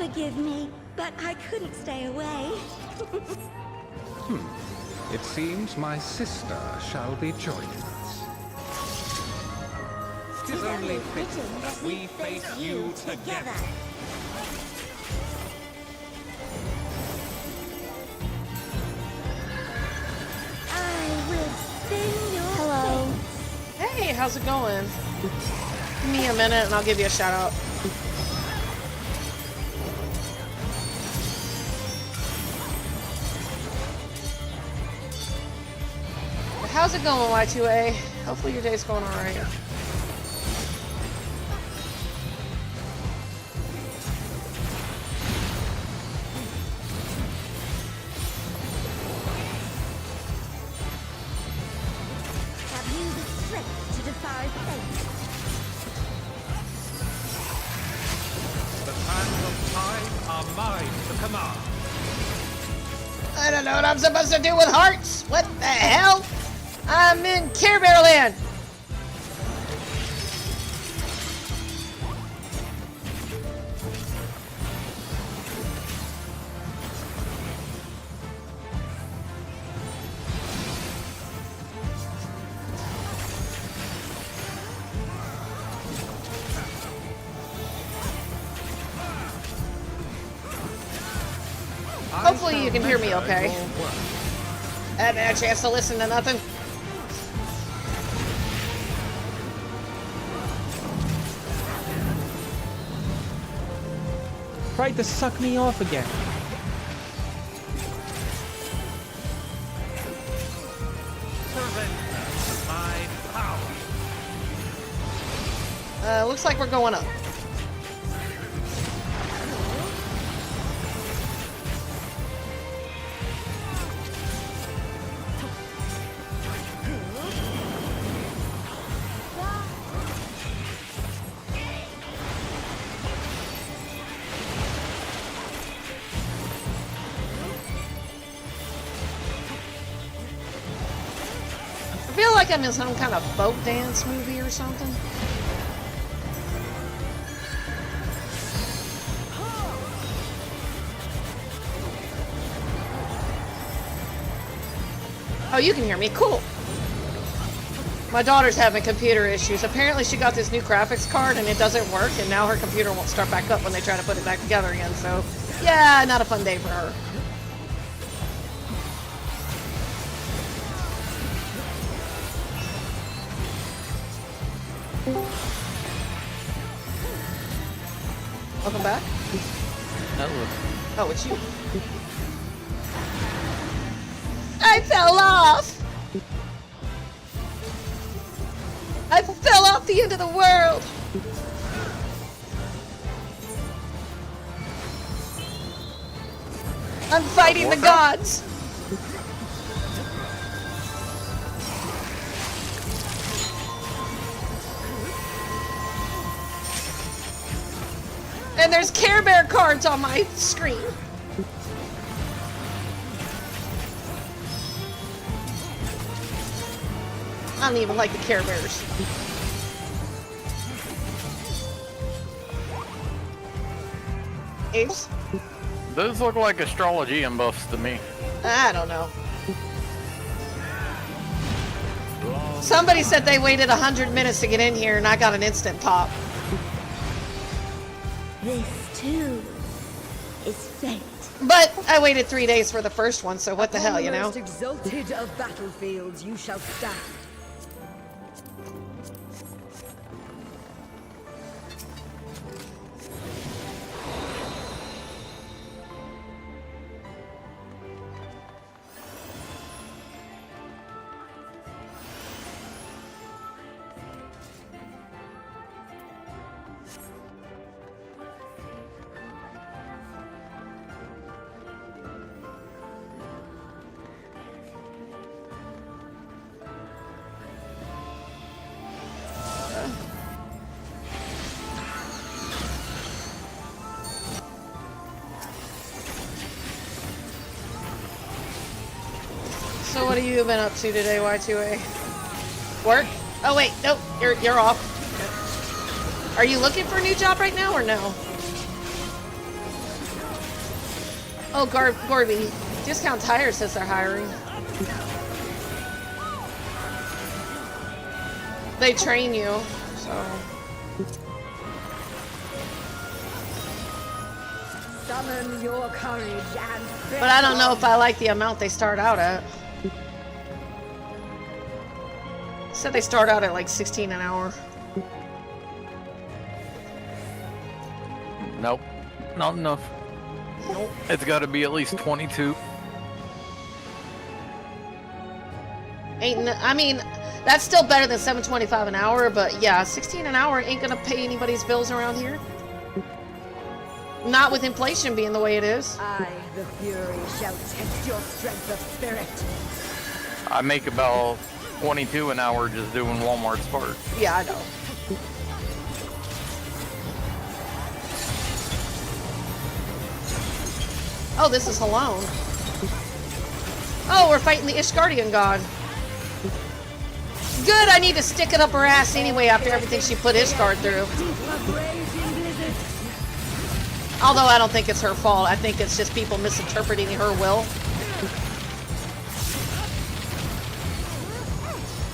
Forgive me, but I couldn't stay away. It seems my sister shall be joining us. 'Tis only fitting that we face you together. I will sing your Hello. Hey, how's it going? Give me a minute and I'll give you a shout out. How's it going, Y2A? Hopefully your day's going alright. Have you the strength to defy fate? The hands of time are mine to command. I don't know what I'm supposed to do with hearts! What the hell? I'm in Care Bear Land! Hopefully you can hear me okay. I haven't had a chance to listen to nothing. Tried to suck me off again. Surrender my power. Looks like we're going up. I feel like I'm in some kind of folk dance movie or something. Oh, you can hear me. Cool. My daughter's having computer issues. Apparently she got this new graphics card and it doesn't work, and now her computer won't start back up when they try to put it back together again. So, yeah, not a fun day for her. Welcome back. Oh, it's you. I fell off! I fell off the end of the world! I'm fighting the gods! And there's Care Bear cards on my screen. I don't even like the Care Bears. Apes? Those look like astrology buffs to me. I don't know. Somebody said they waited 100 minutes to get in here and I got an instant pop. This too is fate. But I waited 3 days for the first one, so what the hell, you know? On the most exalted of battlefields you shall stand. So what have you been up to today, Y2A? Work? Oh wait, nope, you're off. Are you looking for a new job right now or no? Oh, Gorby. Discount Tire says they're hiring. They train you, so. Summon your courage and But I don't know if I like the amount they start out at. Said they start out at like 16 an hour. Nope. Not enough. Nope. It's got to be at least 22. I mean, that's still better than $7.25 an hour, but yeah, 16 an hour ain't gonna pay anybody's bills around here. Not with inflation being the way it is. I, the Fury, shall test your strength of spirit. I make about 22 an hour just doing Walmart's part. Yeah, I know. Oh, this is Halone. Oh, we're fighting the Ishgardian god. Good, I need to stick it up her ass anyway after everything she put Ishgard through. Although I don't think it's her fault. I think it's just people misinterpreting her will.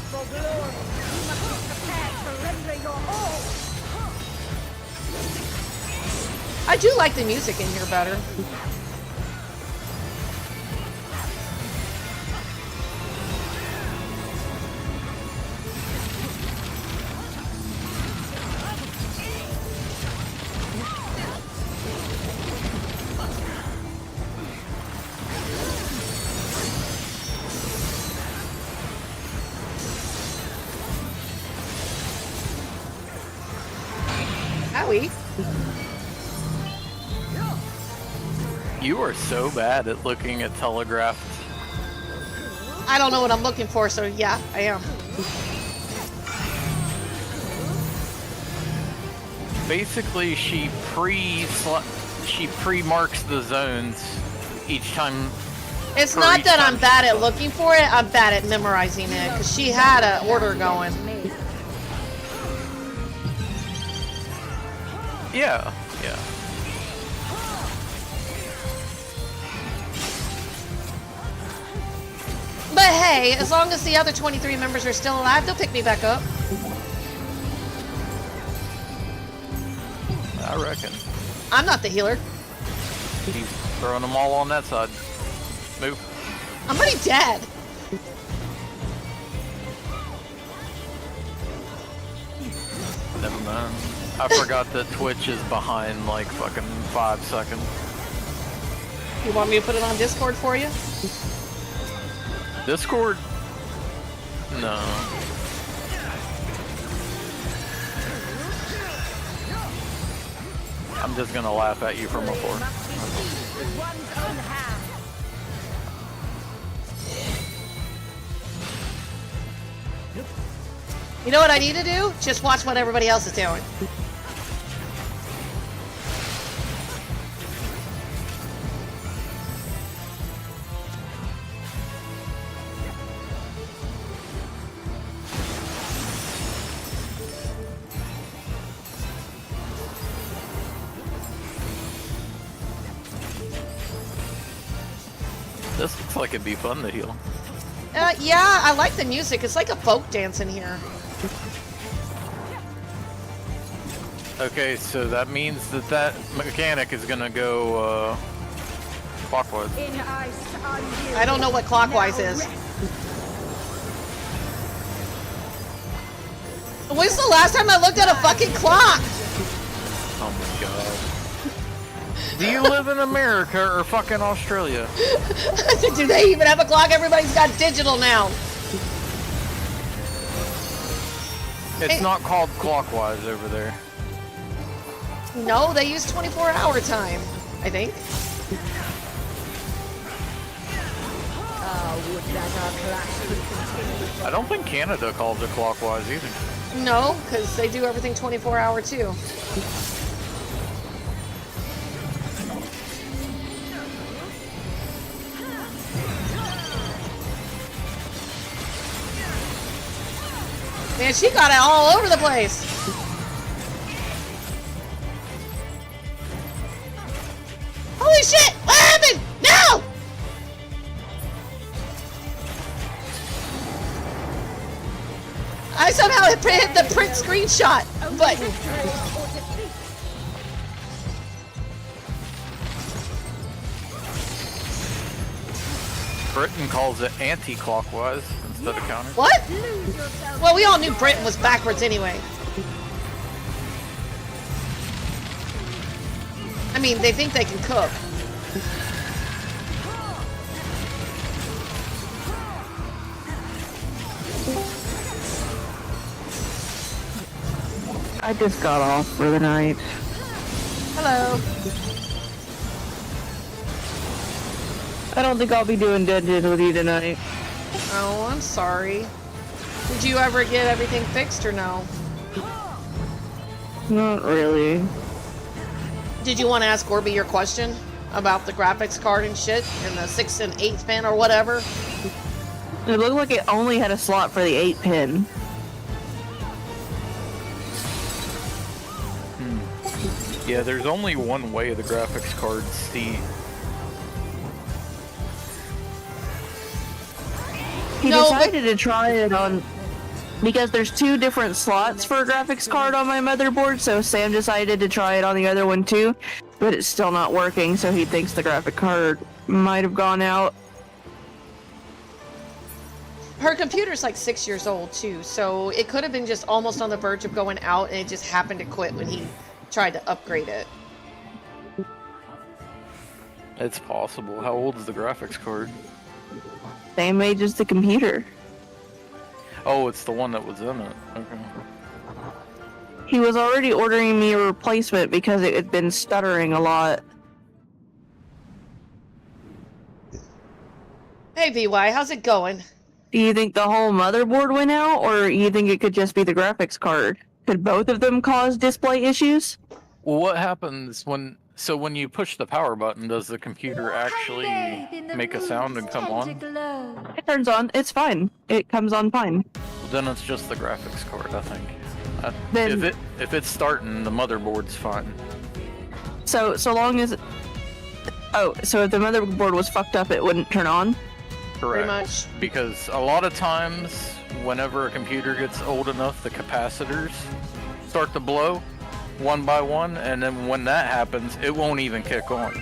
For glory, you must be prepared to render your all. I do like the music in here better. Howie. You are so bad at looking at telegraphed. I don't know what I'm looking for, so yeah, I am. Basically, she pre-marks the zones each time. It's for not each that time I'm she bad at goes. looking for it, I'm bad at memorizing it, because she had an order going. Yeah, yeah. But hey, as long as the other 23 members are still alive, they'll pick me back up. I reckon. I'm not the healer. He's throwing them all on that side. Move. I'm already dead. Never mind. I forgot that Twitch is behind like fucking 5 seconds. You want me to put it on Discord for you? Discord? No. I'm just gonna laugh at you from afar. With one's own hand. You know what I need to do? Just watch what everybody else is doing. This looks like it'd be fun to heal. Yeah, I like the music. It's like a folk dance in here. Okay, so that means that that mechanic is gonna go clockwise. In ice, unyielding. I don't know what clockwise is. When's the last time I looked at a fucking clock? Oh my god. Do you live in America or fucking Australia? Do they even have a clock? Everybody's got digital now. It's Hey. not called clockwise over there. No, they use 24-hour time, I think. Would that our clash could continue. I don't think Canada calls it clockwise either. No, because they do everything 24-hour too. Man, she got it all over the place. Holy shit! What happened? I somehow hit the print screenshot button. Britain calls it anti-clockwise instead of counter. What? Well, we all knew Britain was backwards anyway. I mean, they think they can cook. I just got off for the night. Hello. I don't think I'll be doing dungeons with you tonight. Oh, I'm sorry. Did you ever get everything fixed or no? Not really. Did you want to ask Orby your question about the graphics card and shit and the 6 and 8 pin or whatever? It looked like it only had a slot for the 8-pin. Yeah, there's only one way the graphics cards see. He decided to try it on... Because there's 2 different slots for a graphics card on my motherboard, so Sam decided to try it on the other one too, but it's still not working, so he thinks the graphic card might have gone out. Her computer's like 6 years old too, so it could have been just almost on the verge of going out and it just happened to quit when he tried to upgrade it. It's possible. How old is the graphics card? Same age as the computer. Oh, it's the one that was in it. Okay. He was already ordering me a replacement because it had been stuttering a lot. Hey VY, how's it going? Do you think the whole motherboard went out, or you think it could just be the graphics card? Could both of them cause display issues? Well, what happens when... So when you push the power button, does the computer actually make a sound and come on? It turns on. It's fine. It comes on fine. Well, then it's just the graphics card, I think. Then- If it's starting, the motherboard's fine. So long as... Oh, so if the motherboard was fucked up, it wouldn't turn on? Correct. Pretty much. Because a lot of times, whenever a computer gets old enough, the capacitors start to blow one by one, and then when that happens, it won't even kick on.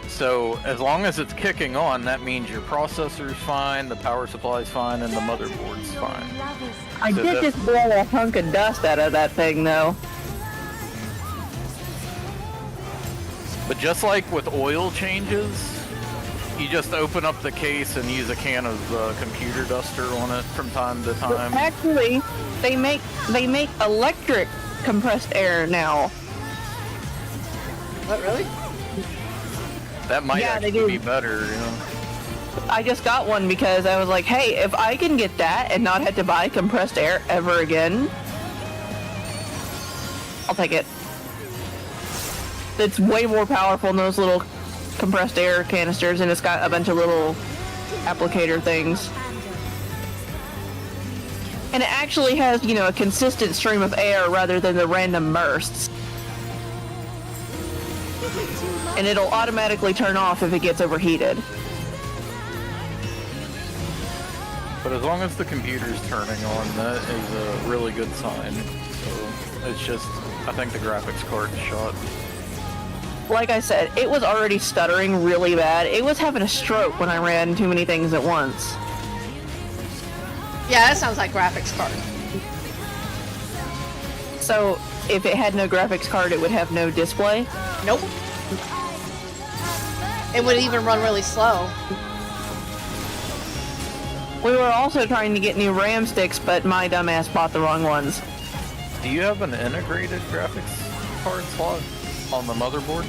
So as long as it's kicking on, that means your processor's fine, the power supply's fine, and the motherboard's fine. I So did that- just blow a hunk of dust out of that thing, though. But just like with oil changes, you just open up the case and use a can of computer duster on it from time to time. Actually, they make electric compressed air now. What, really? That might Yeah, they actually do. be better, you know. I just got one because I was like, hey, if I can get that and not have to buy compressed air ever again, I'll take it. It's way more powerful than those little compressed air canisters, and it's got a bunch of little applicator things. And it actually has, you know, a consistent stream of air rather than the random bursts. And it'll automatically turn off if it gets overheated. But as long as the computer's turning on, that is a really good sign. So it's just, I think the graphics card's shot. Like I said, it was already stuttering really bad. It was having a stroke when I ran too many things at once. Yeah, that sounds like graphics card. So, if it had no graphics card, it would have no display. Nope. It would even run really slow. We were also trying to get new RAM sticks, but my dumbass bought the wrong ones. Do you have an integrated graphics card slot on the motherboard?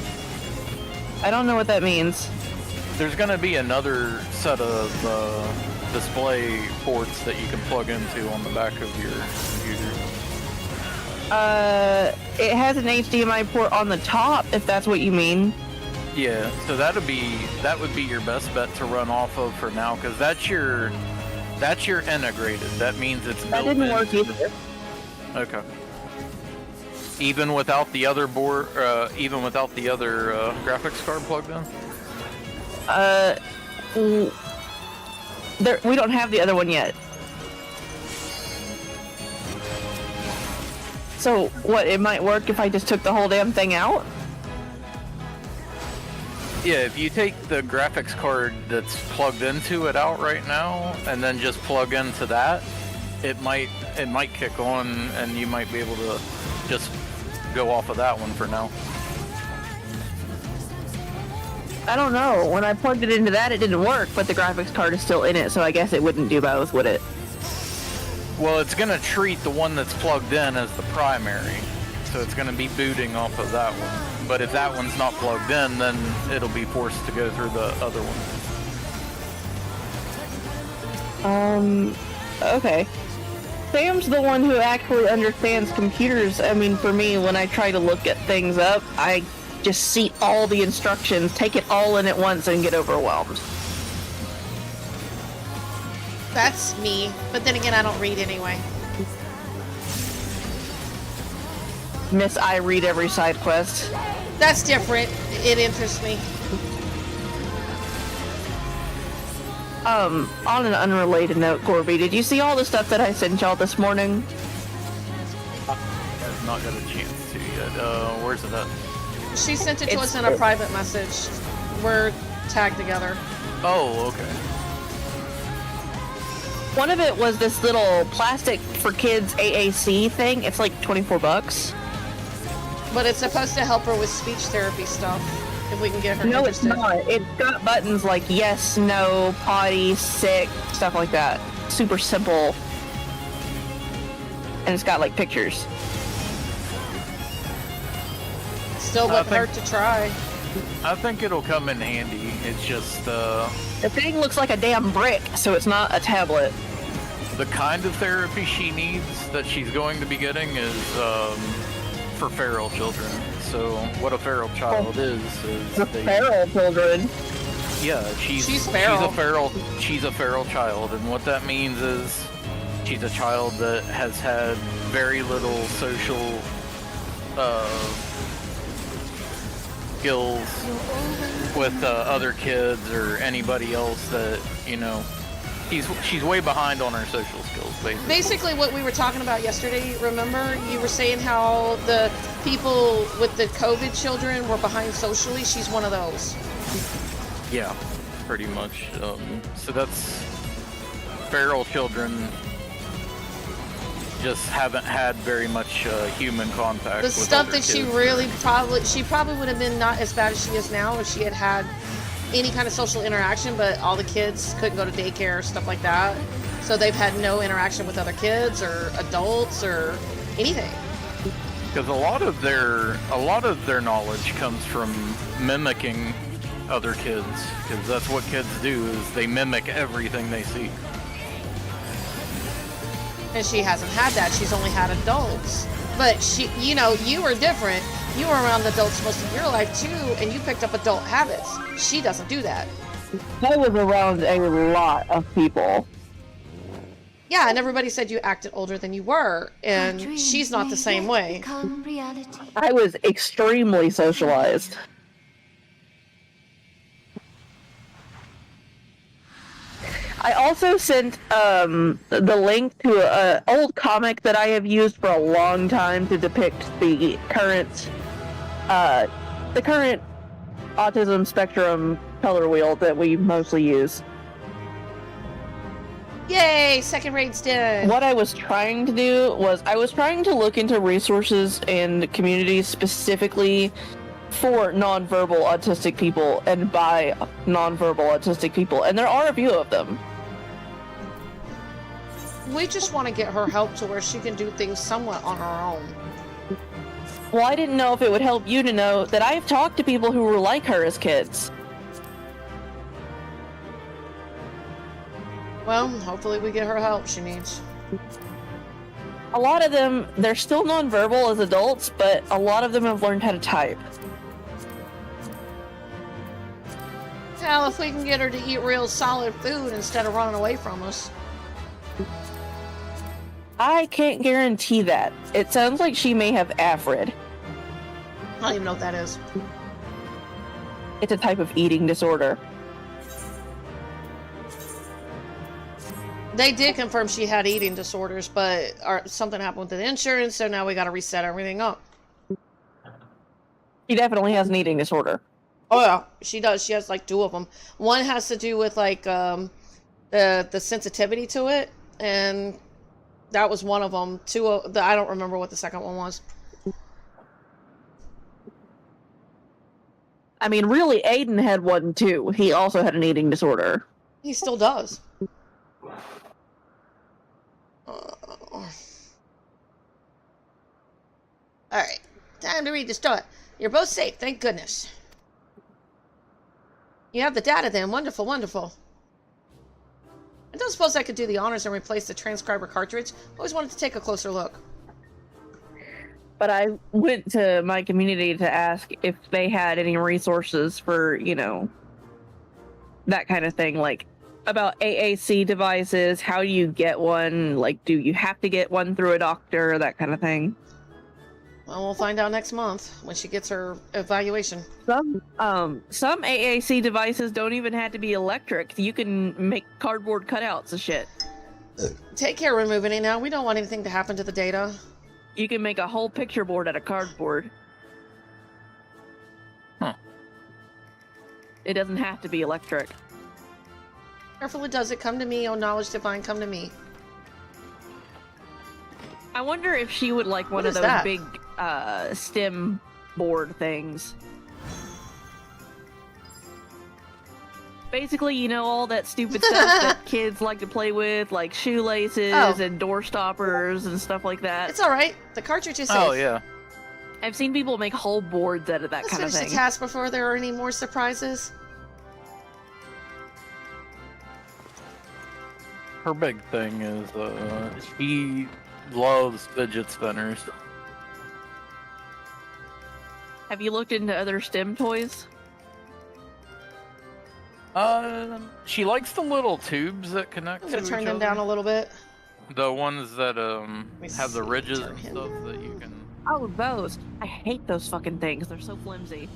I don't know what that means. There's going to be another set of display ports that you can plug into on the back of your computer. It has an HDMI port on the top, if that's what you mean. Yeah, so that would be your best bet to run off of for now, because that's your integrated. That means it's built That didn't work into either. Okay. Even without the other board, even without the other graphics card plugged in. We don't have the other one yet. So, what, it might work if I just took the whole damn thing out? Yeah, if you take the graphics card that's plugged into it out right now, and then just plug into that, it might kick on, and you might be able to just go off of that one for now. I don't know. When I plugged it into that, it didn't work, but the graphics card is still in it, so I guess it wouldn't do both, would it? Well, it's gonna treat the one that's plugged in as the primary, so it's gonna be booting off of that one. But if that one's not plugged in, then it'll be forced to go through the other one. Okay. Sam's the one who actually understands computers. I mean, for me, when I try to look at things up, I just see all the instructions, take it all in at once, and get overwhelmed. That's me, but then again, I don't read anyway. Miss, I read every side quest. That's different. It interests me. On an unrelated note, Corby, did you see all the stuff that I sent y'all this morning? I've not got a chance to yet. Where's it at? She sent it to us in a private message. We're tagged together. Oh, okay. One of it was this little plastic for kids AAC thing. It's like $24. But it's supposed to help her with speech therapy stuff. If we can get her No, it's interested. not. It's got buttons like yes, no, potty, sick, stuff like that. Super simple. And it's got like pictures. Still wouldn't hurt to try. I think it'll come in handy. It's just, The thing looks like a damn brick, so it's not a tablet. the kind of therapy she needs that she's going to be getting is, for feral children. So what a feral child is The they, feral children. yeah, she's feral. She's a feral child, and what that means is she's a child that has had very little social skills with other kids or anybody else that, you know, she's way behind on her social skills, basically. Basically what we were talking about yesterday, remember? You were saying how the people with the COVID children were behind socially. She's one of those. Yeah, pretty much. So that's feral children just haven't had very much human contact. The with stuff other that she kids. probably would have been not as bad as she is now if she had had any kind of social interaction, but all the kids couldn't go to daycare or stuff like that. So they've had no interaction with other kids or adults or anything. Because a lot of their knowledge comes from mimicking other kids, because that's what kids do, is they mimic everything they see. And she hasn't had that. She's only had adults. But she, you know, you were different. You were around adults most of your life too, and you picked up adult habits. She doesn't do that. I was around a lot of people. Yeah, and everybody said you acted older than you were, and she's not the same way. I was extremely socialized. I also sent the link to an old comic that I have used for a long time to depict the current autism spectrum color wheel that we mostly use. Yay, second raid's done. What I was trying to do was I was trying to look into resources and communities specifically for nonverbal autistic people and by nonverbal autistic people, and there are a few of them. We just want to get her help to where she can do things somewhat on her own. Well, I didn't know if it would help you to know that I've talked to people who were like her as kids. Well, hopefully we get her help she needs. A lot of them, they're still nonverbal as adults, but a lot of them have learned how to type. Hell, if we can get her to eat real solid food instead of running away from us. I can't guarantee that. It sounds like she may have AFRID. I don't even know what that is. It's a type of eating disorder. They did confirm she had eating disorders, but something happened with the insurance, so now we got to reset everything up. He definitely has an eating disorder. Oh yeah, she does. She has like 2 of them. One has to do with like the sensitivity to it, and that was one of them. 2 of I don't remember what the second one was. I mean, really, Aiden had one too. He also had an eating disorder. He still does. Alright, time to read the story. You're both safe, thank goodness. You have the data then. Wonderful, wonderful. I don't suppose I could do the honors and replace the transcriber cartridge. Always wanted to take a closer look. But I went to my community to ask if they had any resources for, you know, that kind of thing, like about AAC devices, how do you get one, like do you have to get one through a doctor, that kind of thing. Well, we'll find out next month when she gets her evaluation. Some AAC devices don't even have to be electric. You can make cardboard cutouts of shit. Take care removing it now. We don't want anything to happen to the data. You can make a whole picture board out of cardboard. Huh. It doesn't have to be electric. Careful it does it. Come to me, oh knowledge divine, come to me. I wonder if she would like one What of is those that? big stem board things. Basically, you know, all that stupid stuff that kids like to play with, like shoelaces and door stoppers and stuff like that. It's alright. The cartridge is safe. Oh yeah. I've seen people make whole boards out of that Let's kind of finish thing. the task before there are any more surprises. Her big thing is she loves fidget spinners. Have you looked into other STEM toys? She likes the little tubes that connect I'm to gonna each turn them other. down a little bit. The ones that me have the see, ridges turn and him stuff that you can. Oh, those. I hate those fucking things. They're so flimsy.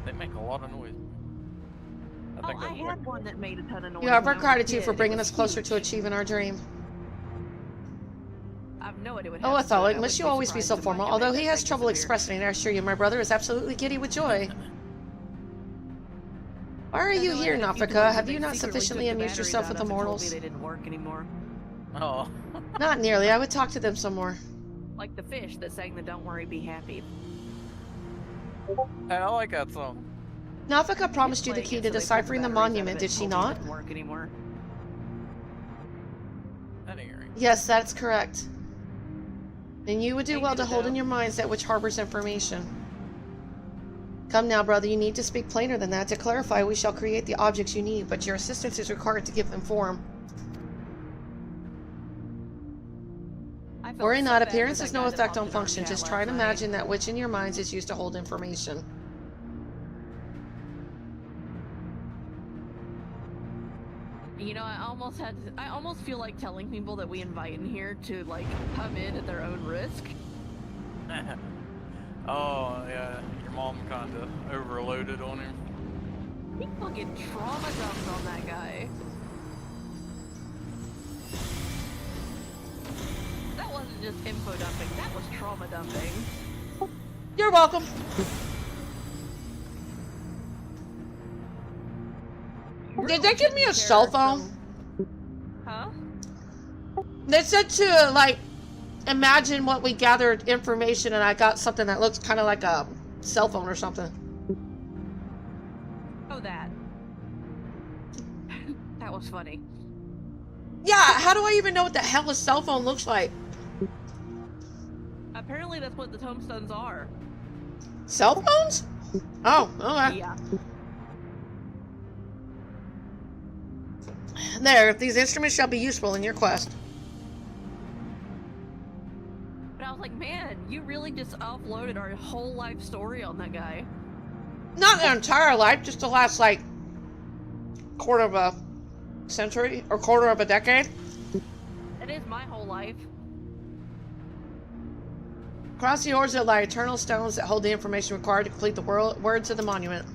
They make a lot of noise. I that's had like- one that made a ton of noise. You have when our I was a gratitude kid. for It bringing was us closer huge. to achieving our dream. I have no idea what Oh, happened, but I Othello, must wouldn't you be always be so surprised if formal? I Although made he that has thing trouble disappear. expressing it, I assure you my brother is absolutely giddy with joy. Why are you I know I here, had a few Nafika? toys, Have but you they not secretly sufficiently took the amused batteries yourself out with the of and told me mortals? They didn't work anymore. Oh. Not nearly. I would talk to them some more. Like the fish that sang the "Don't Worry, Be Happy." I like that song. Nafika promised you the Playing key it to so they pulled deciphering the batteries out of monument, it did and she told me not? It didn't work anymore. That ain't right. Yes, that's correct. Then you would do Ain't well it to hold in though? your minds that which harbors information. Come now, brother, you need to speak plainer than that. To clarify, we shall create the objects you need, but your assistance is required to give them form. I felt Worry so not, bad appearance for has that no guy that effect popped on in our function. chat Just last try and night. imagine that which in your minds is used to hold information. You know, I almost feel like telling people that we invite in here to like come in at their own risk. Oh yeah, your mom kinda overloaded on him. He fucking trauma dumped on that guy. That wasn't just info dumping, that was trauma dumping. You're welcome. Did they give me a cell phone? Huh? They said to, like, imagine what we gathered information, and I got something that looks kind of like a cell phone or something. Oh, that. That was funny. Yeah, how do I even know what the hell a cell phone looks like? Apparently that's what the tombstones are. Cell phones? Oh, okay. Yeah. There, these instruments shall be useful in your quest. But I was like, man, you really just offloaded our whole life story on that guy. Not their entire life, just the last, like, quarter of a century, or quarter of a decade. It is my whole life. Across the orbs there lie eternal stones that hold the information required to complete the words of the monument.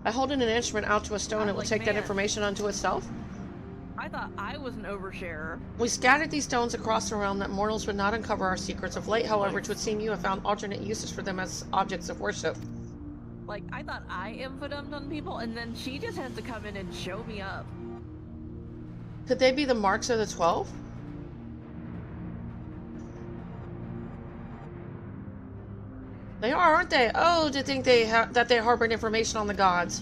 By holding an instrument out to a stone, it will Like, take that man. information onto itself. I thought I was an oversharer. We scattered these stones across the realm that mortals would not uncover our secrets. Of late, however, it would seem you have found alternate uses for them as objects of worship. Like, I thought I info-dumped on people, and then she just has to come in and show me up. Could they be the marks of the 12? They are, aren't they? Oh, to think that they harbored information on the gods.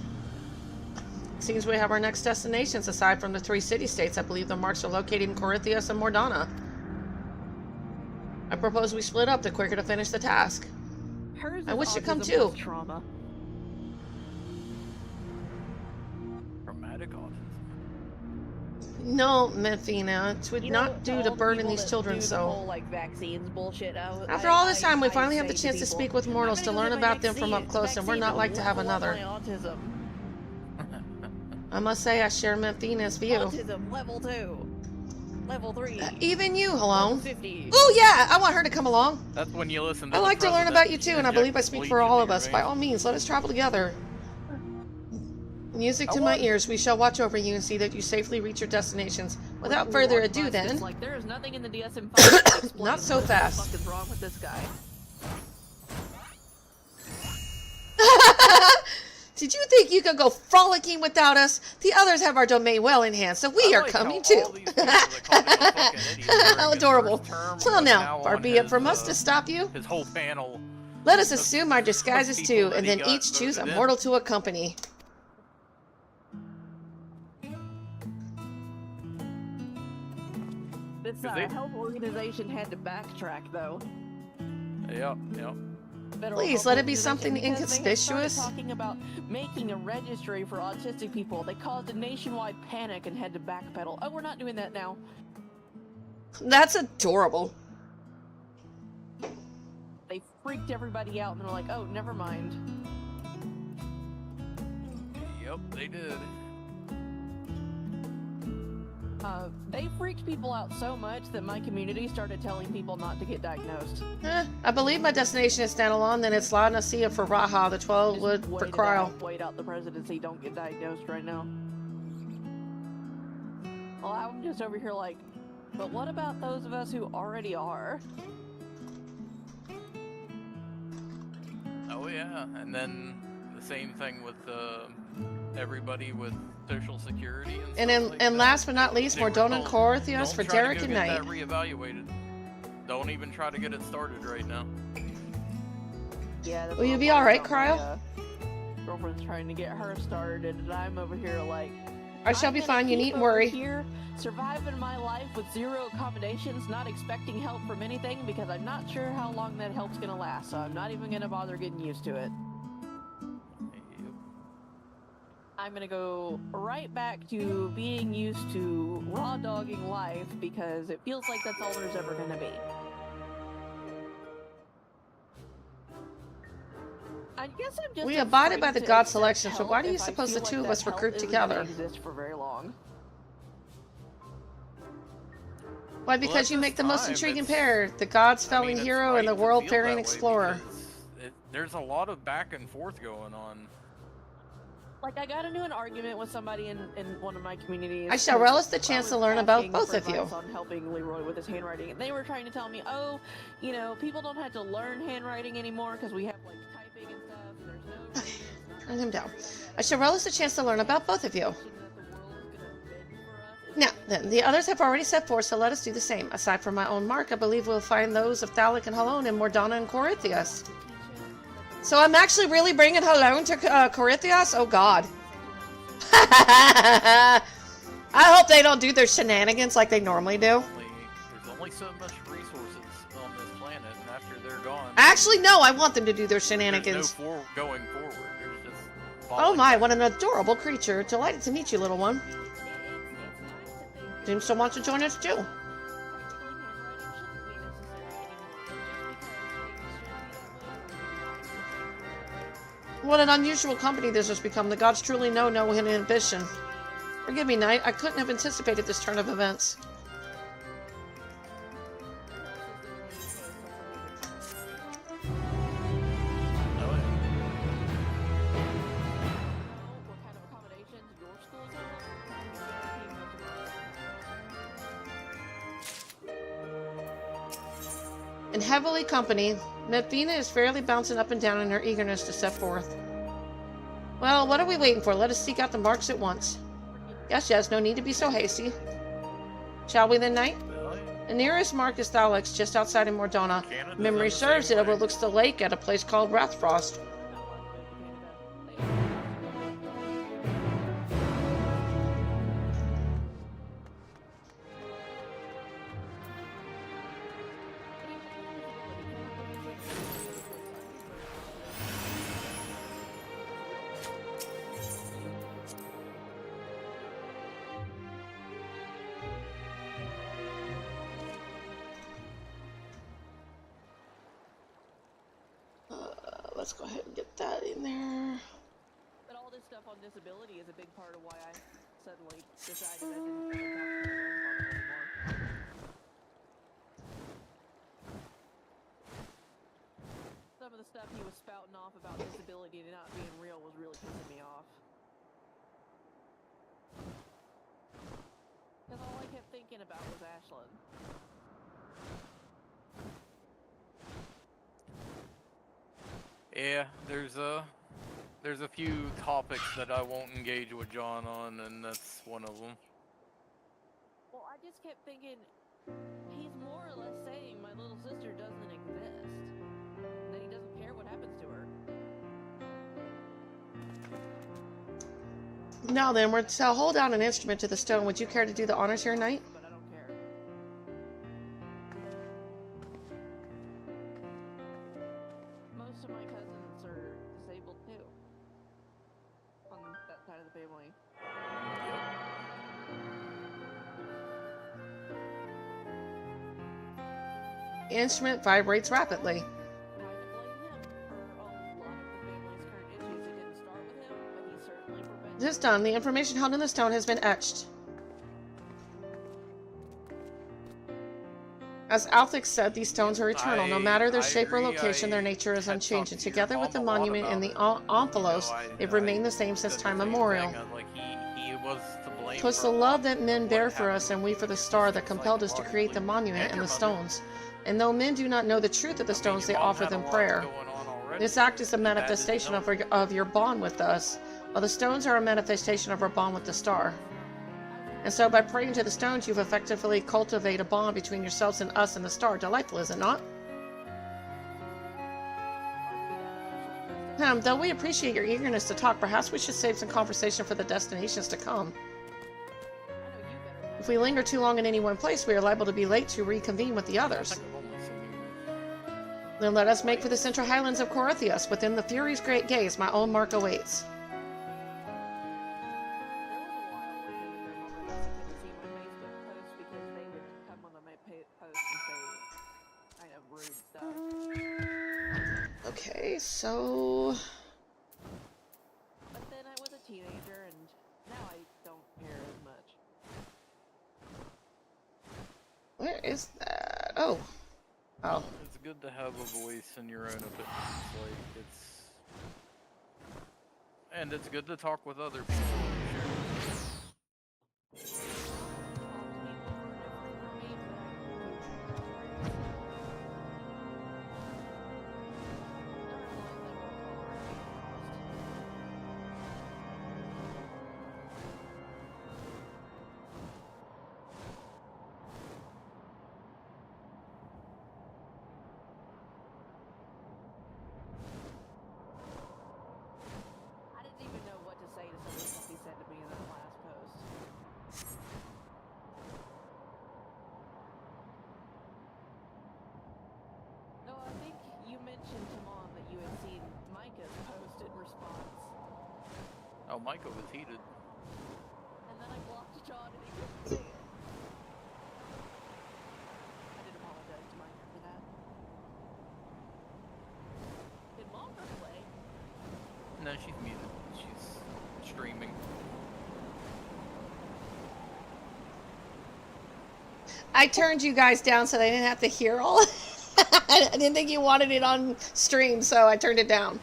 Seems we have our next destinations aside from the 3 city-states. I believe the marks are located in Corythius and Mordana. I propose we split up the quicker to finish the task. Hers I is wish you'd come autism too. plus Trauma. Traumatic autism. No, Methina, it would not do to burden these children so. Like vaccines bullshit. After all this time, we finally have the chance to speak with mortals to learn about them from up close, and we're not like to have another. I must say, I share Methina's view. Autism level 2, level 3. Even you, hello. 50. Oh yeah, I want her to come along. That's when you listen to I the like to learn president about you too, and I believe I inject speak bleach for all into of your us. By veins. all means, let us travel together. Music to my ears, we shall watch over you and see that you safely reach your destinations. Without further ado, then. Like, there is nothing in the DSM-5 that explains Not so what fast. the fuck is wrong with this guy. Did you think you could go frolicking without us? The others have our domain well in hand, so we I are like coming how too. all these people that called him a fucking idiot during How his adorable. first term Well was now, far on be it his, from us to stop you. His whole panel. Let us assume our disguises people too, that and he then got each choose a voted in. mortal to accompany. This they- health organization had to backtrack, though. Yep, yep. Federal Please, health let it be organization, something because they had inconspicuous. started talking about making a registry for autistic people. They caused a nationwide panic and had to backpedal. Oh, we're not doing that now. That's adorable. They freaked everybody out, and they're like, "Oh, never mind." Yep, they did. They freaked people out so much that my community started telling people not to get diagnosed. I believe my destination is standalone, then it's La Nasia for Raha, the 12 Just wood for wait it Cryo. out, wait out the presidency. Don't get diagnosed right now. Well, I'm just over here like, but what about those of us who already are? Oh yeah, and then the same thing with everybody with social security and stuff And like and that. last but not least, They were Mordona and told, Corythius "Don't for try to Derek go and get Knight. that reevaluated. Don't even try to get it started right now." Yeah. that's Will you what be I'm alright, worried about. Cryo? My, girlfriend's trying to get her started, and I'm over here like, I shall I'm be gonna fine, you keep needn't over worry. Here, surviving my life with 0 accommodations, not expecting help from anything because I'm not sure how long that help's gonna last. So I'm not even gonna bother getting used to it. I'm gonna go right back to being used to raw dogging life because it feels like that's all there's ever gonna be. I guess I'm just We abided afraid by the to god accept selection, so help why do you if I suppose feel the like two of that us help recruit isn't together? gonna exist for very long. Why, because that's you make the just most fine, intriguing it's- pair, the god's I felling mean, it's hero right and the to feel world-faring that way explorer. because there's a lot of back and forth going on. Like, I got into an argument with somebody in one of my communities. I shall who relish the I chance to was learn about asking both for of you. advice on helping Leroy with his handwriting, and they were trying to tell me, oh, you know, people don't have to learn handwriting anymore because we have like typing and stuff. And there's no. reason it's not Turn him down. something that I shall relish the chance to learn about both of you. that the world is gonna bend for us. Now, then, the others have already set forth, so let us do the same. Aside from my own mark, I believe we'll find those of Thalic and Halone in Mordana and Corythius. So I'm actually really bringing Halone to Corythius? Oh, God. I hope they don't do their shenanigans like they normally do. There's only so much resources on this planet, and after they're gone, Actually, no, I want them to do their there's no shenanigans. going forward. There's just Oh falling my, back. what an adorable creature. Delighted to meet you, little one. Seems to want to join us too. What an unusual company this has become. The gods truly know no inhibition. Forgive me, Knight. I couldn't have anticipated this turn of events. In heavily company, Medina is fairly bouncing up and down in her eagerness to set forth. Well, what are we waiting for? Let us seek out the marks at once. Yes, yes, no need to be so hasty. Shall we then, knight? The nearest mark is Thalex, just outside of Mordona. Memory serves, it overlooks the lake at a place called Wrathfrost. Let's go ahead and get that in there. But all this stuff on disability is a big part of why I suddenly decided I didn't want to talk to my grandfather anymore. Some of the stuff he was spouting off about disability and not being real was really pissing me off. Because all I kept thinking about was Ashlyn. Yeah, there's a few topics that I won't engage with John on, and that's one of them. Well, I just kept thinking, he's more or less saying my little sister doesn't exist. That he doesn't care what happens to her. Now then, we're to hold out an instrument to the stone. Would you care to do the honors here, knight? But I don't care. Most of my cousins are disabled too. On that side of the family. The instrument vibrates rapidly. And I can blame him for a lot of the family's current issues. It didn't start with him, but he certainly prevented. This done, the information held in the stone has been etched. As Althix said, these stones are eternal. No matter their shape or location, their nature is unchanging. Together with the monument and the omphalos, they've remained the same since time memorial. Like he was to blame. 'Twas the love that men bear for us and we for the star that compelled us to create the monument and the stones. And though men do not know the truth of the stones, they offer them prayer. This act is a manifestation of your bond with us, while the stones are a manifestation of our bond with the star. And so by praying to the stones, you've effectively cultivated a bond between yourselves and us and the star. Delightful, is it not? Though we appreciate your eagerness to talk, perhaps we should save some conversation for the destinations to come. If we linger too long in any one place, we are liable to be late to reconvene with the others. Then let us make for the central highlands of Corythius. Within the Fury's great gaze, my own mark awaits. Okay, so... But then I was a teenager, and now I don't care as much. Where is that? Oh. Oh. It's good to have a voice in your own opinions. Like, and it's good to talk with other people. Oh, Micah was heated. And then I blocked John and he couldn't see it. I did apologize to Micah for that. Did Mom not play? No, she's muted. She's streaming. I turned you guys down so they didn't have to hear all. I didn't think you wanted it on stream, so I turned it down.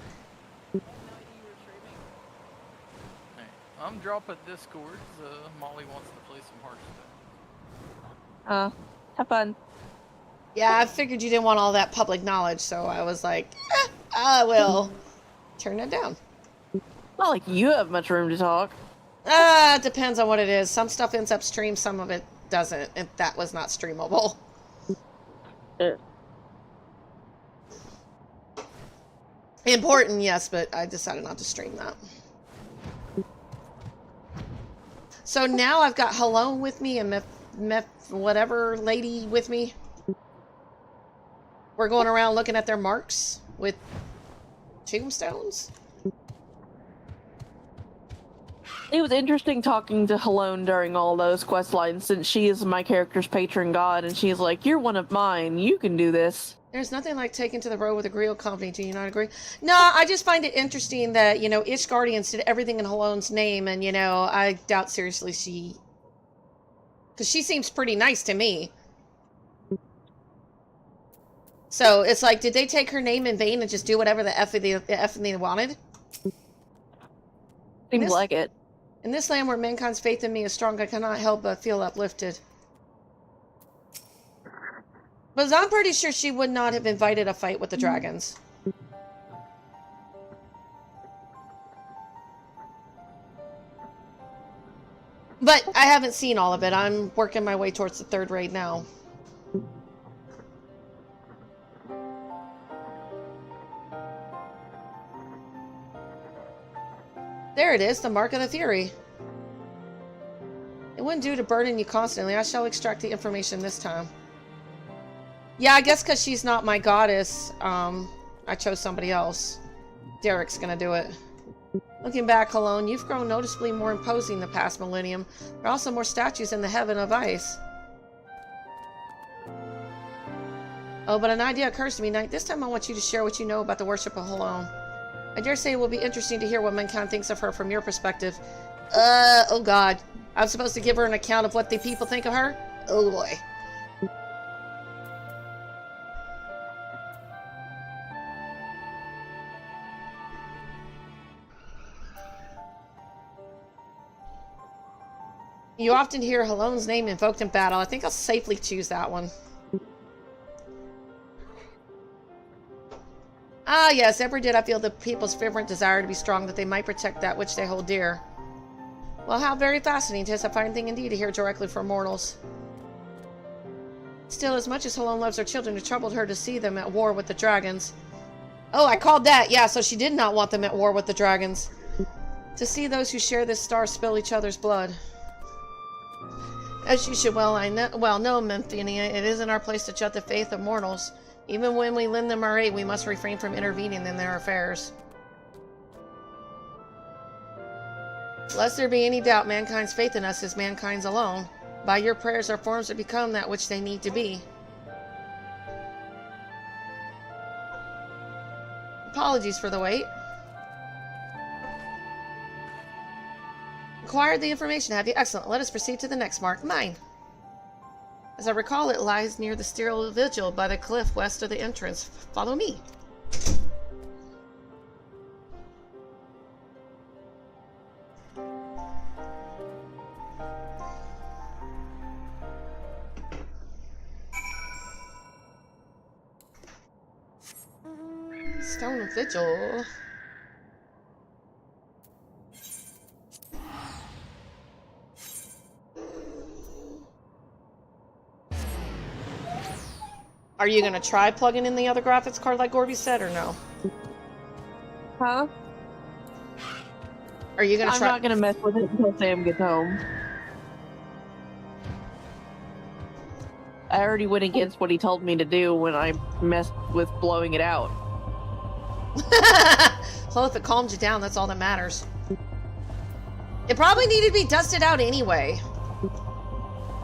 I'm dropping Discord. Molly wants to play some Hearthstone. Have fun. Yeah, I figured you didn't want all that public knowledge, so I was like, I will turn it down. Not like you have much room to talk. It depends on what it is. Some stuff ends up streamed, some of it doesn't, and that was not streamable. Important, yes, but I decided not to stream that. So now I've got Helone with me and Meth whatever lady with me. We're going around looking at their marks with tombstones. It was interesting talking to Helone during all those quest lines, since she is my character's patron god, and she's like, "You're one of mine. You can do this." There's nothing like taking to the road with a real company. Do you not agree? No, I just find it interesting that, you know, Ish Guardians did everything in Helone's name, and, you know, I doubt seriously she... Because she seems pretty nice to me. So, it's like, did they take her name in vain and just do whatever the F they wanted? Seems like it. In this land where mankind's faith in me is strong, I cannot help but feel uplifted. But I'm pretty sure she would not have invited a fight with the dragons. But I haven't seen all of it. I'm working my way towards the 3rd raid now. There it is, the Mark of the Fury. It wouldn't do to burden you constantly. I shall extract the information this time. Yeah, I guess because she's not my goddess, I chose somebody else. Derek's gonna do it. Looking back, Helone, you've grown noticeably more imposing the past millennium. There are also more statues in the heaven of ice. Oh, but an idea occurs to me, Knight. This time I want you to share what you know about the worship of Helone. I dare say it will be interesting to hear what mankind thinks of her from your perspective. Oh god. I'm supposed to give her an account of what the people think of her? Oh boy. You often hear Helone's name invoked in battle. I think I'll safely choose that one. Ah, yes, ever did I feel the people's fervent desire to be strong, that they might protect that which they hold dear. Well, how very fascinating. 'Tis a fine thing indeed to hear directly from mortals. Still, as much as Helone loves her children, it troubled her to see them at war with the dragons. Oh, I called that. Yeah, so she did not want them at war with the dragons. To see those who share this star spill each other's blood. As you should know, Memphinia, it isn't our place to judge the faith of mortals. Even when we lend them our aid, we must refrain from intervening in their affairs. Lest there be any doubt, mankind's faith in us is mankind's alone. By your prayers, our forms have become that which they need to be. Apologies for the wait. Acquired the information, have you? Excellent. Let us proceed to the next mark. Mine. As I recall, it lies near the sterile vigil by the cliff west of the entrance. Follow me. Stone vigil. Are you going to try plugging in the other graphics card like Gorby said, or no? Huh? Are you going to try? I'm not going to mess with it until Sam gets home. I already went against what he told me to do when I messed with blowing it out. Well, if it calms you down, that's all that matters. It probably needed to be dusted out anyway.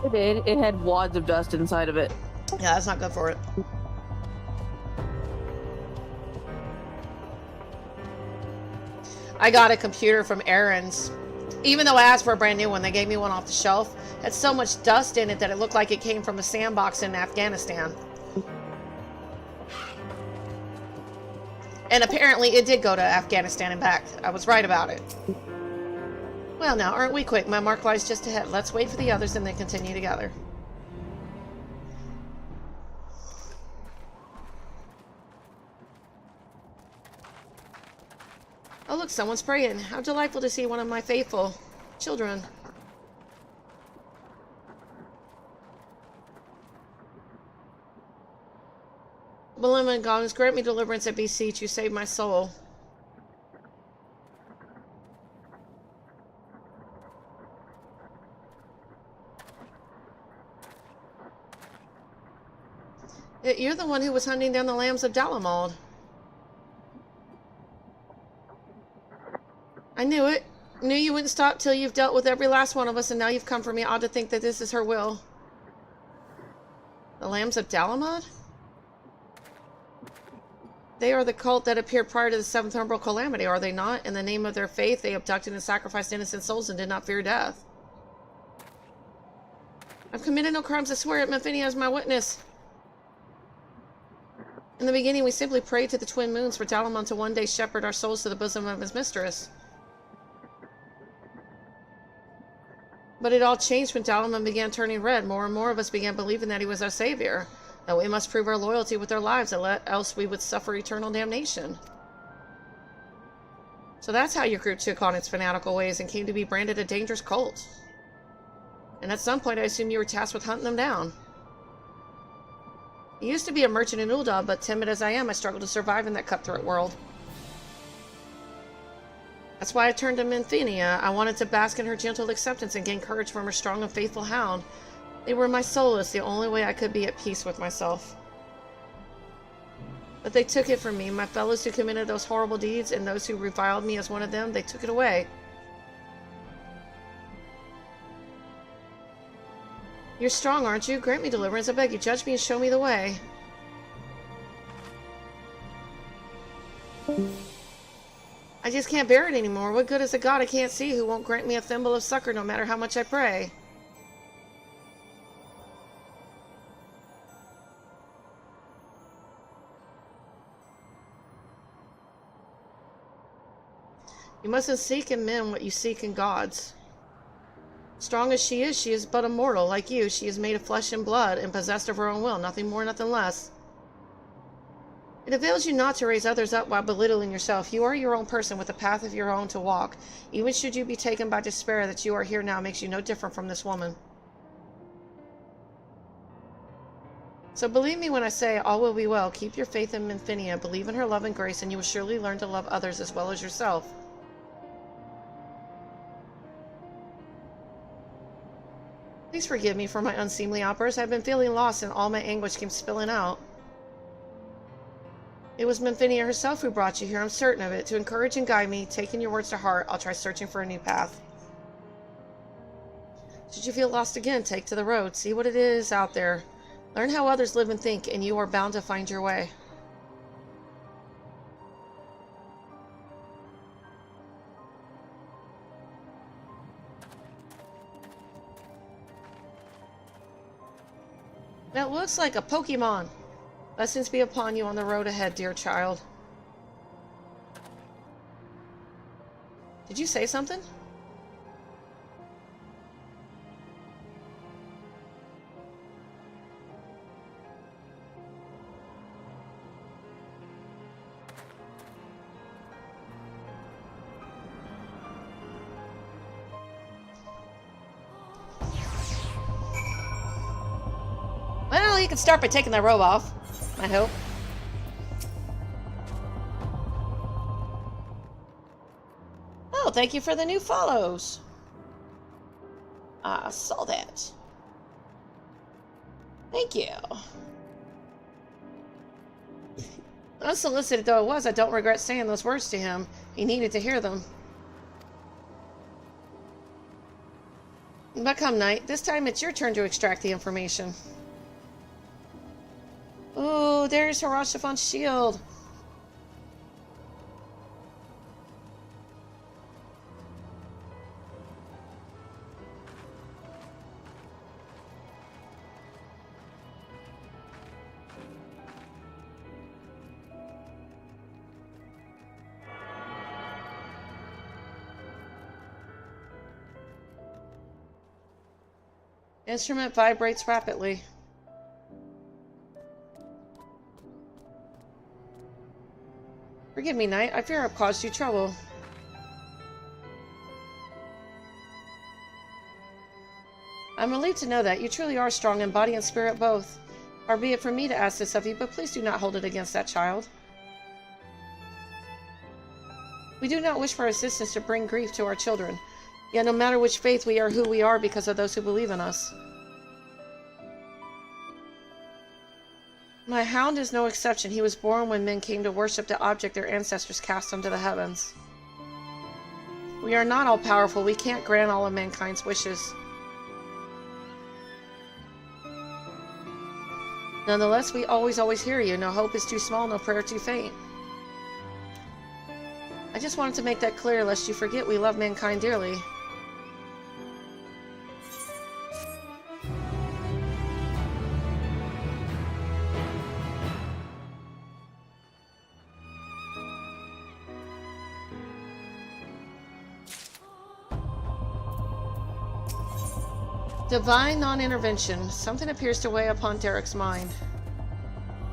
It did. It had wads of dust inside of it. Yeah, that's not good for it. I got a computer from Aaron's. Even though I asked for a brand new one, they gave me one off the shelf. It had so much dust in it that it looked like it came from a sandbox in Afghanistan. And apparently it did go to Afghanistan and back. I was right about it. Well now, aren't we quick? My mark lies just ahead. Let's wait for the others and then continue together. look, someone's praying. How delightful to see one of my faithful children. Beloved God, grant me deliverance, I beseech you, save my soul. You're the one who was hunting down the lambs of Dalamald. I knew it. Knew you wouldn't stop till you've dealt with every last one of us, and now you've come for me. Odd to think that this is her will. The lambs of Dalamad? They are the cult that appeared prior to the seventh umbral calamity, are they not? In the name of their faith, they abducted and sacrificed innocent souls and did not fear death. I've committed no crimes, I swear it. Memphinia is my witness. In the beginning, we simply prayed to the twin moons for Dalamon to one day shepherd our souls to the bosom of his mistress. But it all changed when Dalamon began turning red. More and more of us began believing that he was our savior, that we must prove our loyalty with our lives, else we would suffer eternal damnation. So that's how your group took on its fanatical ways and came to be branded a dangerous cult. And at some point, I assume you were tasked with hunting them down. I used to be a merchant in Ul'dah, but timid as I am, I struggled to survive in that cutthroat world. That's why I turned to Memphinia. I wanted to bask in her gentle acceptance and gain courage from her strong and faithful hound. They were my solace, the only way I could be at peace with myself. But they took it from me. My fellows who committed those horrible deeds and those who reviled me as one of them, they took it away. You're strong, aren't you? Grant me deliverance, I beg you. Judge me and show me the way. I just can't bear it anymore. What good is a God I can't see who won't grant me a thimble of succor no matter how much I pray? You mustn't seek in men what you seek in gods. Strong as she is but a mortal, like you. She is made of flesh and blood and possessed of her own will, nothing more, nothing less. It avails you not to raise others up while belittling yourself. You are your own person with a path of your own to walk. Even should you be taken by despair, that you are here now makes you no different from this woman. So believe me when I say all will be well. Keep your faith in Memphinia, believe in her love and grace, and you will surely learn to love others as well as yourself. Please forgive me for my unseemly outbursts. I've been feeling lost and all my anguish came spilling out. It was Memphinia herself who brought you here, I'm certain of it. To encourage and guide me, taking your words to heart, I'll try searching for a new path. Should you feel lost again, take to the road. See what it is out there. Learn how others live and think, and you are bound to find your way. That looks like a Pokemon. Blessings be upon you on the road ahead, dear child. Did you say something? Well, you can start by taking that robe off, I hope. Oh, thank you for the new follows. I saw that. Thank you. Unsolicited though it was, I don't regret saying those words to him. He needed to hear them. But come night, this time it's your turn to extract the information. Oh, there's Harashafan's shield. Instrument vibrates rapidly. Forgive me, Knight. I fear I've caused you trouble. I'm relieved to know that. You truly are strong in body and spirit both. Far be it from me to ask this of you, but please do not hold it against that child. We do not wish for our assistance to bring grief to our children. Yet no matter which faith, we are who we are because of those who believe in us. My hound is no exception. He was born when men came to worship the object their ancestors cast into the heavens. We are not all-powerful. We can't grant all of mankind's wishes. Nonetheless, we always hear you. No hope is too small, no prayer too faint. I just wanted to make that clear, lest you forget we love mankind dearly. Divine non-intervention. Something appears to weigh upon Derek's mind.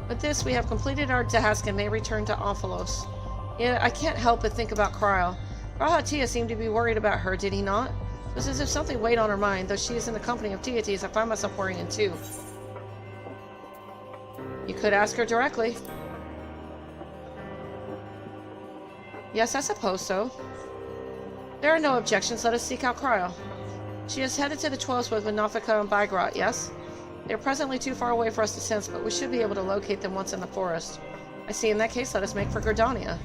With this, we have completed our task and may return to Omphalos. Yet, I can't help but think about Cryle. Rahatia seemed to be worried about her, did he not? It was as if something weighed on her mind. Though she is in the company of deities, I find myself worrying in too. You could ask her directly. Yes, I suppose so. There are no objections. Let us seek out Cryle. She is headed to the 12th with Nafika and Bygrat, yes? They are presently too far away for us to sense, but we should be able to locate them once in the forest. I see. In that case, let us make for Gridania.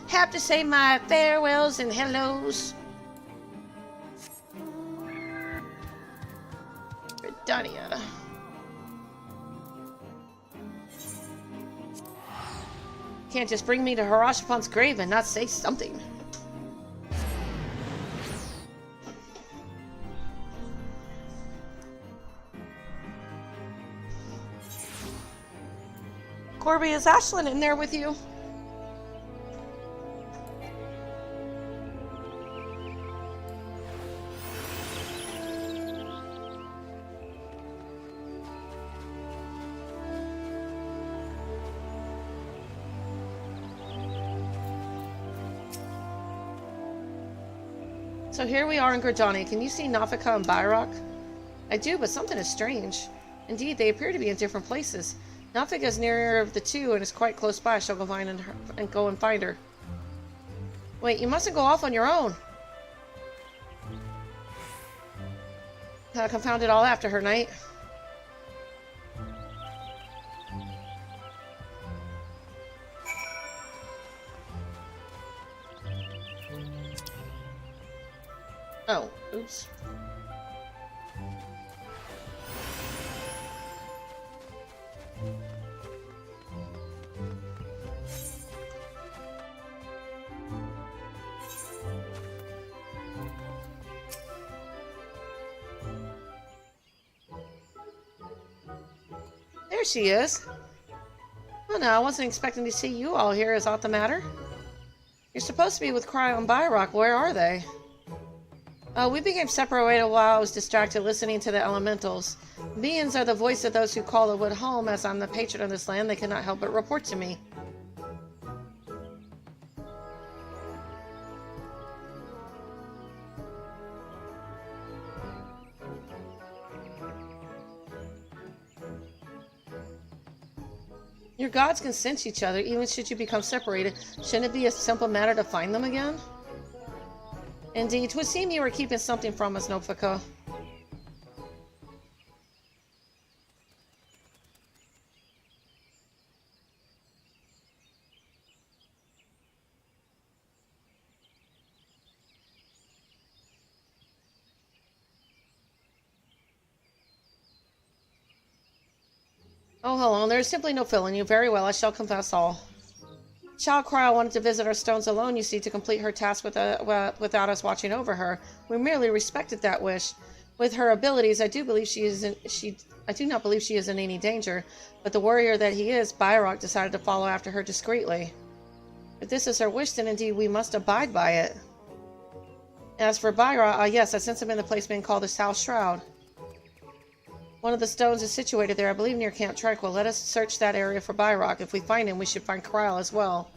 Have to say my farewells and hellos. Gridania. Can't just bring me to Harashapan's grave and not say something. Corby, is Ashlyn in there with you? So here we are in Gridania. Can you see Nafika and Bygrat? I do, but something is strange. Indeed, they appear to be in different places. Nafika is nearer of the two and is quite close by. I shall go find her. Wait, you mustn't go off on your own. I confounded all after her night. Oh, oops. There she is. Oh no, I wasn't expecting to see you all here. Is that the matter? You're supposed to be with Cryo and Bygrat. Where are they? We became separated while I was distracted listening to the elementals. Beings are the voice of those who call the wood home. As I'm the patron of this land, they cannot help but report to me. Your gods can sense each other, even should you become separated. Shouldn't it be a simple matter to find them again? Indeed, it would seem you were keeping something from us, Nofika. Oh, hello. There is simply no filling you. Very well, I shall confess all. Child Cryo wanted to visit our stones alone, you see, to complete her task without us watching over her. We merely respected that wish. With her abilities, I do not believe she is in any danger, but the warrior that he is, Bygrat, decided to follow after her discreetly. If this is her wish, then indeed we must abide by it. As for Byra, yes, I sense him in the place being called the South Shroud. One of the stones is situated there, I believe, near Camp Tranquil. Let us search that area for Byrock. If we find him, we should find Kryl as well.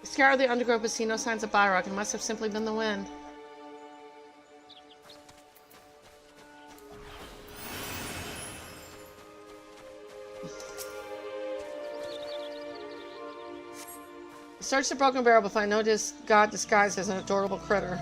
Scoured the undergrowth but see no signs of Byrock. It must have simply been the wind. Search the broken barrel but find no god disguised as an adorable critter.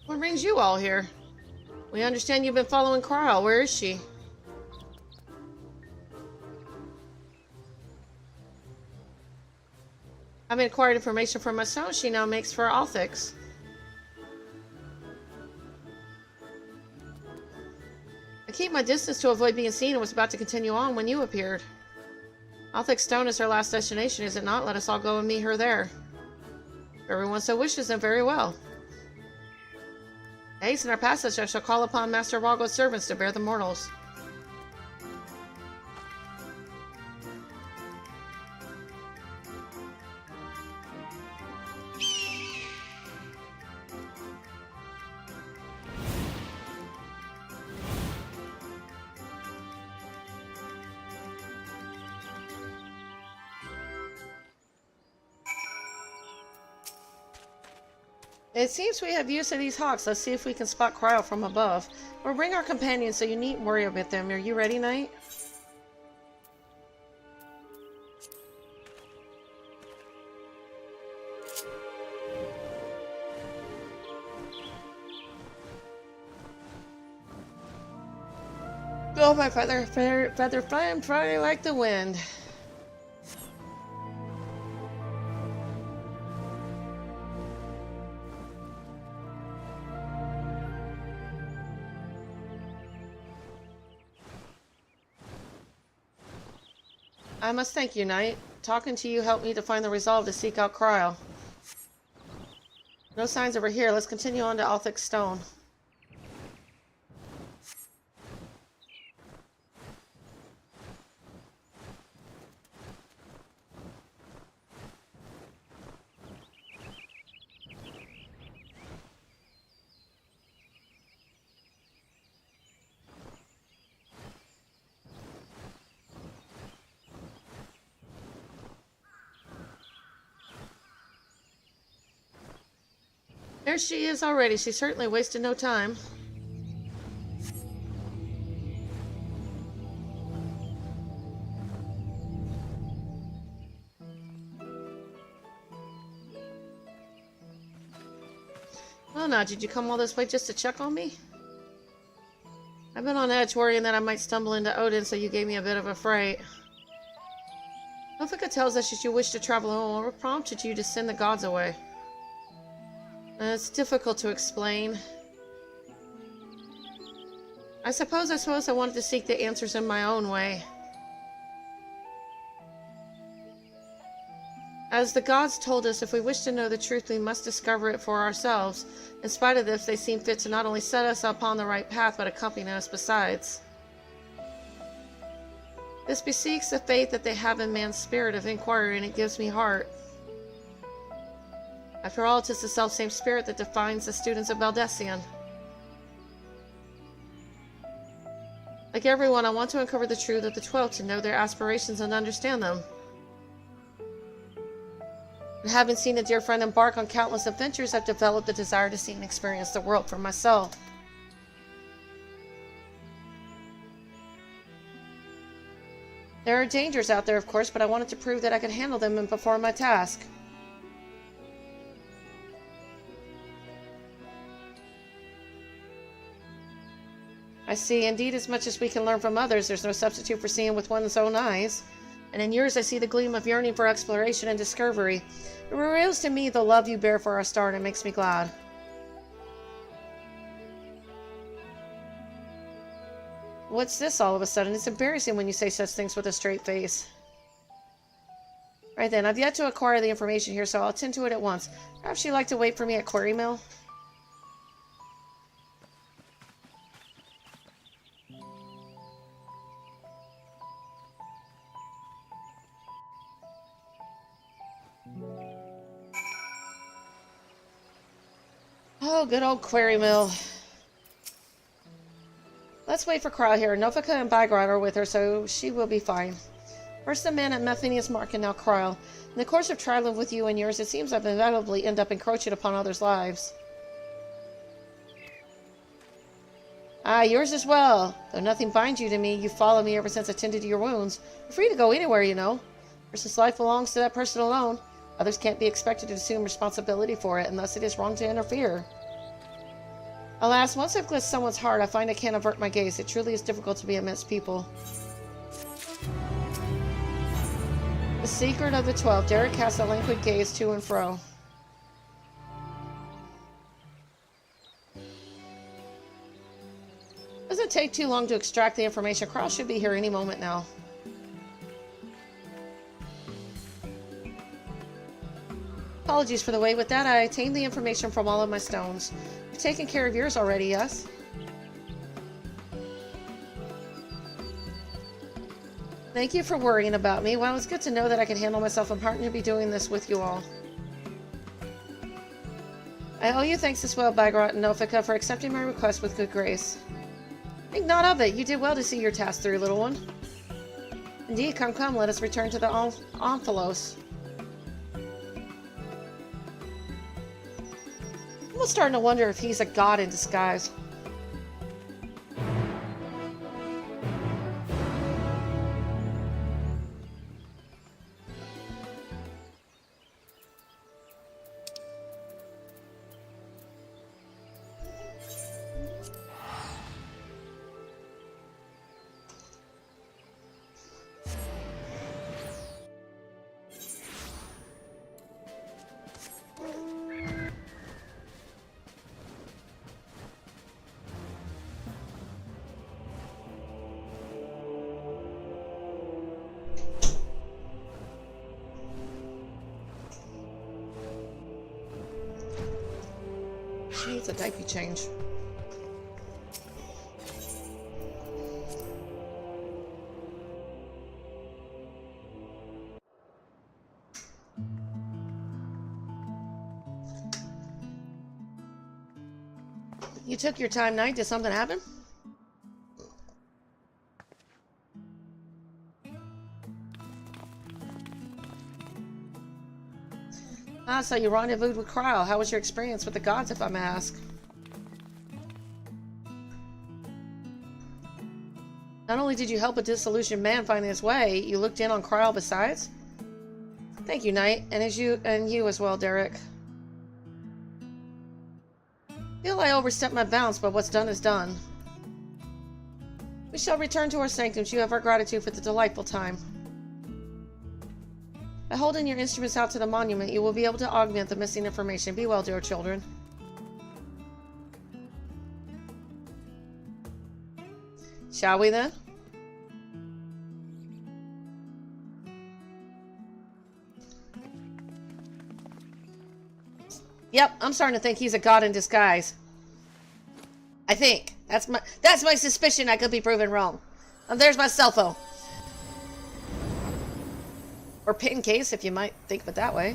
What brings you all here? We understand you've been following Kryl. Where is she? I've acquired information from my stone she now makes for Althix. I keep my distance to avoid being seen and was about to continue on when you appeared. Althix Stone is her last destination, is it not? Let us all go and meet her there. If everyone so wishes, then very well. Hasten our passage, I shall call upon Master Woggo's servants to bear the mortals. It seems we have use of these hawks. Let's see if we can spot Kryl from above. Or bring our companions so you needn't worry about them. Are you ready, Knight? Go, my feather flying, flying like the wind. I must thank you, Knight. Talking to you helped me to find the resolve to seek out Kryl. No signs of her here. Let's continue on to Althix Stone. There she is already. She certainly wasted no time. Well now, did you come all this way just to check on me? I've been on edge worrying that I might stumble into Odin, so you gave me a bit of a fright. Nofika tells us that you wish to travel alone. What prompted you to send the gods away? It's difficult to explain. I suppose I wanted to seek the answers in my own way. As the gods told us, if we wish to know the truth, we must discover it for ourselves. In spite of this, they seem fit to not only set us upon the right path, but accompany us besides. This bespeaks the faith that they have in man's spirit of inquiry, and it gives me heart. After all, it is the self-same spirit that defines the students of Baldessian. Like everyone, I want to uncover the truth of the 12 to know their aspirations and understand them. And having seen a dear friend embark on countless adventures, I've developed a desire to see and experience the world for myself. There are dangers out there, of course, but I wanted to prove that I could handle them and perform my task. I see. Indeed, as much as we can learn from others, there's no substitute for seeing with one's own eyes. And in yours, I see the gleam of yearning for exploration and discovery. It reveals to me the love you bear for our star, and it makes me glad. What's this all of a sudden? It's embarrassing when you say such things with a straight face. Right then, I've yet to acquire the information here, so I'll attend to it at once. Perhaps you'd like to wait for me at Quarry Mill? Oh, good old Quarry Mill. Let's wait for Kral here. Nofika and Bygron are with her, so she will be fine. First the man at Methinius Mark and now Kral. In the course of traveling with you and yours, it seems I've inevitably end up encroaching upon others' lives. Ah, yours as well. Though nothing binds you to me, you've followed me ever since I tended to your wounds. You're free to go anywhere, you know. Person's life belongs to that person alone. Others can't be expected to assume responsibility for it, and thus it is wrong to interfere. Alas, once I've glimpsed someone's heart, I find I can't avert my gaze. It truly is difficult to be amidst people. The Secret of the 12. Derek casts a languid gaze to and fro. Doesn't take too long to extract the information. Kral should be here any moment now. Apologies for the wait. With that, I obtained the information from all of my stones. You've taken care of yours already, yes? Thank you for worrying about me. Well, it's good to know that I can handle myself. I'm heartened to be doing this with you all. I owe you thanks as well, Bygron and Nofika, for accepting my request with good grace. Think not of it. You did well to see your task through, little one. Indeed, come, let us return to the Omphalos. I'm starting to wonder if he's a god in disguise. She needs a diaper change. You took your time, Knight. Did something happen? Ah, so you rendezvoused with Kral. How was your experience with the gods, if I may ask? Not only did you help a disillusioned man find his way, you looked in on Kral besides? Thank you, Knight, and you as well, Derek. Feel I overstepped my bounds, but what's done is done. We shall return to our sanctums. You have our gratitude for the delightful time. By holding your instruments out to the monument, you will be able to augment the missing information. Be well, dear children. Shall we then? Yep, I'm starting to think he's a god in disguise. I think. That's my suspicion. I could be proven wrong. There's my cell phone. Or pin case, if you might think of it that way.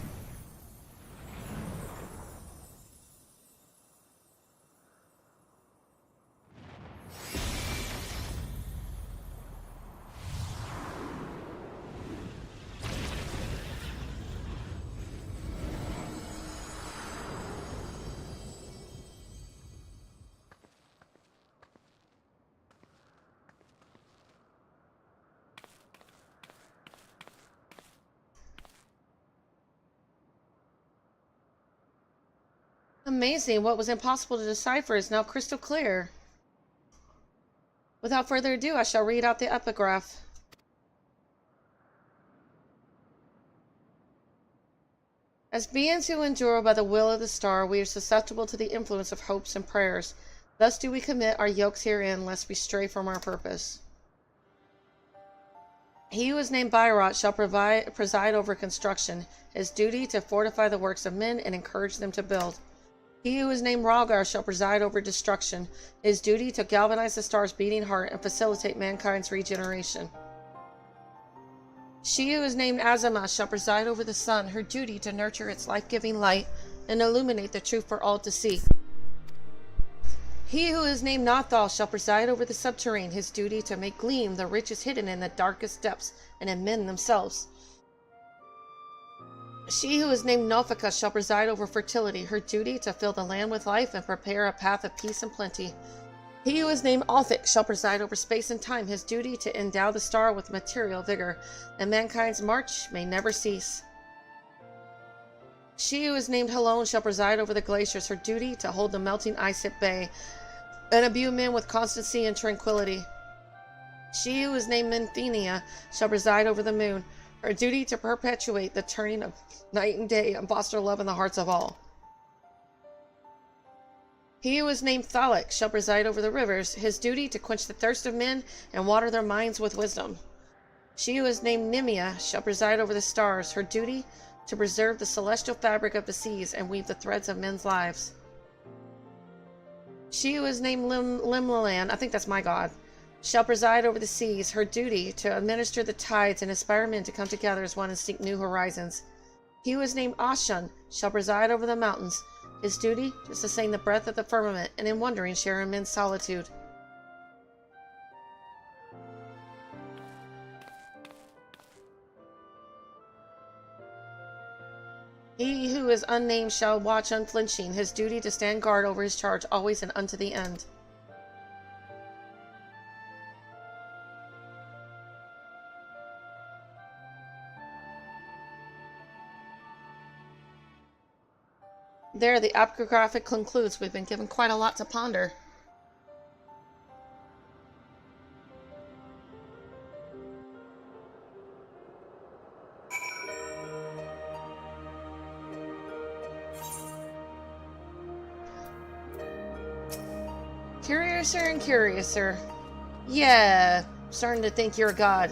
Amazing. What was impossible to decipher is now crystal clear. Without further ado, I shall read out the epigraph. As beings who endure by the will of the star, we are susceptible to the influence of hopes and prayers. Thus do we commit our yokes herein, lest we stray from our purpose. He who is named Bairat shall preside over construction, his duty to fortify the works of men and encourage them to build. He who is named Rhaegar shall preside over destruction, his duty to galvanize the star's beating heart and facilitate mankind's regeneration. She who is named Azama shall preside over the sun, her duty to nurture its life-giving light and illuminate the truth for all to see. He who is named Nathal shall preside over the subterrane, his duty to make gleam the riches hidden in the darkest depths and in men themselves. She who is named Nofika shall preside over fertility, her duty to fill the land with life and prepare a path of peace and plenty. He who is named Althik shall preside over space and time, his duty to endow the star with material vigor, and mankind's march may never cease. She who is named Helon shall preside over the glaciers, her duty to hold the melting ice at bay, and imbue men with constancy and tranquility. She who is named Menthenia shall preside over the moon, her duty to perpetuate the turning of night and day and foster love in the hearts of all. He who is named Thalek shall preside over the rivers, his duty to quench the thirst of men and water their minds with wisdom. She who is named Nimia shall preside over the stars, her duty to preserve the celestial fabric of the seas and weave the threads of men's lives. She who is named Limlalan, I think that's my god, shall preside over the seas, her duty to administer the tides and inspire men to come together as one and seek new horizons. He who is named Ashan shall preside over the mountains, his duty to sustain the breadth of the firmament and in wandering share in men's solitude. He who is unnamed shall watch unflinching, his duty to stand guard over his charge always and unto the end. There, the epigraphic concludes. We've been given quite a lot to ponder. Curiouser and curiouser. Yeah, starting to think you're a god.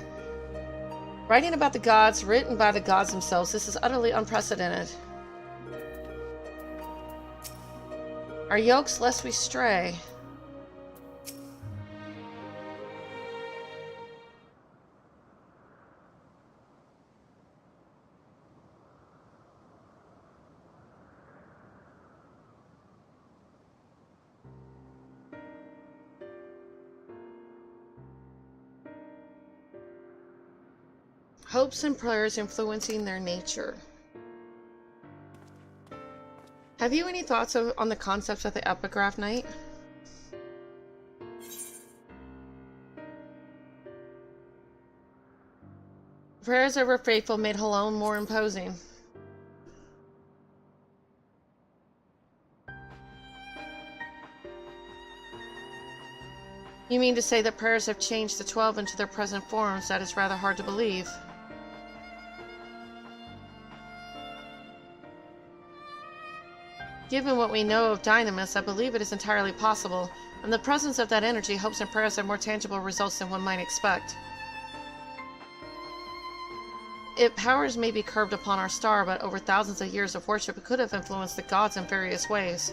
Writing about the gods, written by the gods themselves, this is utterly unprecedented. Our yokes lest we stray. Hopes and prayers influencing their nature. Have you any thoughts on the concepts of the epigraph, Knight? Prayers over faithful made Helon more imposing. You mean to say that prayers have changed the 12 into their present forms? That is rather hard to believe. Given what we know of Dynamis, I believe it is entirely possible. In the presence of that energy, hopes and prayers have more tangible results than one might expect. Its powers may be curbed upon our star, but over thousands of years of worship it could have influenced the gods in various ways.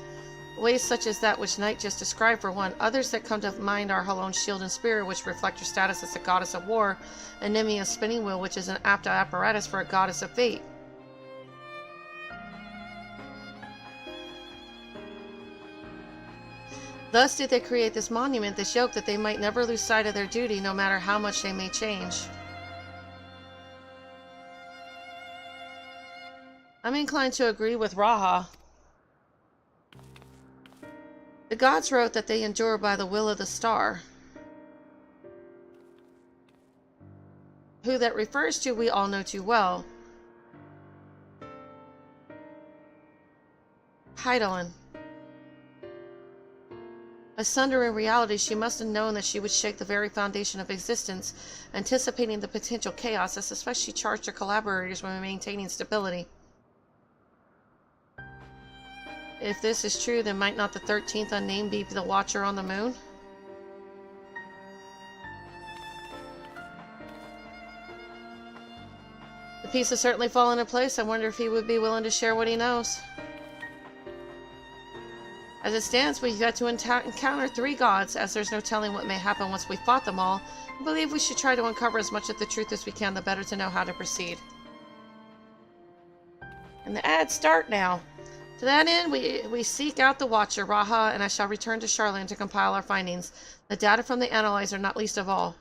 Ways such as that which Knight just described for one. Others that come to mind are Helon's shield and spear, which reflect her status as a goddess of war, and Nemia's spinning wheel, which is an apt apparatus for a goddess of fate. Thus did they create this monument, this yoke, that they might never lose sight of their duty, no matter how much they may change. I'm inclined to agree with Raha. The gods wrote that they endure by the will of the star. Who that refers to we all know too well. Hydaelyn. Asunder in reality, she must have known that she would shake the very foundation of existence, anticipating the potential chaos that especially charged her collaborators with maintaining stability. If this is true, then might not the 13th unnamed be the Watcher on the moon? The piece has certainly fallen in place. I wonder if he would be willing to share what he knows. As it stands, we've got to encounter 3 gods, as there's no telling what may happen once we've fought them all. I believe we should try to uncover as much of the truth as we can, the better to know how to proceed. And the ads start now. To that end, we seek out the Watcher, Raha, and I shall return to Charlotte to compile our findings. The data from the analyzer, not least of all.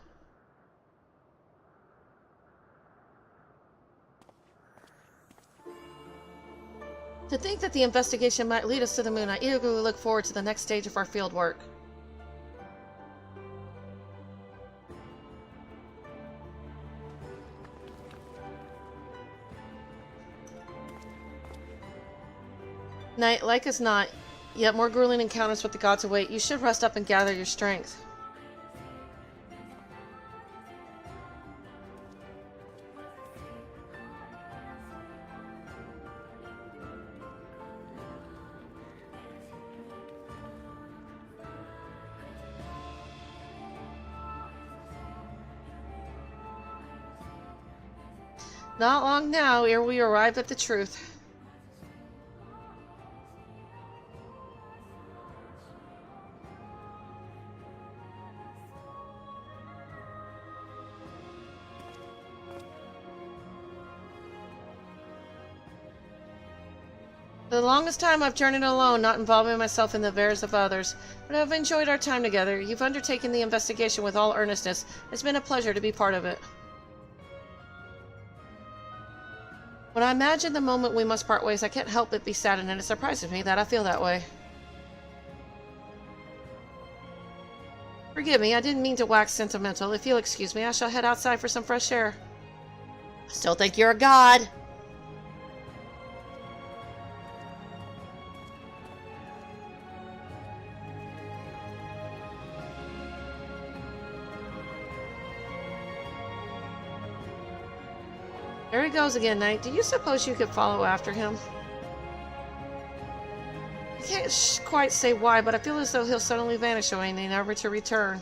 To think that the investigation might lead us to the moon, I eagerly look forward to the next stage of our field work. Night, like as not, yet more grueling encounters with the gods await. You should rest up and gather your strength. Not long now ere we arrive at the truth. For the longest time I've journeyed alone, not involving myself in the affairs of others, but I've enjoyed our time together. You've undertaken the investigation with all earnestness. It's been a pleasure to be part of it. When I imagine the moment we must part ways, I can't help but be saddened, and it surprises me that I feel that way. Forgive me, I didn't mean to wax sentimental. If you'll excuse me, I shall head outside for some fresh air. I still think you're a god. There he goes again, Knight. Do you suppose you could follow after him? I can't quite say why, but I feel as though he'll suddenly vanish away, never to return.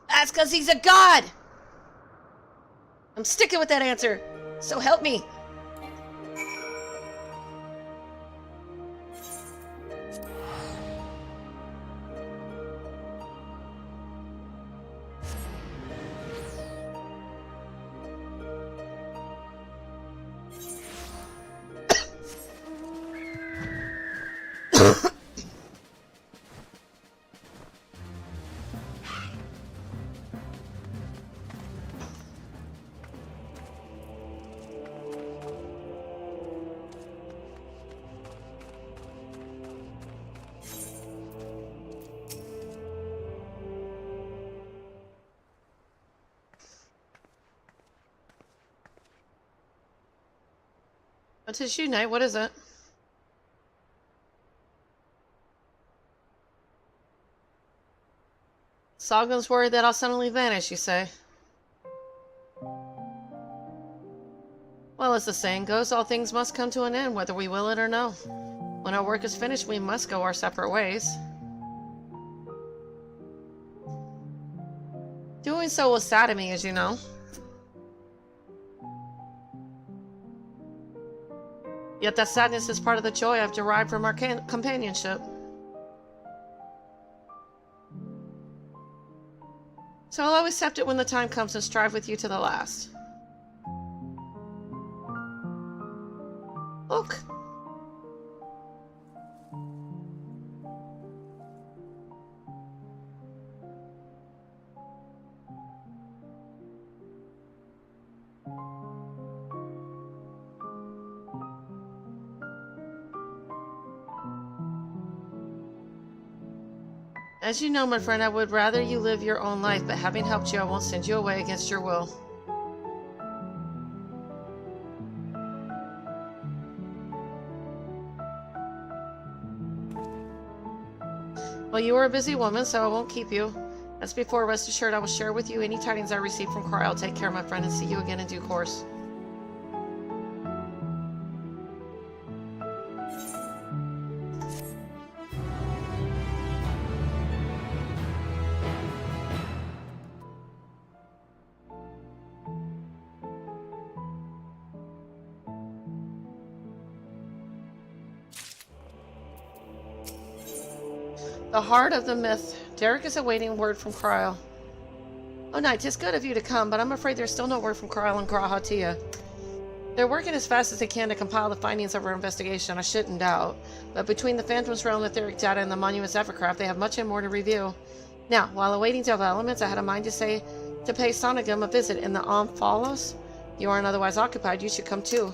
That's because he's a god! I'm sticking with that answer. So help me. What's his shoe, Knight? What is it? Soggun's worried that I'll suddenly vanish, you say? Well, as the saying goes, all things must come to an end, whether we will it or no. When our work is finished, we must go our separate ways. Doing so will sadden me, as you know. Yet that sadness is part of the joy I've derived from our companionship. So I'll accept it when the time comes and strive with you to the last. Look. As you know, my friend, I would rather you live your own life, but having helped you, I won't send you away against your will. Well, you are a busy woman, so I won't keep you. As before, rest assured I will share with you any tidings I receive from Cryle. Take care, my friend, and see you again in due course. The heart of the myth. Derek is awaiting word from Cryle. Oh, Knight, 'tis good of you to come, but I'm afraid there's still no word from Cryle and Grahatia. They're working as fast as they can to compile the findings of our investigation, I shouldn't doubt. But between the Phantom's Realm etheric data and the Monument's Evercraft, they have much and more to review. Now, while awaiting developments, I had a mind to pay Sonagum a visit in the Omphalos. You aren't otherwise occupied, you should come too.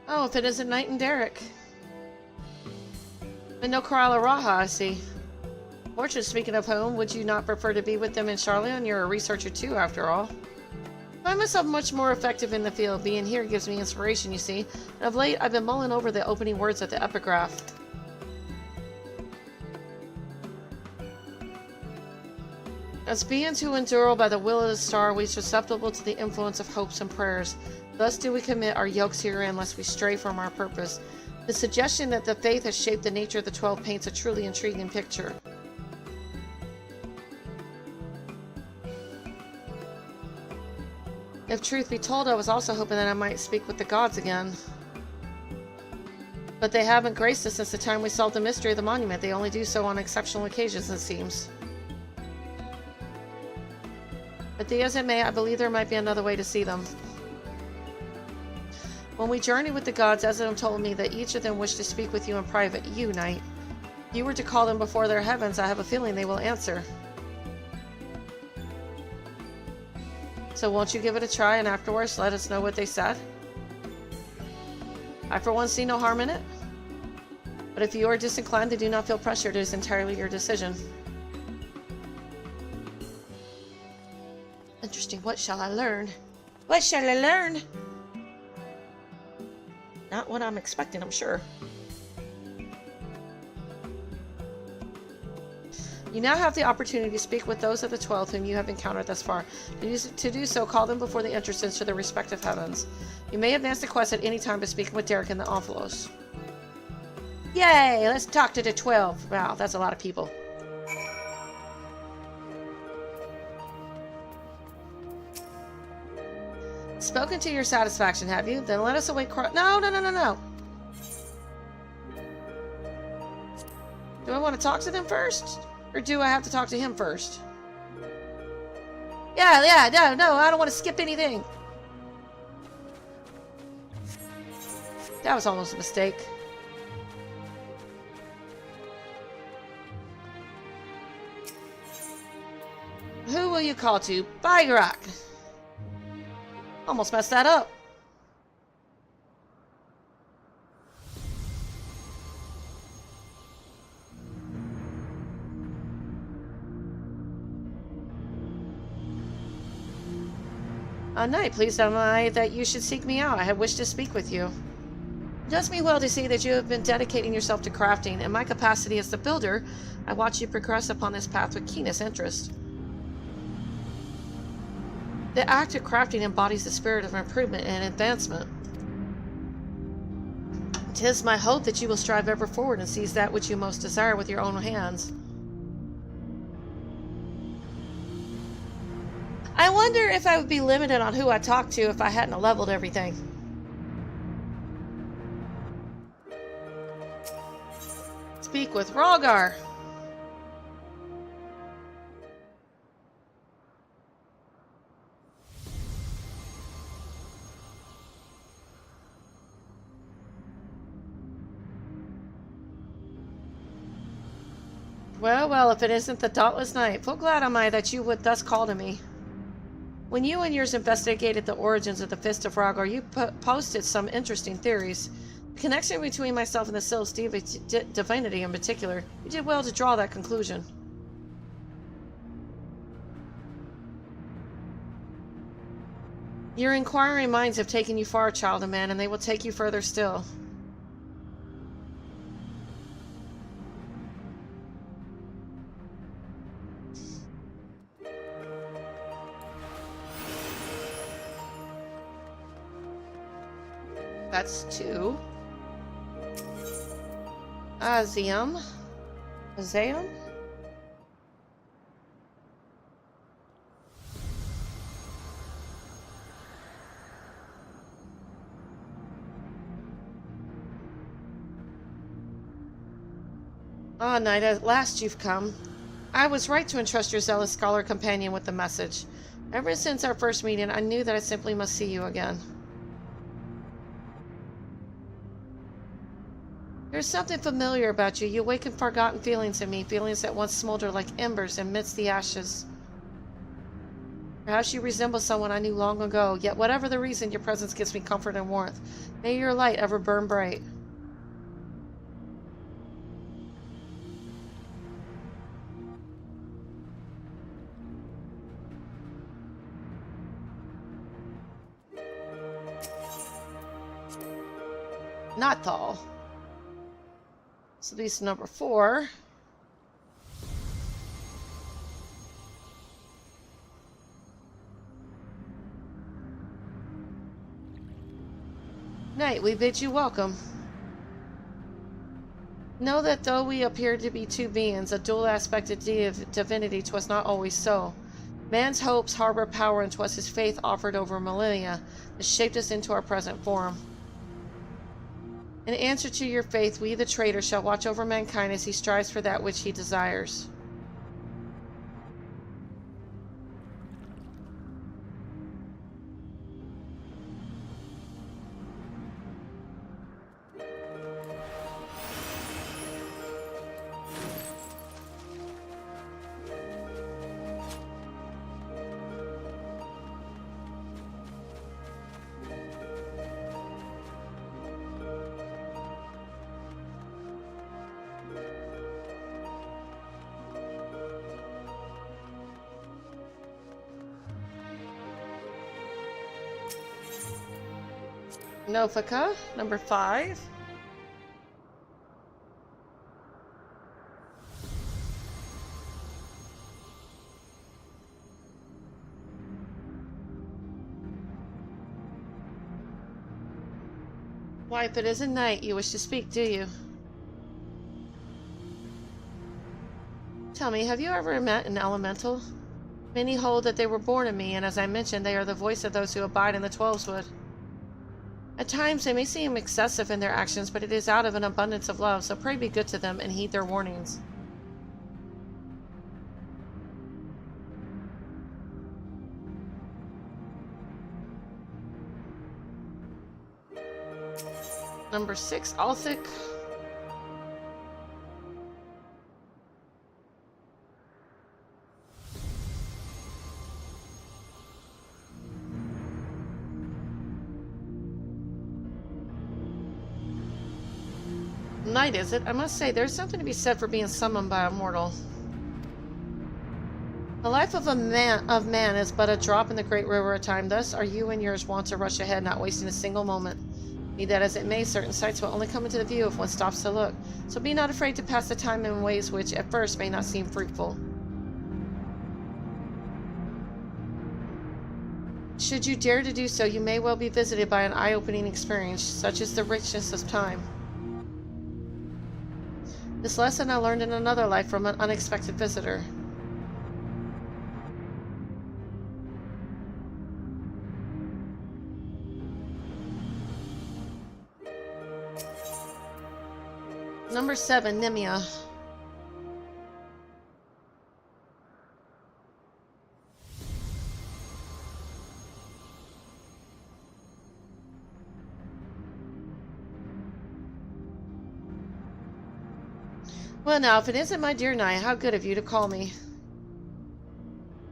Oh, if it isn't Knight and Derek. And no Cryle or Raha, I see. Fortune, speaking of home, would you not prefer to be with them in Charleon? You're a researcher too, after all. I find myself much more effective in the field. Being here gives me inspiration, you see. And of late, I've been mulling over the opening words of the epigraph. As beings who endure by the will of the star, we are susceptible to the influence of hopes and prayers. Thus do we commit our yokes herein, lest we stray from our purpose. The suggestion that the faith has shaped the nature of the 12 paints a truly intriguing picture. If truth be told, I was also hoping that I might speak with the gods again. But they haven't graced us since the time we solved the mystery of the monument. They only do so on exceptional occasions, it seems. But be as it may, I believe there might be another way to see them. When we journeyed with the gods, Ezram told me that each of them wished to speak with you in private. You, Knight. If you were to call them before their heavens, I have a feeling they will answer. So won't you give it a try, and afterwards let us know what they said? I for one see no harm in it. But if you are disinclined, then do not feel pressured. It is entirely your decision. Interesting. What shall I learn? What shall I learn? Not what I'm expecting, I'm sure. You now have the opportunity to speak with those of the 12 whom you have encountered thus far. To do so, call them before the entrance to their respective heavens. You may advance the quest at any time by speaking with Derek in the Omphalos. Yay! Let's talk to the 12. Wow, that's a lot of people. Spoken to your satisfaction, have you? Then let us await No. Do I want to talk to them first? Or do I have to talk to him first? Yeah, no, I don't want to skip anything. That was almost a mistake. Who will you call to? Bygrak. Almost messed that up. Knight, pleased am I that you should seek me out. I have wished to speak with you. It does me well to see that you have been dedicating yourself to crafting. In my capacity as the builder, I watch you progress upon this path with keenest interest. The act of crafting embodies the spirit of improvement and advancement. 'Tis my hope that you will strive ever forward and seize that which you most desire with your own hands. I wonder if I would be limited on who I talked to if I hadn't leveled everything. speak with Rhaegar. Well, well, if it isn't the Dauntless Knight, full glad am I that you would thus call to me. When you and yours investigated the origins of the Fist of Rhaegar, you posted some interesting theories. The connection between myself and the Sylph's divinity in particular. You did well to draw that conclusion. Your inquiring minds have taken you far, child of man, and they will take you further still. That's 2. Azium. Azeum? Ah, knight, at last you've come. I was right to entrust your zealous scholar companion with the message. Ever since our first meeting, I knew that I simply must see you again. There's something familiar about you. You awaken forgotten feelings in me, feelings that once smoldered like embers amidst the ashes. Perhaps you resemble someone I knew long ago, yet whatever the reason, your presence gives me comfort and warmth. May your light ever burn bright. Not Thal. So this is number 4. Knight, we bid you welcome. Know that though we appear to be two beings, a dual-aspected divinity, 'twas not always so. Man's hopes harbor power, and 'twas his faith offered over millennia that shaped us into our present form. In answer to your faith, we the traitor shall watch over mankind as he strives for that which he desires. Nofaka, number 5. Wife, it isn't night you wish to speak, do you? Tell me, have you ever met an elemental? Many hold that they were born in me, and as I mentioned, they are the voice of those who abide in the Twelveswood. At times they may seem excessive in their actions, but it is out of an abundance of love, so pray be good to them and heed their warnings. Number 6, Althic. Night, is it? I must say, there's something to be said for being summoned by a mortal. The life of man is but a drop in the great river of time. Thus are you and yours wont to rush ahead, not wasting a single moment. Be that as it may, certain sights will only come into the view if one stops to look. So be not afraid to pass the time in ways which at first may not seem fruitful. Should you dare to do so, you may well be visited by an eye-opening experience, such as the richness of time. This lesson I learned in another life from an unexpected visitor. Number 7, Nimia. Well now, if it isn't my dear Nai, how good of you to call me.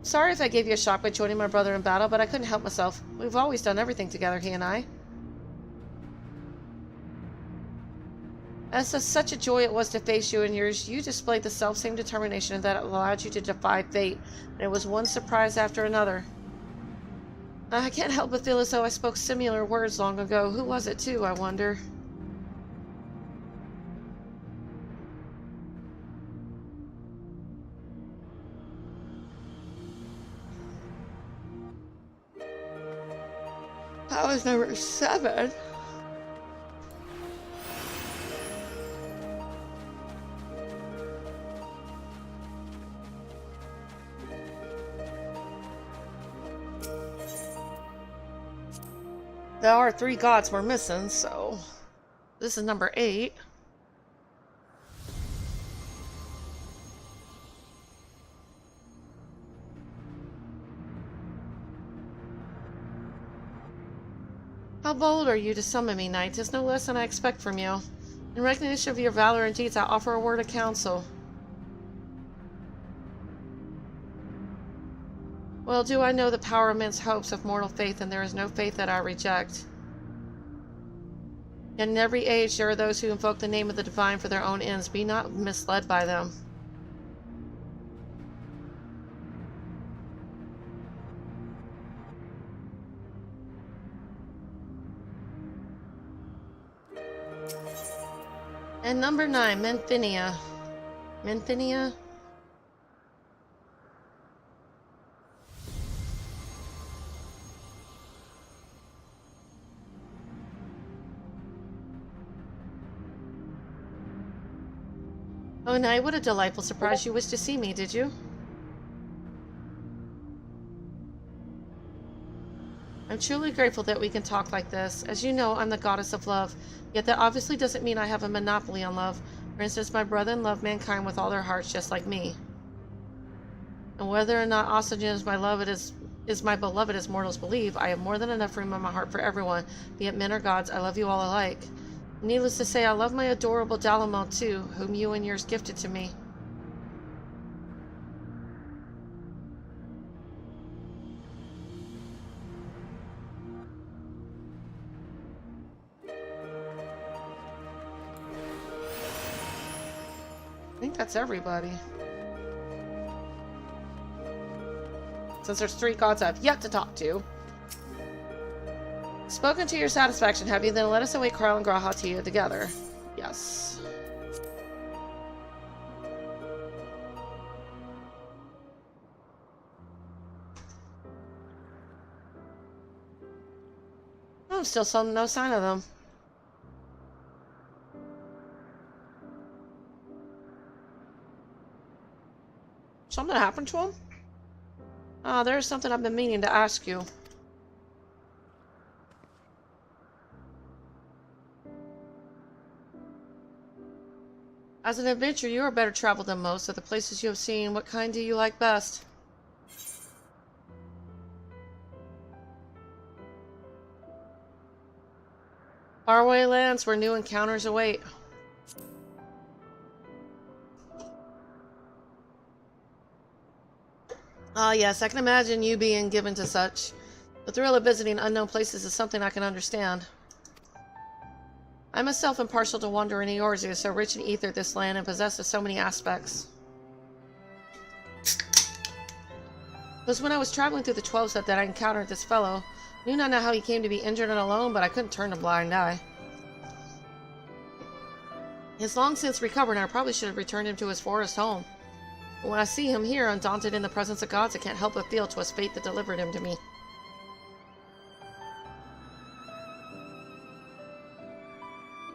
Sorry if I gave you a shock by joining my brother in battle, but I couldn't help myself. We've always done everything together, he and I. As such a joy it was to face you and yours, you displayed the self-same determination that allowed you to defy fate, and it was one surprise after another. I can't help but feel as though I spoke similar words long ago. Who was it too, I wonder? That was number 7. There are 3 gods we're missing, so this is number 8. How bold are you to summon me, knight? 'Tis no less than I expect from you. In recognition of your valor and deeds, I offer a word of counsel. Well, do I know the power of men's hopes of mortal faith, and there is no faith that I reject. Yet in every age there are those who invoke the name of the divine for their own ends. Be not misled by them. And number 9, Menthinia. Menthinia? Oh, Knight, what a delightful surprise. You wished to see me, did you? I'm truly grateful that we can talk like this. As you know, I'm the goddess of love, yet that obviously doesn't mean I have a monopoly on love. For instance, my brethren love mankind with all their hearts, just like me. And whether or not Oxygen is my beloved as mortals believe, I have more than enough room in my heart for everyone, be it men or gods. I love you all alike. Needless to say, I love my adorable Dalamont too, whom you and yours gifted to me. I think that's everybody. Since there's 3 gods I've yet to talk to. Spoken to your satisfaction, have you? Then let us await Karl and Graha to you together. Yes. Oh, still no sign of them. Something happened to him? Oh, there's something I've been meaning to ask you. As an adventurer, you are better traveled than most. Of the places you have seen, what kind do you like best? Faraway lands where new encounters await. Ah, yes, I can imagine you being given to such. The thrill of visiting unknown places is something I can understand. I myself am partial to wander in Eorzea, so rich in ether this land and possessed of so many aspects. It was when I was traveling through the 12th that I encountered this fellow. I knew not how he came to be injured and alone, but I couldn't turn a blind eye. He's long since recovered, and I probably should have returned him to his forest home. But when I see him here, undaunted in the presence of gods, I can't help but feel 'twas fate that delivered him to me.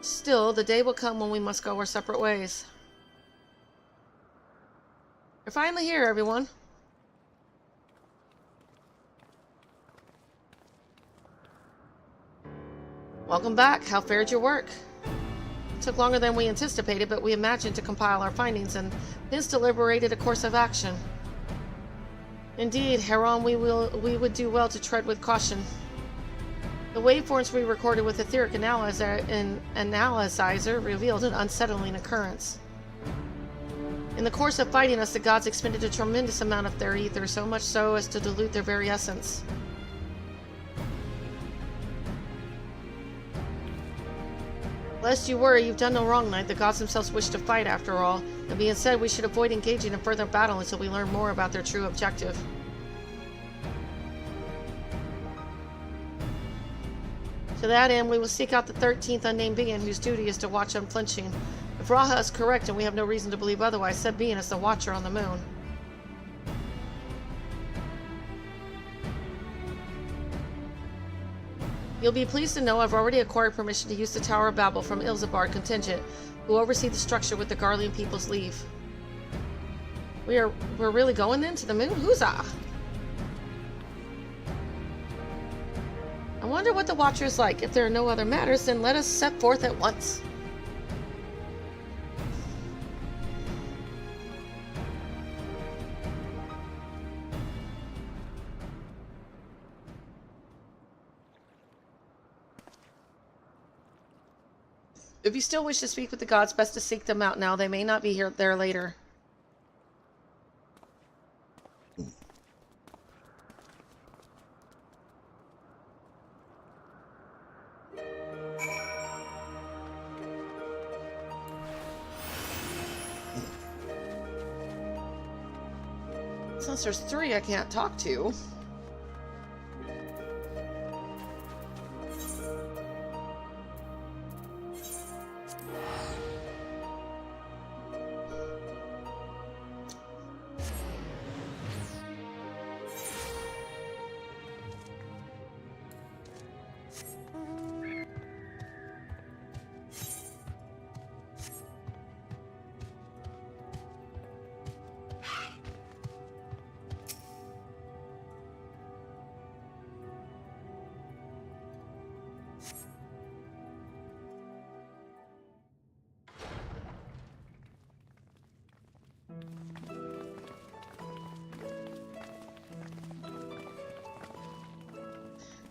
Still, the day will come when we must go our separate ways. You're finally here, everyone. Welcome back. How fared your work? Took longer than we anticipated, but we imagined to compile our findings and hence deliberated a course of action. Indeed, Heron, we would do well to tread with caution. The waveforms we recorded with etheric analyzer revealed an unsettling occurrence. In the course of fighting us, the gods expended a tremendous amount of their ether, so much so as to dilute their very essence. Lest you worry, you've done no wrong, Knight. The gods themselves wish to fight, after all. That being said, we should avoid engaging in further battle until we learn more about their true objective. To that end, we will seek out the 13th unnamed being whose duty is to watch unflinching. If Raha is correct, and we have no reason to believe otherwise, said being is the Watcher on the moon. You'll be pleased to know I've already acquired permission to use the Tower of Babel from Ilzabar contingent, who oversee the structure with the Garlean people's leave. We're really going then to the moon? Huzzah! I wonder what the Watcher is like. If there are no other matters, then let us set forth at once. If you still wish to speak with the gods, best to seek them out now. They may not be there later. Since there's 3 I can't talk to.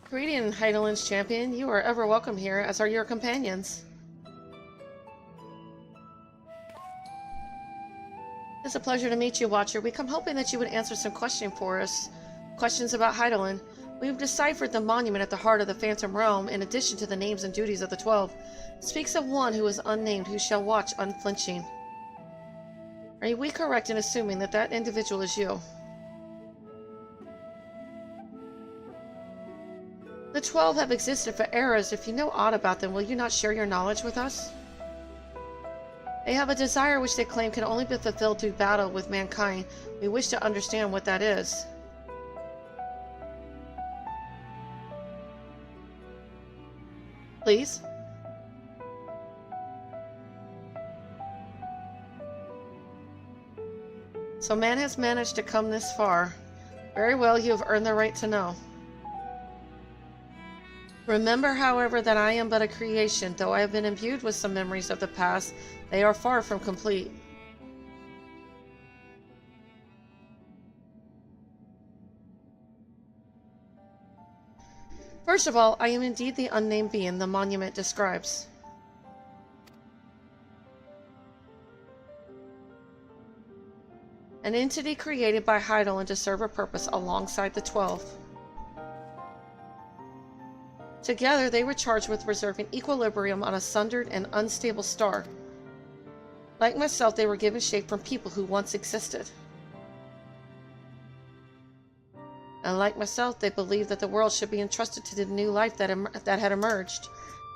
Greeting, Heidelin's champion. You are ever welcome here, as are your companions. It's a pleasure to meet you, Watcher. We come hoping that you would answer some questions for us. Questions about Heidelin. We've deciphered the monument at the heart of the Phantom Realm, in addition to the names and duties of the 12. It speaks of one who is unnamed, who shall watch unflinching. Are we correct in assuming that that individual is you? The 12 have existed for eras. If you know aught about them, will you not share your knowledge with us? They have a desire which they claim can only be fulfilled through battle with mankind. We wish to understand what that is. Please? So man has managed to come this far. Very well, you have earned the right to know. Remember, however, that I am but a creation. Though I have been imbued with some memories of the past, they are far from complete. First of all, I am indeed the unnamed being the monument describes. An entity created by Heidelin to serve a purpose alongside the 12. Together, they were charged with preserving equilibrium on a sundered and unstable star. Like myself, they were given shape from people who once existed. And like myself, they believed that the world should be entrusted to the new life that had emerged.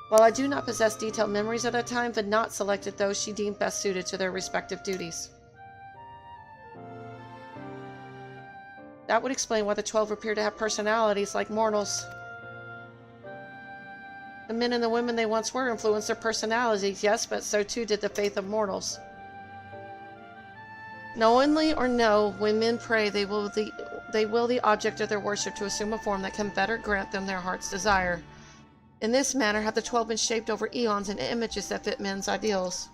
While I do not possess detailed memories of that time, Vinat selected those she deemed best suited to their respective duties. That would explain why the 12 appear to have personalities like mortals. The men and the women they once were influenced their personalities, yes, but so too did the faith of mortals. Knowingly or no, when men pray, they will the object of their worship to assume a form that can better grant them their heart's desire. In this manner have the 12 been shaped over eons into images that fit men's ideals.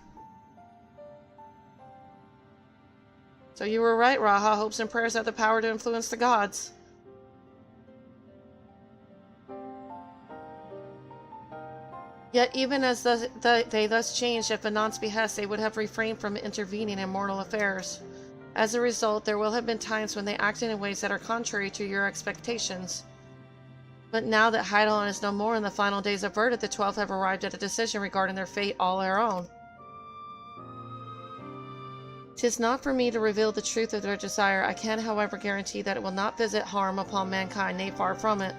So you were right, Raha. Hopes and prayers have the power to influence the gods. Yet even as they thus changed at Venant's behest, they would have refrained from intervening in mortal affairs. As a result, there will have been times when they acted in ways that are contrary to your expectations. But now that Hydaelyn is no more in the final days of Verda, the 12 have arrived at a decision regarding their fate all their own. 'Tis not for me to reveal the truth of their desire. I can, however, guarantee that it will not visit harm upon mankind, nay, far from it.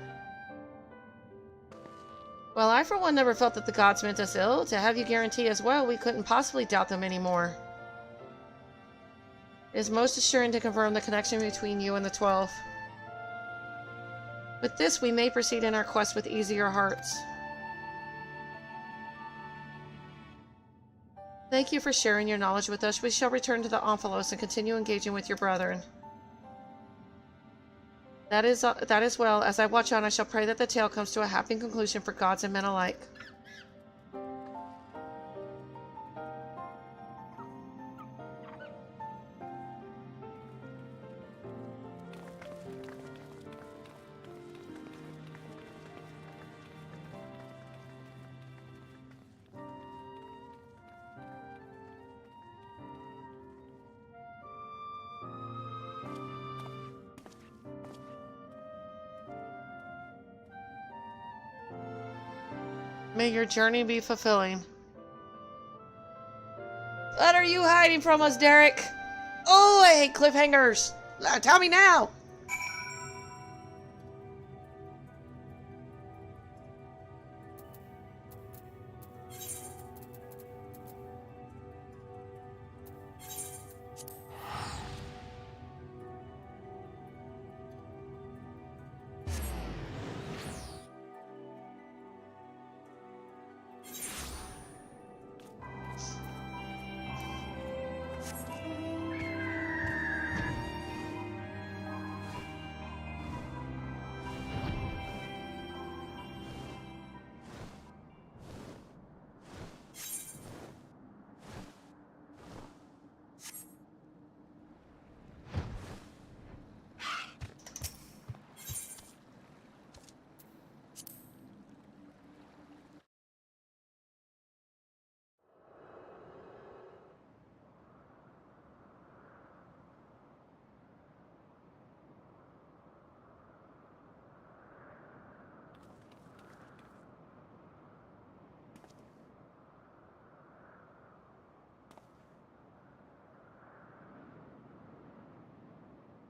Well, I for one never felt that the gods meant us ill. To have you guarantee as well, we couldn't possibly doubt them anymore. It is most assuring to confirm the connection between you and the 12. With this, we may proceed in our quest with easier hearts. Thank you for sharing your knowledge with us. We shall return to the Omphalos and continue engaging with your brethren. That is well. As I watch on, I shall pray that the tale comes to a happy conclusion for gods and men alike. May your journey be fulfilling. What are you hiding from us, Derek? Oh, I hate cliffhangers. Tell me now.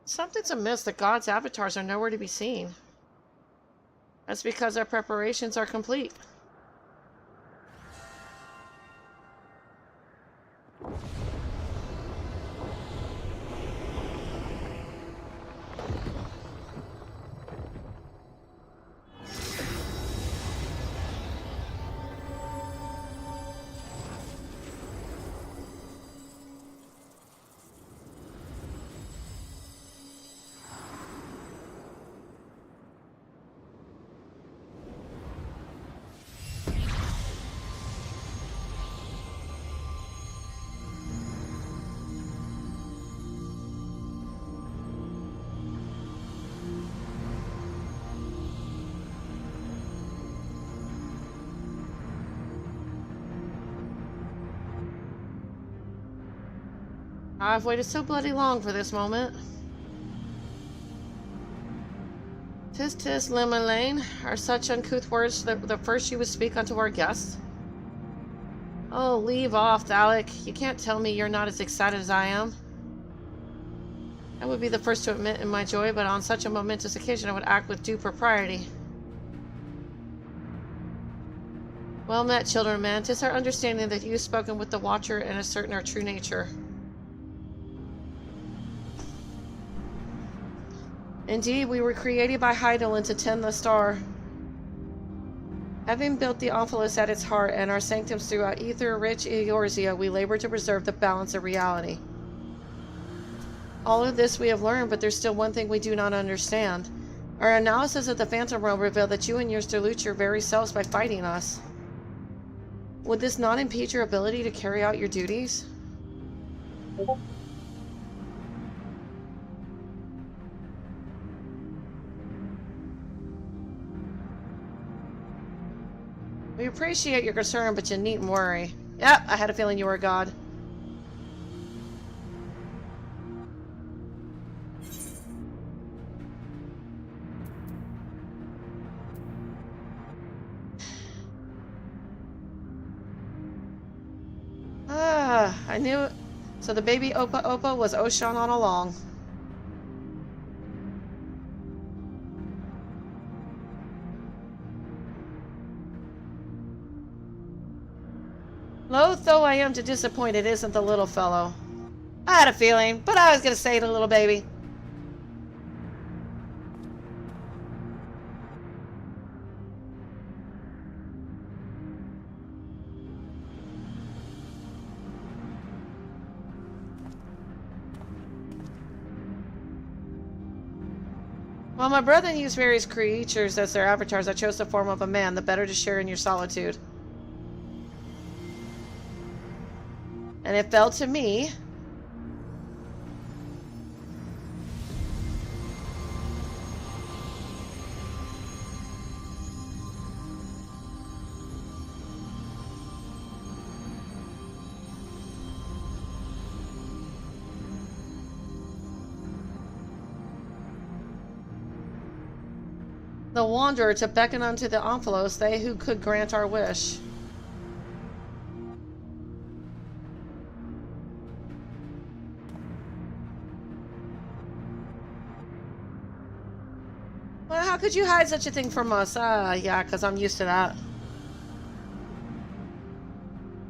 Something's amiss. The gods' avatars are nowhere to be seen. That's because our preparations are complete. I've waited so bloody long for this moment. Tis, Limelaine, are such uncouth words the first you would speak unto our guests? Oh, leave off, Thalic. You can't tell me you're not as excited as I am. I would be the first to admit in my joy, but on such a momentous occasion I would act with due propriety. Well met, children of men. 'Tis our understanding that you have spoken with the Watcher and ascertain our true nature. Indeed, we were created by Hydaelyn to tend the star. Having built the Omphalos at its heart and our sanctums throughout ether-rich Eorzea, we labor to preserve the balance of reality. All of this we have learned, but there's still one thing we do not understand. Our analysis of the Phantom Realm revealed that you and yours dilute your very selves by fighting us. Would this not impede your ability to carry out your duties? We appreciate your concern, but you needn't worry. Yep, I had a feeling you were a god. I knew it. So the baby Urqopacha was Oshan all along. Loath though I am to disappoint, it isn't the little fellow. I had a feeling, but I was gonna say the little baby. While my brethren used various creatures as their avatars, I chose the form of a man, the better to share in your solitude. And it fell to me the Wanderer to beckon unto the Omphalos, they who could grant our wish. Well, how could you hide such a thing from us? Yeah, because I'm used to that.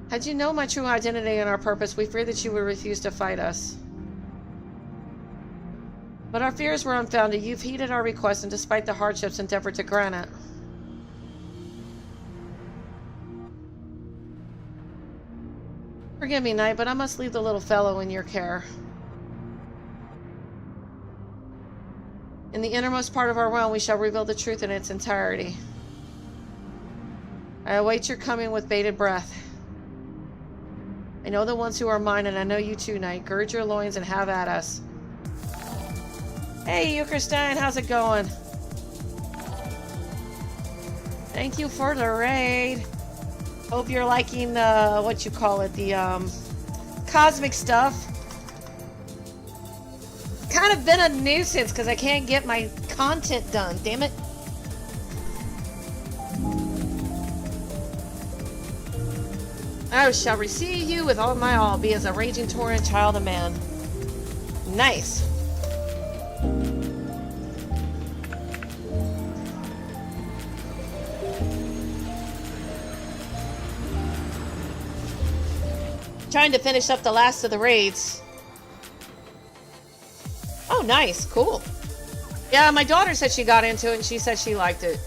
Had you known my true identity and our purpose, we feared that you would refuse to fight us. But our fears were unfounded. You've heeded our request and despite the hardships endeavored to grant it. Forgive me, Knight, but I must leave the little fellow in your care. In the innermost part of our realm, we shall reveal the truth in its entirety. I await your coming with bated breath. I know the ones who are mine, and I know you too, Knight. Gird your loins and have at us. Hey, Urqopacha, how's it going? Thank you for the raid. Hope you're liking the, what you call it, the, cosmic stuff. Kind of been a nuisance because I can't get my content done, damn it. I shall receive you with all my all, be as a raging torrent, child of man. Nice. Trying to finish up the last of the raids. Oh, nice. Cool. Yeah, my daughter said she got into it and she said she liked it.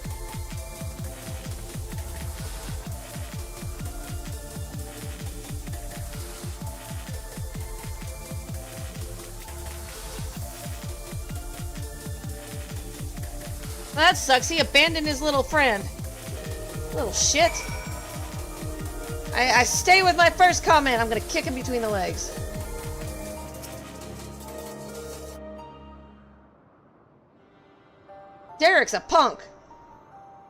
That sucks. He abandoned his little friend. Little shit. I stay with my first comment. I'm gonna kick him between the legs. Derek's a punk.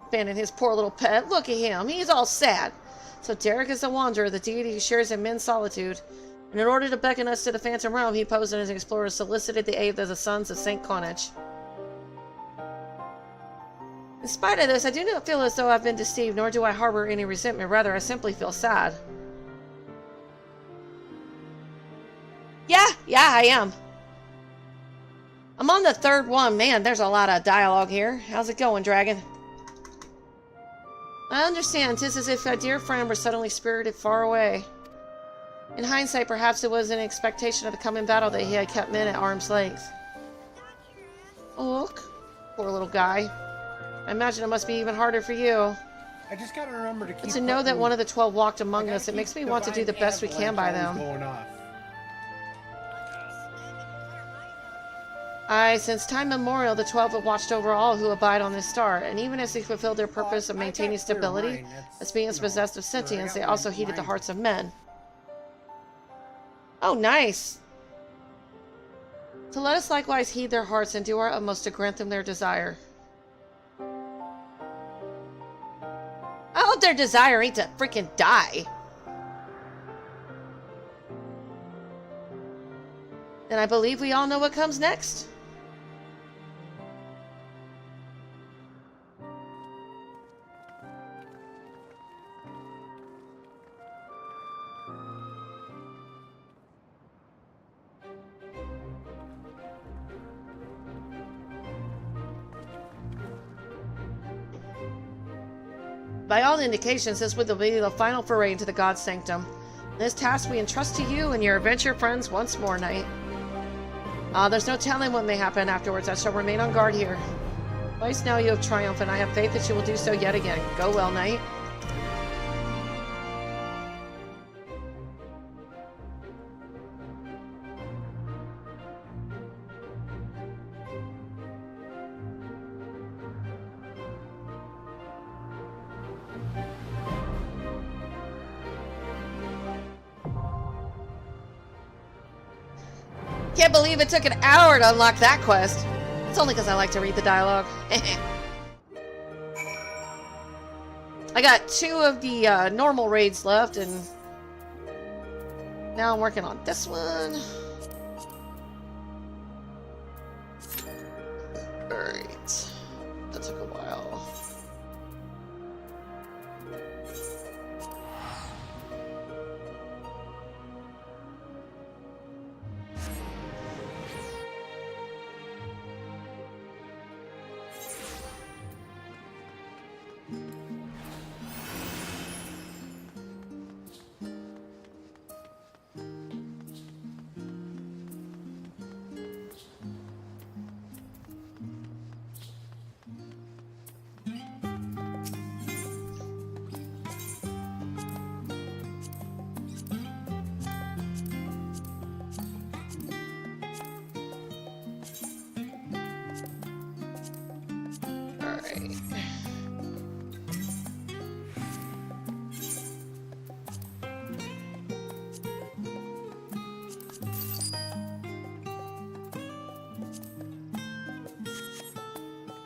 Abandoned his poor little pet. Look at him. He's all sad. So Derek is the Wanderer, the deity who shares in men's solitude. And in order to beckon us to the Phantom Realm, he posed as an explorer, solicited the aid of the sons of St. Connach. In spite of this, I do not feel as though I've been deceived, nor do I harbor any resentment. Rather, I simply feel sad. Yeah, I am. I'm on the third one. Man, there's a lot of dialogue here. How's it going, Dragon? I understand. 'Tis as if a dear friend were suddenly spirited far away. In hindsight, perhaps it was an expectation of the coming battle that he had kept men at arm's length. Oh, look. Poor little guy. I imagine it must be even harder for you. I just gotta remember to keep. But to know that one of the 12 walked among us, it makes me want to do the best we can by them. Aye, since time immemorial, the 12 have watched over all who abide on this star, and even as they fulfilled their purpose of maintaining stability, as beings possessed of sentience, they also heeded the hearts of men. Oh, nice! So let us likewise heed their hearts and do our utmost to grant them their desire. I hope their desire ain't to freaking die. And I believe we all know what comes next. By all indications, this will be the final foray into the God's Sanctum. This task we entrust to you and your adventure friends once more, Knight. There's no telling what may happen afterwards. I shall remain on guard here. Twice now you have triumphed, and I have faith that you will do so yet again. Go well, Knight. Can't believe it took an hour to unlock that quest. It's only because I like to read the dialogue. I got 2 of the normal raids left, and now I'm working on this one. Alright. That took a while.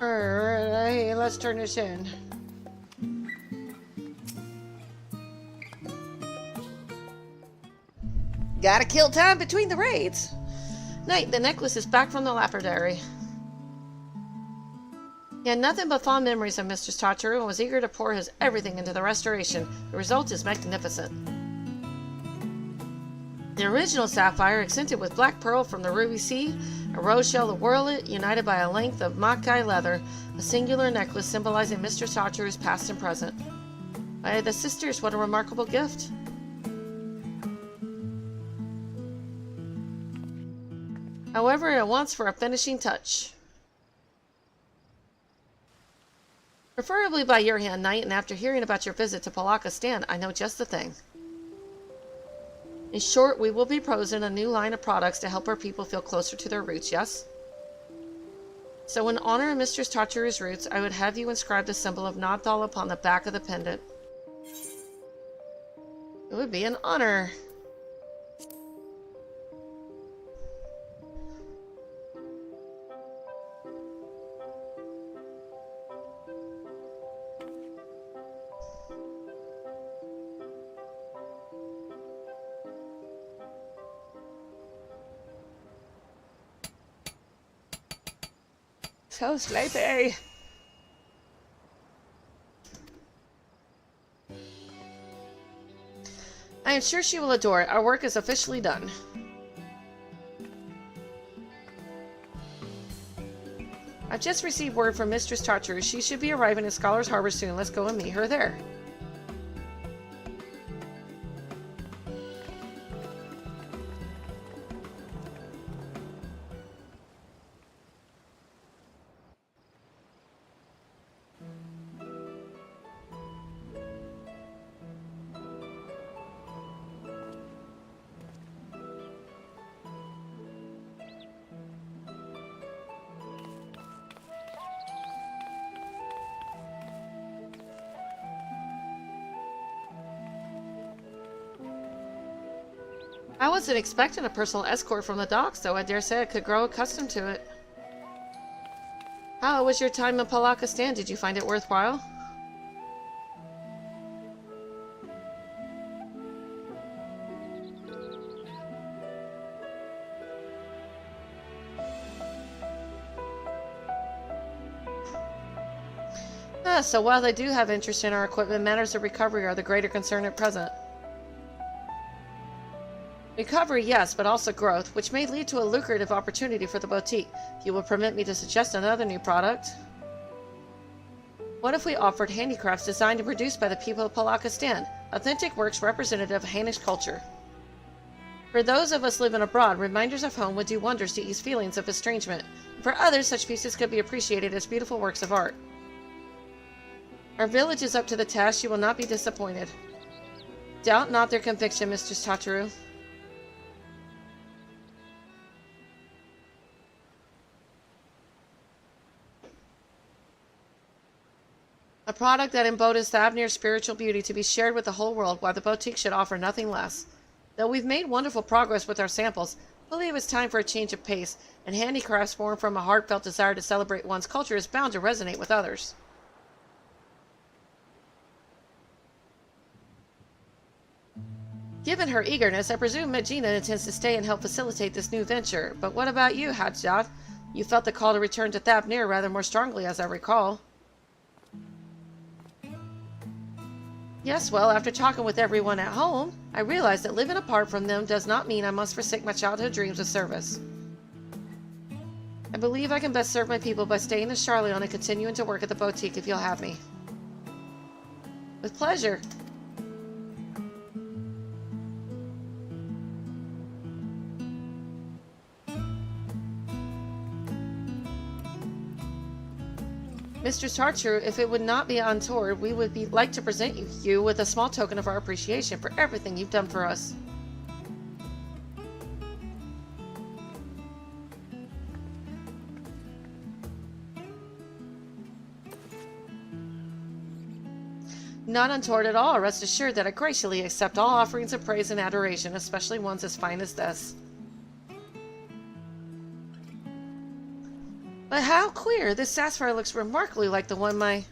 Alright, let's turn this in. Gotta kill time between the raids. Knight, the necklace is back from the lapidary. He had nothing but fond memories of Mistress Tataru and was eager to pour his everything into the restoration. The result is magnificent. The original sapphire, accented with black pearl from the ruby sea, a rose shell to whirl it, united by a length of makai leather, a singular necklace symbolizing Mistress Tataru's past and present. By the sisters, what a remarkable gift. However, it wants for a finishing touch. Preferably by your hand, Knight, and after hearing about your visit to Palaka Stand, I know just the thing. In short, we will be proposing a new line of products to help our people feel closer to their roots, yes? So in honor of Mistress Tataru's roots, I would have you inscribe the symbol of Nodthal upon the back of the pendant. It would be an honor. So sleepy. I am sure she will adore it. Our work is officially done. I've just received word from Mistress Tataru. She should be arriving in Scholar's Harbor soon. Let's go and meet her there. I wasn't expecting a personal escort from the docks, though I dare say I could grow accustomed to it. How was your time in Palakistan? Did you find it worthwhile? So while they do have interest in our equipment, matters of recovery are the greater concern at present. Recovery, yes, but also growth, which may lead to a lucrative opportunity for the boutique. You will permit me to suggest another new product. What if we offered handicrafts designed and produced by the people of Palakistan? Authentic works representative of Hainish culture. For those of us living abroad, reminders of home would do wonders to ease feelings of estrangement. For others, such pieces could be appreciated as beautiful works of art. Our village is up to the task. You will not be disappointed. Doubt not their conviction, Mistress Tataru. A product that embodies Thavnir's spiritual beauty to be shared with the whole world, while the boutique should offer nothing less. Though we've made wonderful progress with our samples, I believe it's time for a change of pace, and handicrafts born from a heartfelt desire to celebrate one's culture is bound to resonate with others. Given her eagerness, I presume Medina intends to stay and help facilitate this new venture. But what about you, Hadjad? You felt the call to return to Thavnir rather more strongly, as I recall. Yes, well, after talking with everyone at home, I realized that living apart from them does not mean I must forsake my childhood dreams of service. I believe I can best serve my people by staying in Charleon and continuing to work at the boutique if you'll have me. With pleasure. Mistress Archer, if it would not be untoward, we would like to present you with a small token of our appreciation for everything you've done for us. Not untoward at all. Rest assured that I graciously accept all offerings of praise and adoration, especially ones as fine as this. But how queer! This sapphire looks remarkably like the one my...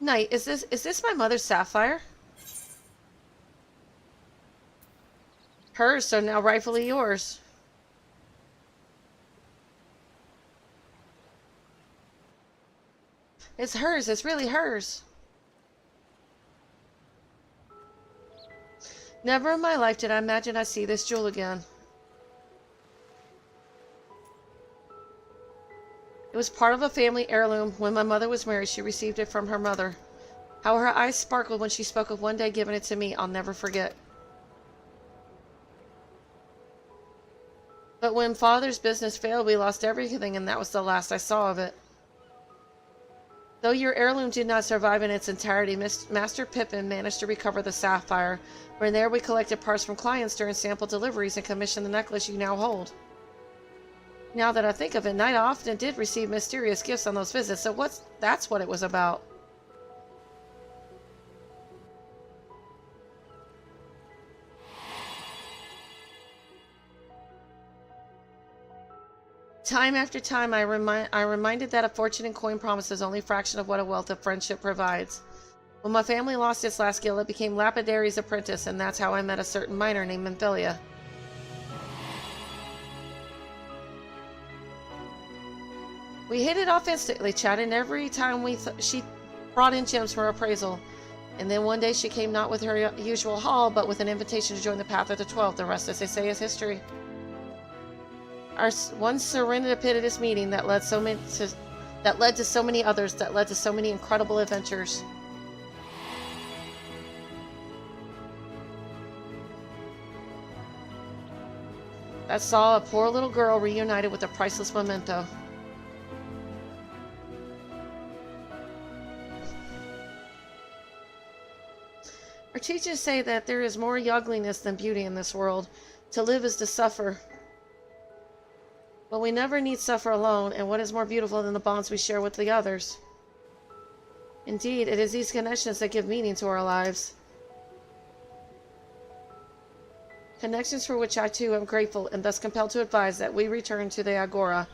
Knight, is this my mother's sapphire? Hers, so now rightfully yours. It's hers, it's really hers. Never in my life did I imagine I'd see this jewel again. It was part of a family heirloom. When my mother was married, she received it from her mother. How her eyes sparkled when she spoke of one day giving it to me, I'll never forget. But when father's business failed, we lost everything, and that was the last I saw of it. Though your heirloom did not survive in its entirety, Master Pippin managed to recover the sapphire. From there, we collected parts from clients during sample deliveries and commissioned the necklace you now hold. Now that I think of it, Knight often did receive mysterious gifts on those visits, so that's what it was about. Time after time, I reminded that a fortune in coin promises only a fraction of what a wealth of friendship provides. When my family lost its last skill, it became Lapidary's apprentice, and that's how I met a certain miner named Menphilia. We hit it off instantly, chatting every time she brought in gems for appraisal. And then one day she came not with her usual haul, but with an invitation to join the Path of the 12. The rest, as they say, is history. Our one serendipitous meeting that led to so many others, that led to so many incredible adventures. That saw a poor little girl reunited with a priceless memento. Our teachers say that there is more ugliness than beauty in this world. To live is to suffer. But we never need suffer alone, and what is more beautiful than the bonds we share with the others? Indeed, it is these connections that give meaning to our lives. Connections for which I too am grateful and thus compelled to advise that we return to the Agora.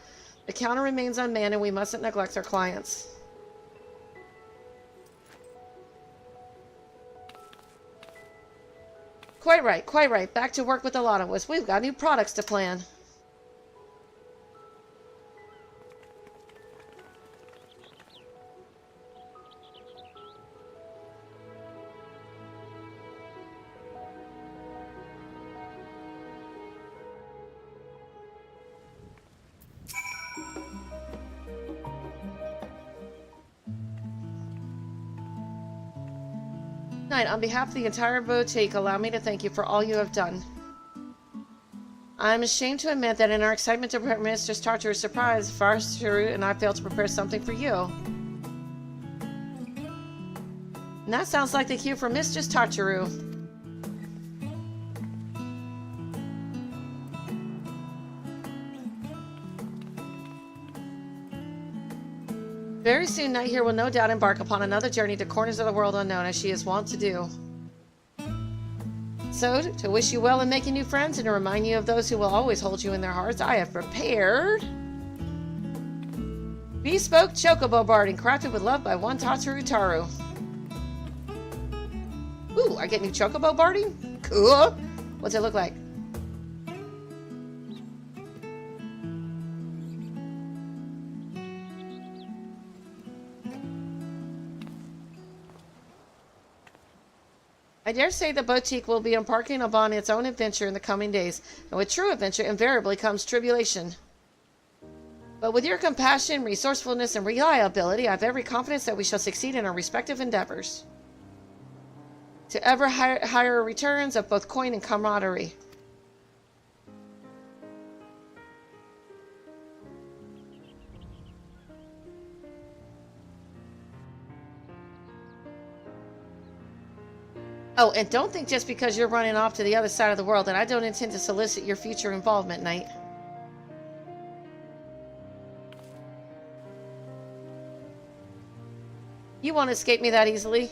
The counter remains unmanned and we mustn't neglect our clients. Quite right, quite right. Back to work with a lot of us. We've got new products to plan. Knight, on behalf of the entire boutique, allow me to thank you for all you have done. I am ashamed to admit that in our excitement to prepare Mistress Tartaru's surprise, Farsaru and I failed to prepare something for you. And that sounds like the cue for Mistress Tartaru. Very soon, Night here will no doubt embark upon another journey to corners of the world unknown, as she is wont to do. So, to wish you well in making new friends and to remind you of those who will always hold you in their hearts, I have prepared bespoke chocobo barding crafted with love by one Tataru Taru. Ooh, I get new chocobo barding? Cool. What's it look like? I dare say the boutique will be embarking upon its own adventure in the coming days, and with true adventure invariably comes tribulation. But with your compassion, resourcefulness, and reliability, I have every confidence that we shall succeed in our respective endeavors. To ever higher returns of both coin and camaraderie. Oh, and don't think just because you're running off to the other side of the world that I don't intend to solicit your future involvement, Knight. You won't escape me that easily.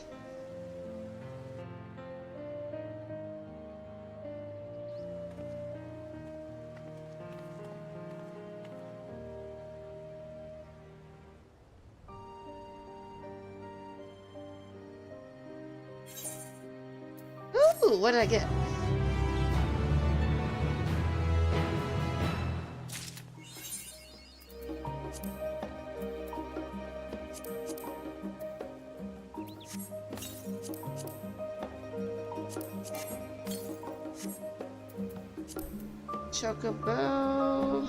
Ooh, what did I get? Chocobo.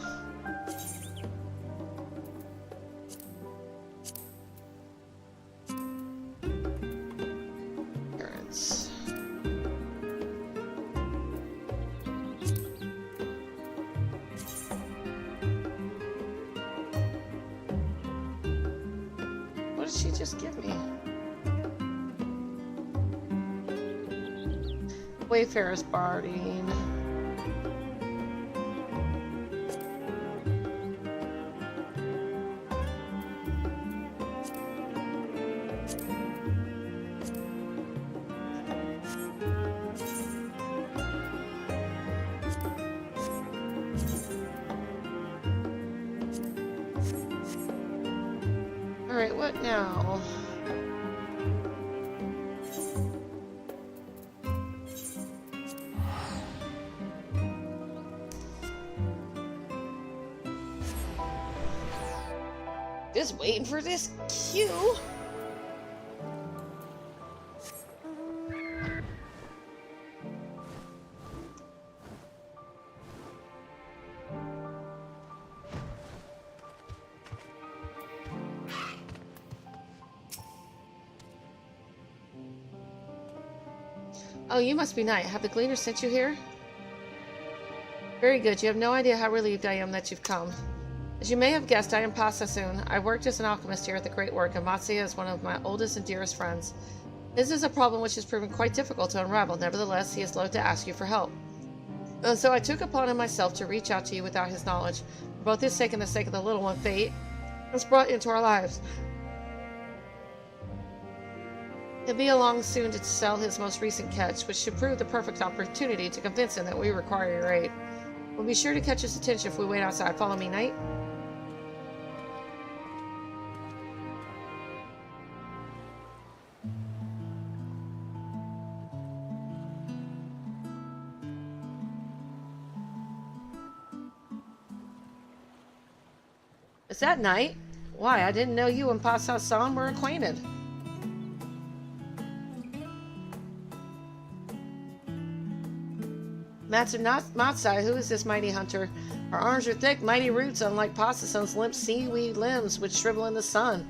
Carrots. What did she just give me? Wayfarer's barding. Alright, what now? Just waiting for this cue. Oh, you must be Knight. Have the Gleaner sent you here? Very good. You have no idea how relieved I am that you've come. As you may have guessed, I am Pasasun. I worked as an alchemist here at the Great Work, and Matsuya is one of my oldest and dearest friends. This is a problem which has proven quite difficult to unravel. Nevertheless, he is loath to ask you for help. And so I took upon myself to reach out to you without his knowledge. For both his sake and the sake of the little one fate has brought into our lives. He'll be along soon to sell his most recent catch, which should prove the perfect opportunity to convince him that we require your aid. We'll be sure to catch his attention if we wait outside. Follow me, Knight. Is that Knight? Why, I didn't know you and Pasa-san were acquainted. Matsai, who is this mighty hunter? Our arms are thick, mighty roots, unlike Pasa-san's limp seaweed limbs which shrivel in the sun.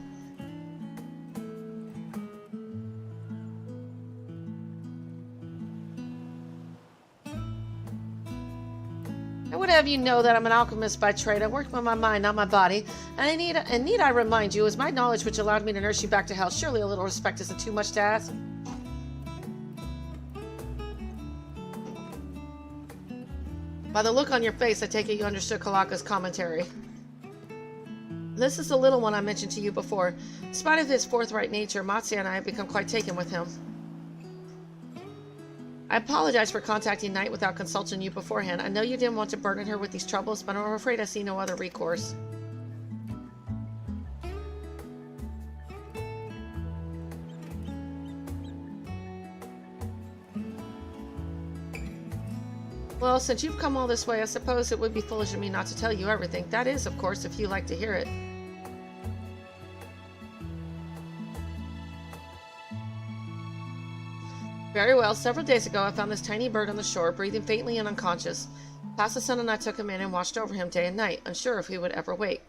I would have you know that I'm an alchemist by trade. I work with my mind, not my body. And need I remind you, it was my knowledge which allowed me to nurse you back to health. Surely a little respect isn't too much to ask. By the look on your face, I take it you understood Kalaka's commentary. This is the little one I mentioned to you before. In spite of his forthright nature, Matsuya and I have become quite taken with him. I apologize for contacting Knight without consulting you beforehand. I know you didn't want to burden her with these troubles, but I'm afraid I see no other recourse. Well, since you've come all this way, I suppose it would be foolish of me not to tell you everything. That is, of course, if you like to hear it. Very well. Several days ago, I found this tiny bird on the shore, breathing faintly and unconscious. Pasa-san and I took him in and watched over him day and night, unsure if he would ever wake.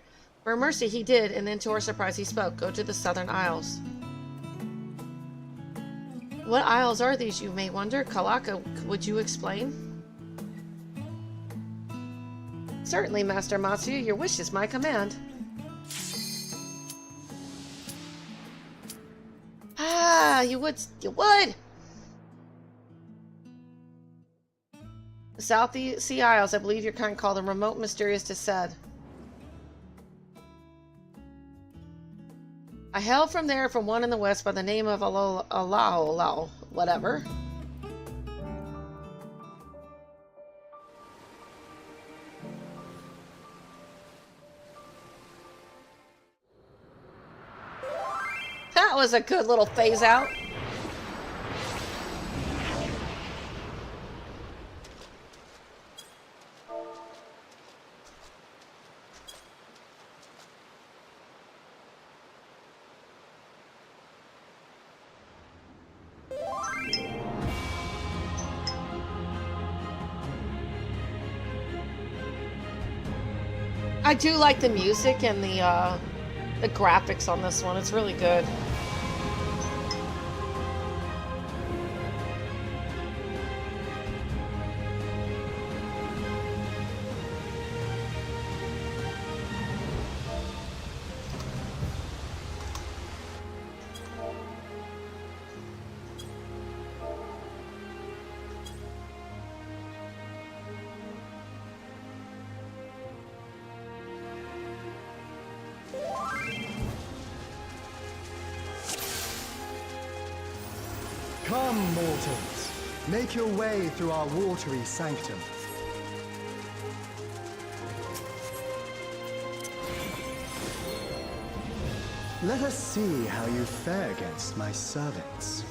For mercy, he did, and then to our surprise, he spoke. Go to the Southern Isles. What isles are these, you may wonder? Kalaka, would you explain? Certainly, Master Matsuya, your wish is my command. Ah, you would. The South Sea Isles, I believe your kind call them remote, mysterious to said. I hail from there from one in the west by the name of Alao, whatever. That was a good little phase out. I do like the music and the graphics on this one. It's really good. Come, mortals, make your way through our watery sanctum. Let us see how you fare against my servants.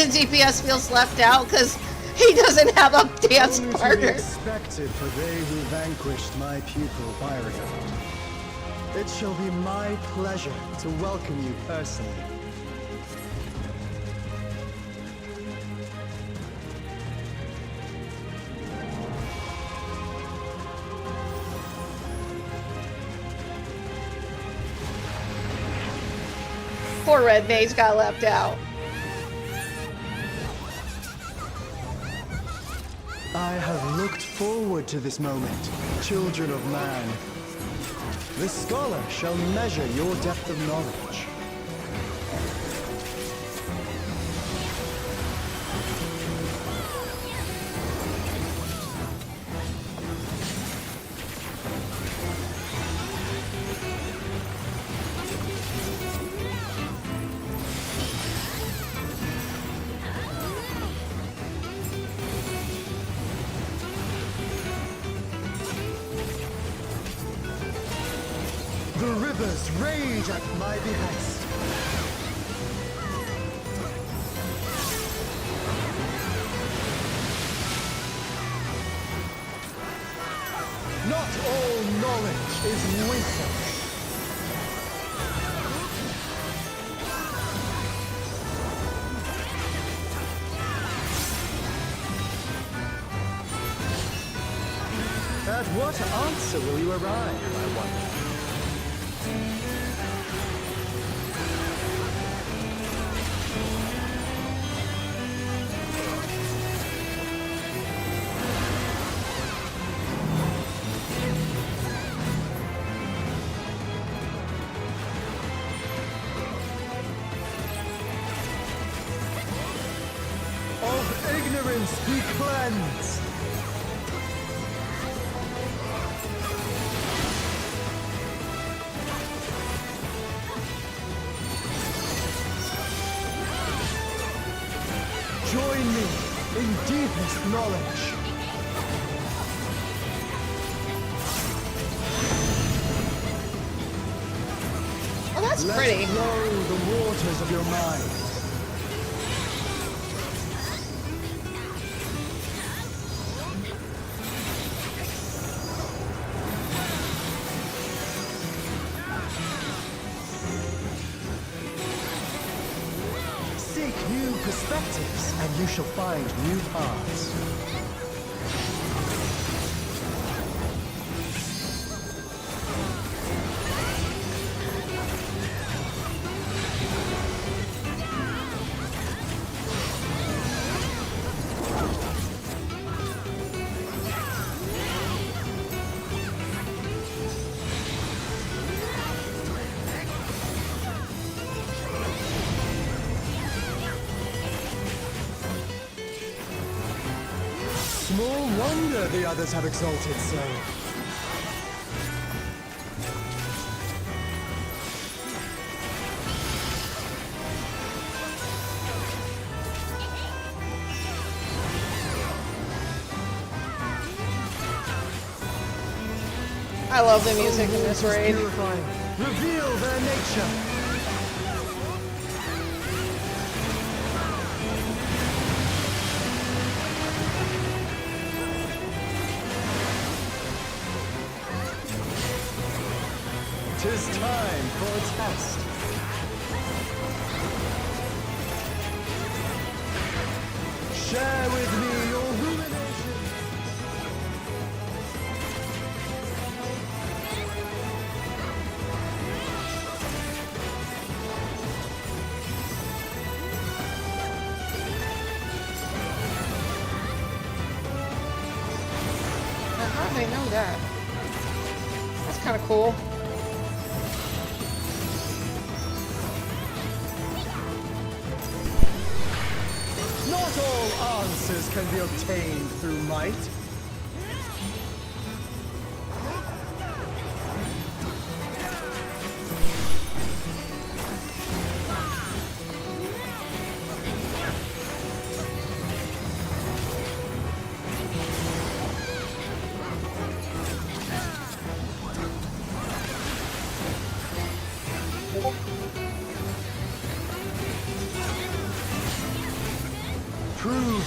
DPS feels left out because he doesn't have a dance Only to be partner. expected for they who vanquished my pupil Byriel. It shall be my pleasure to welcome you personally. Poor Red Mage got left out. I have looked forward to this moment, children of man. The scholar shall measure your depth of knowledge. The rivers rage at my behest. Not all knowledge is wisdom. At what answer will you arrive, I wonder? Of ignorance be cleansed! Join me in deepest knowledge. Oh, that's Let pretty. flow the waters of your mind. Seek new perspectives, and you shall find new paths. Small wonder the others have exalted so. I love the music in this Waters raid. purifying. Reveal their nature. Tis time for a test. Share with me your ruminations. How do they know that? That's kind of cool. Not all answers can be obtained through might.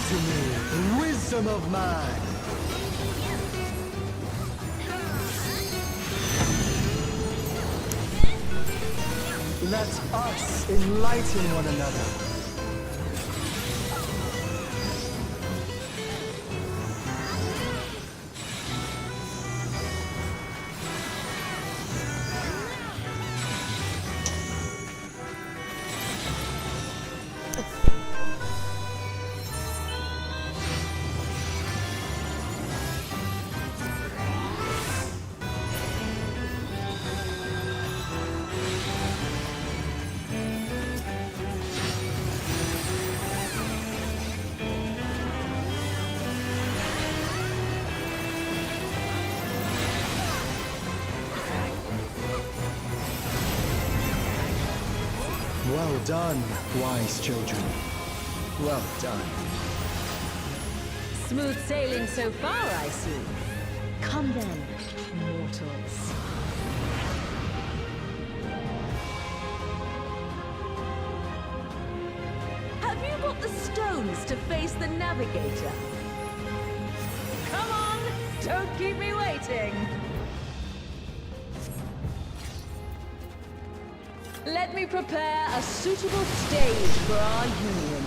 to me, wisdom of man. Let us enlighten one another. Well done, wise children. Well done. Smooth sailing so far, I see. Come then, mortals. Have you got the stones to face the navigator? Come on, don't keep me waiting. Let me prepare a suitable stage for our union.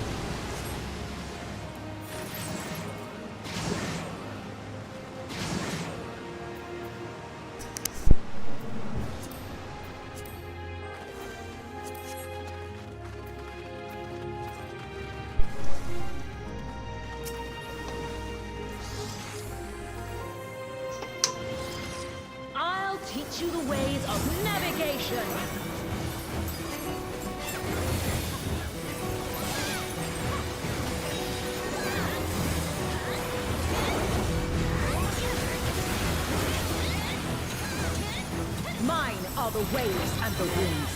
I'll teach you the ways of navigation. Mine are the waves and the winds.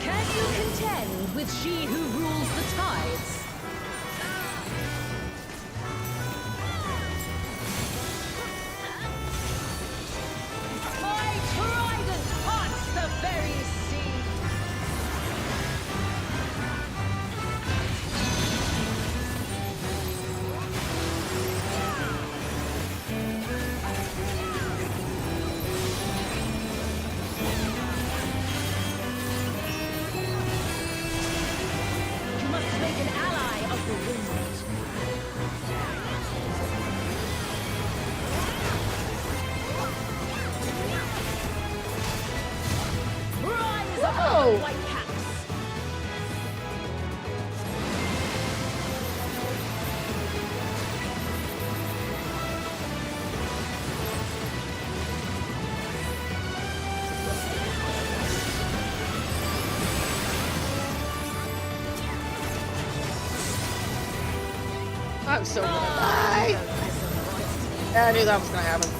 Can you contend with she who rules the tides? My trident haunts the very sea. You must make an ally of the wind. Rise above the white caps. I'm so gonna die. Yeah, I knew that was gonna happen.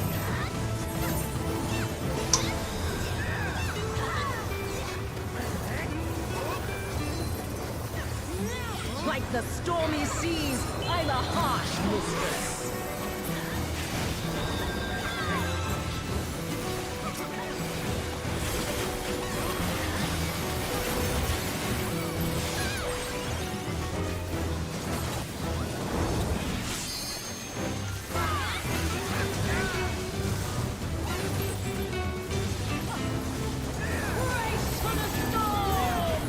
Like the stormy seas, I'm a harsh mistress. Brace for the storm!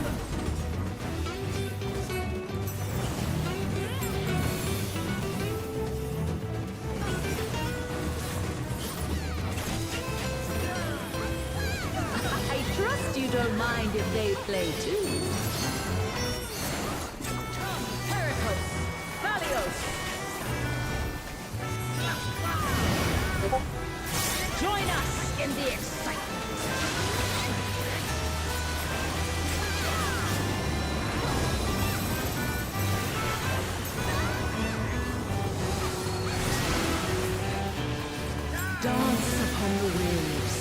I trust you don't mind if they play too. Pericles, Valios. Join us in the excitement. Dance upon the waves.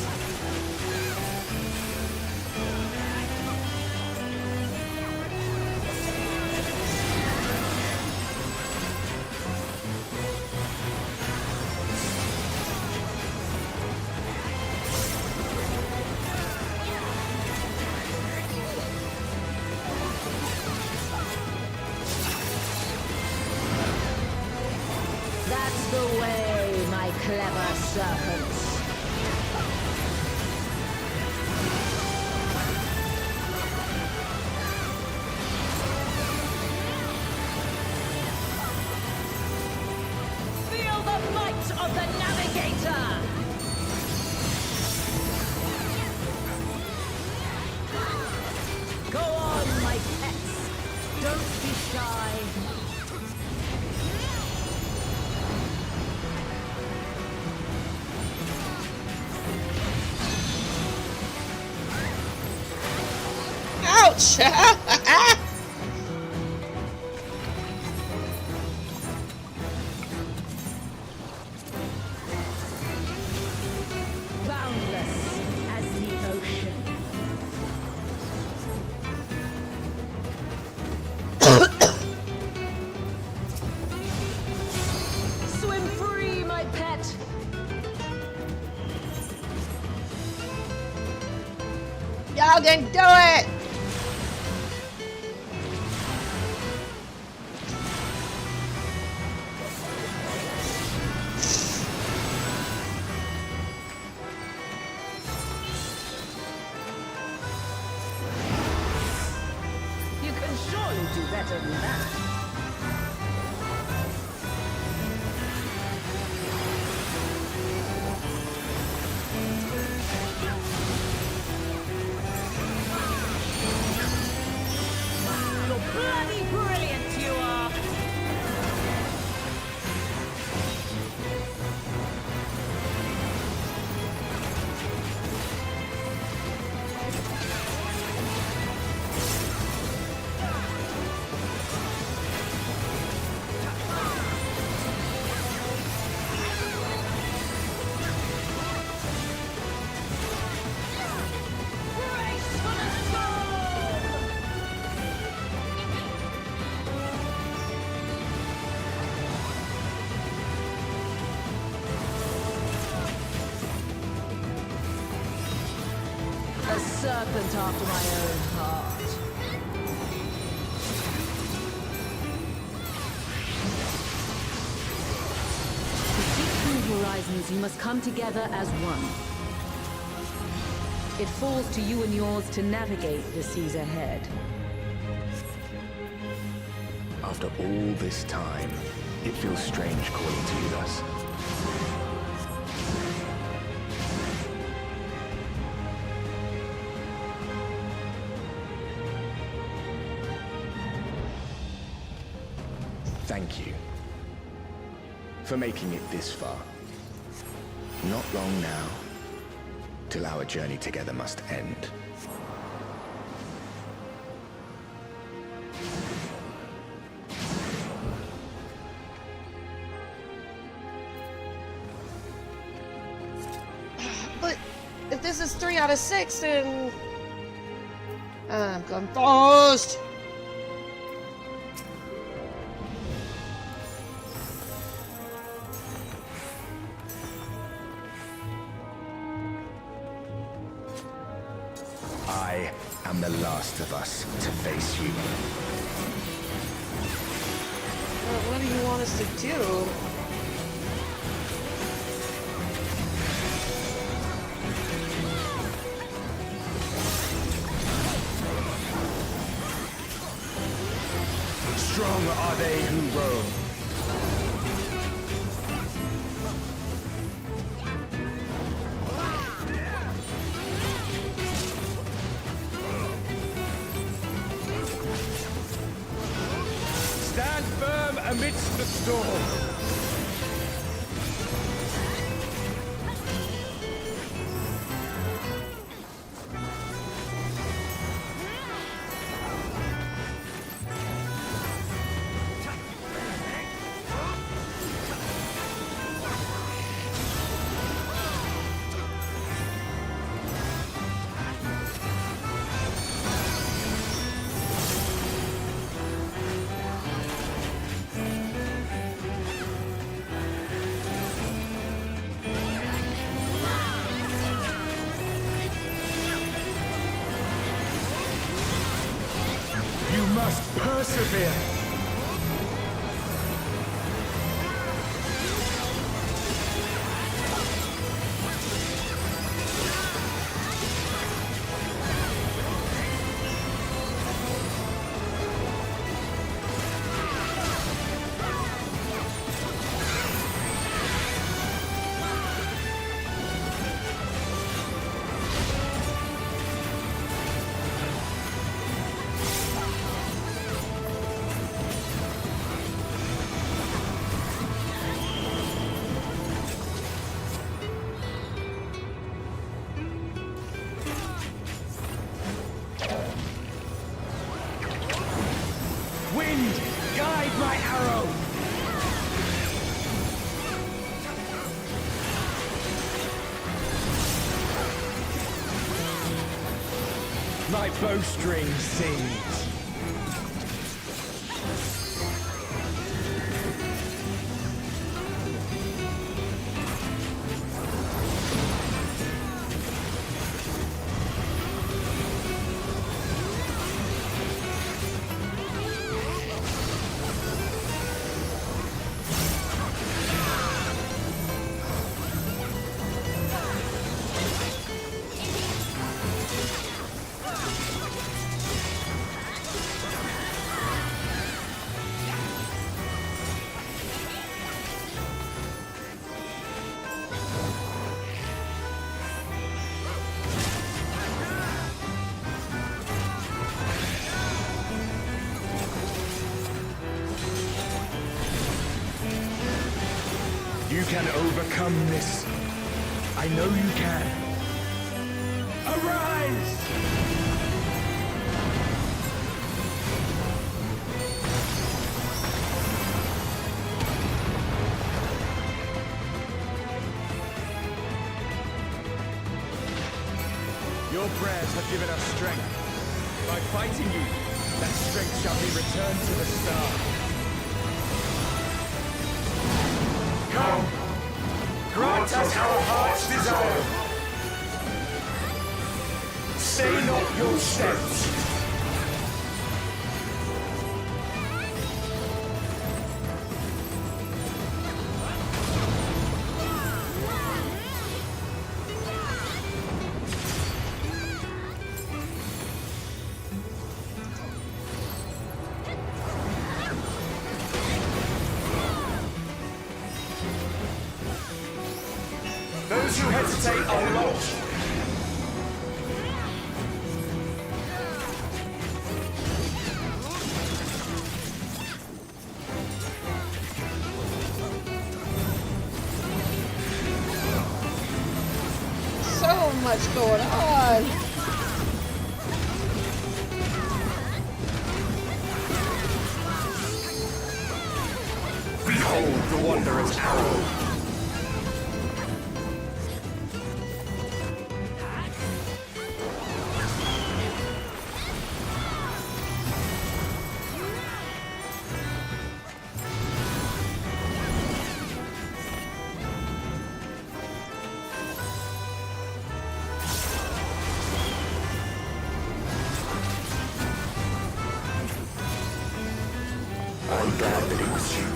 the way, my clever serpents. Feel the might of the navigator! Go on, my pets. Don't be shy. Ouch! Boundless as the ocean. Swim free, my pet. Y'all can do it! You can surely do better than that. You're bloody brilliant, you are! Brace for the storm! A serpent after my own heart. To seek new horizons, you must come together as one. It falls to you and yours to navigate the seas ahead. After all this time, it feels strange calling to you thus. Thank you for making it this far. Not long now, till our journey together must end. But if this is 3 out of 6, then I'm confused. I am the last of us to face you. What do you want us to do? Strong are they who roam. Stand firm amidst the storm. You must persevere. Wind, guide my arrow! My bowstring sings. You can overcome this. I know you can. Arise! Your prayers have given us strength. By fighting you, that strength shall be returned to the star. Come! Grant us our heart's desire! Stay not your steps! Those who hesitate are lost. So much going on. Behold the Wanderer's arrow! I'm glad that it was you.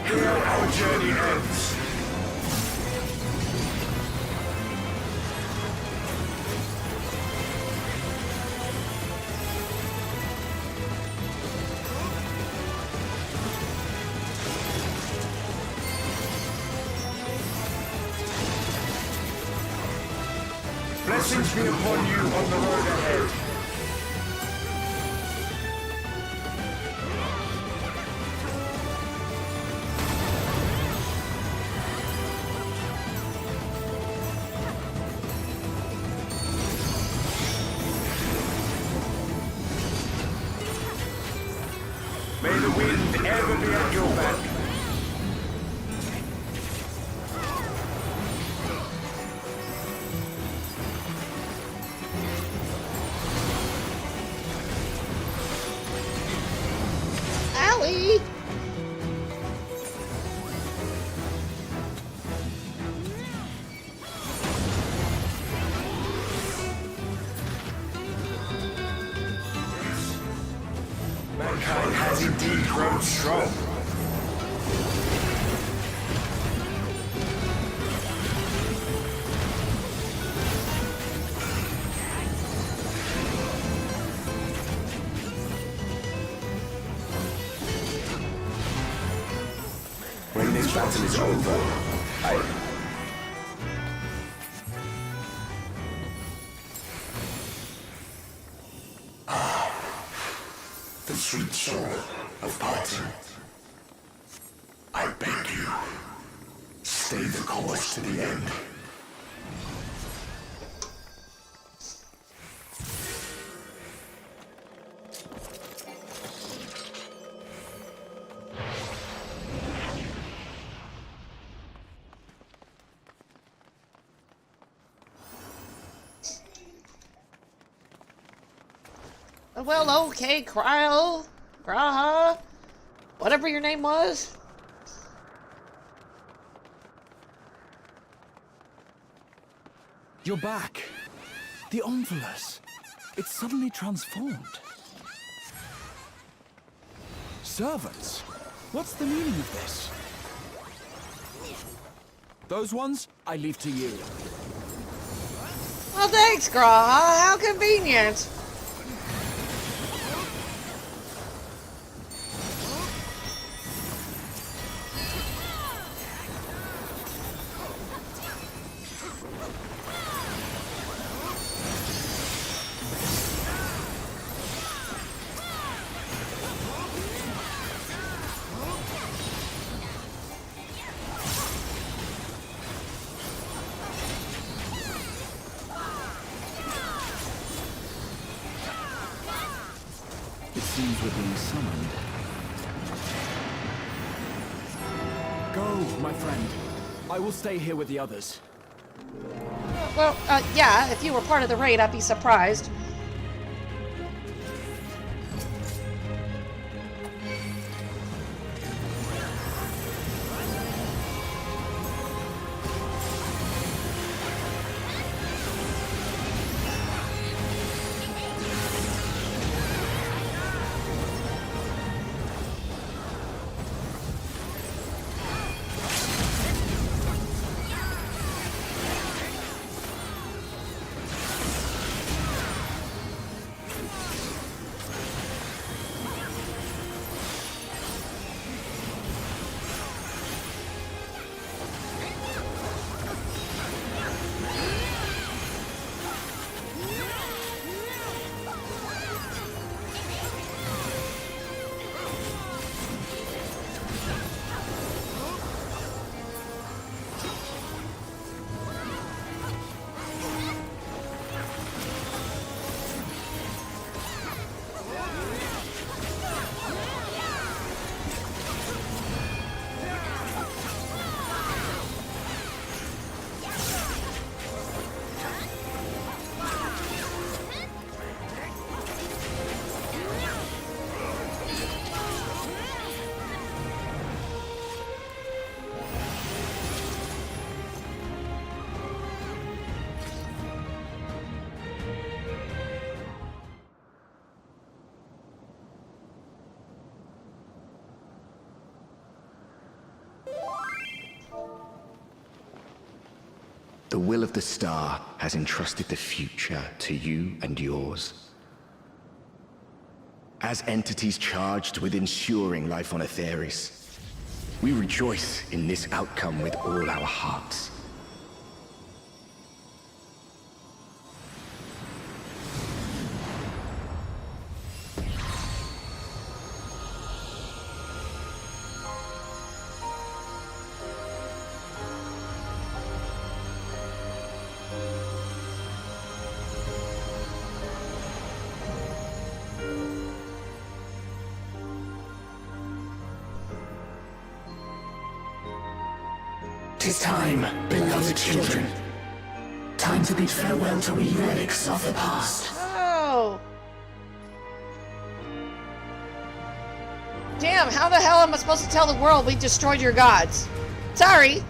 Here our journey ends. Blessings be upon you on the road ahead. May the wind ever be at your back. Allie! Mankind has indeed grown strong. When this battle is over, the sweet sorrow of parting. I beg you, stay the course to the end. Well, okay, Cryo, Graha, whatever your name was. You're back. The Omphilus. It's suddenly transformed. Servants? What's the meaning of this? Those ones, I leave to you. Well, thanks, Graha. How convenient. It seems we're being summoned. Go, my friend. I will stay here with the others. Well, yeah, if you were part of the raid, I'd be surprised. The will of the star has entrusted the future to you and yours. As entities charged with ensuring life on Aetheris, we rejoice in this outcome with all our hearts. Tis time, beloved children. Time to bid farewell to relics of the past. Oh! Damn, how the hell am I supposed to tell the world we destroyed your gods? Sorry!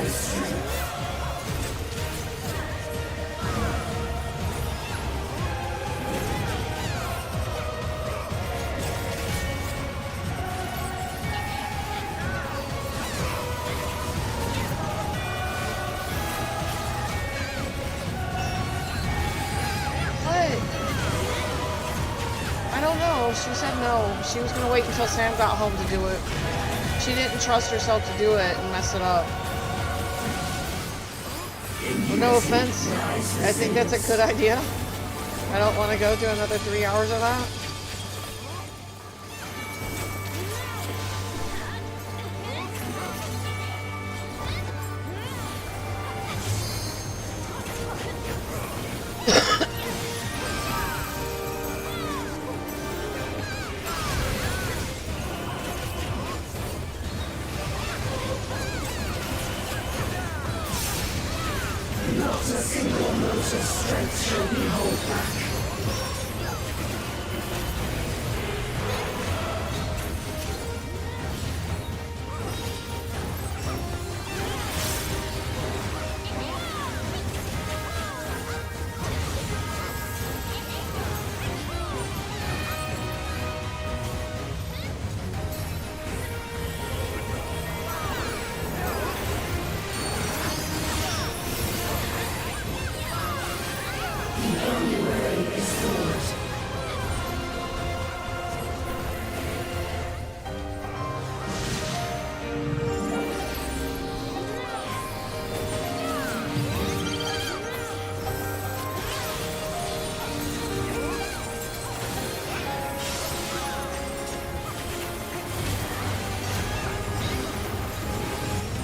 I don't know. She said no. She was gonna wait until Sam got home to do it. She didn't trust herself to do it and mess it up. Well, no offense. I think that's a good idea. I don't want to go do another 3 hours of that. Not a single mote of strength shall be held back.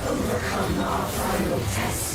Overcome our final test.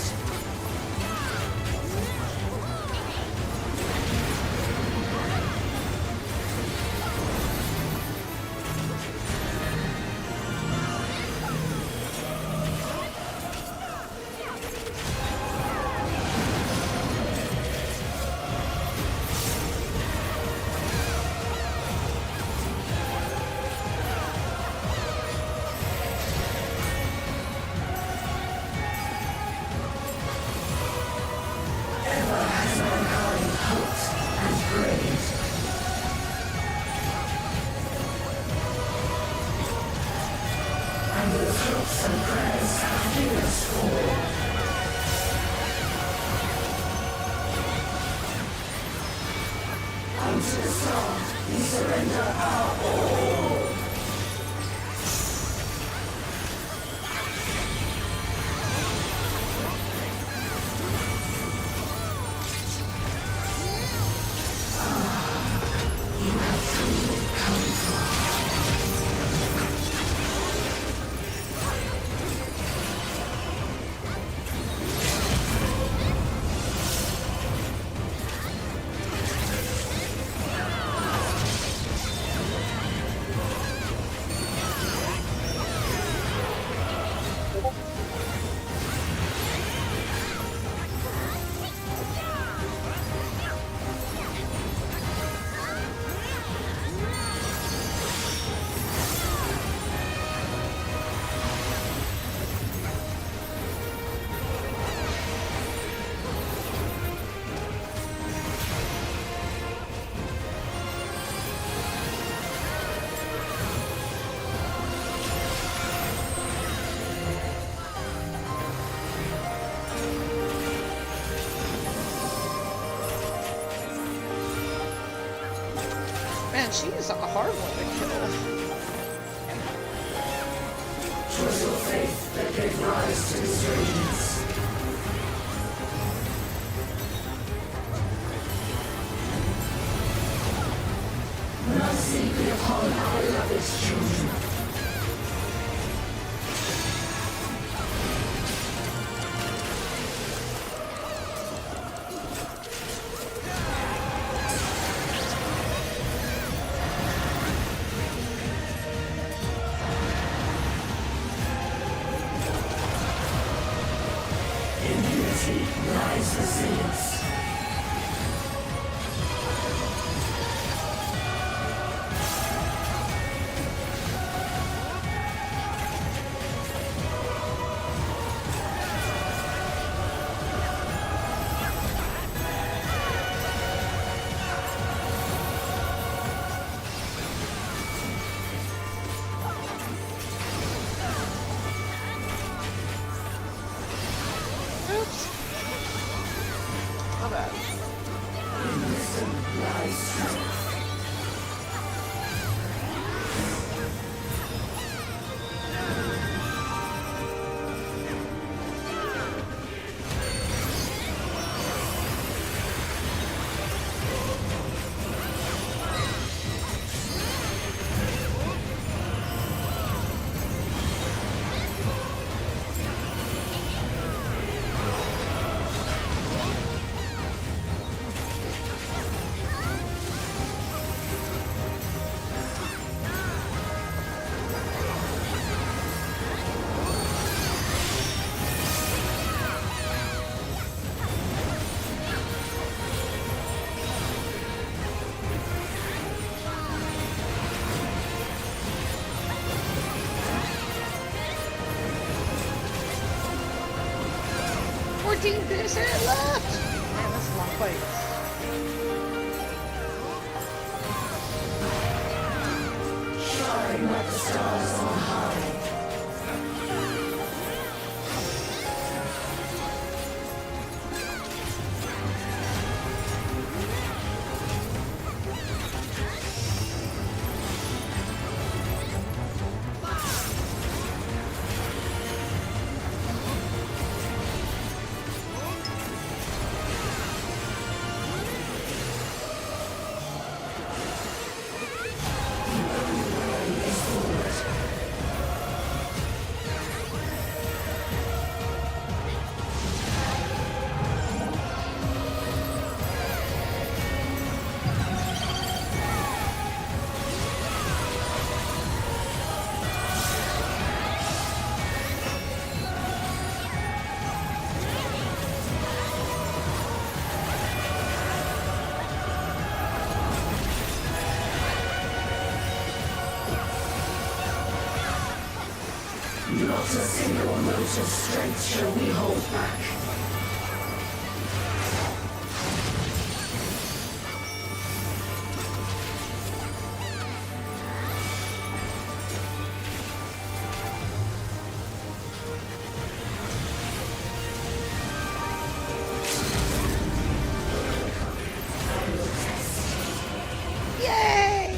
Man, she is a hard one to kill. 'Twas your faith that gave rise to this radiance. Mercy be upon our beloved children. Lies resilience. 14% left! Man, that's a long fight. Shine like the stars on high. Not a single mote of strength shall we hold back. Yay!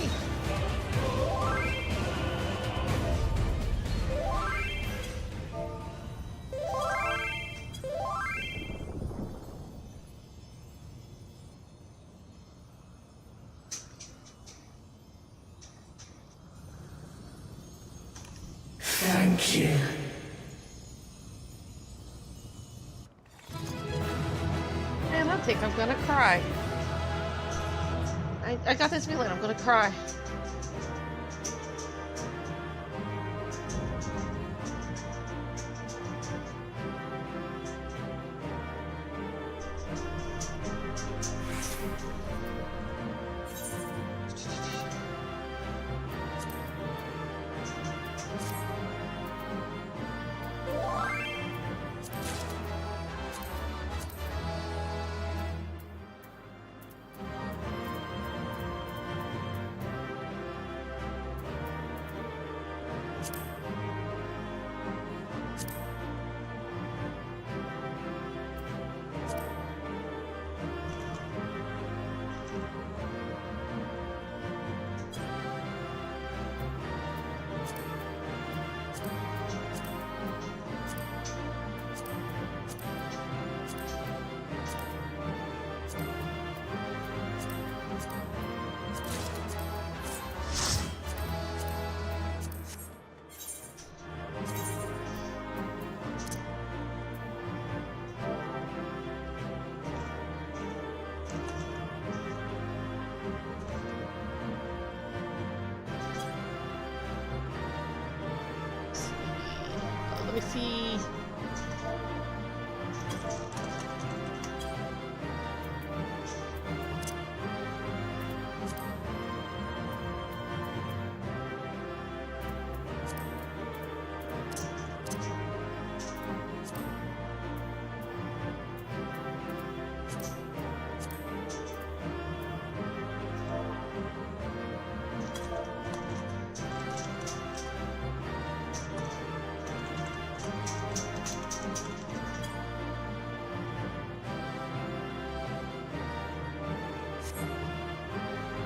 Thank you. Man, I think I'm gonna cry. I got this feeling I'm gonna cry. Let me see.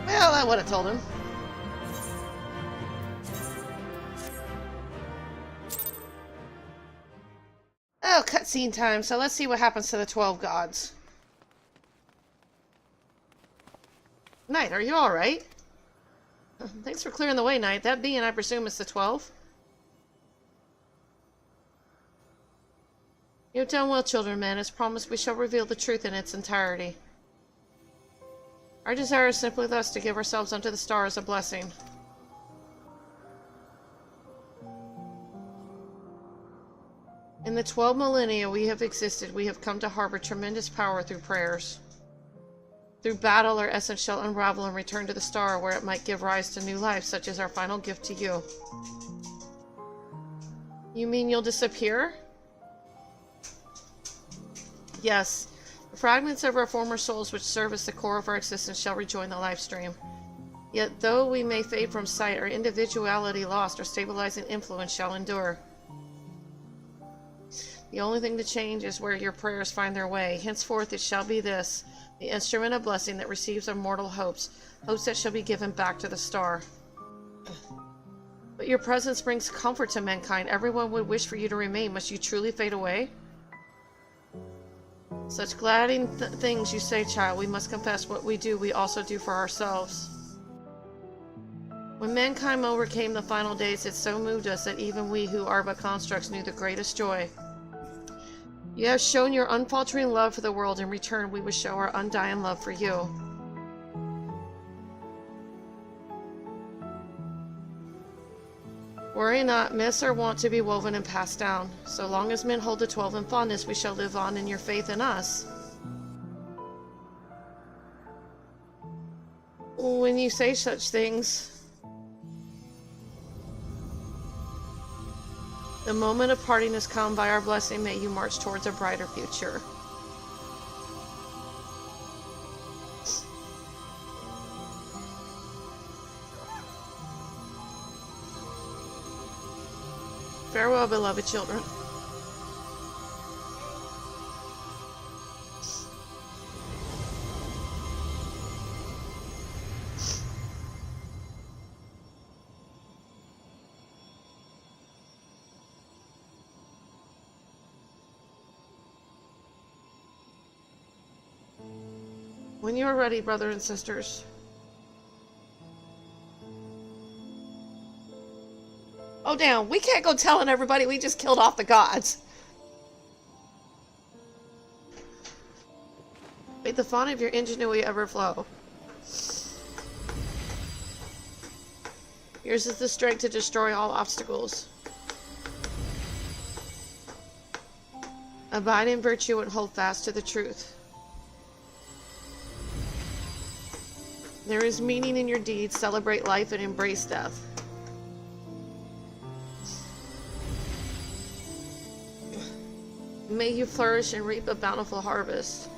Well, I would have told him. Oh, cutscene time. So let's see what happens to the 12 gods. Knight, are you alright? Thanks for clearing the way, Knight. That being, I presume, is the 12. You have done well, children, man. As promised, we shall reveal the truth in its entirety. Our desire is simply thus to give ourselves unto the star as a blessing. In the 12 millennia we have existed, we have come to harbor tremendous power through prayers. Through battle, our essence shall unravel and return to the star, where it might give rise to new life, such as our final gift to you. You mean you'll disappear? Yes, the fragments of our former souls which serve as the core of our existence shall rejoin the life stream. Yet though we may fade from sight, our individuality lost, our stabilizing influence shall endure. The only thing to change is where your prayers find their way. Henceforth it shall be this, the instrument of blessing that receives our mortal hopes, hopes that shall be given back to the star. But your presence brings comfort to mankind. Everyone would wish for you to remain. Must you truly fade away? Such gladding things you say, child. We must confess what we do, we also do for ourselves. When mankind overcame the final days, it so moved us that even we who are but constructs knew the greatest joy. You have shown your unfaltering love for the world. In return, we will show our undying love for you. Worry not, myths are wont to be woven and passed down. So long as men hold the 12 in fondness, we shall live on in your faith in us. When you say such things, the moment of parting has come. By our blessing, may you march towards a brighter future. Farewell, beloved children. When you are ready, brothers and sisters. Oh damn, we can't go telling everybody we just killed off the gods. May the font of your ingenuity ever flow. Yours is the strength to destroy all obstacles. Abide in virtue and hold fast to the truth. There is meaning in your deeds. Celebrate life and embrace death. May you flourish and reap a bountiful harvest.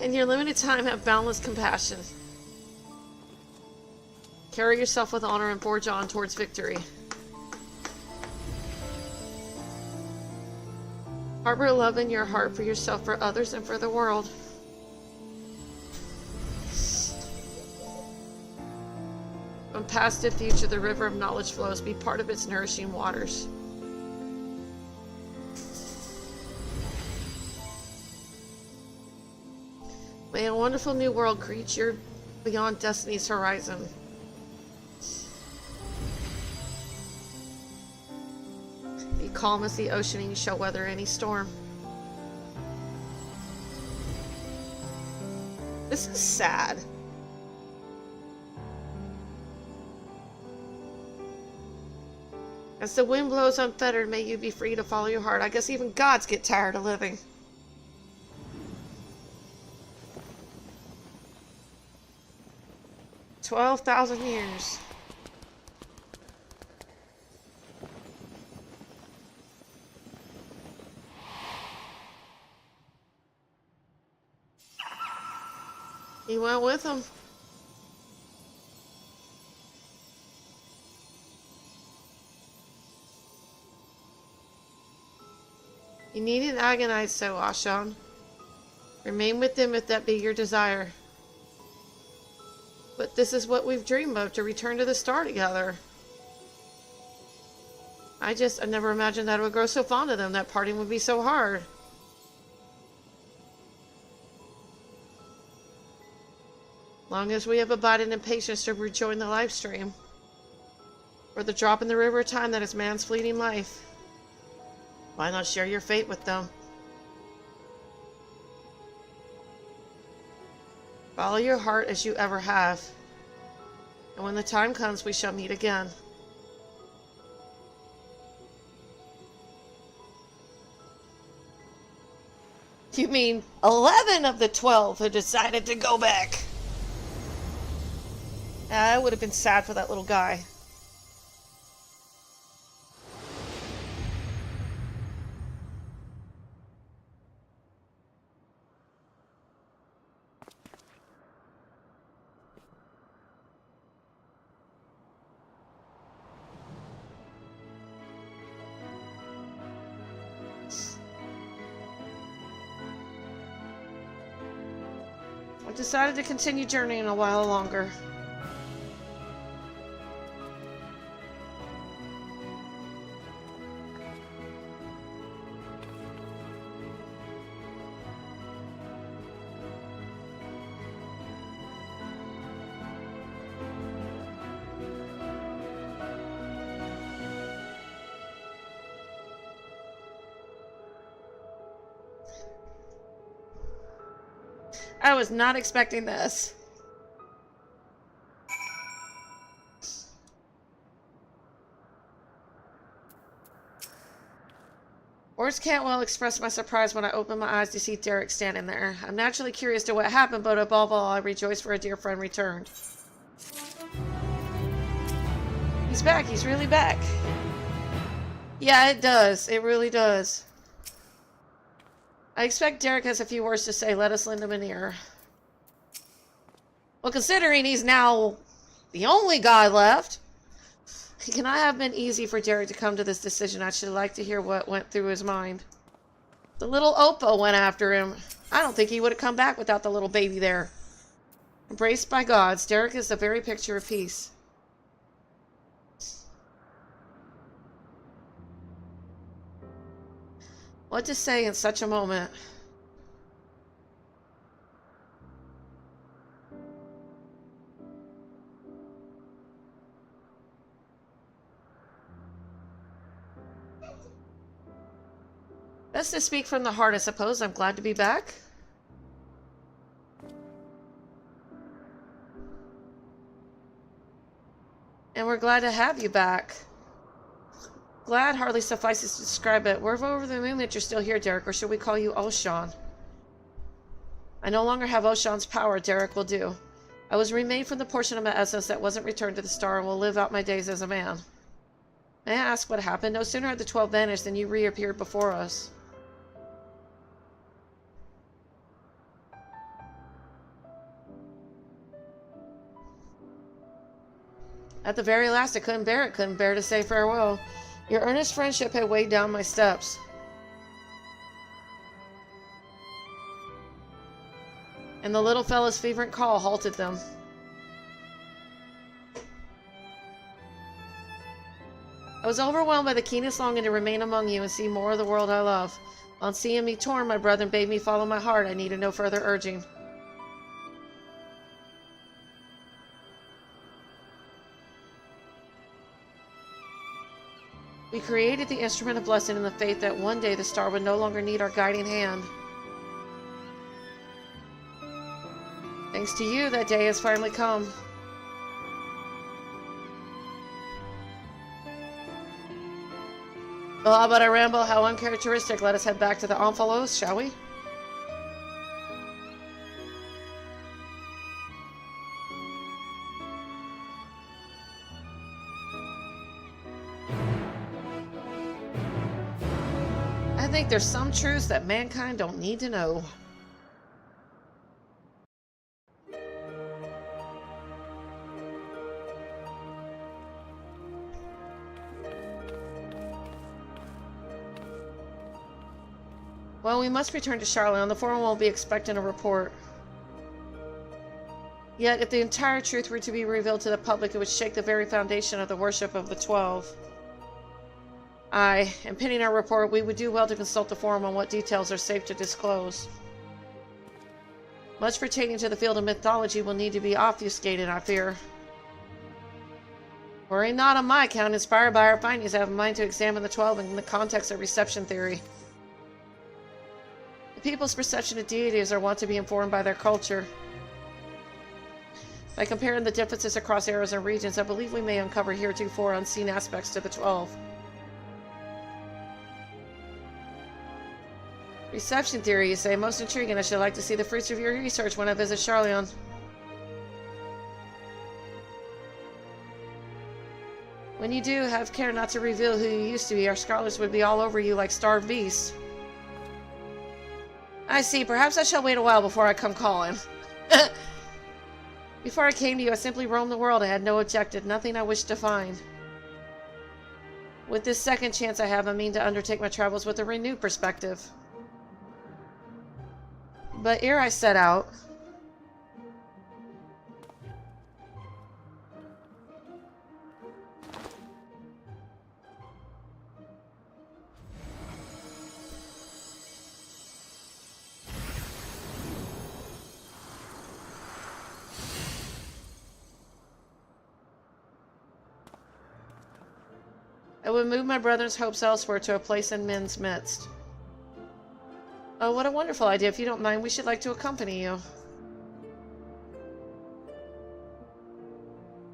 In your limited time, have boundless compassion. Carry yourself with honor and forge on towards victory. Harbor love in your heart for yourself, for others, and for the world. From past to future, the river of knowledge flows. Be part of its nourishing waters. May a wonderful new world greet you beyond destiny's horizon. Be calm as the ocean, and you shall weather any storm. This is sad. As the wind blows unfettered, may you be free to follow your heart. I guess even gods get tired of living. $12,000 years. He went with him. You needn't agonize so, Ashan. Remain with them if that be your desire. But this is what we've dreamed of, to return to the star together. I never imagined that I would grow so fond of them, that parting would be so hard. Long as we have abided in patience to rejoin the life stream, or the drop in the river of time that is man's fleeting life, why not share your fate with them? Follow your heart as you ever have, and when the time comes, we shall meet again. You mean 11 of the 12 had decided to go back? I would have been sad for that little guy. I've decided to continue journeying a while longer. I was not expecting this. Words can't well express my surprise when I open my eyes to see Derek standing there. I'm naturally curious to what happened, but above all, I rejoice for a dear friend returned. He's back. He's really back. Yeah, it does. It really does. I expect Derek has a few words to say. Let us lend him an ear. Well, considering he's now the only guy left, it cannot have been easy for Derek to come to this decision. I should like to hear what went through his mind. The little Oppo went after him. I don't think he would have come back without the little baby there. Embraced by gods, Derek is the very picture of peace. What to say in such a moment? Best to speak from the heart, I suppose. I'm glad to be back. And we're glad to have you back. Glad hardly suffices to describe it. We're over the moon that you're still here, Derek, or should we call you Oshan? I no longer have Oshan's power. Derek will do. I was remade from the portion of my essence that wasn't returned to the star and will live out my days as a man. May I ask what happened? No sooner had the 12 vanished than you reappeared before us. At the very last, I couldn't bear it. Couldn't bear to say farewell. Your earnest friendship had weighed down my steps. And the little fellow's fervent call halted them. I was overwhelmed by the keenest longing to remain among you and see more of the world I love. On seeing me torn, my brethren bade me follow my heart. I needed no further urging. We created the instrument of blessing in the faith that one day the star would no longer need our guiding hand. Thanks to you, that day has finally come. Well, how about I ramble? How uncharacteristic. Let us head back to the Omphalos, shall we? I think there's some truths that mankind don't need to know. Well, we must return to Charlotte. The forum won't be expecting a report. Yet, if the entire truth were to be revealed to the public, it would shake the very foundation of the worship of the 12. Aye, and pending our report, we would do well to consult the forum on what details are safe to disclose. Much pertaining to the field of mythology will need to be obfuscated, I fear. Worry not on my account. Inspired by our findings, I have in mind to examine the 12 in the context of reception theory. The people's perception of deities are wont to be informed by their culture. By comparing the differences across eras and regions, I believe we may uncover heretofore unseen aspects to the 12. Reception theory, you say? Most intriguing. I should like to see the fruits of your research when I visit Charlion. When you do, have care not to reveal who you used to be. Our scholars would be all over you like starved beasts. I see. Perhaps I shall wait a while before I come calling. Before I came to you, I simply roamed the world. I had no objective, nothing I wished to find. With this second chance I have, I mean to undertake my travels with a renewed perspective. But ere I set out, I would move my brethren's hopes elsewhere to a place in men's midst. Oh, what a wonderful idea. If you don't mind, we should like to accompany you.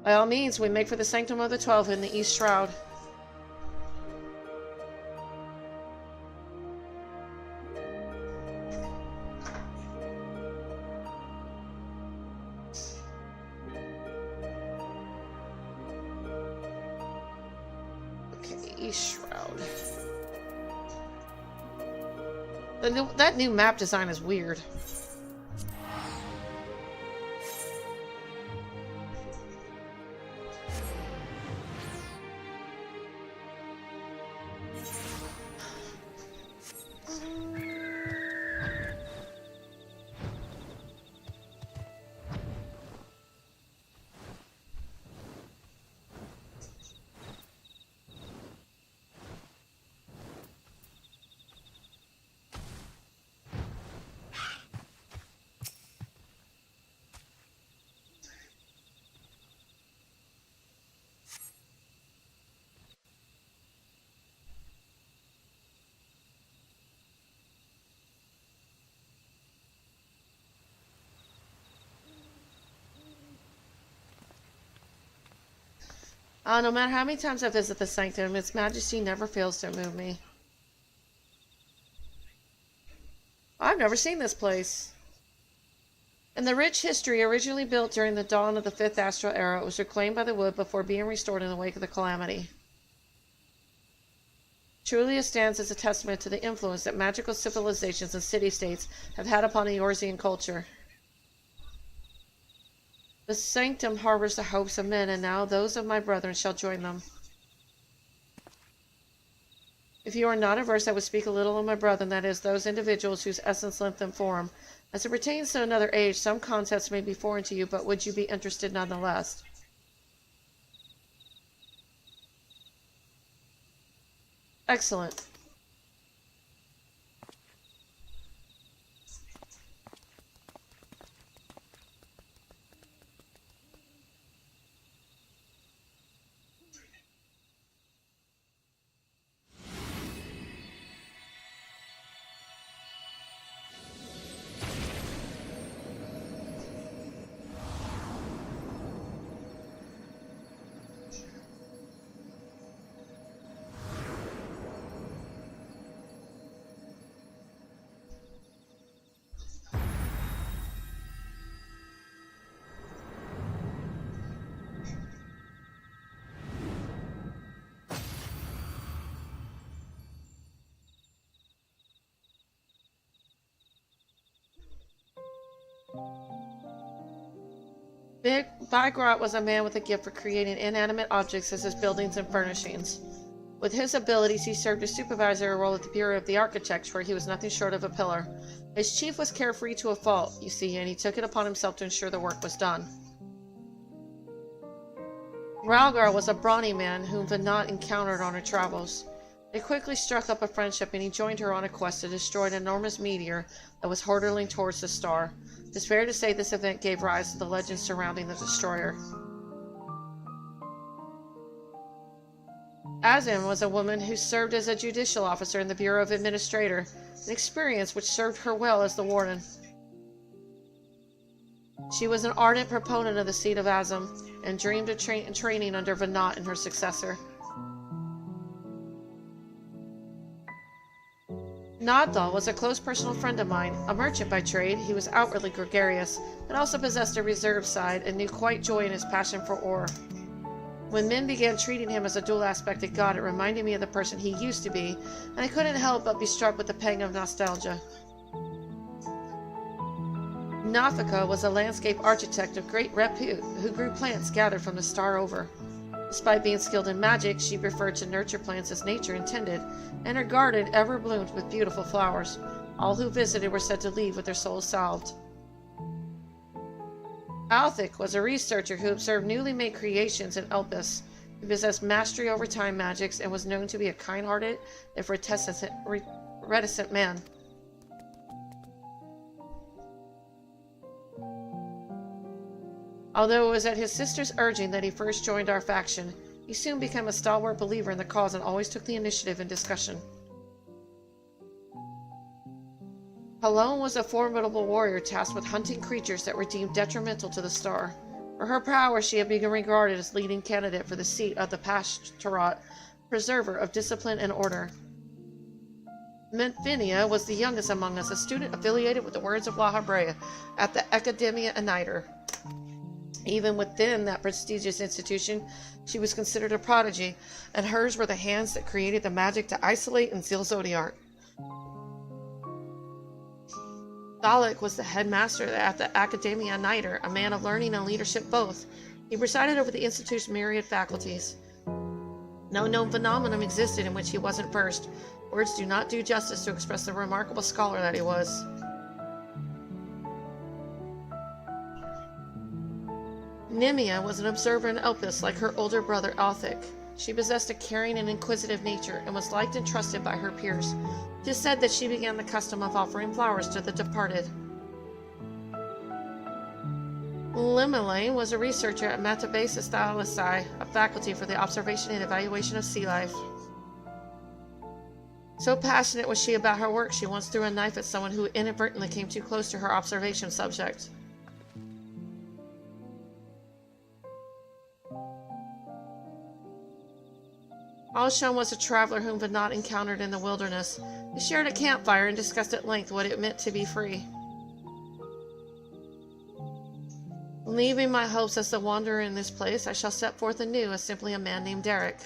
By all means, we make for the Sanctum of the 12 in the East Shroud. Okay, East Shroud. That new map design is weird. No matter how many times I visit the Sanctum, its majesty never fails to move me. I've never seen this place. In the rich history originally built during the dawn of the 5th Astral Era, it was reclaimed by the wood before being restored in the wake of the Calamity. Truly it stands as a testament to the influence that magical civilizations and city-states have had upon the Eorzean culture. The Sanctum harbors the hopes of men, and now those of my brethren shall join them. If you are not averse, I would speak a little of my brethren, that is, those individuals whose essence lent them form. As it pertains to another age, some concepts may be foreign to you, but would you be interested nonetheless? Excellent. Bagrat was a man with a gift for creating inanimate objects as his buildings and furnishings. With his abilities, he served as supervisor role at the Bureau of the Architects, where he was nothing short of a pillar. His chief was carefree to a fault, you see, and he took it upon himself to ensure the work was done. Ralgar was a brawny man whom Venat encountered on her travels. They quickly struck up a friendship, and he joined her on a quest to destroy an enormous meteor that was hurtling towards the star. It's fair to say this event gave rise to the legends surrounding the destroyer. Azim was a woman who served as a judicial officer in the Bureau of Administrator, an experience which served her well as the warden. She was an ardent proponent of the seat of Azim, and dreamed of training under Venat and her successor. Nadal was a close personal friend of mine. A merchant by trade, he was outwardly gregarious, but also possessed a reserved side and knew quite joy in his passion for ore. When men began treating him as a dual-aspected god, it reminded me of the person he used to be, and I couldn't help but be struck with a pang of nostalgia. Nafika was a landscape architect of great repute who grew plants gathered from the star over. Despite being skilled in magic, she preferred to nurture plants as nature intended, and her garden ever bloomed with beautiful flowers. All who visited were said to leave with their souls salved. Althic was a researcher who observed newly made creations in Elpis. He possessed mastery over time magics and was known to be a kind-hearted, if reticent man. Although it was at his sister's urging that he first joined our faction, He soon became a stalwart believer in the cause and always took the initiative in discussion. Halone was a formidable warrior tasked with hunting creatures that were deemed detrimental to the star. For her prowess, she had been regarded as leading candidate for the seat of the Pashtarat, preserver of discipline and order. Menthinia was the youngest among us, a student affiliated with the Words of La Habrea at the Academia Aniter. Even within that prestigious institution, she was considered a prodigy, and hers were the hands that created the magic to isolate and seal Zodiark. Thalik was the headmaster at the Academia Aniter, a man of learning and leadership both. He presided over the institute's myriad faculties. No known phenomenon existed in which he wasn't versed. Words do not do justice to express the remarkable scholar that he was. Nimia was an observant Elpis like her older brother Althic. She possessed a caring and inquisitive nature and was liked and trusted by her peers. It is said that she began the custom of offering flowers to the departed. Limelaine was a researcher at Metabasis Thalassai, a faculty for the observation and evaluation of sea life. So passionate was she about her work, she once threw a knife at someone who inadvertently came too close to her observation subject. Alshon was a traveler whom Venat encountered in the wilderness. They shared a campfire and discussed at length what it meant to be free. Leaving my hopes as the wanderer in this place, I shall set forth anew as simply a man named Derek.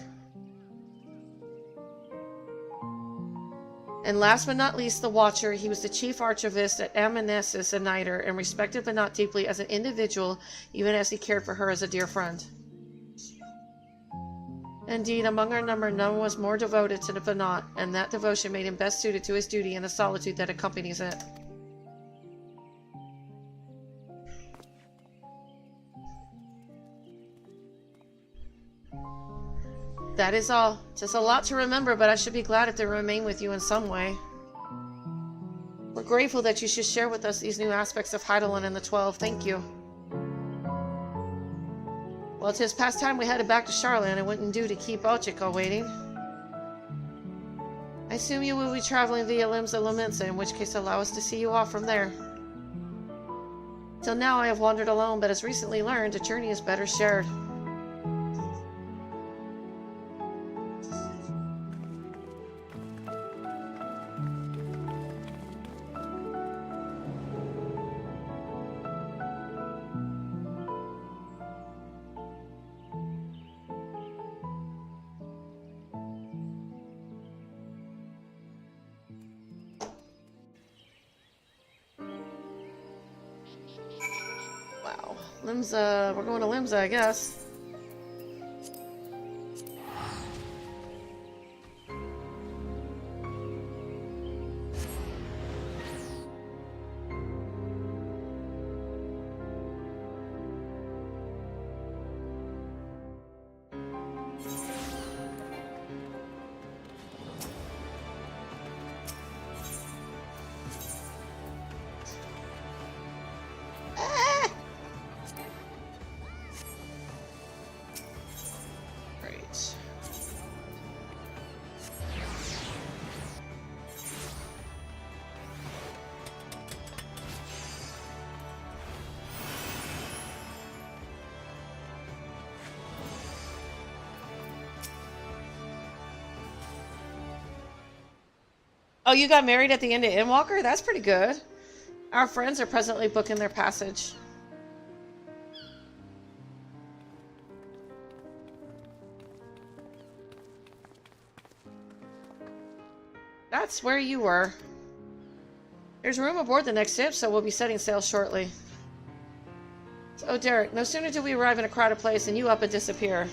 And last but not least, the Watcher. He was the chief archivist at Amnesis Aniter and respected Venat deeply as an individual, even as he cared for her as a dear friend. Indeed, among our number, none was more devoted to the Venat, and that devotion made him best suited to his duty and the solitude that accompanies it. That is all. Just a lot to remember, but I should be glad if they remain with you in some way. We're grateful that you should share with us these new aspects of Heidelin and the 12. Thank you. Well, 'tis past time we headed back to Charlotte, and it wouldn't do to keep Ochiko waiting. I assume you will be traveling via Limsa Lamensa, in which case allow us to see you off from there. Till now I have wandered alone, but as recently learned, a journey is better shared. Limsa, we're going to Limsa, I guess. Oh, you got married at the end of Endwalker? That's pretty good. Our friends are presently booking their passage. That's where you were. There's room aboard the next ship, so we'll be setting sail shortly. So, Derek, no sooner do we arrive in a crowded place than you up and disappear.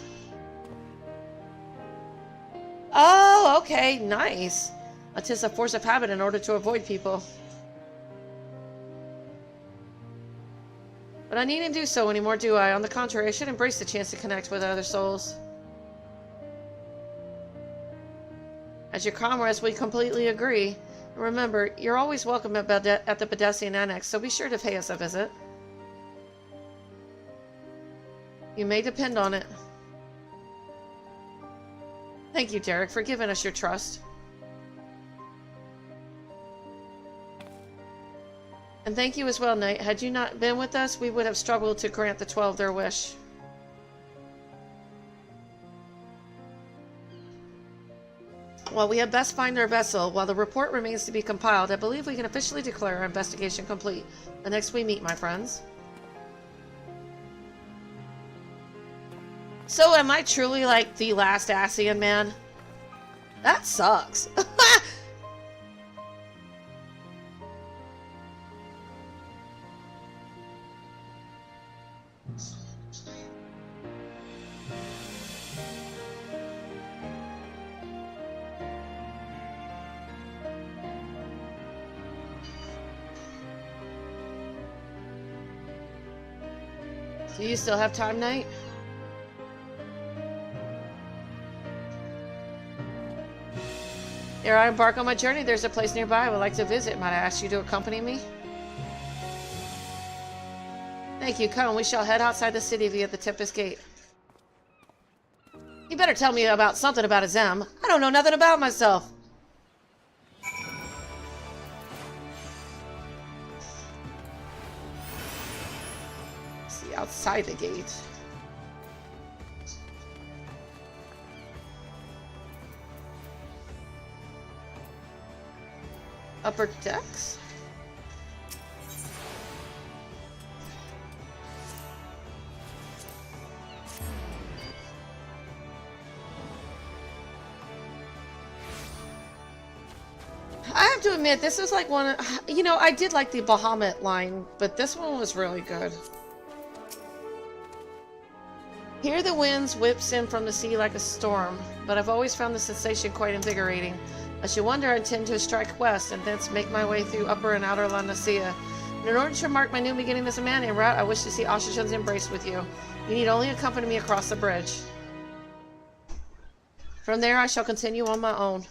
Oh, okay, nice. It is a force of habit in order to avoid people. But I needn't do so anymore, do I? On the contrary, I should embrace the chance to connect with other souls. As your comrades, we completely agree. And remember, you're always welcome at the Pedestrian Annex, so be sure to pay us a visit. You may depend on it. Thank you, Derek, for giving us your trust. And thank you as well, Knight. Had you not been with us, we would have struggled to grant the 12 their wish. Well, we had best find their vessel. While the report remains to be compiled, I believe we can officially declare our investigation complete. The next we meet, my friends. So, am I truly like the last Ascian man? That sucks. Do you still have time, Knight? Ere I embark on my journey, there's a place nearby I would like to visit. Might I ask you to accompany me? Thank you. Come, we shall head outside the city via the Tempest Gate. You better tell me about something about Azem. I don't know nothing about myself. See, outside the gate. Upper decks? I have to admit, this is like one of, you know, I did like the Bahamut line, but this one was really good. Here the winds whips in from the sea like a storm, but I've always found the sensation quite invigorating. As you wonder, I intend to strike west and thence make my way through Upper and Outer La Nacia. And in order to mark my new beginning as a man en route, I wish to see Ashichan's embrace with you. You need only accompany me across the bridge. From there, I shall continue on my own.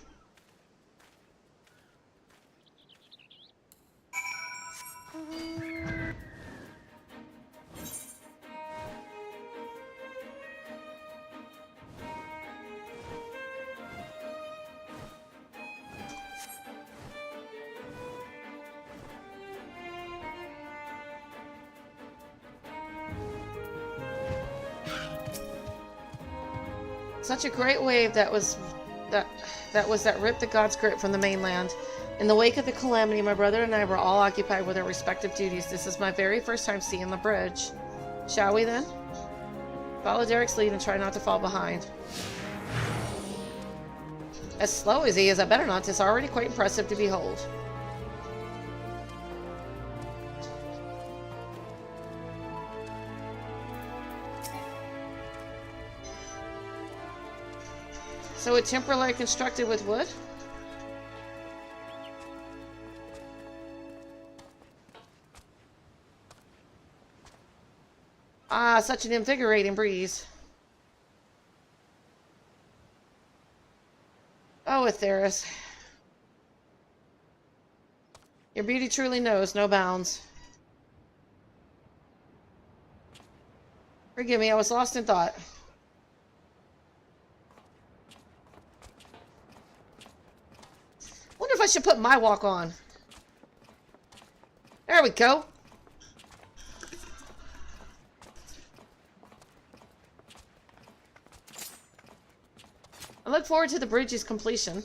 Such a great wave that ripped the gods' grip from the mainland. In the wake of the calamity, my brother and I were all occupied with our respective duties. This is my very first time seeing the bridge. Shall we then? Follow Derek's lead and try not to fall behind. As slow as he is, I better not. It's already quite impressive to behold. So a temporarily constructed with wood? Ah, such an invigorating breeze. Oh, Atheris. Your beauty truly knows no bounds. Forgive me, I was lost in thought. Wonder if I should put my walk on. There we go. I look forward to the bridge's completion.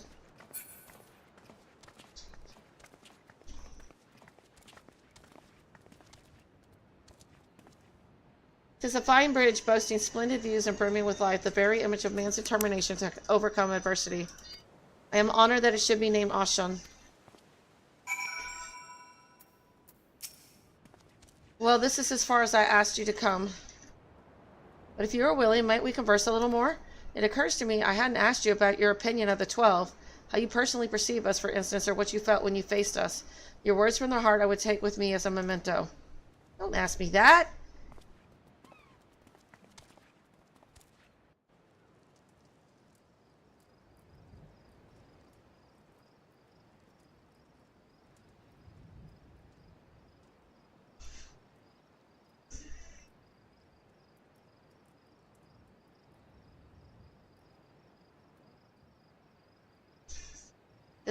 Tis a fine bridge boasting splendid views and brimming with life, the very image of man's determination to overcome adversity. I am honored that it should be named Ashan. Well, this is as far as I asked you to come. But if you are willing, might we converse a little more? It occurs to me I hadn't asked you about your opinion of the 12, how you personally perceive us, for instance, or what you felt when you faced us. Your words from the heart I would take with me as a memento. Don't ask me that.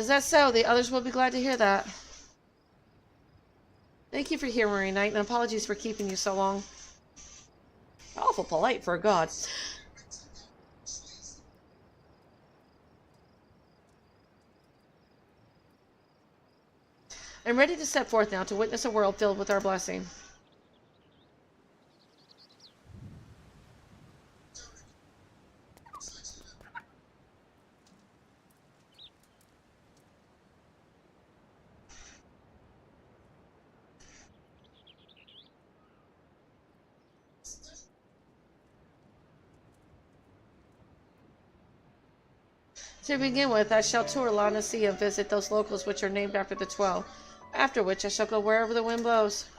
Is that so? The others will be glad to hear that. Thank you for humoring Knight, and apologies for keeping you so long. Awful polite for a god. I'm ready to step forth now to witness a world filled with our blessing. To begin with, I shall tour Lana Sea and visit those locals which are named after the 12. After which, I shall go wherever the wind blows.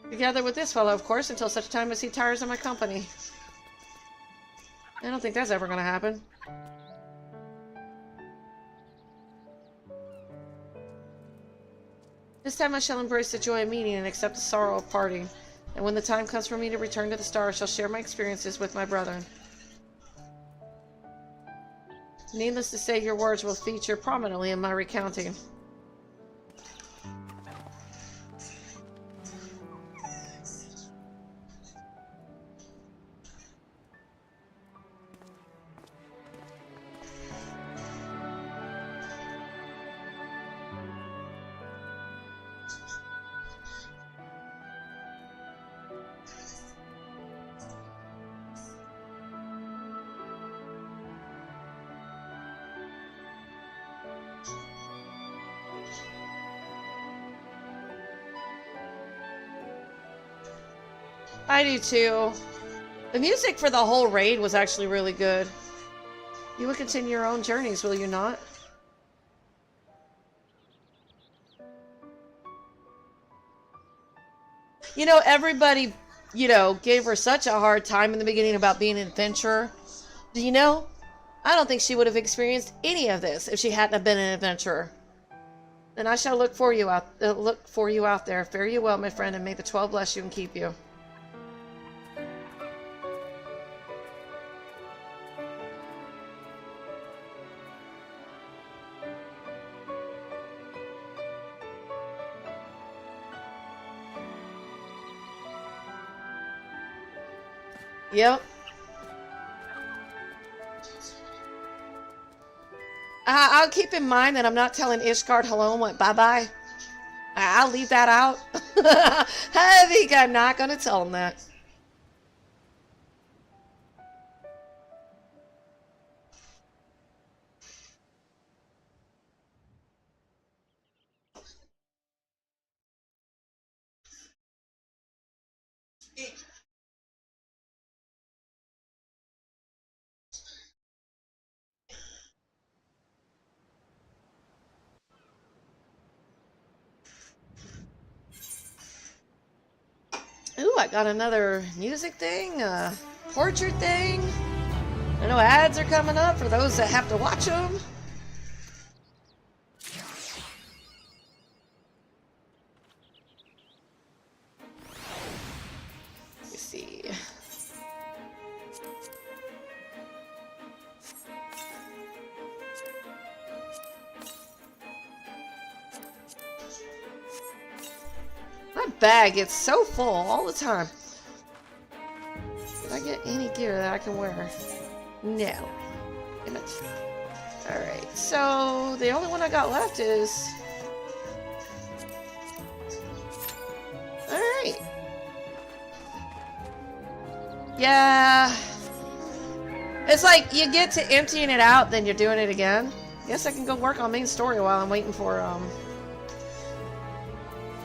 Together with this fellow, of course, until such time as he tires of my company. I don't think that's ever going to happen. This time I shall embrace the joy of meeting and accept the sorrow of parting. And when the time comes for me to return to the stars, I shall share my experiences with my brethren. Needless to say, your words will feature prominently in my recounting. I do too. The music for the whole raid was actually really good. You will continue your own journeys, will you not? You know, everybody, gave her such a hard time in the beginning about being an adventurer. Do you know? I don't think she would have experienced any of this if she hadn't have been an adventurer. Then I shall look for you out there. Fare you well, my friend, and may the 12 bless you and keep you. Yep. I'll keep in mind that I'm not telling Ishgard hello and went bye-bye. I'll leave that out. I think I'm not going to tell him that. Ooh, I got another music thing, portrait thing. I know ads are coming up for those that have to watch them. Let me see. My bag gets so full all the time. Did I get any gear that I can wear? No. Damn it. Alright, so the only one I got left is... Alright. Yeah. It's like you get to emptying it out, then you're doing it again. Guess I can go work on main story while I'm waiting for,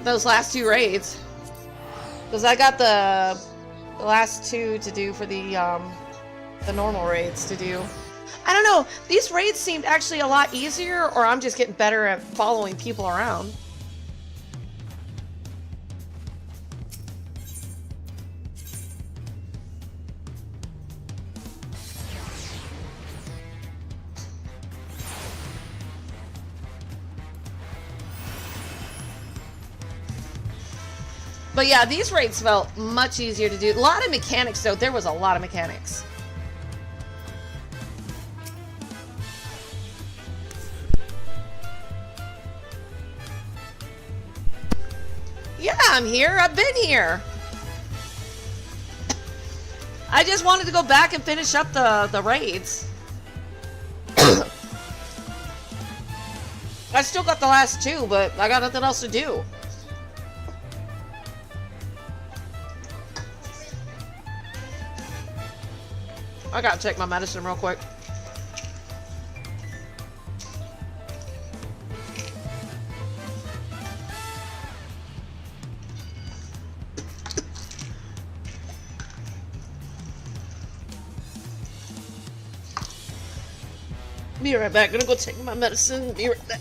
those last two raids, because I got the last two to do for the normal raids to do. I don't know, these raids seemed actually a lot easier, or I'm just getting better at following people around. But yeah, these raids felt much easier to do. A lot of mechanics, though. There was a lot of mechanics. Yeah, I'm here. I've been here. I just wanted to go back and finish up the raids. I still got the last two, but I got nothing else to do. I gotta check my medicine real quick. Be right back. Gonna go take my medicine. Be right back.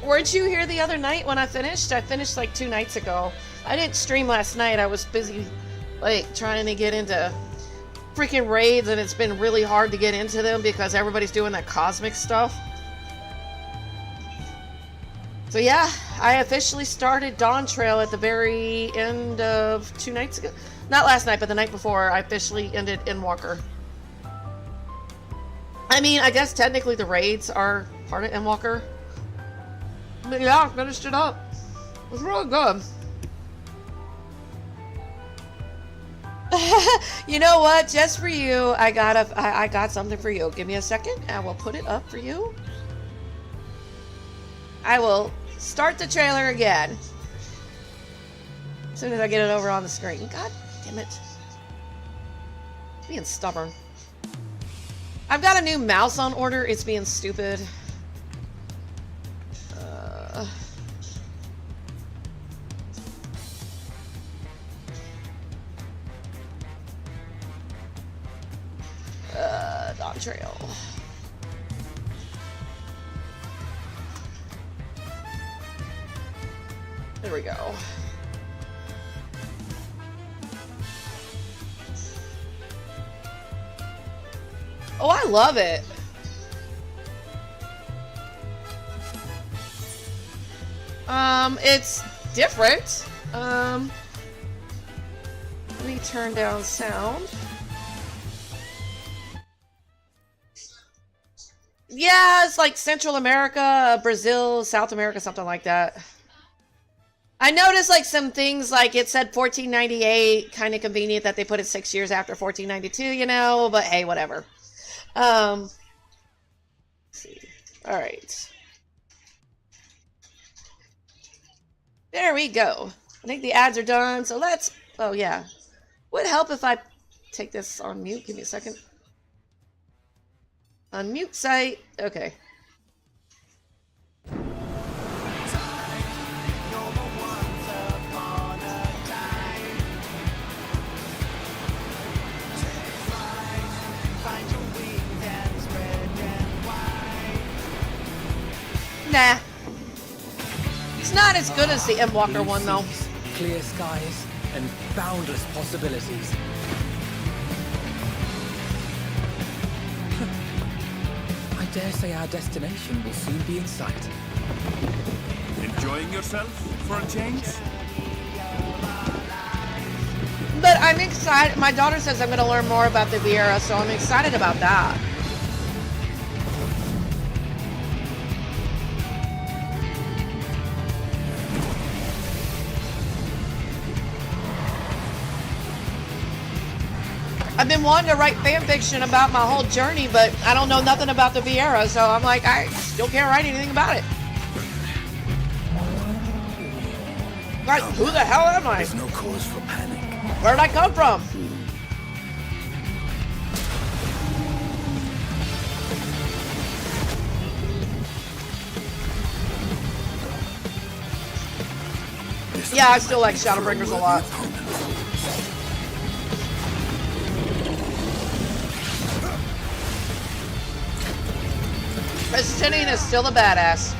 Weren't you here the other night when I finished? I finished like 2 nights ago. I didn't stream last night. I was busy like trying to get into freaking raids, and it's been really hard to get into them because everybody's doing that cosmic stuff. So yeah, I officially started Dawntrail at the very end of 2 nights ago. Not last night, but the night before. I officially ended Endwalker. I mean, I guess technically the raids are part of Endwalker. But yeah, I finished it up. It was really good. You know what? Just for you, I got something for you. Give me a second. I will put it up for you. I will start the trailer again as soon as I get it over on the screen. God damn it. Being stubborn. I've got a new mouse on order. It's being stupid. Dawntrail. There we go. Oh, I love it. It's different. Let me turn down sound. Yeah, it's like Central America, Brazil, South America, something like that. I noticed like some things, like it said 1498, kind of convenient that they put it 6 years after 1492, you know, but hey, whatever. Let's see. All right. There we go. I think the ads are done, so let's... Oh, yeah. Would help if I take this on mute. Give me a second. Unmute site. Okay. Nah. It's not as good as the Endwalker one, though. Clear skies and boundless possibilities. I dare say our destination will soon be in sight. Enjoying yourself for a change? But I'm excited. My daughter says I'm going to learn more about the Viera, so I'm excited about that. I've been wanting to write fan fiction about my whole journey, but I don't know nothing about the Viera, so I'm like, I still can't write anything about it. Like, who the hell am I? There's no cause for panic. Where did I come from? Yeah, I still like Shadowbringers a lot. Justinian is still a badass.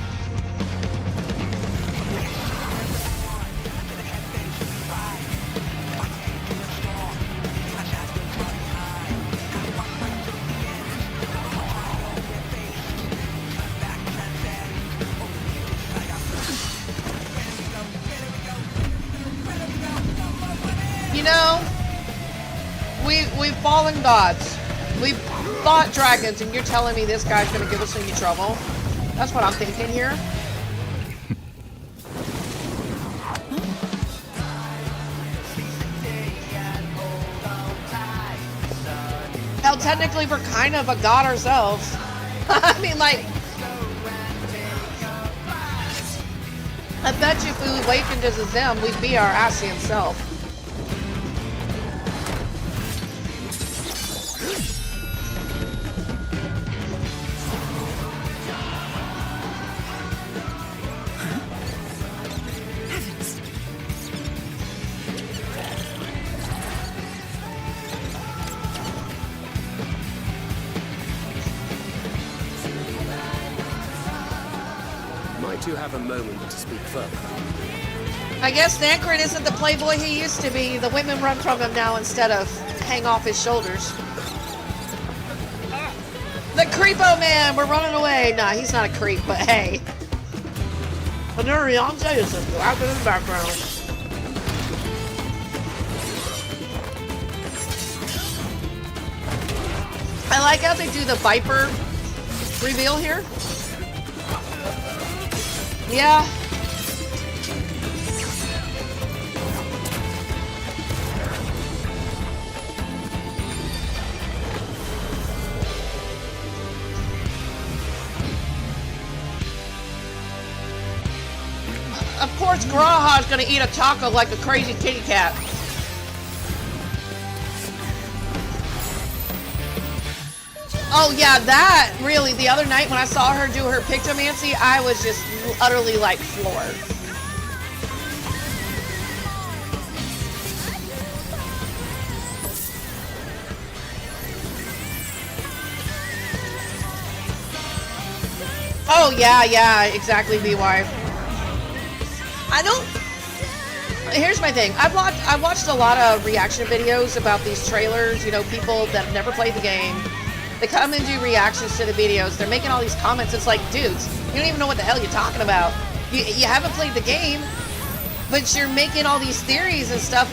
You know, we've fallen gods. We've fought dragons, and you're telling me this guy's gonna give us any trouble? That's what I'm thinking here. Hell, technically we're kind of a god ourselves. I mean, like, I bet you if we awakened as a them, we'd be our Asian self. To have a moment to speak further. I guess Thancred isn't the playboy he used to be. The women run from him now instead of hang off his shoulders. The creepo man, we're running away. Nah, he's not a creep, but hey. Anuriante is out in the background. I like how they do the Viper reveal here. Yeah. Of course, Graha's gonna eat a taco like a crazy kitty cat. Oh yeah, that really, the other night when I saw her do her pictomancy, I was just utterly like floored. Oh yeah, exactly, BY. I don't... Here's my thing. I watched a lot of reaction videos about these trailers, you know, people that have never played the game. They come and do reactions to the videos. They're making all these comments. It's like, dudes, you don't even know what the hell you're talking about. You haven't played the game, but you're making all these theories and stuff.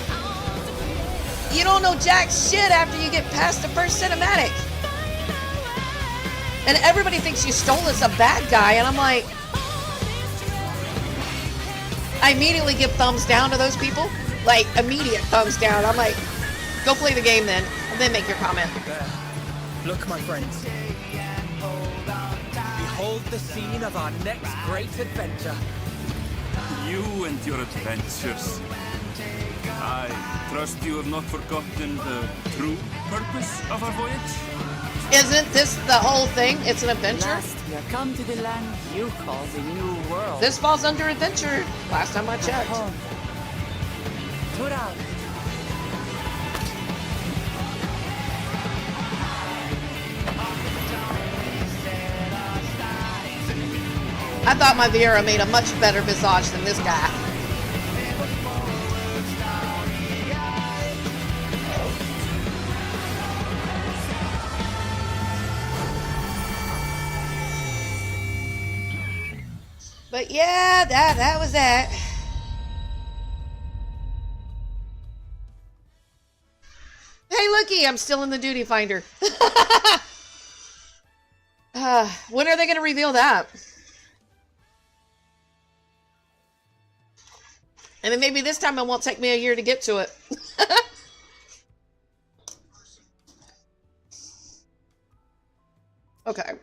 You don't know jack shit after you get past the first cinematic. And everybody thinks you stole as a bad guy, and I'm like... I immediately give thumbs down to those people. Like, immediate thumbs down. I'm like, go play the game then, and then make your comment. Look, my friends. Behold the scene of our next great adventure. You and your adventures. I trust you have not forgotten the true purpose of our voyage? Isn't this the whole thing? It's an adventure? Last, we are come to the land you call the New World. This falls under adventure, last time I checked. Tura. I thought my Viera made a much better visage than this guy. But yeah, that was that. Hey, looky, I'm still in the duty finder. When are they going to reveal that? And then maybe this time it won't take me a year to get to it. Okay.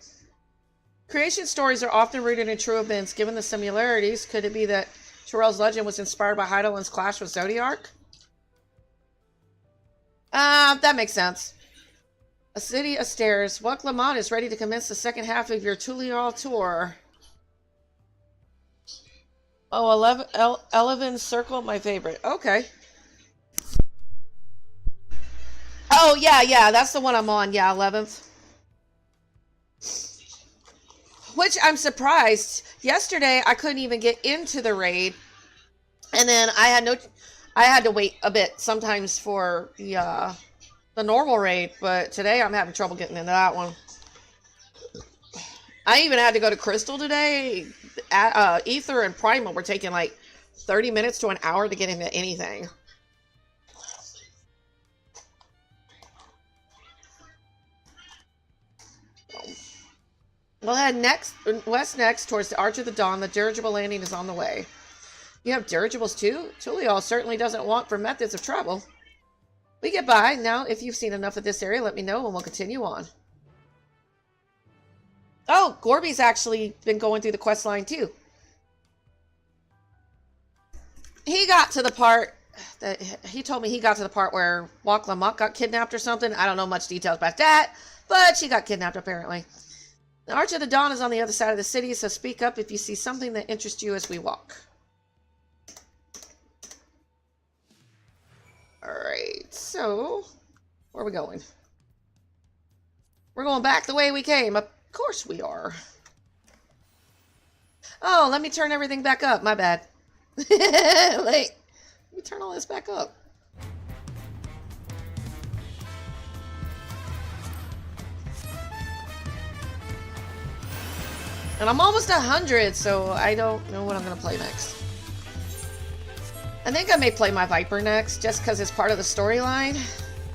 Creation stories are often rooted in true events. Given the similarities, could it be that Terrell's legend was inspired by Heidelin's clash with Zodiark? That makes sense. A city of stairs. Urqopacha is ready to commence the second half of your Tulial tour. Oh, 11 Circle, my favorite. Okay. Oh, yeah, that's the one I'm on. Yeah, 11th. Which I'm surprised. Yesterday, I couldn't even get into the raid. And then I had to wait a bit sometimes for the normal raid. But today, I'm having trouble getting into that one. I even had to go to Crystal today. Ether and Primal were taking like 30 minutes to an hour to get into anything. We'll head west next towards the Arch of the Dawn. The dirigible landing is on the way. You have dirigibles too? Tulial certainly doesn't want for methods of travel. We get by. Now, if you've seen enough of this area, let me know and we'll continue on. Oh, Gorby's actually been going through the quest line too. He got to the part that he told me he got to the part where Urqopacha got kidnapped or something. I don't know much details about that, but she got kidnapped apparently. The Arch of the Dawn is on the other side of the city, so speak up if you see something that interests you as we walk. Alright, so where are we going? We're going back the way we came. Of course we are. Oh, let me turn everything back up. My bad. Wait, let me turn all this back up. And I'm almost 100, so I don't know what I'm going to play next. I think I may play my Viper next, just because it's part of the storyline.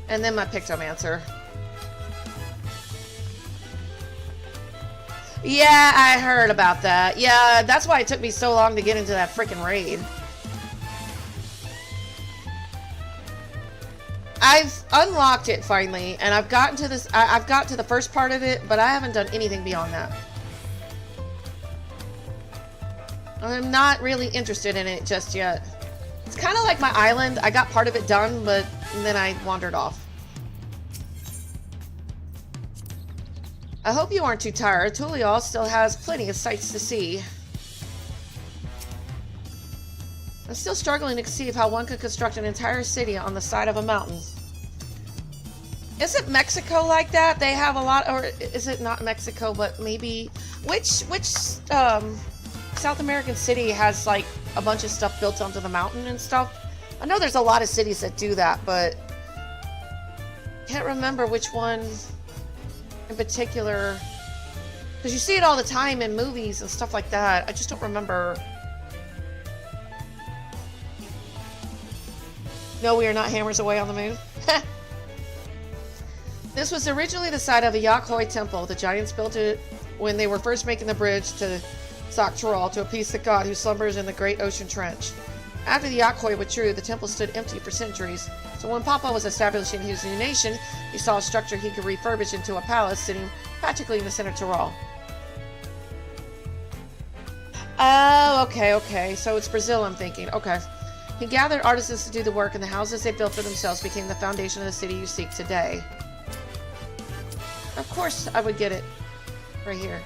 And then my Pictomancer. Yeah, I heard about that. Yeah, that's why it took me so long to get into that freaking raid. I've unlocked it finally, and I've gotten to this. I've got to the first part of it, but I haven't done anything beyond that. I'm not really interested in it just yet. It's kind of like my island. I got part of it done, but then I wandered off. I hope you aren't too tired. Tulial still has plenty of sights to see. I'm still struggling to conceive how one could construct an entire city on the side of a mountain. Isn't Mexico like that? They have a lot, or is it not Mexico, but maybe... Which South American city has like a bunch of stuff built onto the mountain and stuff? I know there's a lot of cities that do that, but can't remember which one in particular, because you see it all the time in movies and stuff like that. I just don't remember. No, we are not hammers away on the moon. This was originally the site of a Yakhoi temple. The giants built it when they were first making the bridge to Saktural to appease the god who slumbers in the great ocean trench. After the Yakhoi withdrew, the temple stood empty for centuries. So when Papa was establishing his new nation, he saw a structure he could refurbish into a palace sitting practically in the center of Tyrol. Oh, okay. So it's Brazil, I'm thinking. Okay. He gathered artisans to do the work, and the houses they built for themselves became the foundation of the city you seek today. Of course I would get it. Right here.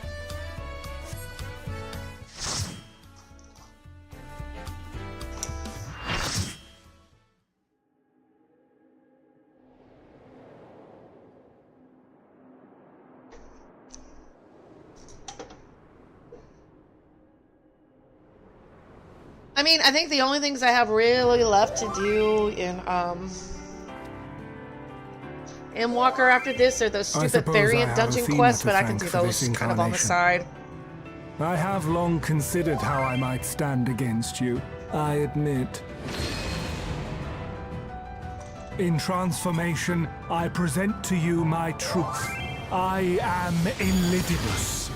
I mean, I think the only things I have really left to do in Walker after this are those stupid variant dungeon quests, but I can do those kind of on the side. I have long considered how I might stand against you, I admit. In transformation, I present to you my truth. I am Illidibus.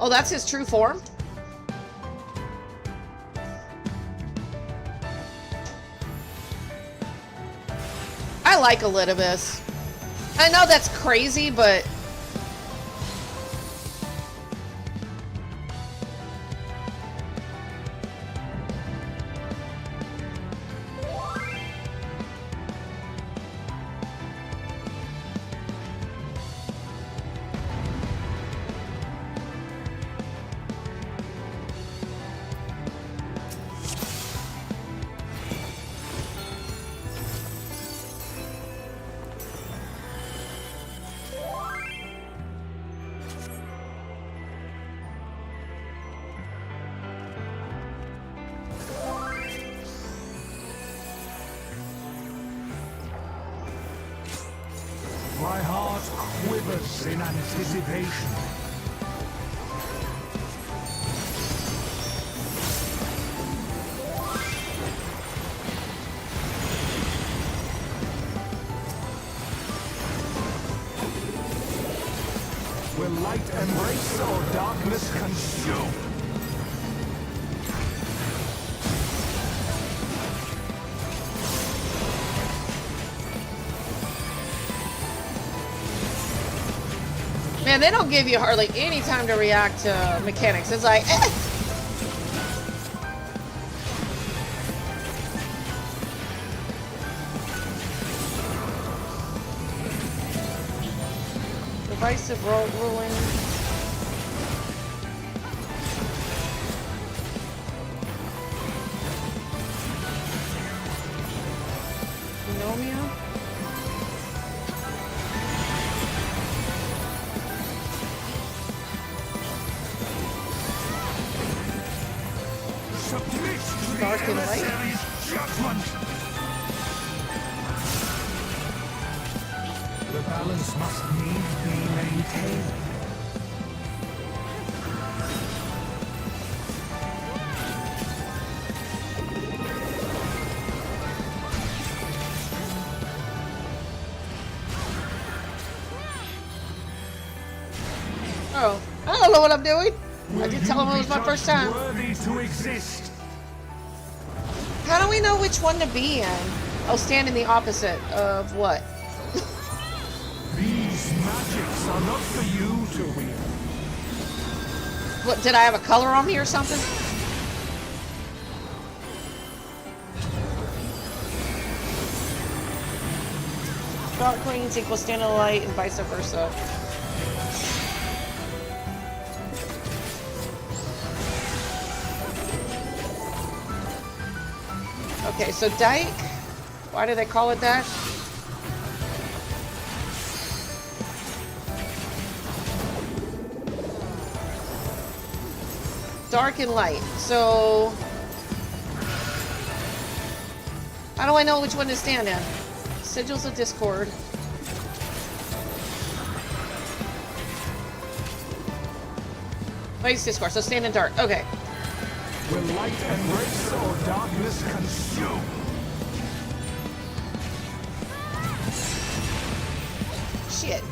Oh, that's his true form? I like Elidibus. I know that's crazy, but... My heart quivers in anticipation. Will light embrace or darkness consume? Man, they don't give you hardly any time to react to mechanics. It's like, eh. Divisive ruling. Nomia? Dark and light. The balance must needs be maintained. Oh, I don't know what I'm doing. I did tell him it was my first time. Worthy to exist. How do we know which one to be in? Oh, stand in the opposite of what? These magics are not for you to wield. What, did I have a color on me or something? Dark greens equals stand in the light and vice versa. Okay, so Dyke, why do they call it that? Dark and light. So, how do I know which one to stand in? Sigils of Discord. Vice Discord, so stand in dark. Okay. Will light embrace or darkness consume? Shit.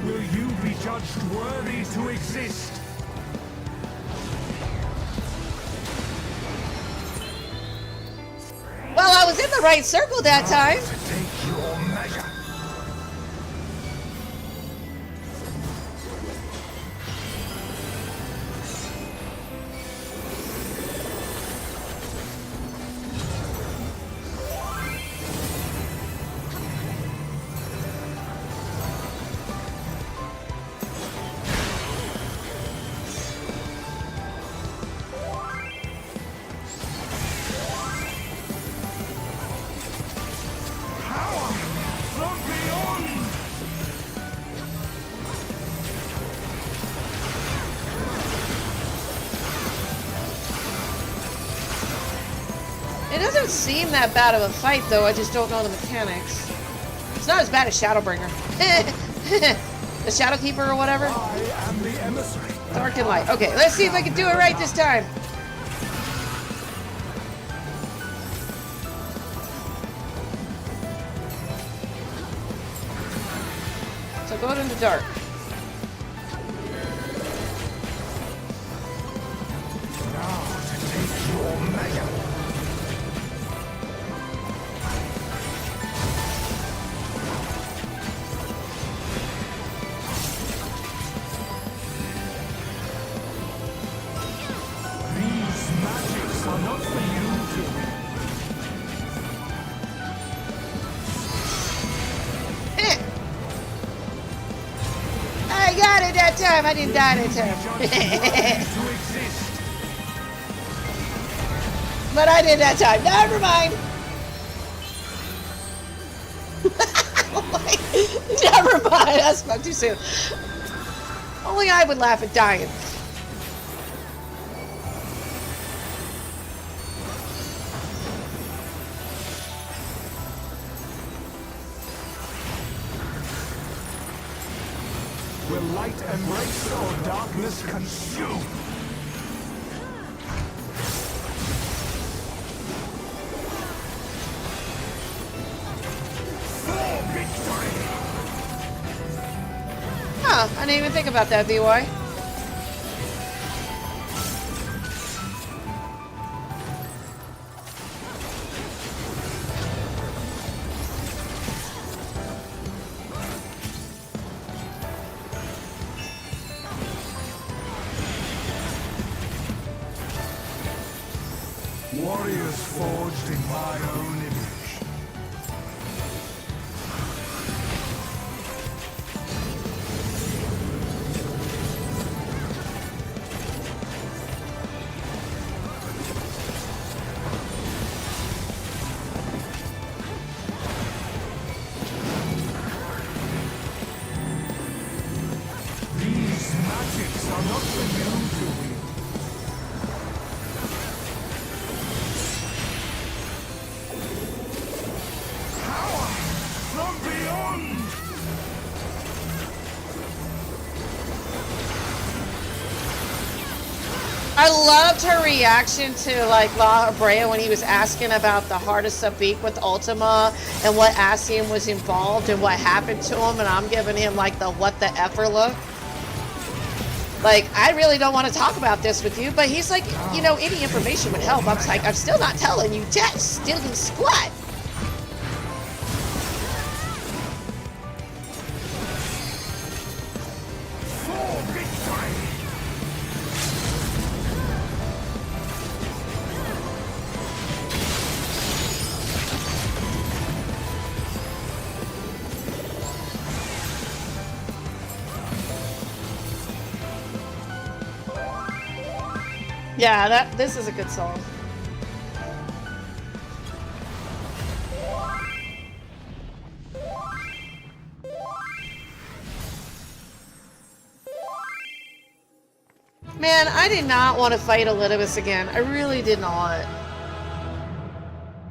Will you be judged worthy to exist? Well, I was in the right circle that time. To take your measure. It doesn't seem that bad of a fight, though. I just don't know the mechanics. It's not as bad as Shadowbringer. The Shadowkeeper or whatever. I am the emissary. Dark and light. Okay, let's see if I can do it right this time. So go into dark. Now to take your measure. These magics are not for you to I got it that time. I didn't die that time. to exist. But I did that time. Never mind. Never mind. I spoke too soon. Only I would laugh at dying. Will light embrace or darkness consume? For victory! Huh, I didn't even think about that, VY. Warriors forged in my own image. These magics are not for you to wield. From beyond! I loved her reaction to like La Brea when he was asking about the hardest of beak with Ultima and what Ascian was involved and what happened to him, and I'm giving him like the what the effer look. Like, I really don't want to talk about this with you, but he's like, you know, any information would help. I was like, I'm still not telling you, just still can squat. For victory! Yeah, this is a good song. Man, I did not want to fight Elidibus again. I really did not.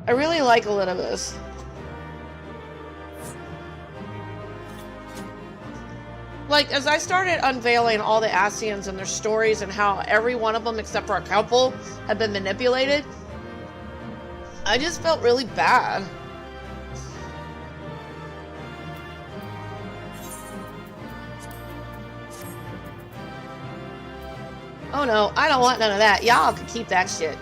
I really like Elidibus. Like, as I started unveiling all the Ascians and their stories and how every one of them, except for a couple, had been manipulated, I just felt really bad. Oh no, I don't want none of that. Y'all can keep that shit.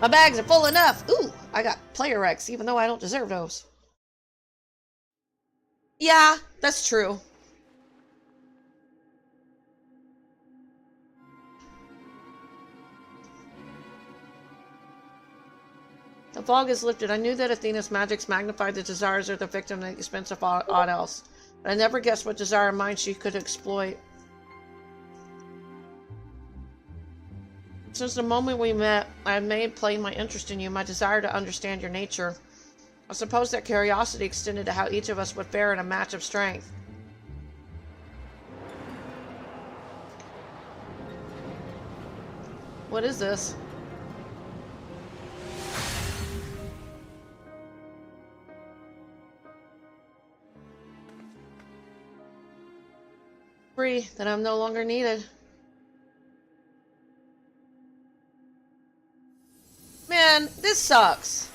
My bags are full enough. Ooh, I got player Rex, even though I don't deserve those. Yeah, that's true. The fog is lifted. I knew that Athena's magics magnified the desires of the victim at the expense of aught else. But I never guessed what desire of mine she could exploit. Since the moment we met, I have made plain my interest in you, my desire to understand your nature. I suppose that curiosity extended to how each of us would fare in a match of strength. What is this? Free, that I'm no longer needed. Man, this sucks.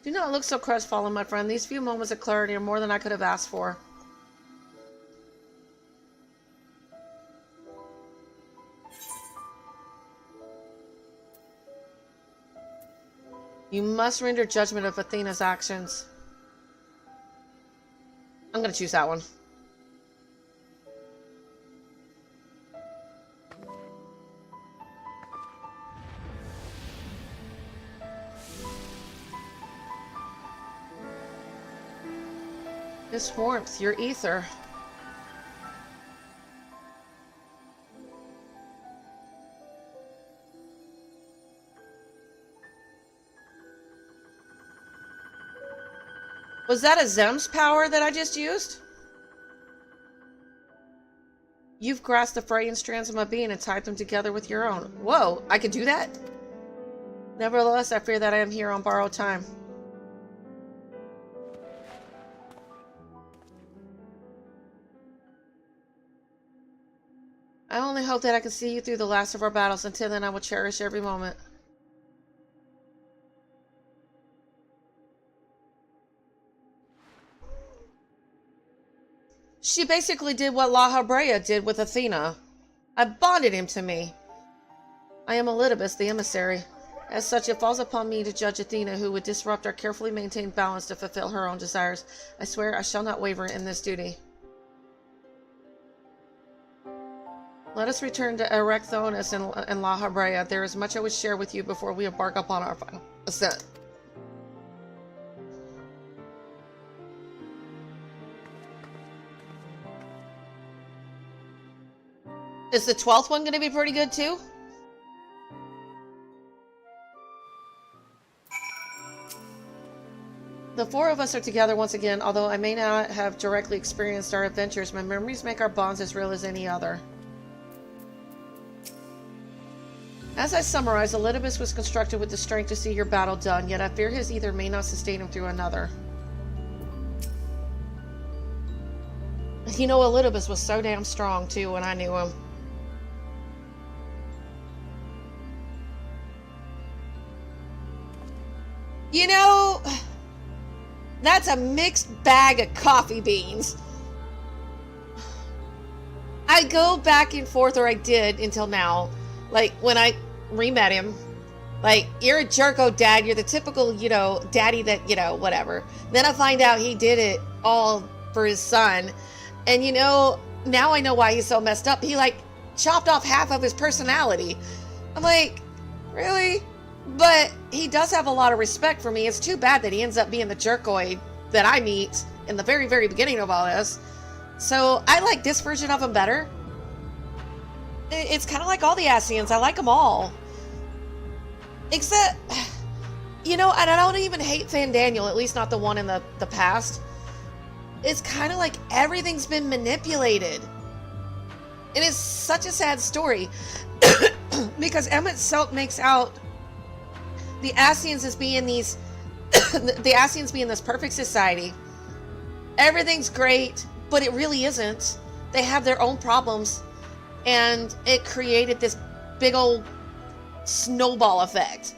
Do not look so crestfallen, my friend. These few moments of clarity are more than I could have asked for. You must render judgment of Athena's actions. I'm gonna choose that one. This warmth, your ether. Was that a Zem's power that I just used? You've grasped the fraying strands of my being and tied them together with your own. Whoa, I could do that? Nevertheless, I fear that I am here on borrowed time. I only hope that I can see you through the last of our battles. Until then, I will cherish every moment. She basically did what La Habrea did with Athena. I bonded him to me. I am Elidibus, the emissary. As such, it falls upon me to judge Athena, who would disrupt our carefully maintained balance to fulfill her own desires. I swear I shall not waver in this duty. Let us return to Erecthonus and La Habrea. There is much I would share with you before we embark upon our final ascent. Is the 12th one going to be pretty good too? The four of us are together once again. Although I may not have directly experienced our adventures, my memories make our bonds as real as any other. As I summarize, Elidibus was constructed with the strength to see your battle done, yet I fear his ether may not sustain him through another. You know, Elidibus was so damn strong too when I knew him. You know, that's a mixed bag of coffee beans. I go back and forth, or I did until now. Like, when I re-met him, like, you're a jerko dad, you're the typical, you know, daddy that, you know, whatever. Then I find out he did it all for his son. And, you know, now I know why he's so messed up. He, like, chopped off half of his personality. I'm like, really? But he does have a lot of respect for me. It's too bad that he ends up being the jerkoid that I meet in the very, very beginning of all this. So I like this version of him better. It's kind of like all the Ascians. I like them all. Except, you know, and I don't even hate Fandaniel, at least not the one in the past. It's kind of like everything's been manipulated. It is such a sad story. Because Emmett Silk makes out the Ascians as being these... the Ascians being this perfect society. Everything's great, but it really isn't. They have their own problems. And it created this big old snowball effect.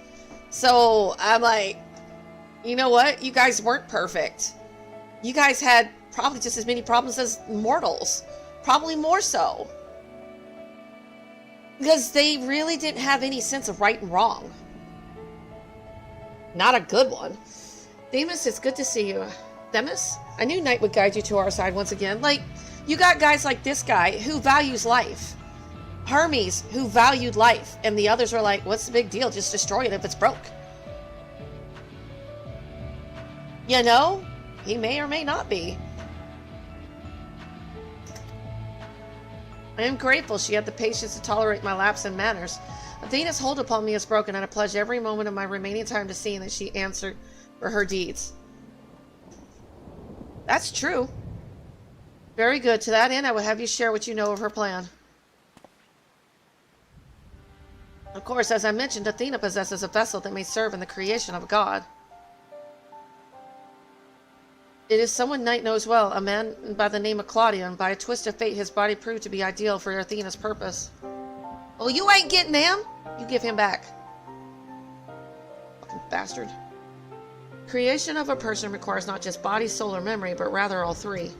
So I'm like, you know what? You guys weren't perfect. You guys had probably just as many problems as mortals. Probably more so. Because they really didn't have any sense of right and wrong. Not a good one. Themis, it's good to see you. Themis? I knew Night would guide you to our side once again. Like, you got guys like this guy who values life. Hermes, who valued life. And the others were like, what's the big deal? Just destroy it if it's broke. You know? He may or may not be. I am grateful she had the patience to tolerate my lapse in manners. Athena's hold upon me is broken, and I pledge every moment of my remaining time to seeing that she answered for her deeds. That's true. Very good. To that end, I would have you share what you know of her plan. Of course, as I mentioned, Athena possesses a vessel that may serve in the creation of a god. It is someone Knight knows well, a man by the name of Claudian. By a twist of fate, his body proved to be ideal for Athena's purpose. Oh, you ain't getting him! You give him back. Fucking bastard. Creation of a person requires not just body, soul, or memory, but rather all three.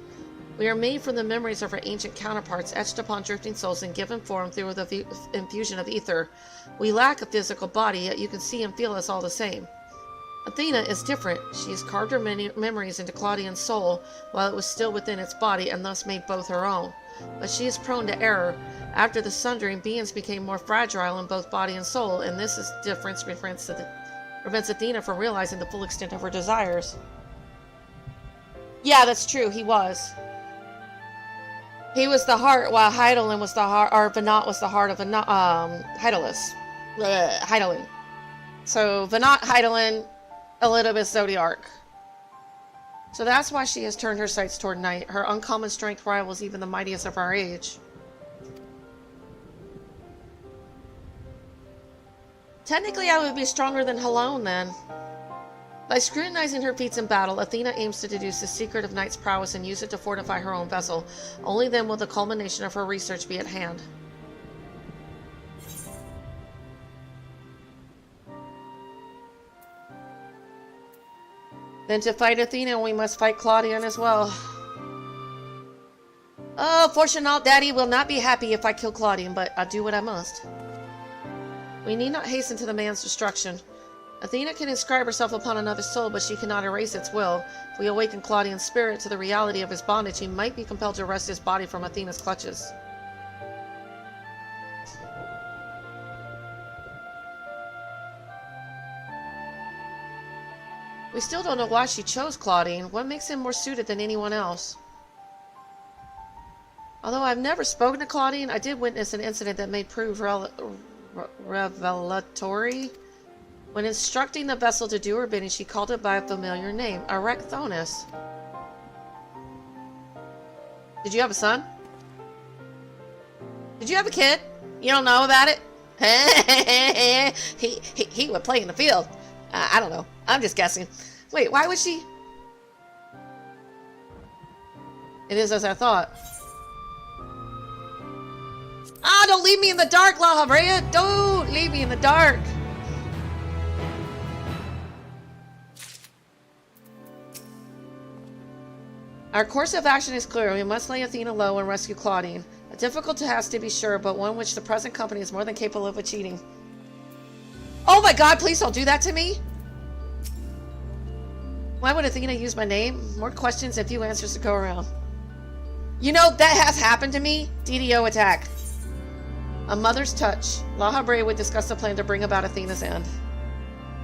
We are made from the memories of our ancient counterparts, etched upon drifting souls and given form through the infusion of ether. We lack a physical body, yet you can see and feel us all the same. Athena is different. She has carved her memories into Claudian's soul while it was still within its body and thus made both her own. But she is prone to error. After the sundering, beings became more fragile in both body and soul, and this difference prevents Athena from realizing the full extent of her desires. Yeah, that's true. He was. He was the heart, while Hydaelyn was the heart, or Venat was the heart of Hydaelyn. So Venat, Hydaelyn, Elidibus, Zodiark. So that's why she has turned her sights toward Night. Her uncommon strength rivals even the mightiest of our age. Technically, I would be stronger than Helone then. By scrutinizing her feats in battle, Athena aims to deduce the secret of Night's prowess and use it to fortify her own vessel. Only then will the culmination of her research be at hand. Then to fight Athena, we must fight Claudian as well. Oh, Fortunate Daddy will not be happy if I kill Claudian, but I'll do what I must. We need not hasten to the man's destruction. Athena can inscribe herself upon another soul, but she cannot erase its will. If we awaken Claudian's spirit to the reality of his bondage, he might be compelled to wrest his body from Athena's clutches. We still don't know why she chose Claudian. What makes him more suited than anyone else? Although I've never spoken to Claudian, I did witness an incident that may prove revelatory. When instructing the vessel to do her bidding, she called it by a familiar name, Erecthonus. Did you have a son? Did you have a kid? You don't know about it? he would play in the field. I don't know. I'm just guessing. Wait, why would she? It is as I thought. Ah, don't leave me in the dark, La Habrea! Don't leave me in the dark! Our course of action is clear. We must lay Athena low and rescue Claudian. A difficult task to be sure, but one which the present company is more than capable of achieving. Oh my god, please don't do that to me! Why would Athena use my name? More questions and few answers to go around. You know, that has happened to me. DDO attack. A mother's touch. La Habrea would discuss the plan to bring about Athena's end.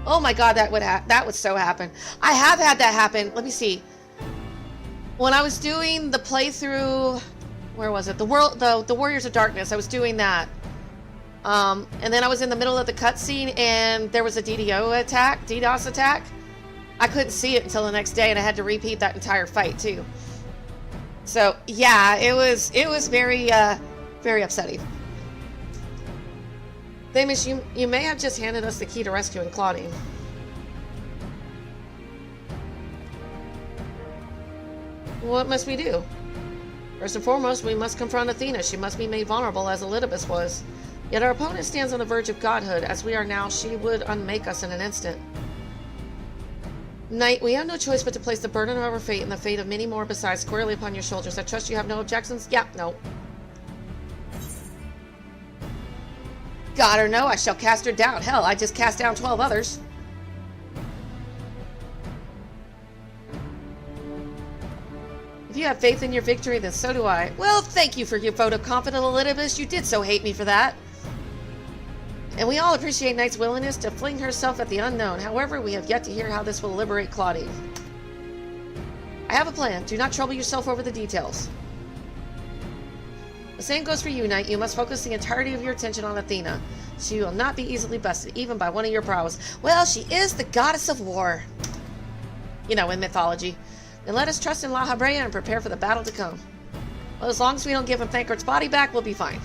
Oh my god, that would so happen. I have had that happen. Let me see. When I was doing the playthrough, where was it? The Warriors of Darkness. I was doing that. And then I was in the middle of the cutscene and there was a DDoS attack. I couldn't see it until the next day and I had to repeat that entire fight too. So yeah, it was very, very upsetting. Thamus, you may have just handed us the key to rescuing Claudian. What must we do? First and foremost, we must confront Athena. She must be made vulnerable as Elidibus was. Yet our opponent stands on the verge of godhood. As we are now, she would unmake us in an instant. Knight, we have no choice but to place the burden of our fate and the fate of many more besides squarely upon your shoulders. I trust you have no objections? Yeah, no. God or no, I shall cast her down. Hell, I just cast down 12 others. If you have faith in your victory, then so do I. Well, thank you for your vote of confidence, Elidibus. You did so hate me for that. And we all appreciate Knight's willingness to fling herself at the unknown. However, we have yet to hear how this will liberate Claudian. I have a plan. Do not trouble yourself over the details. The same goes for you, Knight. You must focus the entirety of your attention on Athena. She will not be easily bested, even by one of your prowess. Well, she is the goddess of war. You know, in mythology. Then let us trust in La Habrea and prepare for the battle to come. Well, as long as we don't give him Thancred's body back, we'll be fine.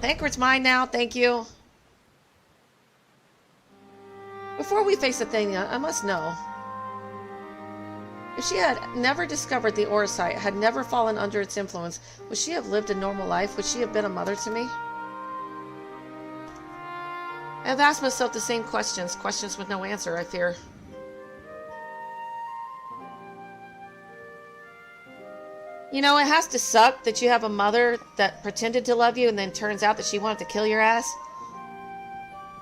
Thancred's mine now, thank you. Before we face Athena, I must know. If she had never discovered the Orosite, had never fallen under its influence, would she have lived a normal life? Would she have been a mother to me? I have asked myself the same questions, questions with no answer, I fear. You know, it has to suck that you have a mother that pretended to love you and then turns out that she wanted to kill your ass.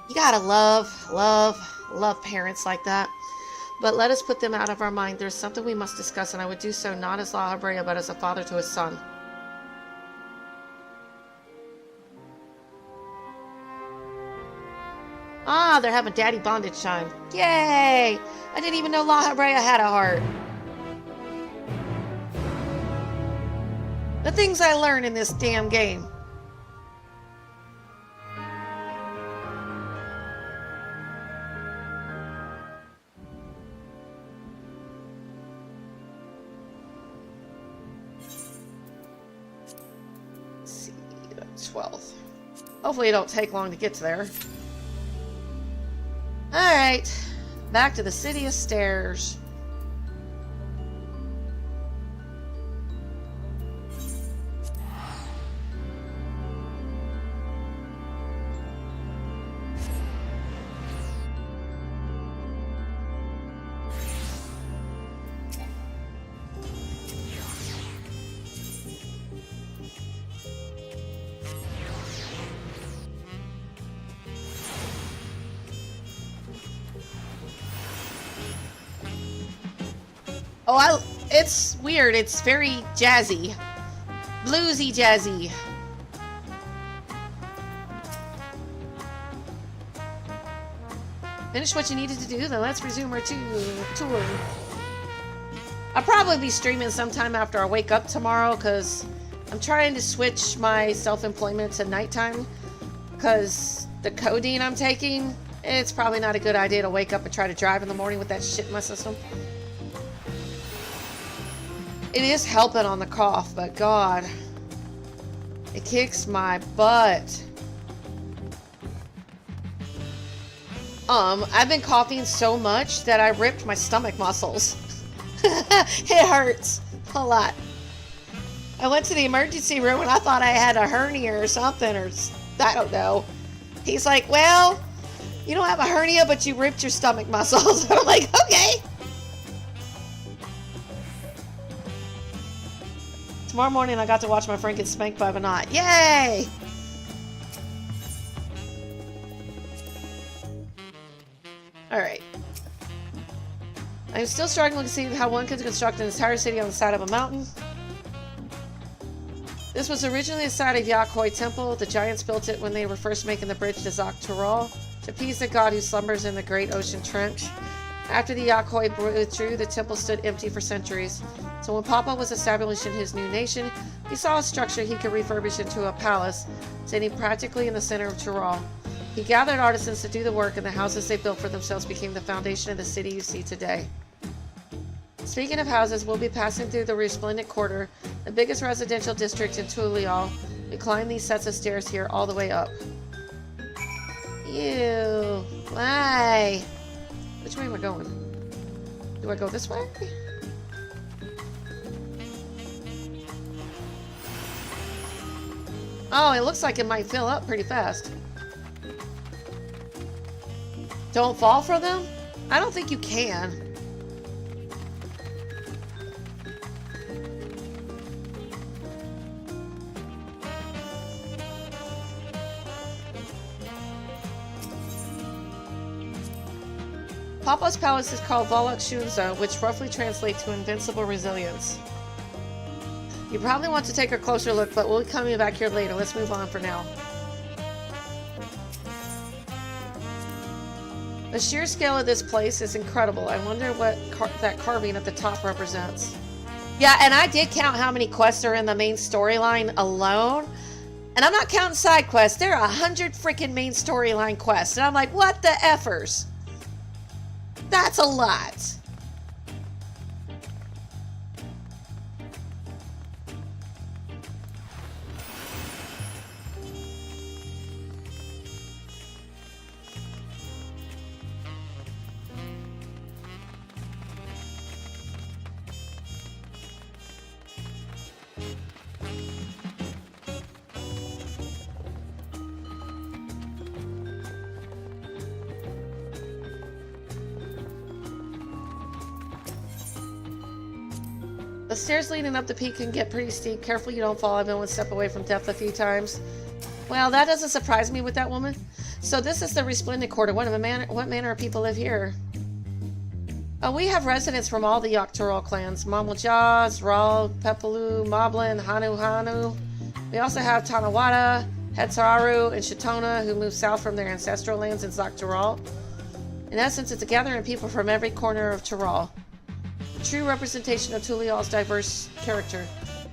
You gotta love parents like that. But let us put them out of our mind. There's something we must discuss, and I would do so not as La Habrea, but as a father to his son. Ah, they're having daddy bondage time. Yay! I didn't even know La Habrea had a heart. The things I learn in this damn game. Let's see, the 12th. Hopefully it don't take long to get to there. Alright, back to the City of Stairs. Oh, it's weird. It's very jazzy. Bluesy jazzy. Finish what you needed to do, then let's resume our tour. I'll probably be streaming sometime after I wake up tomorrow, because I'm trying to switch my self-employment to nighttime, because the codeine I'm taking, it's probably not a good idea to wake up and try to drive in the morning with that shit in my system. It is helping on the cough, but God, it kicks my butt. I've been coughing so much that I ripped my stomach muscles. It hurts a lot. I went to the emergency room and I thought I had a hernia or something, or I don't know. He's like, well, you don't have a hernia, but you ripped your stomach muscles. I'm like, okay. Tomorrow morning, I got to watch my friend get spanked by a knot. Yay! Alright. I'm still struggling to see how one could construct an entire city on the side of a mountain. This was originally the site of Yakhoi Temple. The giants built it when they were first making the bridge to Zok-Tural, to appease the god who slumbers in the great ocean trench. After the Yakhoi withdrew, the temple stood empty for centuries. So when Papa was establishing his new nation, he saw a structure he could refurbish into a palace, standing practically in the center of Tural. He gathered artisans to do the work, and the houses they built for themselves became the foundation of the city you see today. Speaking of houses, we'll be passing through the Resplendent Quarter, the biggest residential district in Tulial. We climb these sets of stairs here all the way up. Ew. Why? Which way am I going? Do I go this way? Oh, it looks like it might fill up pretty fast. Don't fall for them? I don't think you can. Papa's palace is called Volok Shunza, which roughly translates to invincible resilience. You probably want to take a closer look, but we'll be coming back here later. Let's move on for now. The sheer scale of this place is incredible. I wonder what that carving at the top represents. Yeah, and I did count how many quests are in the main storyline alone. And I'm not counting side quests. There are 100 freaking main storyline quests. And I'm like, what the effers? That's a lot. The stairs leading up the peak can get pretty steep. Careful you don't fall. I've been one step away from death a few times. Well, that doesn't surprise me with that woman. So this is the Resplendent Quarter. What manner of people live here? We have residents from all the Yogg-Toroil clans. Mamuljas, Ral, Pepelu, Moblin, Hanu. We also have Tanawada, Hetzaru, and Shitona, who moved south from their ancestral lands in Yogg-Toroil. In essence, it's a gathering of people from every corner of Toroil. A true representation of Tulial's diverse character.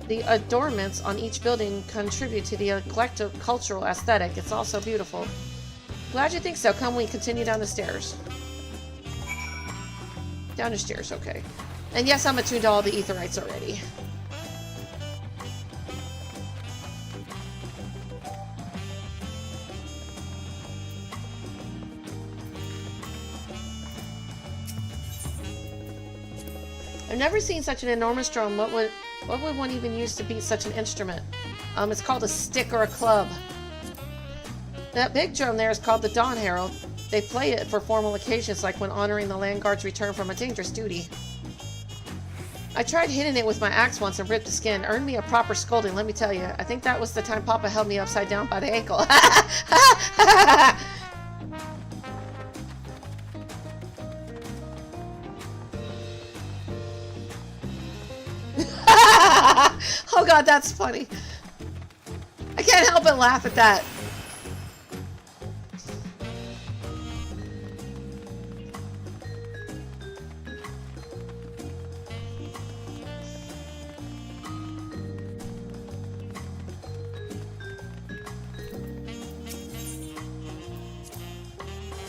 The adornments on each building contribute to the eclectic cultural aesthetic. It's also beautiful. Glad you think so. Come, we continue down the stairs. Down the stairs, okay. And yes, I'm attuned to all the Aetherites already. I've never seen such an enormous drum. What would one even use to beat such an instrument? It's called a stick or a club. That big drum there is called the Dawn Herald. They play it for formal occasions, like when honoring the land guard's return from a dangerous duty. I tried hitting it with my axe once and ripped the skin. Earned me a proper scolding, let me tell you. I think that was the time Papa held me upside down by the ankle. Oh god, that's funny. I can't help but laugh at that.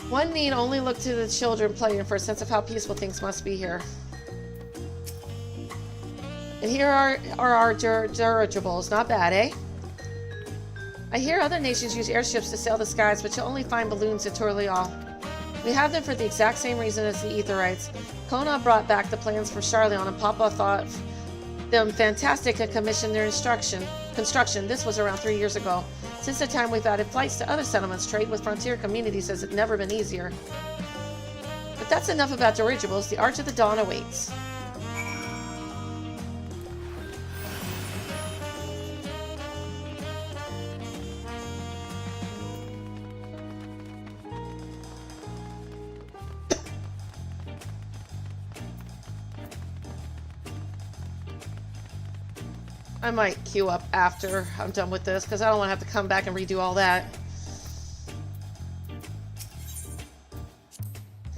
One need only look to the children playing for a sense of how peaceful things must be here. And here are our dirigibles. Not bad, eh? I hear other nations use airships to sail the skies, but you'll only find balloons at Turiel. We have them for the exact same reason as the Aetherites. Kona brought back the plans for Charleon, and Papa thought them fantastic and commissioned their construction. This was around 3 years ago. Since the time, we've added flights to other settlements. Trade with frontier communities has never been easier. But that's enough about dirigibles. The Arch of the Dawn awaits. I might queue up after I'm done with this, because I don't want to have to come back and redo all that.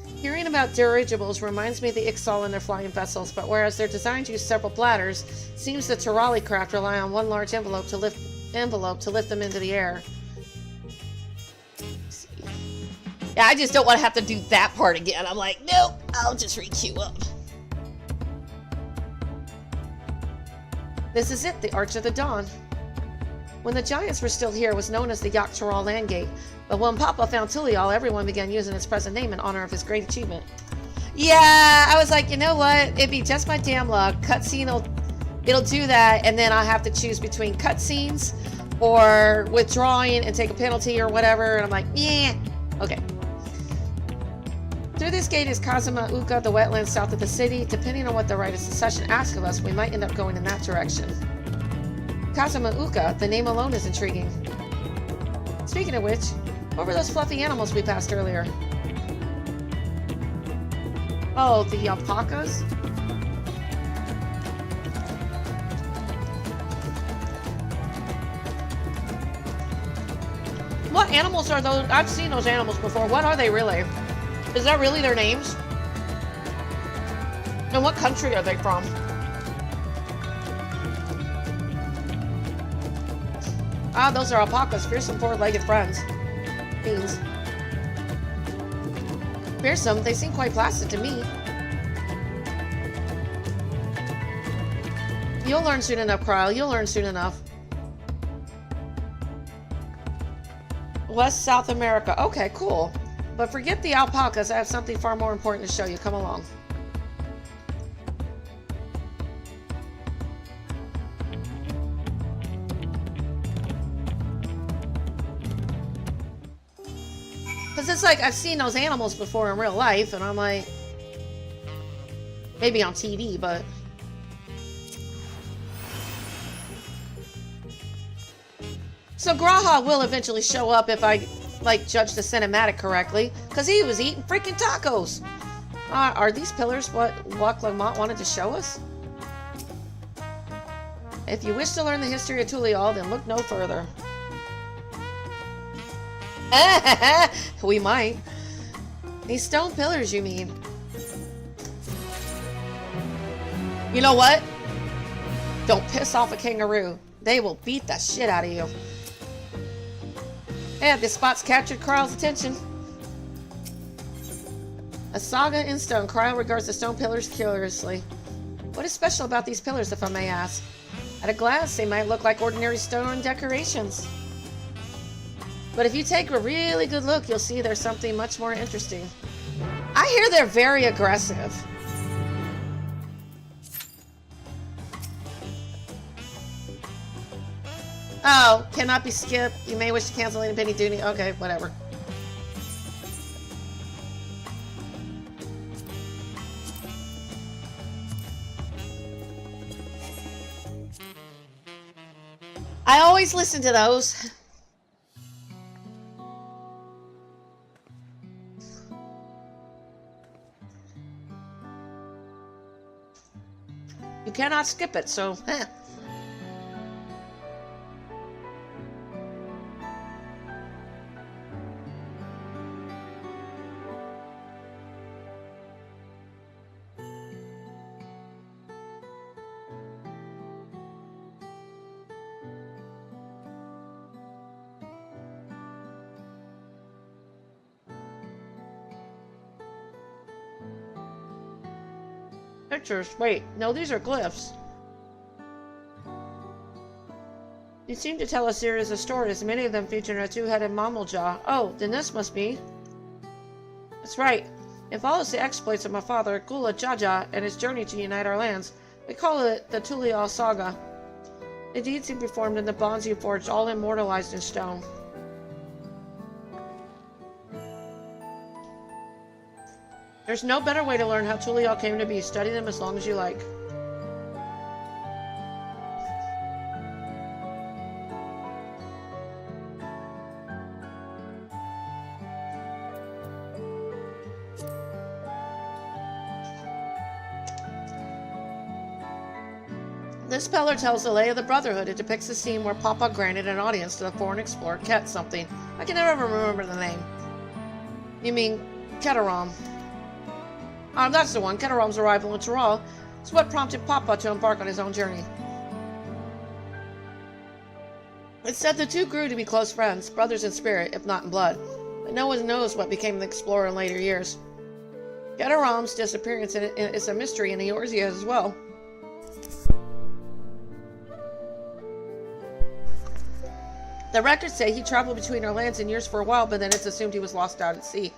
Hearing about dirigibles reminds me of the Ixal and their flying vessels, but whereas their designs use several bladders, it seems the Turali craft rely on one large envelope to lift them into the air. Let's see. Yeah, I just don't want to have to do that part again. I'm like, nope, I'll just re-queue up. This is it, the Arch of the Dawn. When the Giants were still here, it was known as the Yogg-Toroil Landgate, but when Papa found Tulial, everyone began using its present name in honor of his great achievement. Yeah, I was like, you know what? It'd be just my damn luck. Cutscene, it'll do that, and then I'll have to choose between cutscenes or withdrawing and take a penalty or whatever, and I'm like, yeah, okay. Through this gate is Kozama'uka, the wetlands south of the city. Depending on what the Rite of Succession asks of us, we might end up going in that direction. Kozama'uka, the name alone is intriguing. Speaking of which, what were those fluffy animals we passed earlier? Oh, the alpacas? What animals are those? I've seen those animals before. What are they really? Is that really their names? And what country are they from? Ah, those are alpacas. Fearsome four-legged friends. Beans. Fearsome? They seem quite placid to me. You'll learn soon enough, Kryl. You'll learn soon enough. West South America. Okay, cool. But forget the alpacas, I have something far more important to show you. Come along. Because it's like, I've seen those animals before in real life, and I'm like, maybe on TV, but So Graha will eventually show up if I, like, judge the cinematic correctly, because he was eating freaking tacos. Are these pillars what Lamont wanted to show us? If you wish to learn the history of Tulial, then look no further. We might. These stone pillars, you mean? You know what? Don't piss off a kangaroo. They will beat the shit out of you. Yeah, this spot's captured Kryle's attention. A saga in stone. Kryle regards the stone pillars curiously. What is special about these pillars, if I may ask? At a glance, they might look like ordinary stone decorations. But if you take a really good look, you'll see there's something much more interesting. I hear they're very aggressive. Oh, cannot be skipped. You may wish to cancel any penny duty. Okay, whatever. I always listen to those. You cannot skip it, so pictures. Wait, no, these are glyphs. You seem to tell a series of stories, many of them featuring a two-headed mammal jaw. Oh, then this must be. That's right. It follows the exploits of my father, Gula Jaja, and his journey to unite our lands. We call it the Tulial Saga. The deeds he performed and the bonds he forged, all immortalized in stone. There's no better way to learn how Tulial came to be. Study them as long as you like. This pillar tells the lay of the Brotherhood. It depicts a scene where Papa granted an audience to the foreign explorer Ket something. I can never remember the name. You mean Ketaram? That's the one. Ketaram's arrival in Tural is what prompted Papa to embark on his own journey. It's said the two grew to be close friends, brothers in spirit, if not in blood. But no one knows what became of the explorer in later years. Ketaram's disappearance is a mystery, and yours is as well. The records say he traveled between our lands in years for a while, but then it's assumed he was lost out at sea.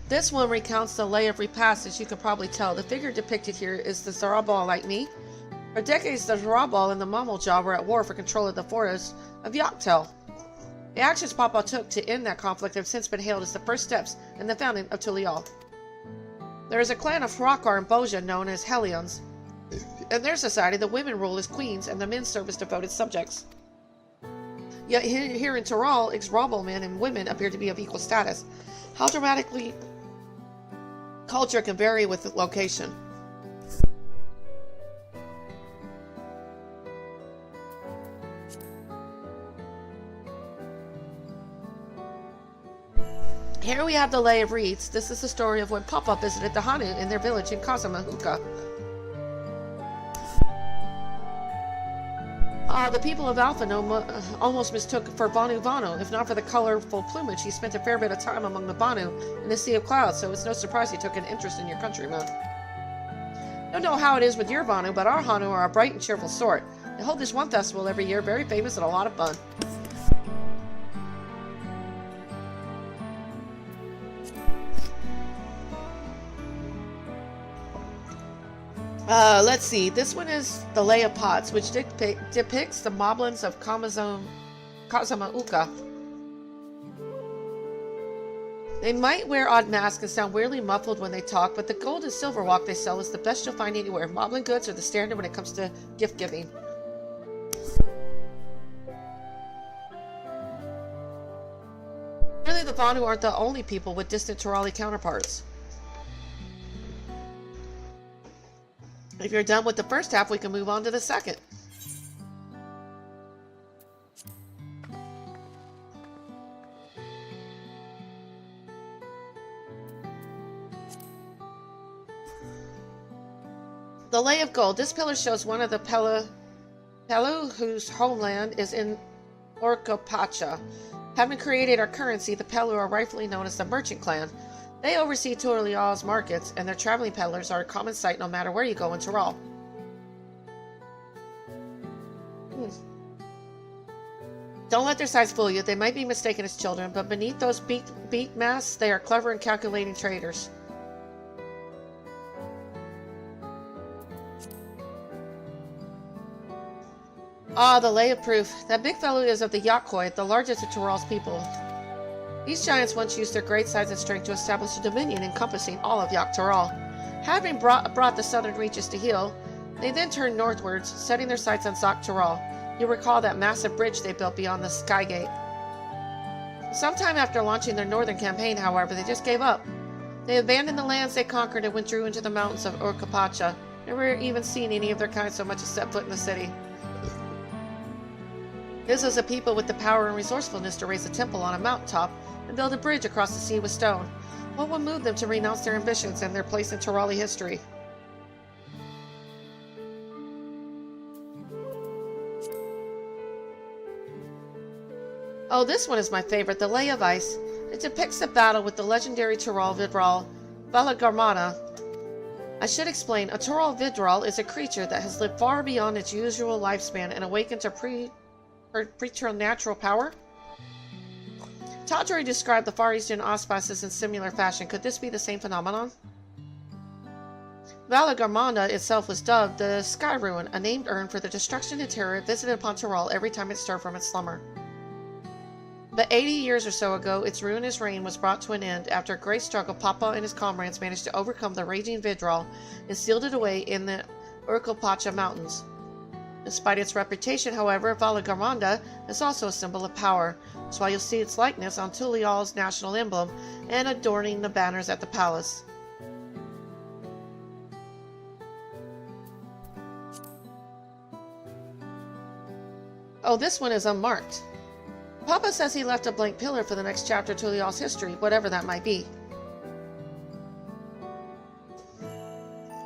This one recounts the lay of repast, as you can probably tell. The figure depicted here is the Zarabal like me. For decades, the Zarabal and the Mamalja were at war for control of the forest of Yaktel. The actions Papa took to end that conflict have since been hailed as the first steps in the founding of Tulial. There is a clan of Hrakar and Boja known as Helions. In their society, the women rule as queens and the men serve as devoted subjects. Yet here in Tural, Xrabal men and women appear to be of equal status. How dramatically culture can vary with the location. Here we have the Lay of Reeds. This is the story of when Papa visited the Hanu in their village in Kozama'uka. The people of Alpha almost mistook for Banu Vanu. If not for the colorful plumage, he spent a fair bit of time among the Banu in the Sea of Clouds, so it's no surprise he took an interest in your countrymen. Don't know how it is with your Banu, but our Hanu are a bright and cheerful sort. They hold this one festival every year, very famous and a lot of fun. Let's see. This one is the Lay of Pots, which depicts the moblins of Kozama'uka. They might wear odd masks and sound weirdly muffled when they talk, but the gold and silver walk they sell is the best you'll find anywhere. Moblin goods are the standard when it comes to gift giving. Really, the Vanu aren't the only people with distant Turali counterparts. If you're done with the first half, we can move on to the second. The Lay of Gold. This pillar shows one of the Pelu whose homeland is in Urqopacha. Having created our currency, the Pelu are rightfully known as the Merchant Clan. They oversee Turalial's markets, and their traveling peddlers are a common sight no matter where you go in Tural. Don't let their size fool you. They might be mistaken as children, but beneath those beak masks, they are clever and calculating traders. Ah, the Lay of Proof. That big fellow is of the Yakkoi, the largest of Tural's people. These giants once used their great size and strength to establish a dominion encompassing all of Yak Tural. Having brought the southern reaches to heel, they then turned northwards, setting their sights on Zak Tural. You'll recall that massive bridge they built beyond the Sky Gate. Sometime after launching their northern campaign, however, they just gave up. They abandoned the lands they conquered and withdrew into the mountains of Urqopacha, never even seen any of their kind so much as set foot in the city. This was a people with the power and resourcefulness to raise a temple on a mountaintop and build a bridge across the sea with stone. What would move them to renounce their ambitions and their place in Turali history? Oh, this one is my favorite, the Lay of Ice. It depicts a battle with the legendary Tural Vidral, Valagarmana. I should explain, a Tural Vidral is a creature that has lived far beyond its usual lifespan and awakened to preternatural power? Tadri described the Far Eastern auspices in similar fashion. Could this be the same phenomenon? Valagarmanda itself was dubbed the Sky Ruin, a named urn for the destruction and terror it visited upon Tural every time it stirred from its slumber. But 80 years or so ago, its ruinous reign was brought to an end. After a great struggle, Papa and his comrades managed to overcome the raging Vidral and sealed it away in the Urqopacha mountains. Despite its reputation, however, Valagarmanda is also a symbol of power. That's why you'll see its likeness on Tulial's national emblem and adorning the banners at the palace. Oh, this one is unmarked. Papa says he left a blank pillar for the next chapter of Tulial's history, whatever that might be.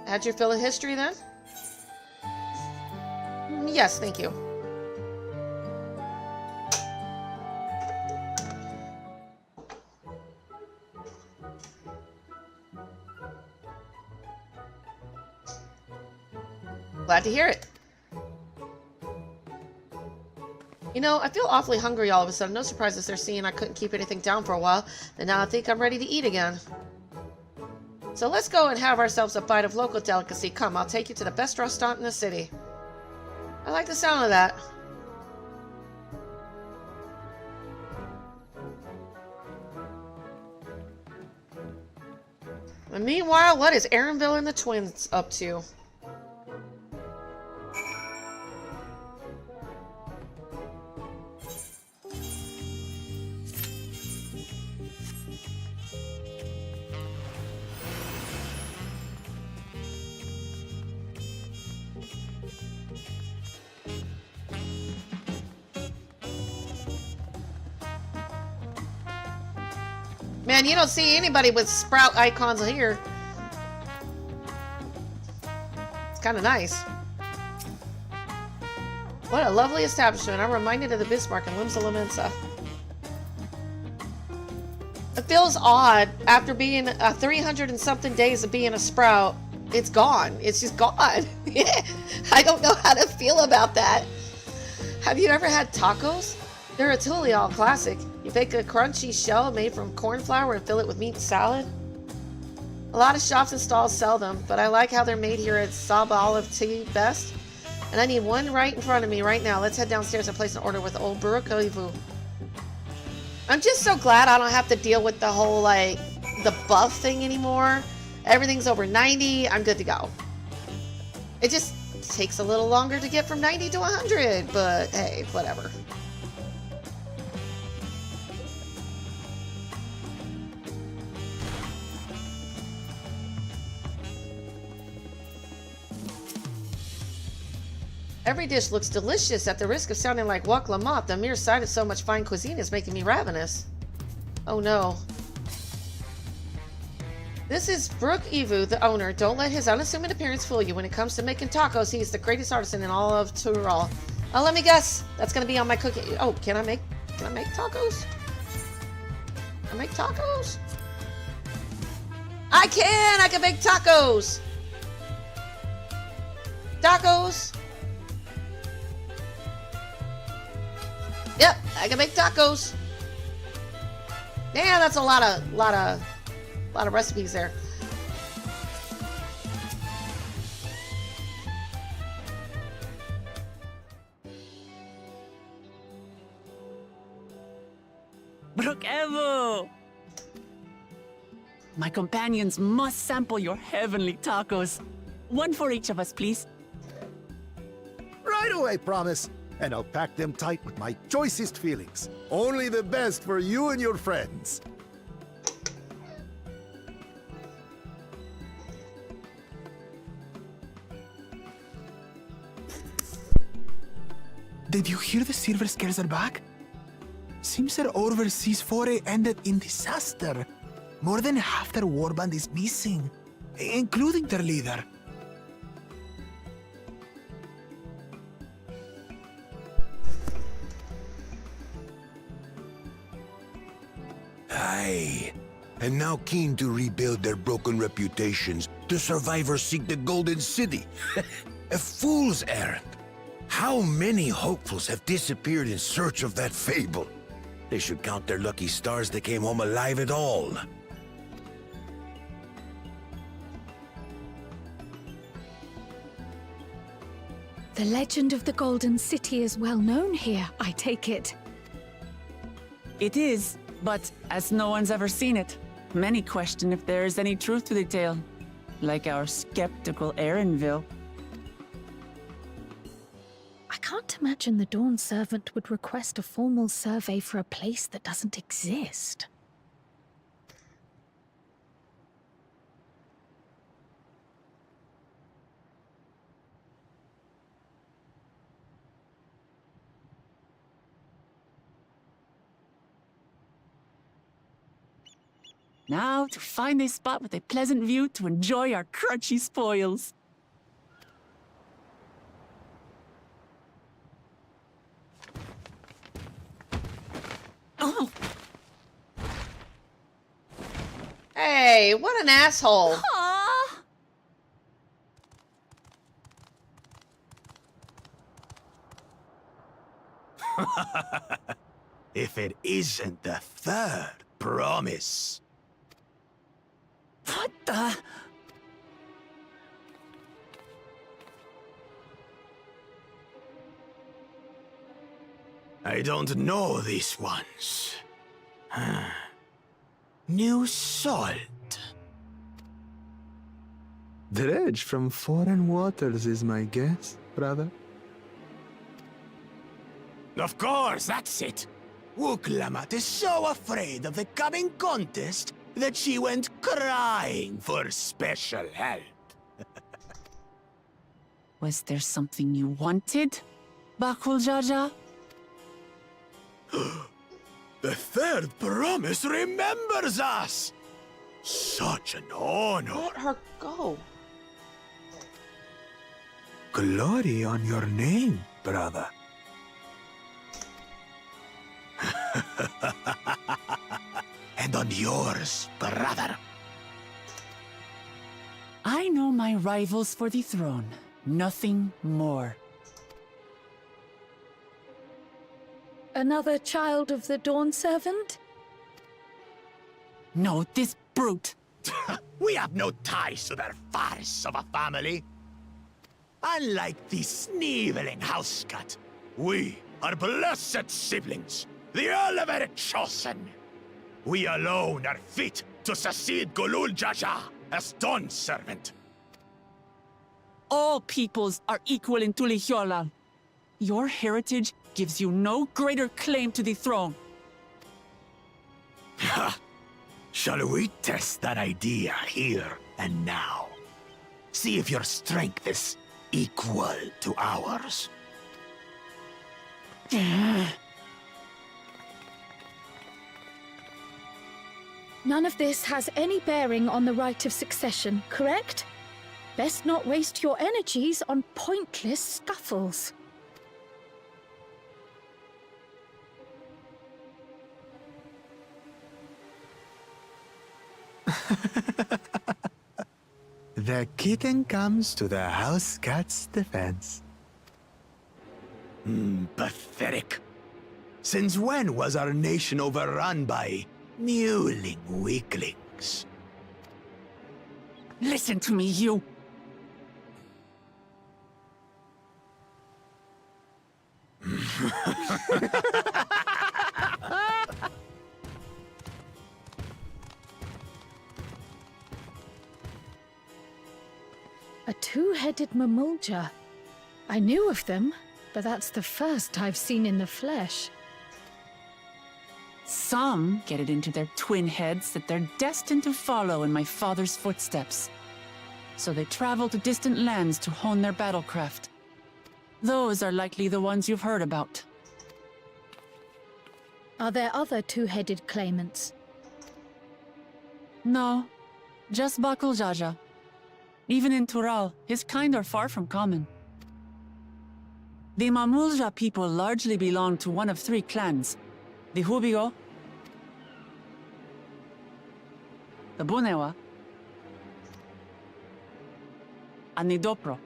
Had your fill of history then? Yes, thank you. Glad to hear it. You know, I feel awfully hungry all of a sudden. No surprises they're seeing I couldn't keep anything down for a while, and now I think I'm ready to eat again. So let's go and have ourselves a bite of local delicacy. Come, I'll take you to the best restaurant in the city. I like the sound of that. And meanwhile, what is Aaronville and the twins up to? Man, you don't see anybody with sprout icons here. It's kind of nice. What a lovely establishment. I'm reminded of the Bismarck in Limsa Lamensa. It feels odd after being 300 and something days of being a sprout. It's gone. It's just gone. I don't know how to feel about that. Have you ever had tacos? They're a Tulial classic. You bake a crunchy shell made from corn flour and fill it with meat and salad. A lot of shops and stalls sell them, but I like how they're made here at Saba Olive Tea best. And I need one right in front of me right now. Let's head downstairs and place an order with old Urqopacha. I'm just so glad I don't have to deal with the whole, like, the buff thing anymore. Everything's over 90. I'm good to go. It just takes a little longer to get from 90 to 100, but hey, whatever. Every dish looks delicious. At the risk of sounding like Wak Lamont, the mere sight of so much fine cuisine is making me ravenous. Oh no. This is FFXIV, the owner. Don't let his unassuming appearance fool you. When it comes to making tacos, he is the greatest artisan in all of Tyrol. Oh, let me guess. That's gonna be on my cooking. Oh, can I make tacos? Can I make tacos? I can make tacos! Tacos! Yep, I can make tacos. Man, that's a lot of recipes there. Urqopacha! My companions must sample your heavenly tacos. One for each of us, please. Right away, promise. And I'll pack them tight with my choicest feelings. Only the best for you and your friends. Did you hear the silver scales are back? Seems their overseas foray ended in disaster. More than half their warband is missing, including their leader. Aye. And now keen to rebuild their broken reputations, the survivors seek the Golden City. A fool's errand. How many hopefuls have disappeared in search of that fable? They should count their lucky stars they came home alive at all. The legend of the Golden City is well known here, I take it. It is, but as no one's ever seen it, many question if there is any truth to the tale. Like our skeptical Erinville. I can't imagine the Dawn Servant would request a formal survey for a place that doesn't exist. Now to find a spot with a pleasant view to enjoy our crunchy spoils. Oh. Hey, what an asshole. Aww. If it isn't the third promise. What the? I don't know these ones. New salt. Dredge from foreign waters is my guess, brother. Of course, that's it. Wuk-Lamat is so afraid of the coming contest that she went crying for special help. Was there something you wanted, Bakul Jaja? The third promise remembers us! Such an honor! Let her go. Glory on your name, brother. And on yours, brother. I know my rivals for the throne. Nothing more. Another child of the Dawn Servant? No, this brute. We have no ties to their farce of a family. Unlike the sneeveling housecut, we are blessed siblings, The Elevated Chosen! We alone are fit to succeed Golul Jaja as Dawn's servant. All peoples are equal in Tulihiola. Your heritage gives you no greater claim to the throne. Ha! Shall we test that idea here and now? See if your strength is equal to ours. None of this has any bearing on the right of succession, correct? Best not waste your energies on pointless scuffles. The kitten comes to the house cat's defense. Pathetic. Since when was our nation overrun by mewling weaklings? Listen to me, you. A two-headed mamulja. I knew of them, but that's the first I've seen in the flesh. Some get it into their twin heads that they're destined to follow in my father's footsteps. So they travel to distant lands to hone their battlecraft. Those are likely the ones you've heard about. Are there other two-headed claimants? No, just Bakul Jaja. Even in Tural, his kind are far from common. The Mamulja people largely belong to one of three clans. The Hubigo, the Bunewa, and the Dopro.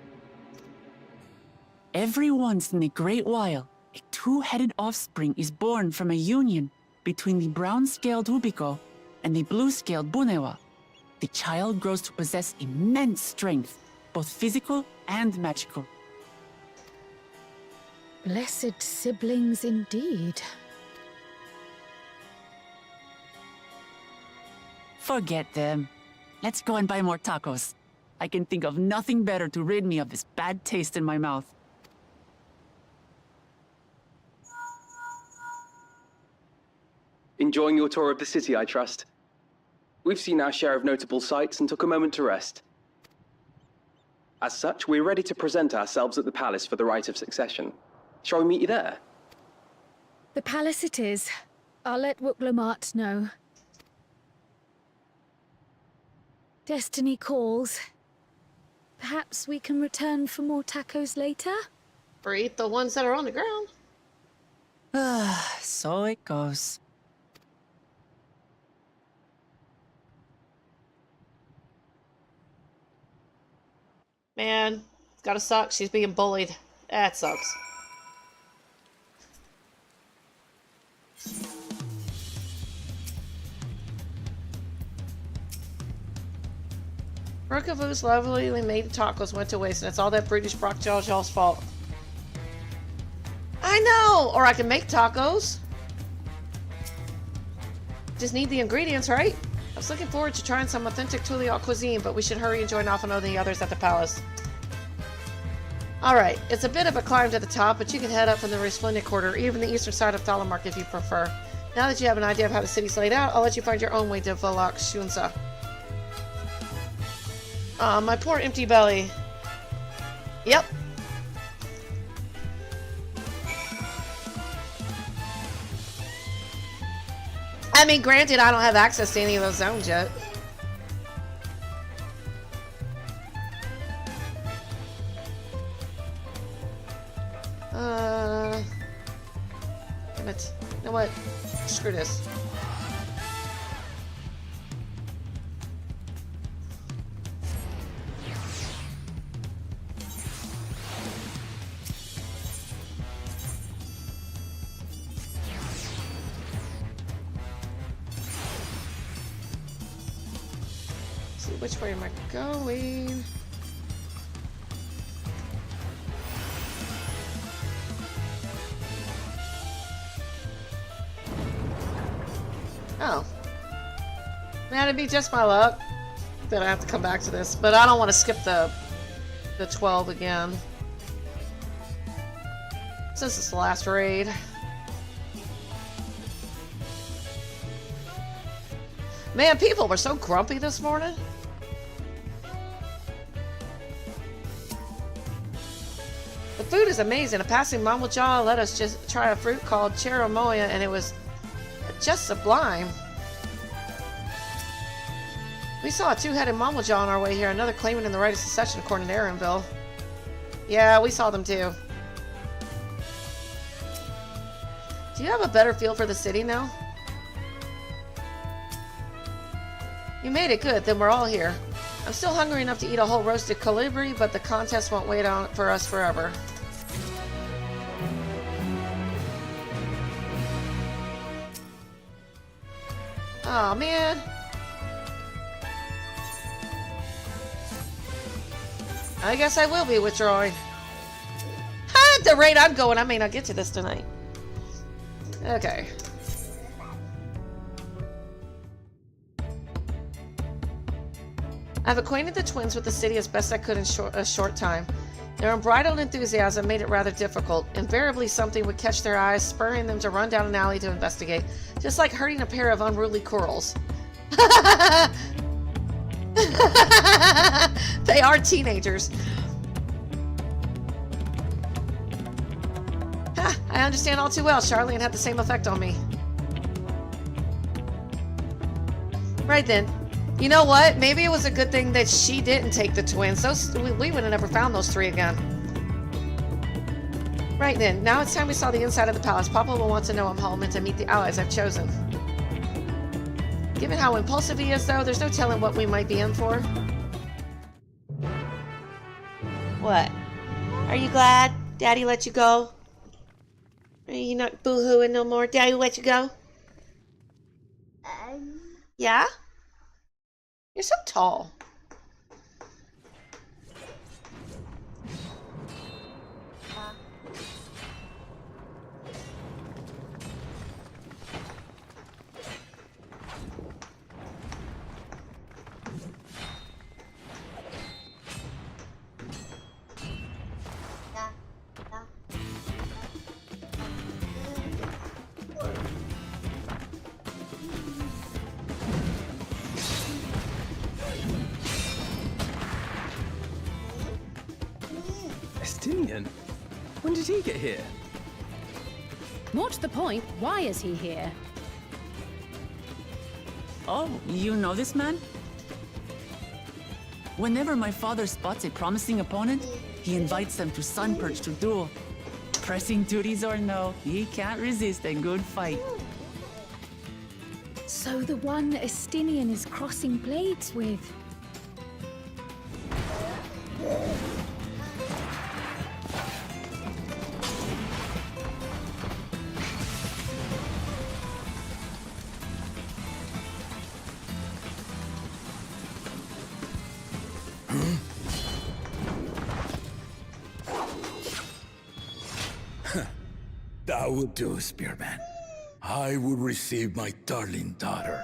Every once in a great while, a two-headed offspring is born from a union between the brown-scaled Hubigo and the blue-scaled Bunewa. The child grows to possess immense strength, both physical and magical. Blessed siblings indeed. Forget them. Let's go and buy more tacos. I can think of nothing better to rid me of this bad taste in my mouth. Enjoying your tour of the city, I trust. We've seen our share of notable sights and took a moment to rest. As such, we're ready to present ourselves at the palace for the rite of succession. Shall we meet you there? The palace it is. I'll let Urqopacha know. Destiny calls. Perhaps we can return for more tacos later? Or eat the ones that are on the ground. So it goes. Man, it's gotta suck. She's being bullied. That sucks. Urqopacha's lovely made tacos went to waste, and it's all that British Brock Jawjaw's fault. I know! Or I can make tacos. Just need the ingredients, right? I was looking forward to trying some authentic Tulial cuisine, but we should hurry and join off on the others at the palace. Alright, it's a bit of a climb to the top, but you can head up from the Resplendent Quarter, or even the eastern side of Thalamark if you prefer. Now that you have an idea of how the city's laid out, I'll let you find your own way to Valak Shunsa. My poor empty belly. Yep. I mean, granted, I don't have access to any of those zones yet. Damn it. You know what? Screw this. Which way am I going? it'd be just my luck that I have to come back to this, but I don't want to skip the 12 again. Since it's the last raid. Man, people were so grumpy this morning. The food is amazing. A passing Mama Jaw let us just try a fruit called cherimoya, and it was just sublime. We saw a two-headed Mama Jaw on our way here, another claimant in the right of succession according to Aaronville. Yeah, we saw them too. Do you have a better feel for the city now? You made it good, then we're all here. I'm still hungry enough to eat a whole roasted colibri, but the contest won't wait on for us forever. Aw, man. I guess I will be withdrawing. At the rate I'm going, I may not get to this tonight. Okay. I've acquainted the twins with the city as best I could in a short time. Their unbridled enthusiasm made it rather difficult. Invariably something would catch their eyes, spurring them to run down an alley to investigate, just like herding a pair of unruly corals. They are teenagers. I understand all too well. Charlene had the same effect on me. Right then. You know what? Maybe it was a good thing that she didn't take the twins. We would have never found those three again. Right then. Now it's time we saw the inside of the palace. Papa will want to know I'm home and to meet the allies I've chosen. Given how impulsive he is, though, there's no telling what we might be in for. What? Are you glad Daddy let you go? Are you not boo-hooing no more? Daddy let you go? Yeah? You're so tall. Estinian? When did he get here? More to the point, why is he here? Oh, you know this man? Whenever my father spots a promising opponent, he invites them to Sunperch to duel. Pressing duties or no, he can't resist a good fight. So the one Estinian is crossing blades with. That would do, Spearman. I would receive my darling daughter.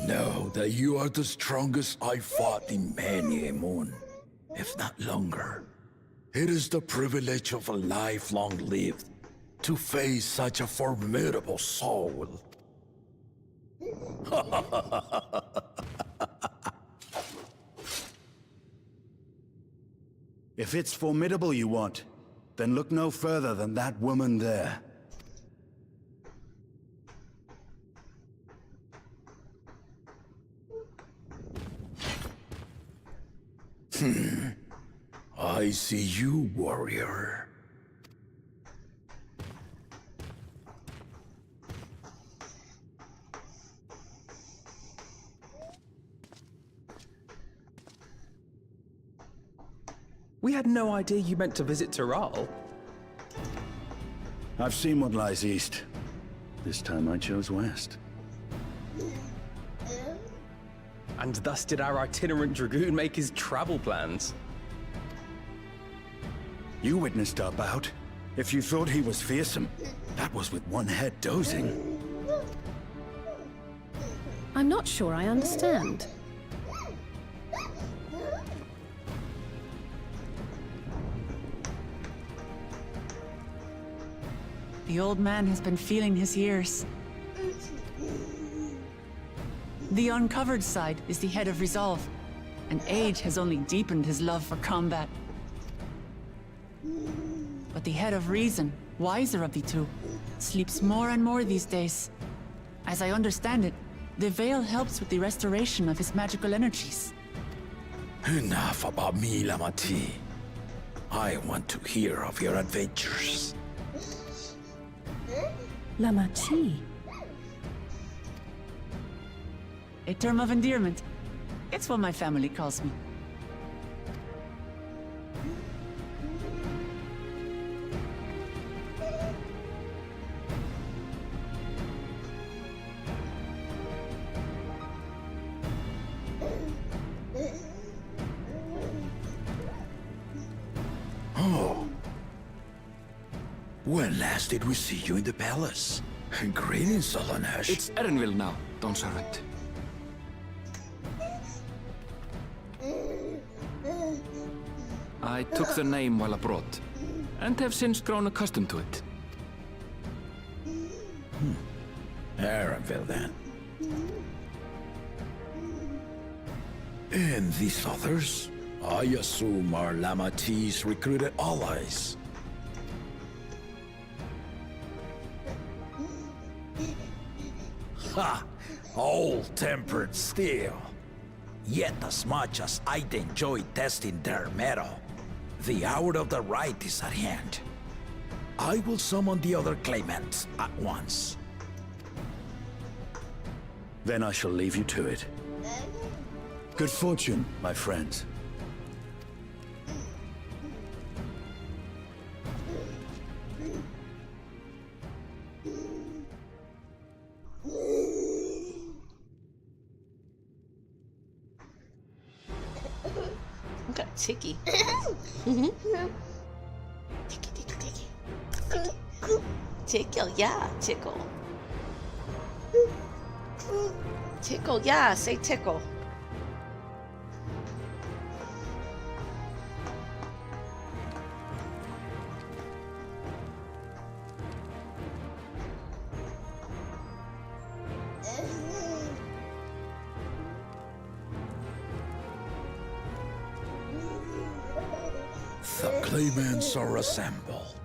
Know that you are the strongest I fought in many a moon, if not longer. It is the privilege of a life long lived to face such a formidable soul. If it's formidable you want, then look no further than that woman there. I see you, warrior. We had no idea you meant to visit Tyrol. I've seen what lies east. This time I chose west. And thus did our itinerant dragoon make his travel plans. You witnessed our bout. If you thought he was fearsome, that was with one head dozing. I'm not sure I understand. The old man has been feeling his years. The uncovered side is the head of resolve, and age has only deepened his love for combat. But the head of reason, wiser of the two, sleeps more and more these days. As I understand it, the veil helps with the restoration of his magical energies. Enough about me, Lamati. I want to hear of your adventures. Lamati. A term of endearment. It's what my family calls me. Oh. When last did we see you in the palace? Greetings, Solonesh. It's Erenville now, Dawn Servant. I took the name while abroad, and have since grown accustomed to it. Erenville, then. And these others? I assume are Lamati's recruited allies. Ha! Old-tempered still. Yet as much as I'd enjoy testing their mettle, the hour of the right is at hand. I will summon the other claimants at once. Then I shall leave you to it. Good fortune, my friends. Got ticky. Ticky, ticky, ticky. Tickle, yeah, tickle. Tickle, yeah, say tickle. The claimants are assembled.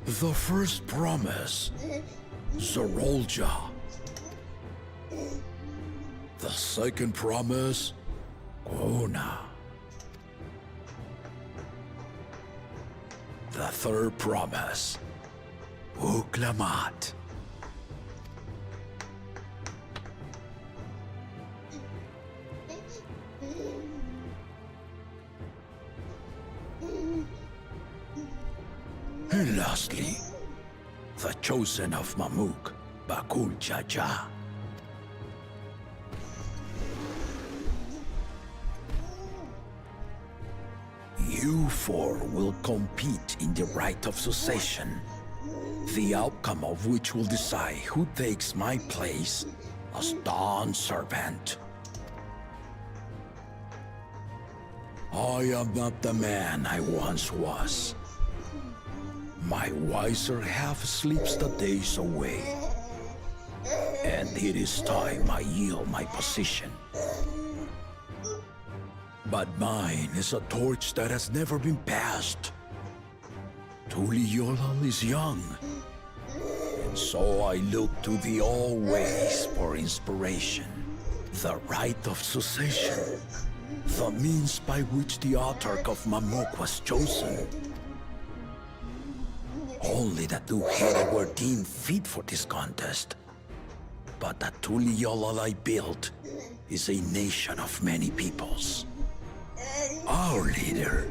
The first promise, Zorolja. The second promise, Kona. The third promise, Uklamat. And lastly, the chosen of Mamuk, Bakul Jaja. You four will compete in the rite of succession, the outcome of which will decide who takes my place as Dawn Servant. I am not the man I once was. My wiser half sleeps the days away, and it is time I yield my position. But mine is a torch that has never been passed. Tuliyola is young, and so I look to thee always for inspiration. The rite of succession, the means by which the autarch of Mamuk was chosen. Only the two-headed were deemed fit for this contest. But the Tuliyola I built is a nation of many peoples. Our leader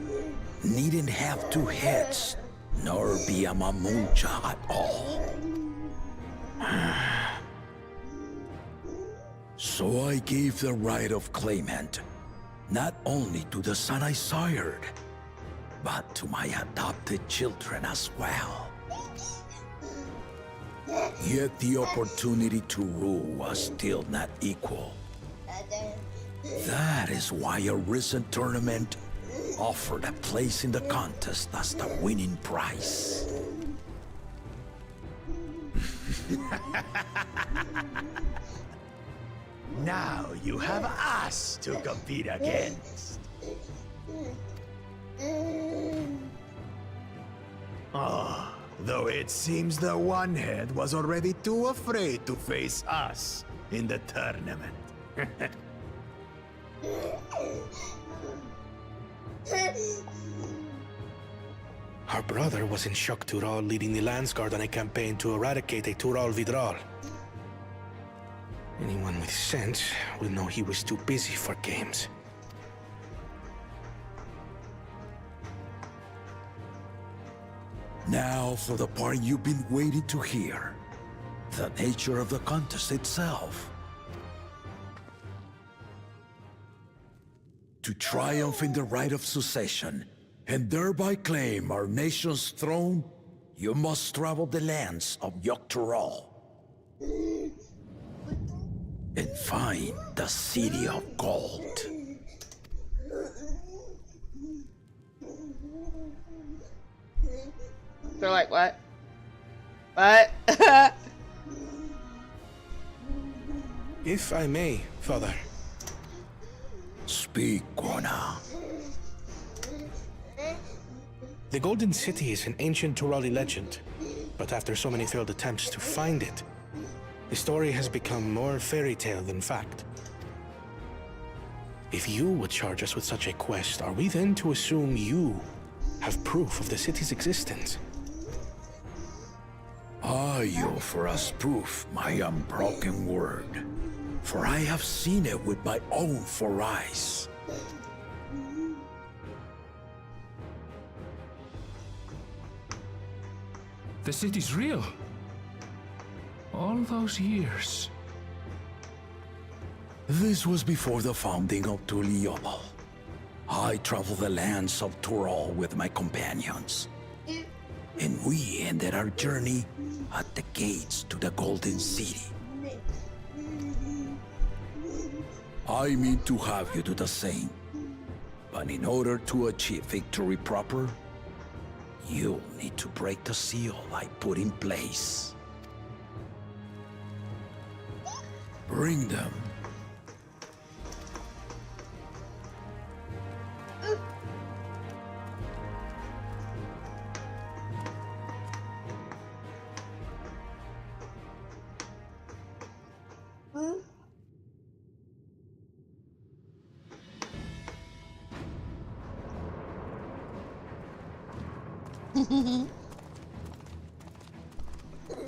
needn't have two heads, nor be a Mamulcha at all. So I gave the right of claimant, not only to the son I sired, but to my adopted children as well. Yet the opportunity to rule was still not equal. That is why a recent tournament offered a place in the contest as the winning prize. Now you have us to compete against. Oh, though it seems the One-Head was already too afraid to face us in the tournament. Our brother was in Shock Tural leading the Landsguard on a campaign to eradicate a Tural Vidral. Anyone with sense will know he was too busy for games. Now for the part you've been waiting to hear. The nature of the contest itself. To triumph in the right of succession, and thereby claim our nation's throne, you must travel the lands of Yogg-Tural and find the City of Gold. They're like, what? What? If I may, Father. Speak, Gwona. The Golden City is an ancient Turali legend, but after so many failed attempts to find it, the story has become more fairy tale than fact. If you would charge us with such a quest, are we then to assume you have proof of the city's existence? Are you for us proof my unbroken word? For I have seen it with my own 4 eyes. The city's real. All those years. This was before the founding of Tuliyollal. I traveled the lands of Tural with my companions. And we ended our journey at the gates to the Golden City. I mean to have you do the same. But in order to achieve victory proper, you'll need to break the seal I put in place. Bring them.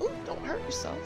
Ooh, don't hurt yourself.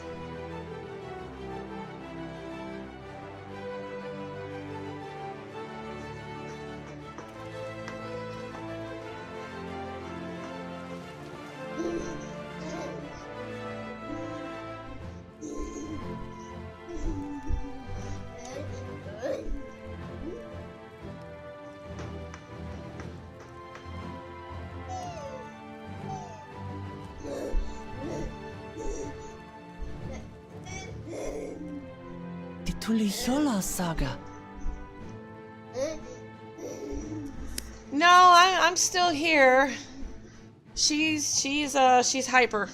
Tuliyollal saga. No, I'm still here. She's hyper.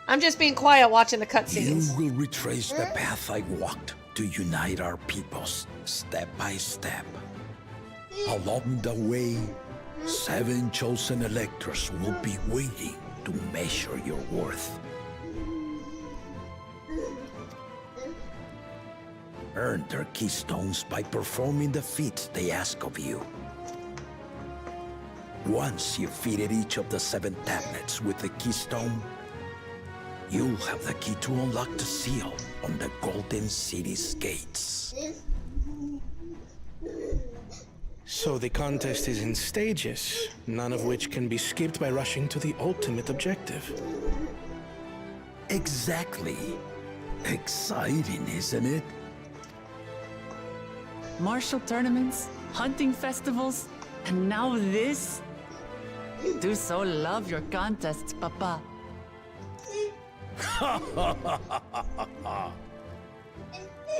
I'm just being quiet watching the cutscenes. You will retrace the path I walked to unite our peoples step by step. Along the way, 7 chosen electors will be waiting to measure your worth. Earn their keystones by performing the feats they ask of you. Once you've fitted each of the 7 tablets with the keystone, you'll have the key to unlock the seal on the Golden City's gates. So the contest is in stages, none of which can be skipped by rushing to the ultimate objective. Exactly. Exciting, isn't it? Martial tournaments, hunting festivals, and now this? Do so love your contests, Papa.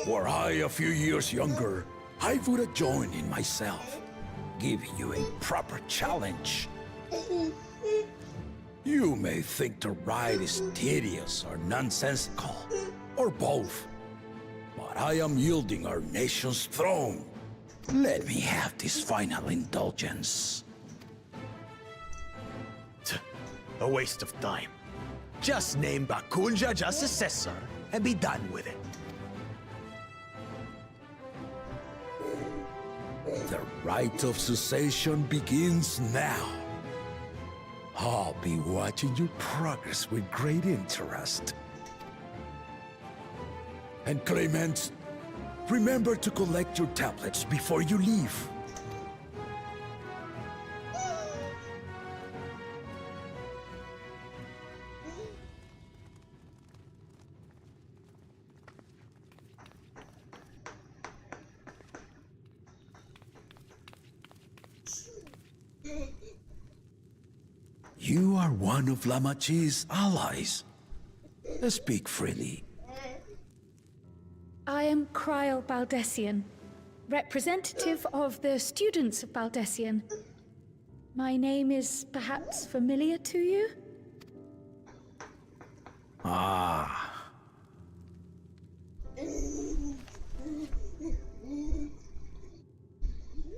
Were I a few years younger, I would have joined in myself, giving you a proper challenge. You may think the ride is tedious or nonsensical, or both, but I am yielding our nation's throne. Let me have this final indulgence. A waste of time. Just name Bakunja as successor and be done with it. The rite of succession begins now. I'll be watching your progress with great interest. And Clemens, remember to collect your tablets before you leave. You are one of Lamachi's allies. Speak freely. I am Kryl Baldessian, representative of the students of Baldessian. My name is perhaps familiar to you? Ah.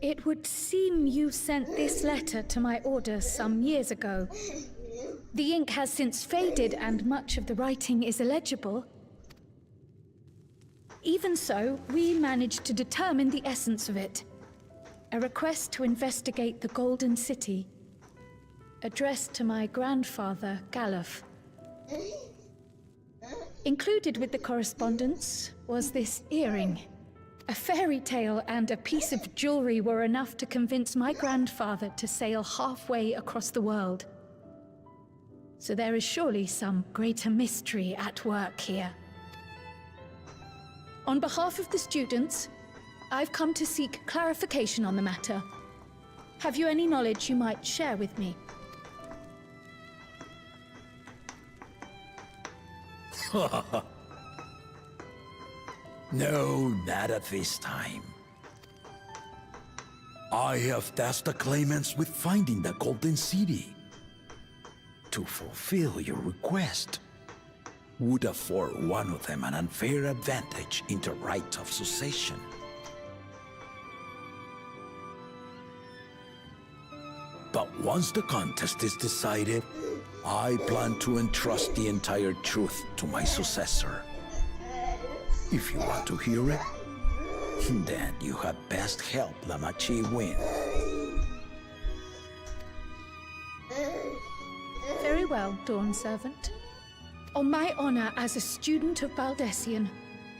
It would seem you sent this letter to my orders some years ago. The ink has since faded and much of the writing is illegible. Even so, we managed to determine the essence of it. A request to investigate the Golden City, addressed to my grandfather, Galuf. Included with the correspondence was this earring. A fairy tale and a piece of jewelry were enough to convince my grandfather to sail halfway across the world. So there is surely some greater mystery at work here. On behalf of the students, I've come to seek clarification on the matter. Have you any knowledge you might share with me? No, not at this time. I have tasked the claimants with finding the Golden City. To fulfill your request would afford one of them an unfair advantage in the right of succession. But once the contest is decided, I plan to entrust the entire truth to my successor. If you want to hear it, then you had best help Lamachi win. Very well, Dawn Servant. On my honor as a student of Baldessian,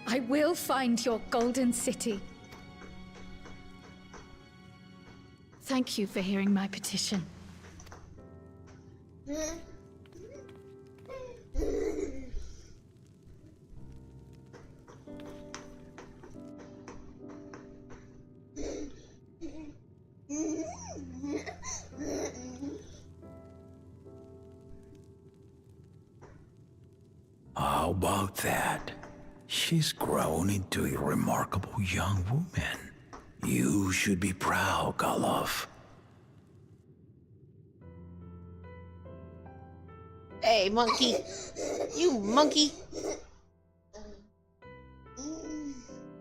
I will find your Golden City. Thank you for hearing my petition. How about that? She's grown into a remarkable young woman. You should be proud, Galuf. Hey, monkey. You monkey.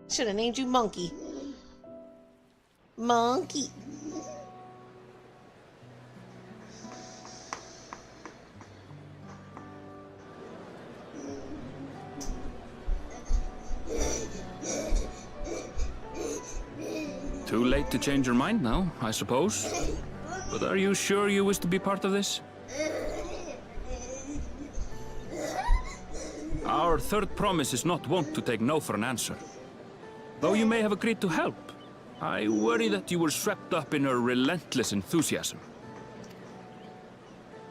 Should have named you Monkey. Monkey. Too late to change your mind now, I suppose. But are you sure you wish to be part of this? Our third promise is not wont to take no for an answer. Though you may have agreed to help, I worry that you were swept up in her relentless enthusiasm.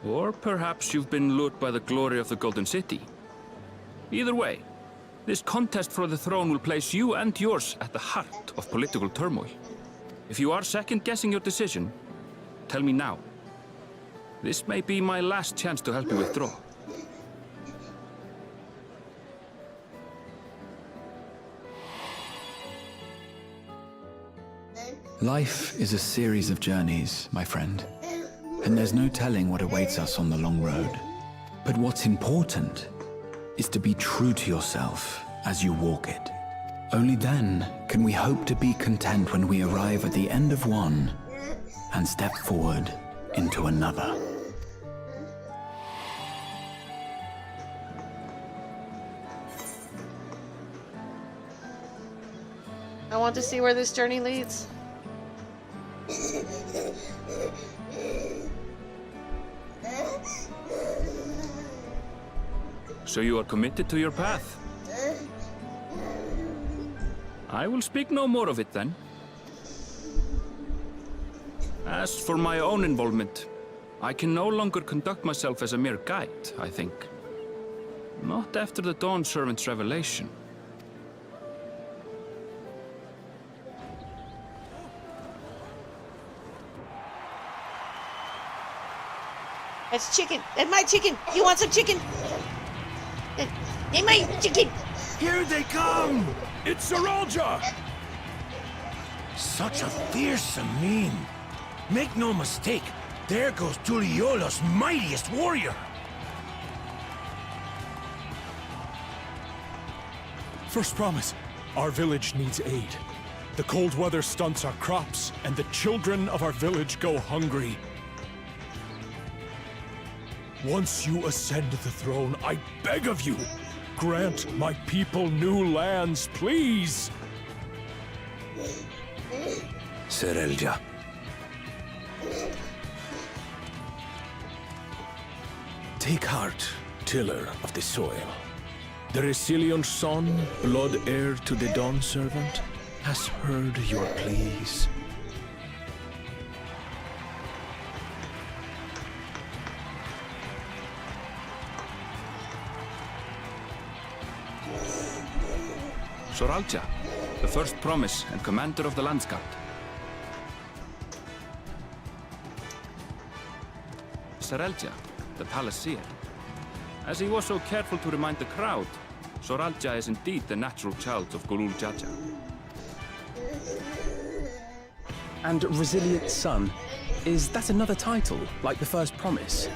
Or perhaps you've been lured by the glory of the Golden City. Either way, this contest for the throne will place you and yours at the heart of political turmoil. If you are second-guessing your decision, tell me now. This may be my last chance to help you withdraw. Life is a series of journeys, my friend. And there's no telling what awaits us on the long road. But what's important is to be true to yourself as you walk it. Only then can we hope to be content when we arrive at the end of one and step forward into another. I want to see where this journey leads. So you are committed to your path? I will speak no more of it then. As for my own involvement, I can no longer conduct myself as a mere guide, I think. Not after the Dawn Servant's revelation. It's chicken. It's my chicken. You want some chicken? It's my chicken. Here they come! It's Saralja! Such a fearsome mien. Make no mistake, there goes Tuliola's mightiest warrior. First promise, our village needs aid. The cold weather stunts our crops, and the children of our village go hungry. Once you ascend the throne, I beg of you, grant my people new lands, please! Serelja. Take heart, tiller of the soil. The Resilient son, blood heir to the Dawn Servant, has heard your pleas. Soralja, the first promise and commander of the Landsguard. Serelja, the palaceer. As he was so careful to remind the crowd, Soralja is indeed the natural child of Gulul Jaja. And Resilient Son, is that another title, like the first promise?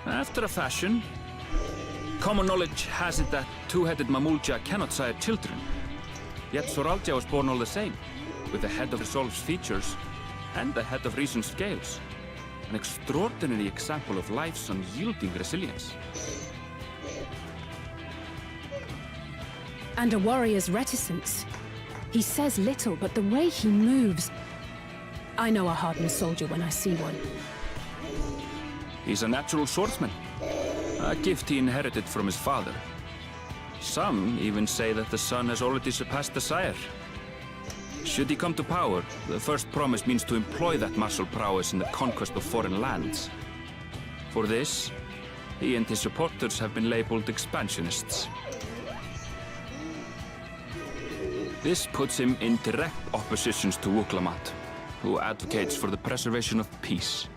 After a fashion. Common knowledge has it that two-headed Mamulja cannot sire children. Yet Soralja was born all the same, with the head of Resolve's features and the head of Reason's scales. An extraordinary example of life's unyielding resilience. And a warrior's reticence. He says little, but the way he moves... I know a hardened soldier when I see one. He's a natural swordsman. A gift he inherited from his father. Some even say that the son has already surpassed the sire. Should he come to power, the first promise means to employ that martial prowess in the conquest of foreign lands. For this, he and his supporters have been labeled expansionists. This puts him in direct opposition to Urqopacha, who advocates for the preservation of peace.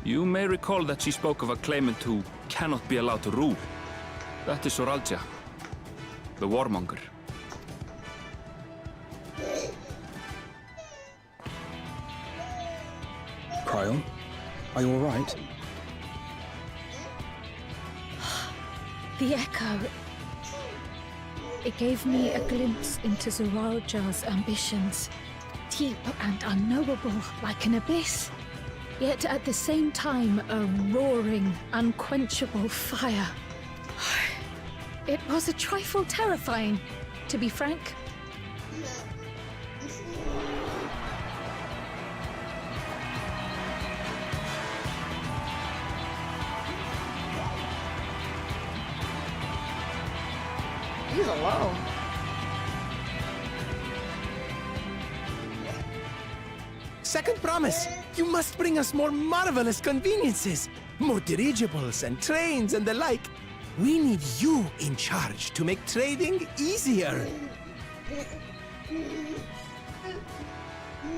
You may recall that she spoke of a claimant who cannot be allowed to rule. That is Soralja, the warmonger. Cryon, are you all right? The echo. It gave me a glimpse into Zoralja's ambitions. Deep and unknowable, like an abyss. Yet at the same time, a roaring, unquenchable fire. It was a trifle terrifying, to be frank. He's alone. Second promise, you must bring us more marvelous conveniences. More dirigibles and trains and the like. We need you in charge to make trading easier.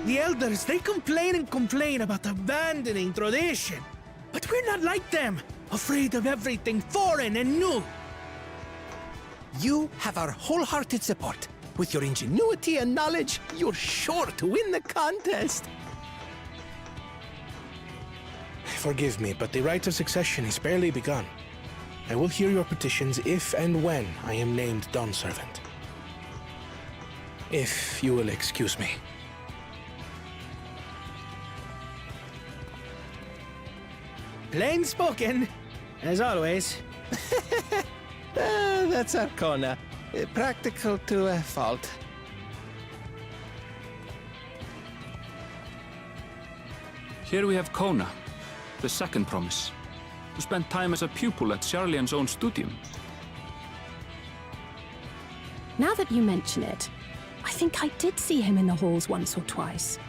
The elders, they complain and complain about abandoning tradition. But we're not like them, afraid of everything foreign and new. You have our wholehearted support. With your ingenuity and knowledge, you're sure to win the contest. Forgive me, but the rite of succession is barely begun. I will hear your petitions if and when I am named Dawn Servant. If you will excuse me. Plain spoken, as always. That's Arcona. Practical to a fault. Here we have Kona, the second promise, who spent time as a pupil at Sharlayan's own studium. Now that you mention it, I think I did see him in the halls once or twice.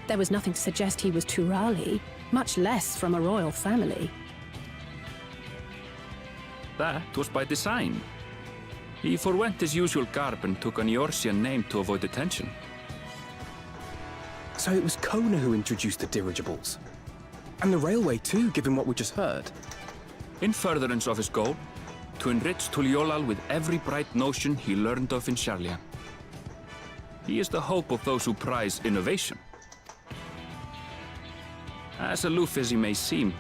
There was nothing to suggest he was Turali, much less from a royal family. That was by design. He forwent his usual garb and took an Eorzean name to avoid attention. So it was Kona who introduced the dirigibles. And the railway too, given what we just heard. In furtherance of his goal, to enrich Tuliolal with every bright notion he learned of in Sharlayan. He is the hope of those who prize innovation. As aloof as he may seem,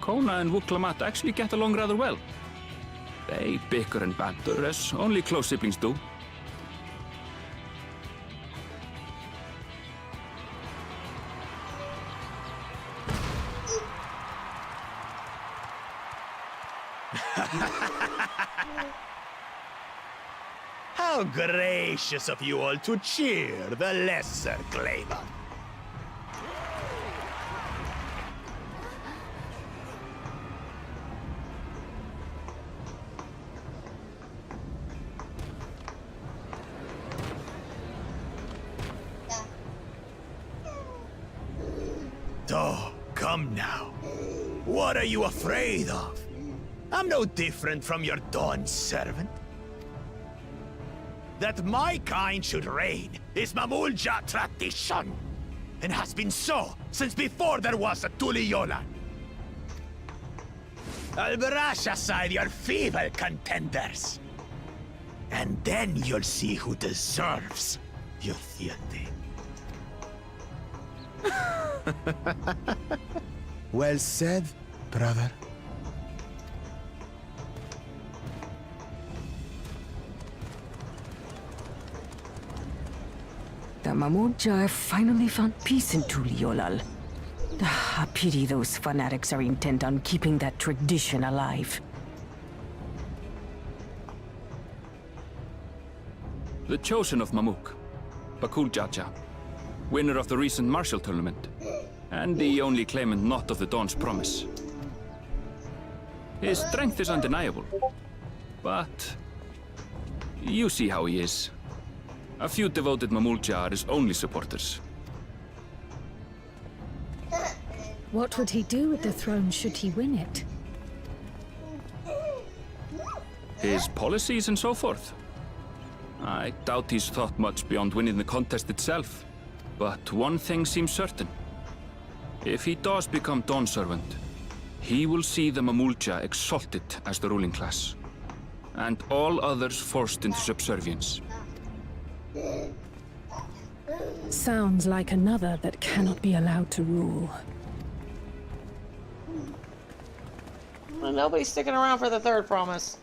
Kona and Urqopacha actually get along rather well. They bicker and banter as only close siblings do. How gracious of you all to cheer the lesser claimant. So, come now. What are you afraid of? I'm no different from your Dawn servant. That my kind should reign is Mamulja tradition, and has been so since before there was a Tuliolal. I'll brush aside your feeble contenders, and then you'll see who deserves your fealty. Well said, brother. The Mamulja finally found peace in Tuliolal. I pity those fanatics are intent on keeping that tradition alive. The chosen of Mamuk, Urqopacha, winner of the recent martial tournament, and the only claimant not of the Dawn's promise. His strength is undeniable, but you see how he is. A few devoted Mamulja are his only supporters. What would he do with the throne should he win it? His policies and so forth. I doubt he's thought much beyond winning the contest itself. But one thing seems certain. If he does become Dawn Servant, he will see the Mamulja exalted as the ruling class, and all others forced into subservience. Sounds like another that cannot be allowed to rule. Well, nobody's sticking around for the third promise.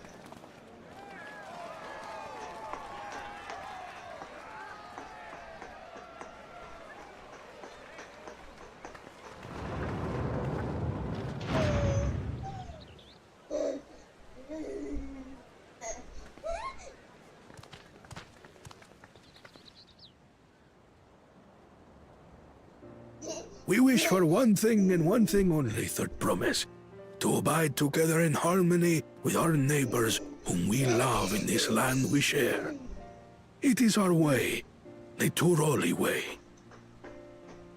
We wish for one thing and one thing only, third promise. To abide together in harmony with our neighbors whom we love in this land we share. It is our way, the Turali way.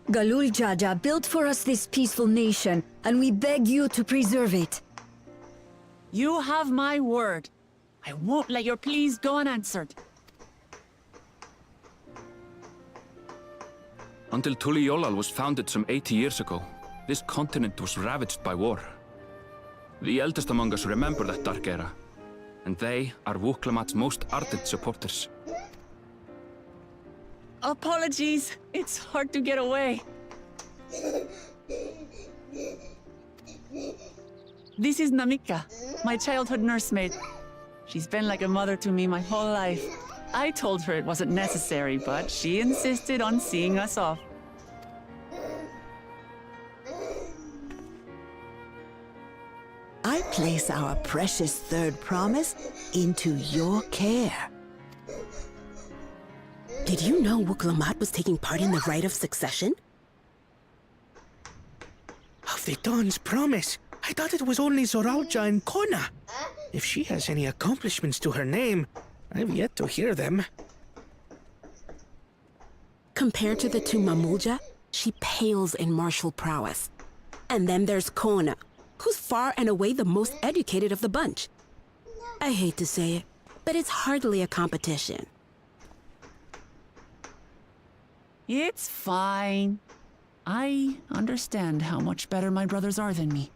Galul Jaja built for us this peaceful nation, and we beg you to preserve it. You have my word. I won't let your pleas go unanswered. Until Tuliolal was founded some 80 years ago, this continent was ravaged by war. The eldest among us remember that dark era, and they are Urqopacha's most ardent supporters. Apologies. It's hard to get away. This is Namika, my childhood nursemaid. She's been like a mother to me my whole life. I told her it wasn't necessary, but she insisted on seeing us off. I place our precious third promise into your care. Did you know Urqopacha was taking part in the rite of succession? Of the Dawn's promise. I thought it was only Zoralja and Kona. If she has any accomplishments to her name, I've yet to hear them. Compared to the two Mamulja, she pales in martial prowess. And then there's Kona, who's far and away the most educated of the bunch. I hate to say it, but it's hardly a competition. It's fine. I understand how much better my brothers are than me.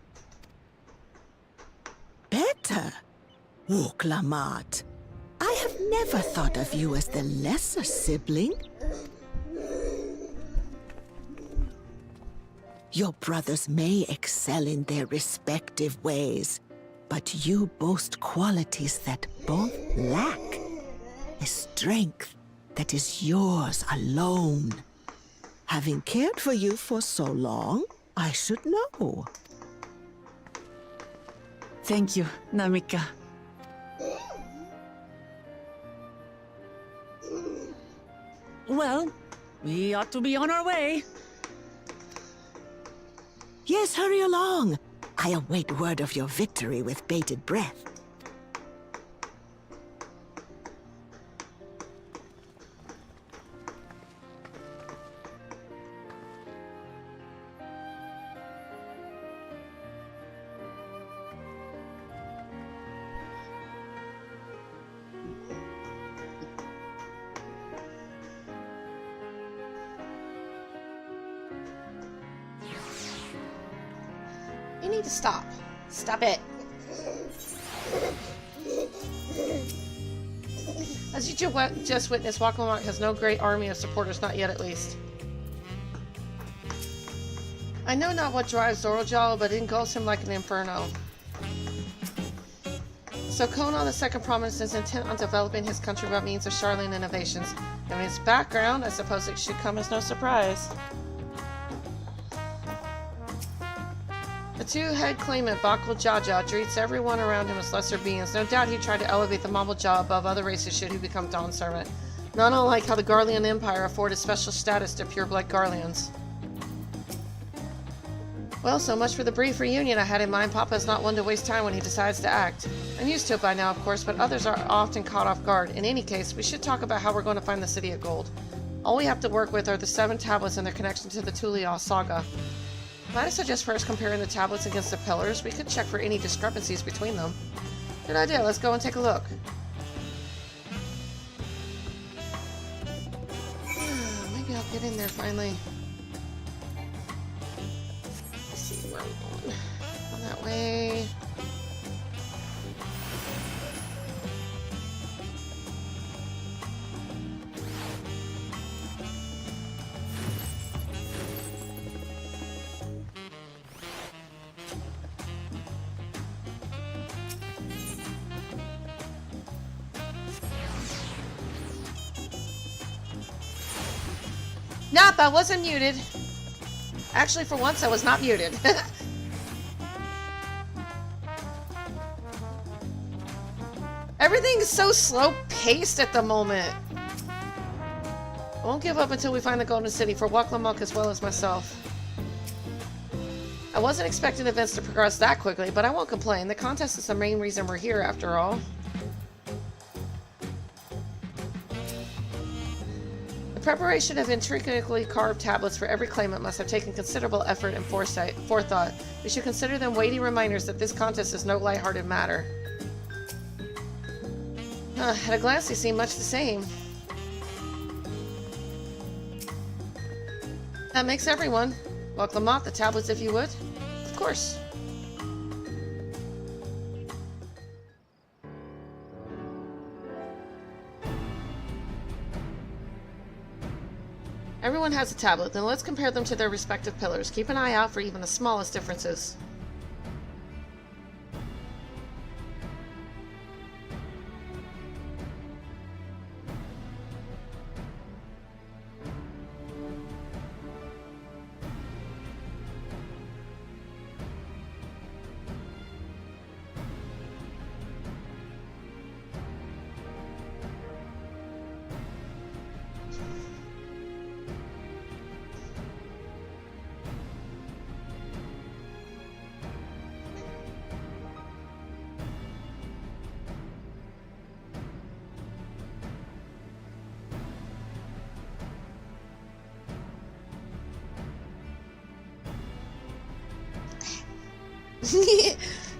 Better? Urqopacha. I have never thought of you as the lesser sibling. Your brothers may excel in their respective ways, but you boast qualities that both lack. A strength that is yours alone. Having cared for you for so long, I should know. Thank you, Namika. Well, we ought to be on our way. Yes, hurry along. I await word of your victory with bated breath. You need to stop. Stop it. As you just witnessed, Urqopacha has no great army of supporters, not yet at least. I know not what drives Zoralja, but it engulfs him like an inferno. So Kona, the second prominence, is intent on developing his country by means of Charlene innovations. And his background, I suppose it should come as no surprise. The two-head claimant, Bakul Jaja, treats everyone around him as lesser beings. No doubt he tried to elevate the Mamulja above other races should he become Dawn Servant. Not unlike how the Garlean Empire afforded special status to pure-blood Garleans. Well, so much for the brief reunion I had in mind. Papa is not one to waste time when he decides to act. I'm used to it by now, of course, but others are often caught off guard. In any case, we should talk about how we're going to find the City of Gold. All we have to work with are the 7 tablets and their connection to the Tulia saga. Might I suggest first comparing the tablets against the pillars? We could check for any discrepancies between them. Good idea, let's go and take a look. Maybe I'll get in there finally. Let's see where I'm going. Go that way. Nope, I wasn't muted. Actually, for once, I was not muted. Everything's so slow-paced at the moment. I won't give up until we find the Golden City for Urqopacha as well as myself. I wasn't expecting events to progress that quickly, but I won't complain. The contest is the main reason we're here, after all. Preparation of intricately carved tablets for every claimant must have taken considerable effort and forethought. We should consider them weighty reminders that this contest is no lighthearted matter. At a glance, they seem much the same. That makes everyone. Welcome, Mott. The tablets, if you would. Of course. Everyone has a tablet, then let's compare them to their respective pillars. Keep an eye out for even the smallest differences.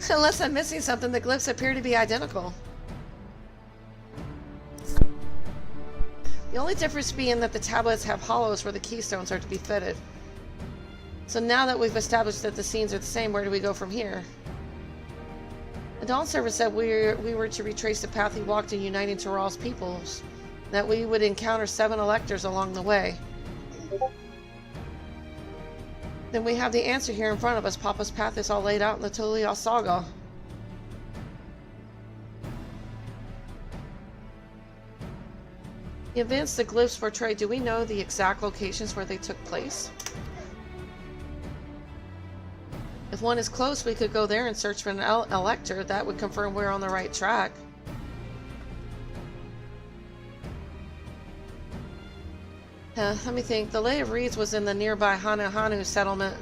Unless I'm missing something, the glyphs appear to be identical. The only difference being that the tablets have hollows where the keystones are to be fitted. So now that we've established that the scenes are the same, where do we go from here? The Dawn server said we were to retrace the path he walked in uniting Tyrell's peoples, that we would encounter 7 electors along the way. Then we have the answer here in front of us. Papa's path is all laid out in the Tulial saga. The events the glyphs portray, do we know the exact locations where they took place? If one is close, we could go there and search for an elector. That would confirm we're on the right track. Let me think. The Lay of Reeds was in the nearby Hanu settlement.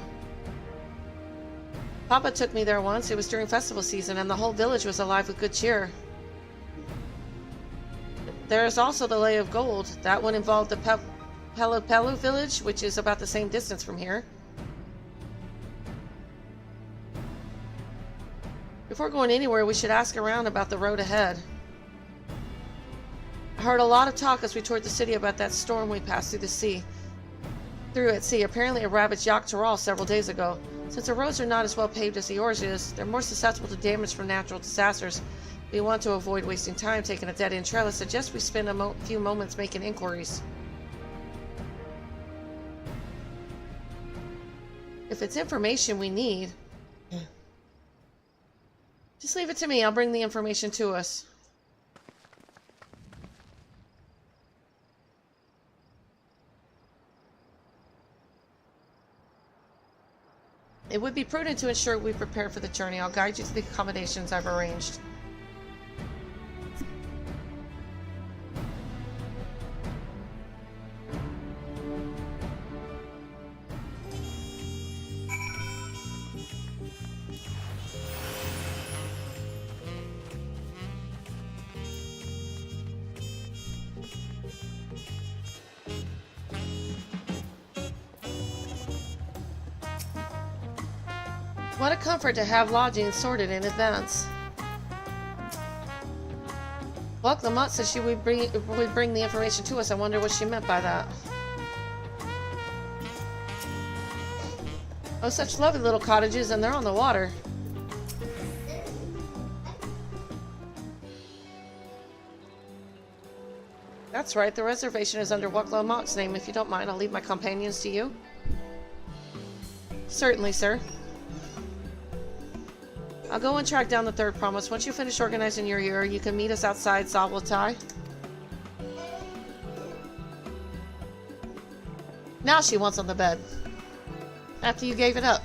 Papa took me there once. It was during festival season, and the whole village was alive with good cheer. There is also the Lay of Gold. That one involved the Pelu village, which is about the same distance from here. Before going anywhere, we should ask around about the road ahead. I heard a lot of talk as we toured the city about that storm we passed through at sea. Apparently it ravaged Yak Taral several days ago. Since the roads are not as well paved as the yours is, they're more susceptible to damage from natural disasters. We want to avoid wasting time taking a dead-end trail. I suggest we spend a few moments making inquiries. If it's information we need, just leave it to me. I'll bring the information to us. It would be prudent to ensure we prepare for the journey. I'll guide you to the accommodations I've arranged. What a comfort to have lodging sorted in advance. Well, the Mutt said she would bring the information to us. I wonder what she meant by that. Oh, such lovely little cottages, and they're on the water. That's right, the reservation is under Wakla Mott's name. If you don't mind, I'll leave my companions to you. Certainly, sir. I'll go and track down the third promise. Once you finish organizing your year, you can meet us outside Zawlatai. Now she wants on the bed. After you gave it up.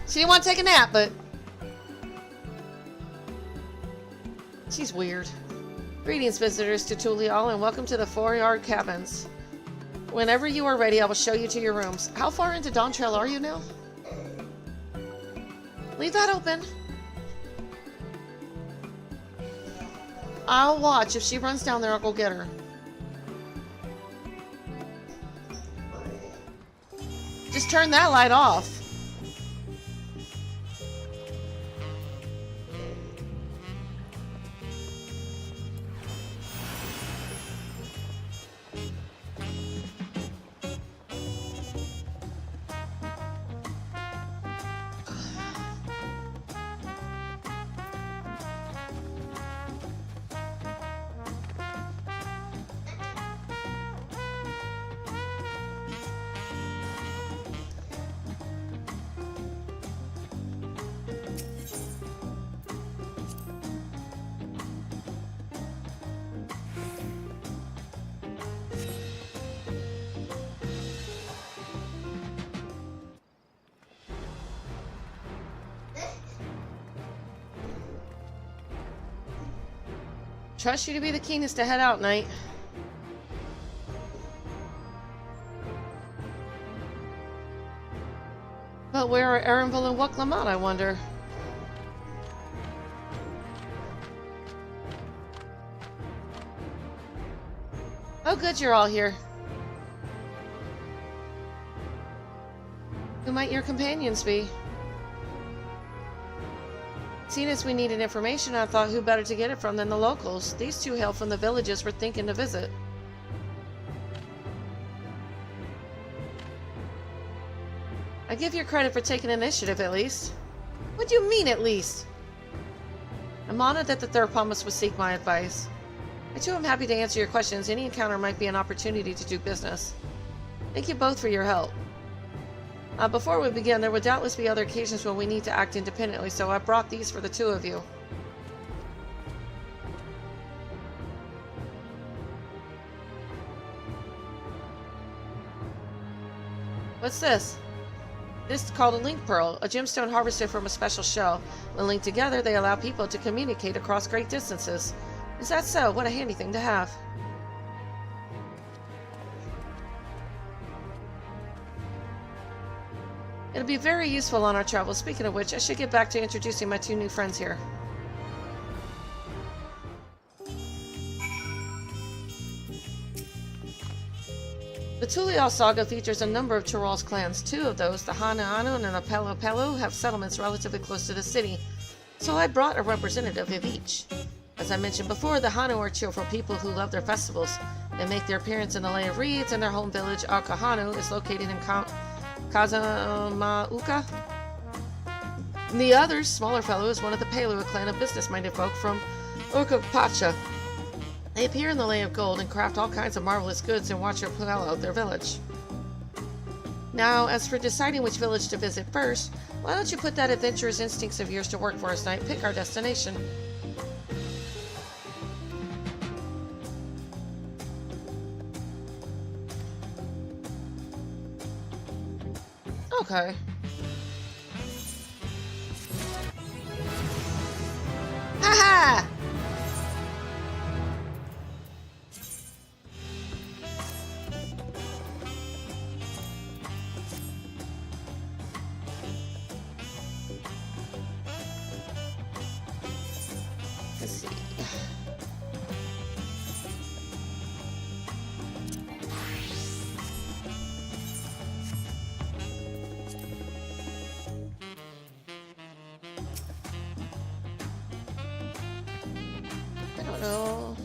She didn't want to take a nap, but... she's weird. Greetings, visitors to Tulial, and welcome to the 4-yard cabins. Whenever you are ready, I will show you to your rooms. How far into Dawntrail are you now? Leave that open. I'll watch. If she runs down there, I'll go get her. Just turn that light off. Trust you to be the keenest to head out, Knight. But where are Erenville and Wuklamat, I wonder? Oh, good, you're all here. Who might your companions be? Seeing as we needed information, I thought who better to get it from than the locals. These two hail from the villages we're thinking to visit. I give you credit for taking initiative, at least. What do you mean, at least? I'm honored that the third promise would seek my advice. I too am happy to answer your questions. Any encounter might be an opportunity to do business. Thank you both for your help. Before we begin, there will doubtless be other occasions when we need to act independently, so I brought these for the two of you. What's this? This is called a link pearl, a gemstone harvested from a special shell. When linked together, they allow people to communicate across great distances. Is that so? What a handy thing to have. It'll be very useful on our travels. Speaking of which, I should get back to introducing my two new friends here. The Tulial saga features a number of Tyrol's clans. Two of those, the Hanu and the Pelu, have settlements relatively close to the city, so I brought a representative of each. As I mentioned before, the Hanu are cheerful people who love their festivals. They make their appearance in the Lay of Reeds, and their home village, Akahanu, is located in Kozama'uka. The other, smaller fellow, is one of the Pelu, a clan of business-minded folk from Urqopacha. They appear in the Lay of Gold and craft all kinds of marvelous goods and watch Urqopacha, their village. Now, as for deciding which village to visit first, why don't you put that adventurous instincts of yours to work for us, Knight? Pick our destination. Okay. Haha! Let's see. No.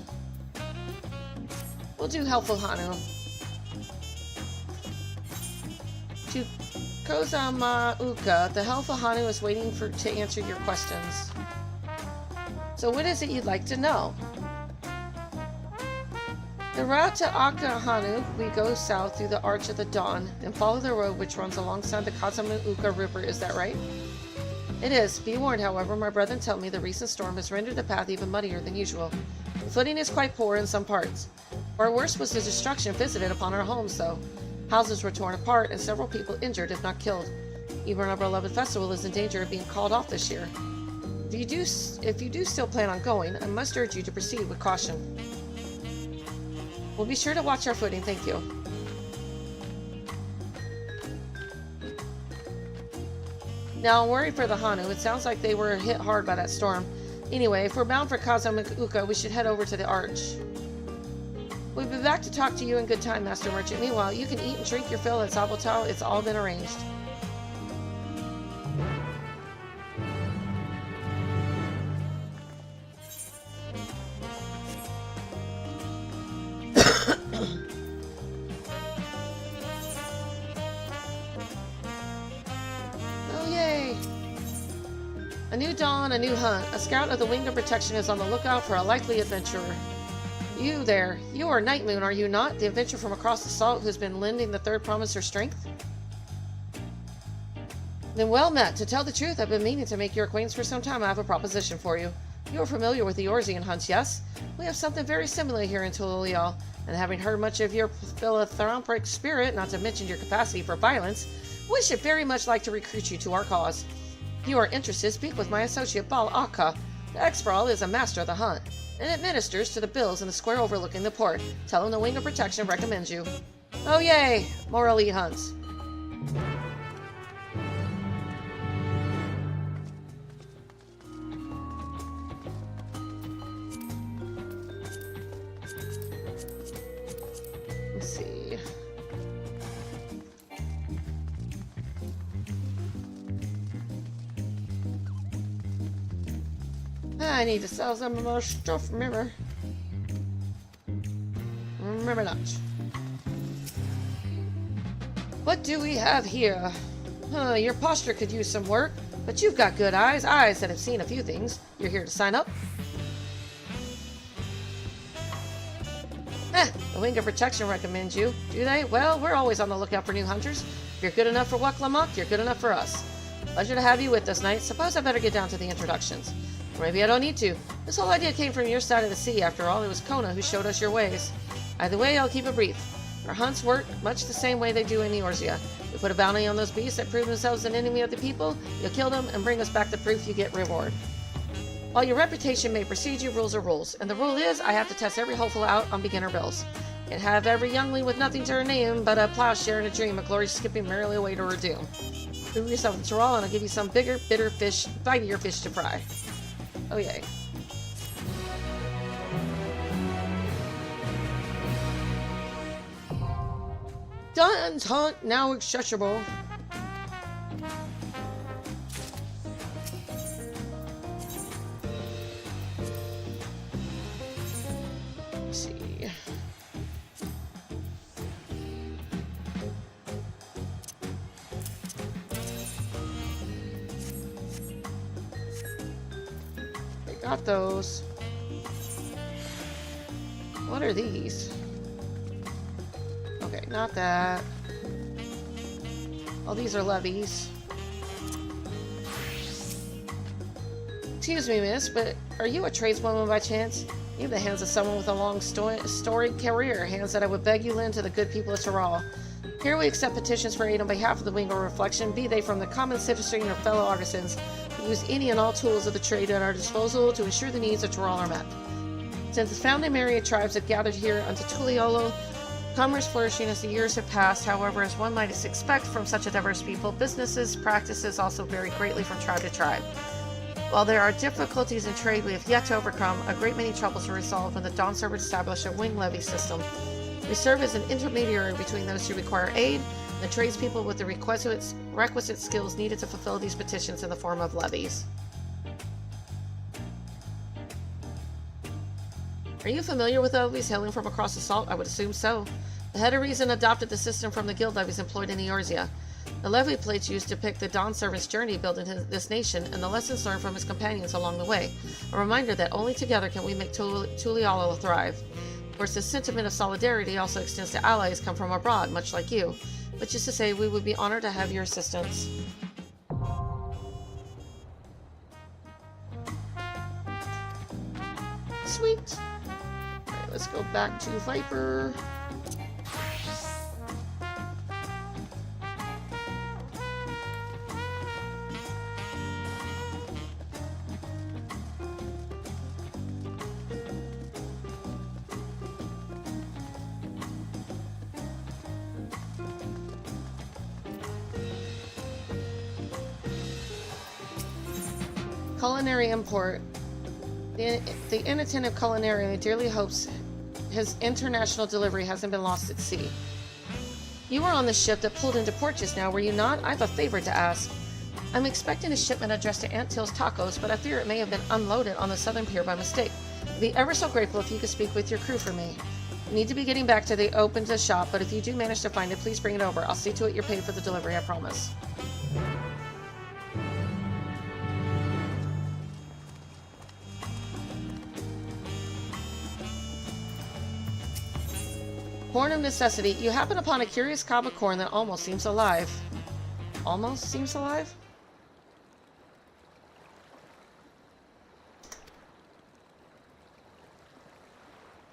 We'll do helpful Hanu. To Kozama'uka, the helpful Hanu is waiting to answer your questions. So what is it you'd like to know? The route to Akahanu, we go south through the Arch of the Dawn and follow the road which runs alongside the Kozama'uka River, is that right? It is. Be warned, however, my brethren tell me the recent storm has rendered the path even muddier than usual. The footing is quite poor in some parts. Far worse was the destruction visited upon our homes, though. Houses were torn apart and several people injured, if not killed. Even our beloved festival is in danger of being called off this year. If you do still plan on going, I must urge you to proceed with caution. We'll be sure to watch our footing, thank you. Now, I'm worried for the Hanu. It sounds like they were hit hard by that storm. Anyway, if we're bound for Kozama'uka, we should head over to the Arch. We'll be back to talk to you in good time, Master Merchant. Meanwhile, you can eat and drink your fill at Zabotao. It's all been arranged. A new dawn, a new hunt. A scout of the Wing of Protection is on the lookout for a likely adventurer. You there. You are Night Moon, are you not? The adventurer from across the salt who's been lending the third promise her strength? Then well met. To tell the truth, I've been meaning to make your acquaintance for some time. I have a proposition for you. You are familiar with the Eorzean hunts, yes? We have something very similar here in Tulial, and having heard much of your philanthropic spirit, not to mention your capacity for violence, we should very much like to recruit you to our cause. If you are interested, speak with my associate Bal Akka. The ex-Brawl is a master of the hunt. and administers to the bills in the square overlooking the port. Tell him the Wing of Protection recommends you. Oh yay! More elite hunts. Let's see. I need to sell some more stuff, remember? Remember not. What do we have here? Your posture could use some work, but you've got good eyes. Eyes that have seen a few things. You're here to sign up? The Wing of Protection recommends you. Do they? Well, we're always on the lookout for new hunters. If you're good enough for Urqopacha, you're good enough for us. Pleasure to have you with us, Knight. Suppose I better get down to the introductions. Or maybe I don't need to. This whole idea came from your side of the sea. After all, it was Kona who showed us your ways. Either way, I'll keep it brief. Our hunts work much the same way they do in Eorzea. We put a bounty on those beasts that prove themselves an enemy of the people. You kill them and bring us back the proof, you get reward. While your reputation may precede you, rules are rules. And the rule is, I have to test every hopeful out on beginner bills. Can't have every youngling with nothing to her name but a plowshare and a dream of glory skipping merrily away to her doom. Prove yourself in Tyrol and I'll give you some bigger, bitter fish, bitier fish to fry. Oh yay. Dawn's Hunt now accessible. Let's see. They got those. What are these? Okay, not that. Oh, these are levies. Excuse me, miss, but are you a tradeswoman by chance? You have the hands of someone with a long storied career, hands that I would beg you lend to the good people of Tyrol. Here we accept petitions for aid on behalf of the Wing of Reflection, be they from the common citizenry or fellow artisans. We use any and all tools of the trade at our disposal to ensure the needs of Tyrol are met. Since the founding myriad tribes have gathered here unto Tuliolo, commerce flourishing as the years have passed. However, as one might expect from such a diverse people, businesses, practices also vary greatly from tribe to tribe. While there are difficulties in trade we have yet to overcome, a great many troubles are resolved when the Dawn Servant established a wing levy system. We serve as an intermediary between those who require aid and the tradespeople with the requisite skills needed to fulfill these petitions in the form of levies. Are you familiar with levies hailing from across the salt? I would assume so. The head of reason adopted the system from the guild levies employed in Eorzea. The levy plates used depict the Dawn Servant's journey building this nation and the lessons learned from his companions along the way. A reminder that only together can we make Tuliolo thrive. Of course, this sentiment of solidarity also extends to allies come from abroad, much like you. Which is to say, we would be honored to have your assistance. Sweet. Alright, let's go back to Viper. Culinary import. The inattentive culinarian dearly hopes his international delivery hasn't been lost at sea. You were on the ship that pulled into port just now, were you not? I have a favor to ask. I'm expecting a shipment addressed to Aunt Till's Tacos, but I fear it may have been unloaded on the southern pier by mistake. I'd be ever so grateful if you could speak with your crew for me. You need to be getting back to the open to shop, but if you do manage to find it, please bring it over. I'll see to it you're paid for the delivery, I promise. Corn of necessity. You happen upon a curious cob of corn that almost seems alive. Almost seems alive?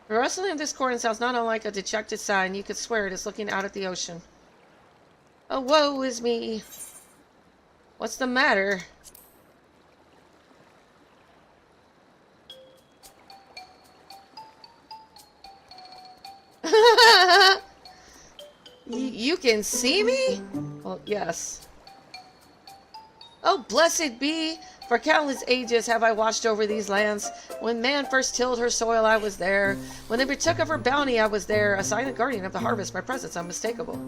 The rustling of this corn sounds not unlike a dejected sigh, and you could swear it is looking out at the ocean. Oh, woe is me. What's the matter? You can see me? Well, yes. Oh, blessed be! For countless ages have I watched over these lands. When man first tilled her soil, I was there. When they partook of her bounty, I was there. A silent guardian of the harvest, my presence unmistakable.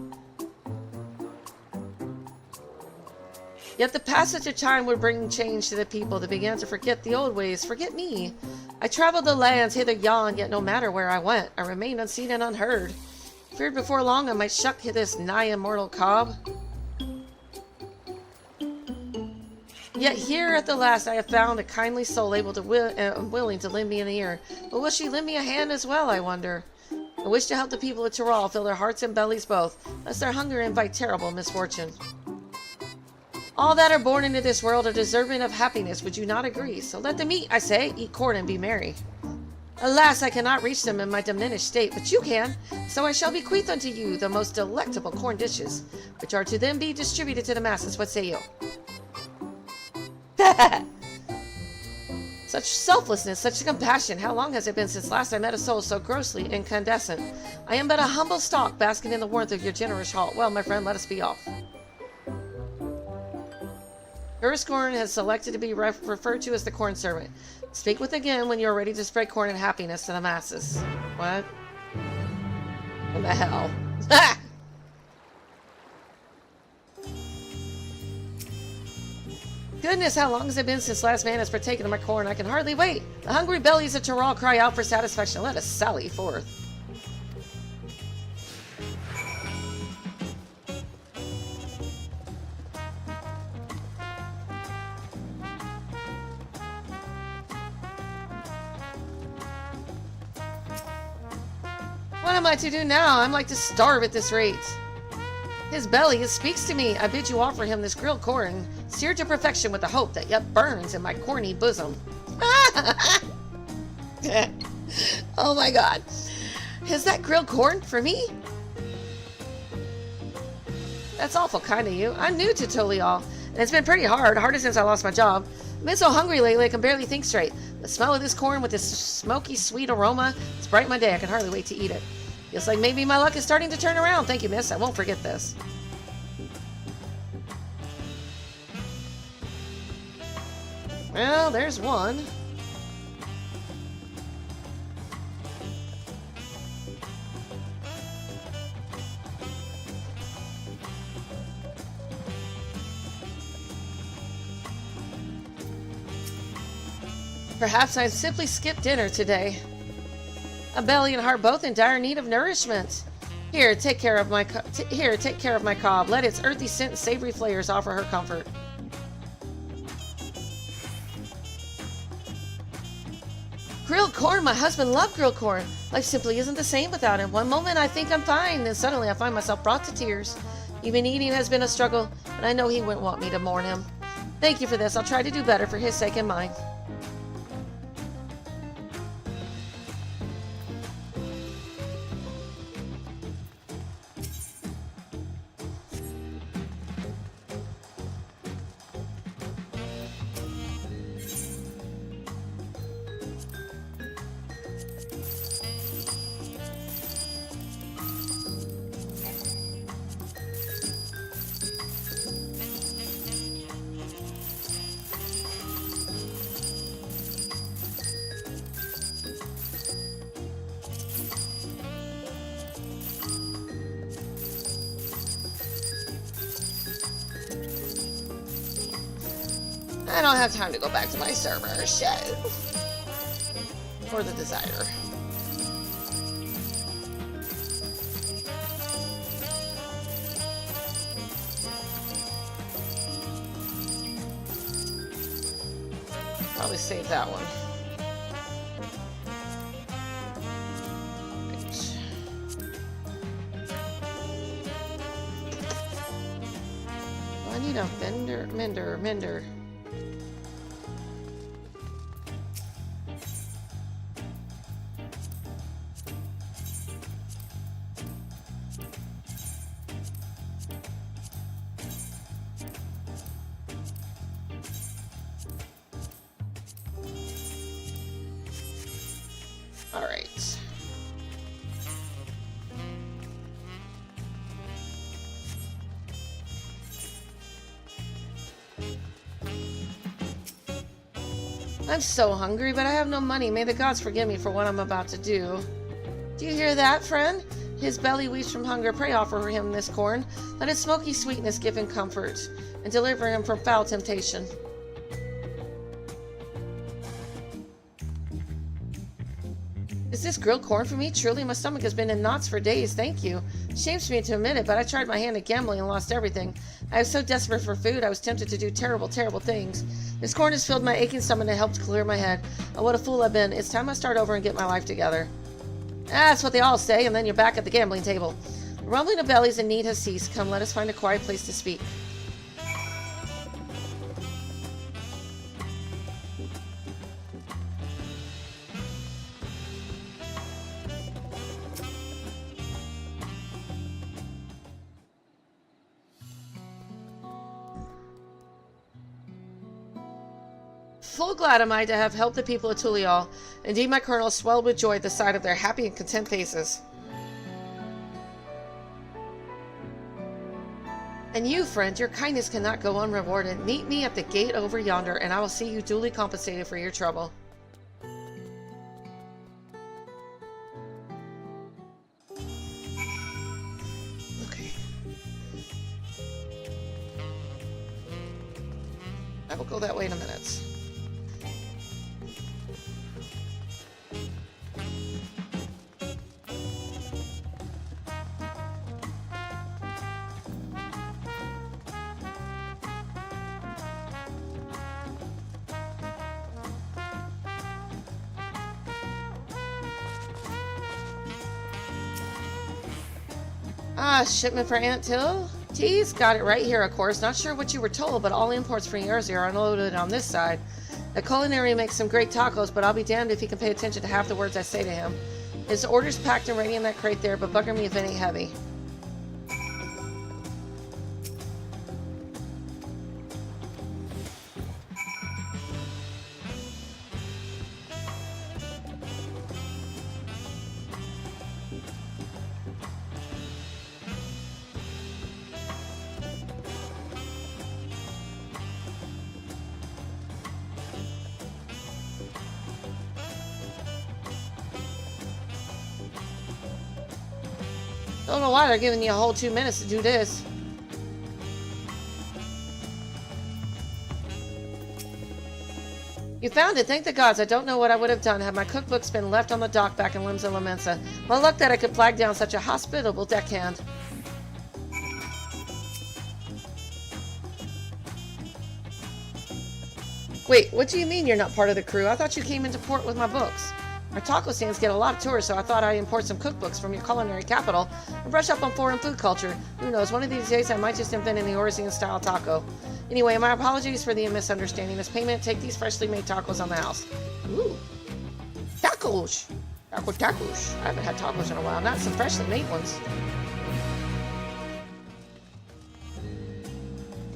Yet the passage of time would bring change to the people that began to forget the old ways, forget me. I traveled the lands hither yon, yet no matter where I went, I remained unseen and unheard. Feared before long I might shuck this nigh immortal cob. Yet here at the last I have found a kindly soul able to willing to lend me an ear. But will she lend me a hand as well, I wonder? I wish to help the people of Tyrol fill their hearts and bellies both, lest their hunger invite terrible misfortune. All that are born into this world are deserving of happiness, would you not agree? So let them eat, I say, eat corn and be merry. Alas, I cannot reach them in my diminished state, but you can. So I shall bequeath unto you the most delectable corn dishes, which are to then be distributed to the masses. What say you? Such selflessness, such compassion. How long has it been since last I met a soul so grossly incandescent? I am but a humble stalk, basking in the warmth of your generous heart. Well, my friend, let us be off. Urqopacha has selected to be referred to as the corn servant. Speak with again when you are ready to spread corn and happiness to the masses. What? What the hell? Goodness, how long has it been since last man has partaken of my corn? I can hardly wait. The hungry bellies of Tyrol cry out for satisfaction. Let us sally forth. What am I to do now? I'm like to starve at this rate. His belly, speaks to me. I bid you offer him this grilled corn, seared to perfection with the hope that yet burns in my corny bosom. Oh my god. Is that grilled corn for me? That's awful kind of you. I'm new to Tolial, and it's been pretty harder since I lost my job. I've been so hungry lately I can barely think straight. The smell of this corn with this smoky, sweet aroma, it's brightened my day. I can hardly wait to eat it. Feels like maybe my luck is starting to turn around. Thank you, miss. I won't forget this. Well, there's one. Perhaps I simply skipped dinner today. A belly and heart both in dire need of nourishment. Here, take care of my cob. Let its earthy scent and savory flavors offer her comfort. Grilled corn. My husband loved grilled corn. Life simply isn't the same without him. One moment I think I'm fine, then suddenly I find myself brought to tears. Even eating has been a struggle, but I know he wouldn't want me to mourn him. Thank you for this. I'll try to do better for his sake and mine. I don't have time to go back to my server. Shit. For the desire. Probably save that one. Right. I need a mender. Alright. I'm so hungry, but I have no money. May the gods forgive me for what I'm about to do. Do you hear that, friend? His belly weeps from hunger. Pray offer him this corn. Let its smoky sweetness give him comfort, and deliver him from foul temptation. Is this grilled corn for me? Truly, my stomach has been in knots for days. Thank you. Shames me to admit it, but I tried my hand at gambling and lost everything. I was so desperate for food, I was tempted to do terrible, terrible things. This corn has filled my aching stomach and helped clear my head. Oh, what a fool I've been. It's time I start over and get my life together. That's what they all say, and then you're back at the gambling table. The rumbling of bellies and need has ceased. Come, let us find a quiet place to speak. Full glad am I to have helped the people of Tulial. Indeed, my colonels swelled with joy at the sight of their happy and content faces. And you, friend, your kindness cannot go unrewarded. Meet me at the gate over yonder, and I will see you duly compensated for your trouble. Okay. I will go that way in a minute. Ah, shipment for Aunt Till? Tease? Got it right here, of course. Not sure what you were told, but all imports from Yerzy are unloaded on this side. The culinary makes some great tacos, but I'll be damned if he can pay attention to half the words I say to him. His order's packed and ready in that crate there, but bugger me if it ain't heavy. Don't know why they're giving you a whole 2 minutes to do this. You found it. Thank the gods. I don't know what I would have done had my cookbooks been left on the dock back in Limsa Lamensa. My luck that I could flag down such a hospitable deckhand. Wait, what do you mean you're not part of the crew? I thought you came into port with my books. Our taco stands get a lot of tourists, so I thought I'd import some cookbooks from your culinary capital and brush up on foreign food culture. Who knows, one of these days I might just invent an Eorzean-style taco. Anyway, my apologies for the misunderstanding. As payment, take these freshly made tacos on the house. Ooh. Tacos! Tacos. I haven't had tacos in a while, not some freshly made ones.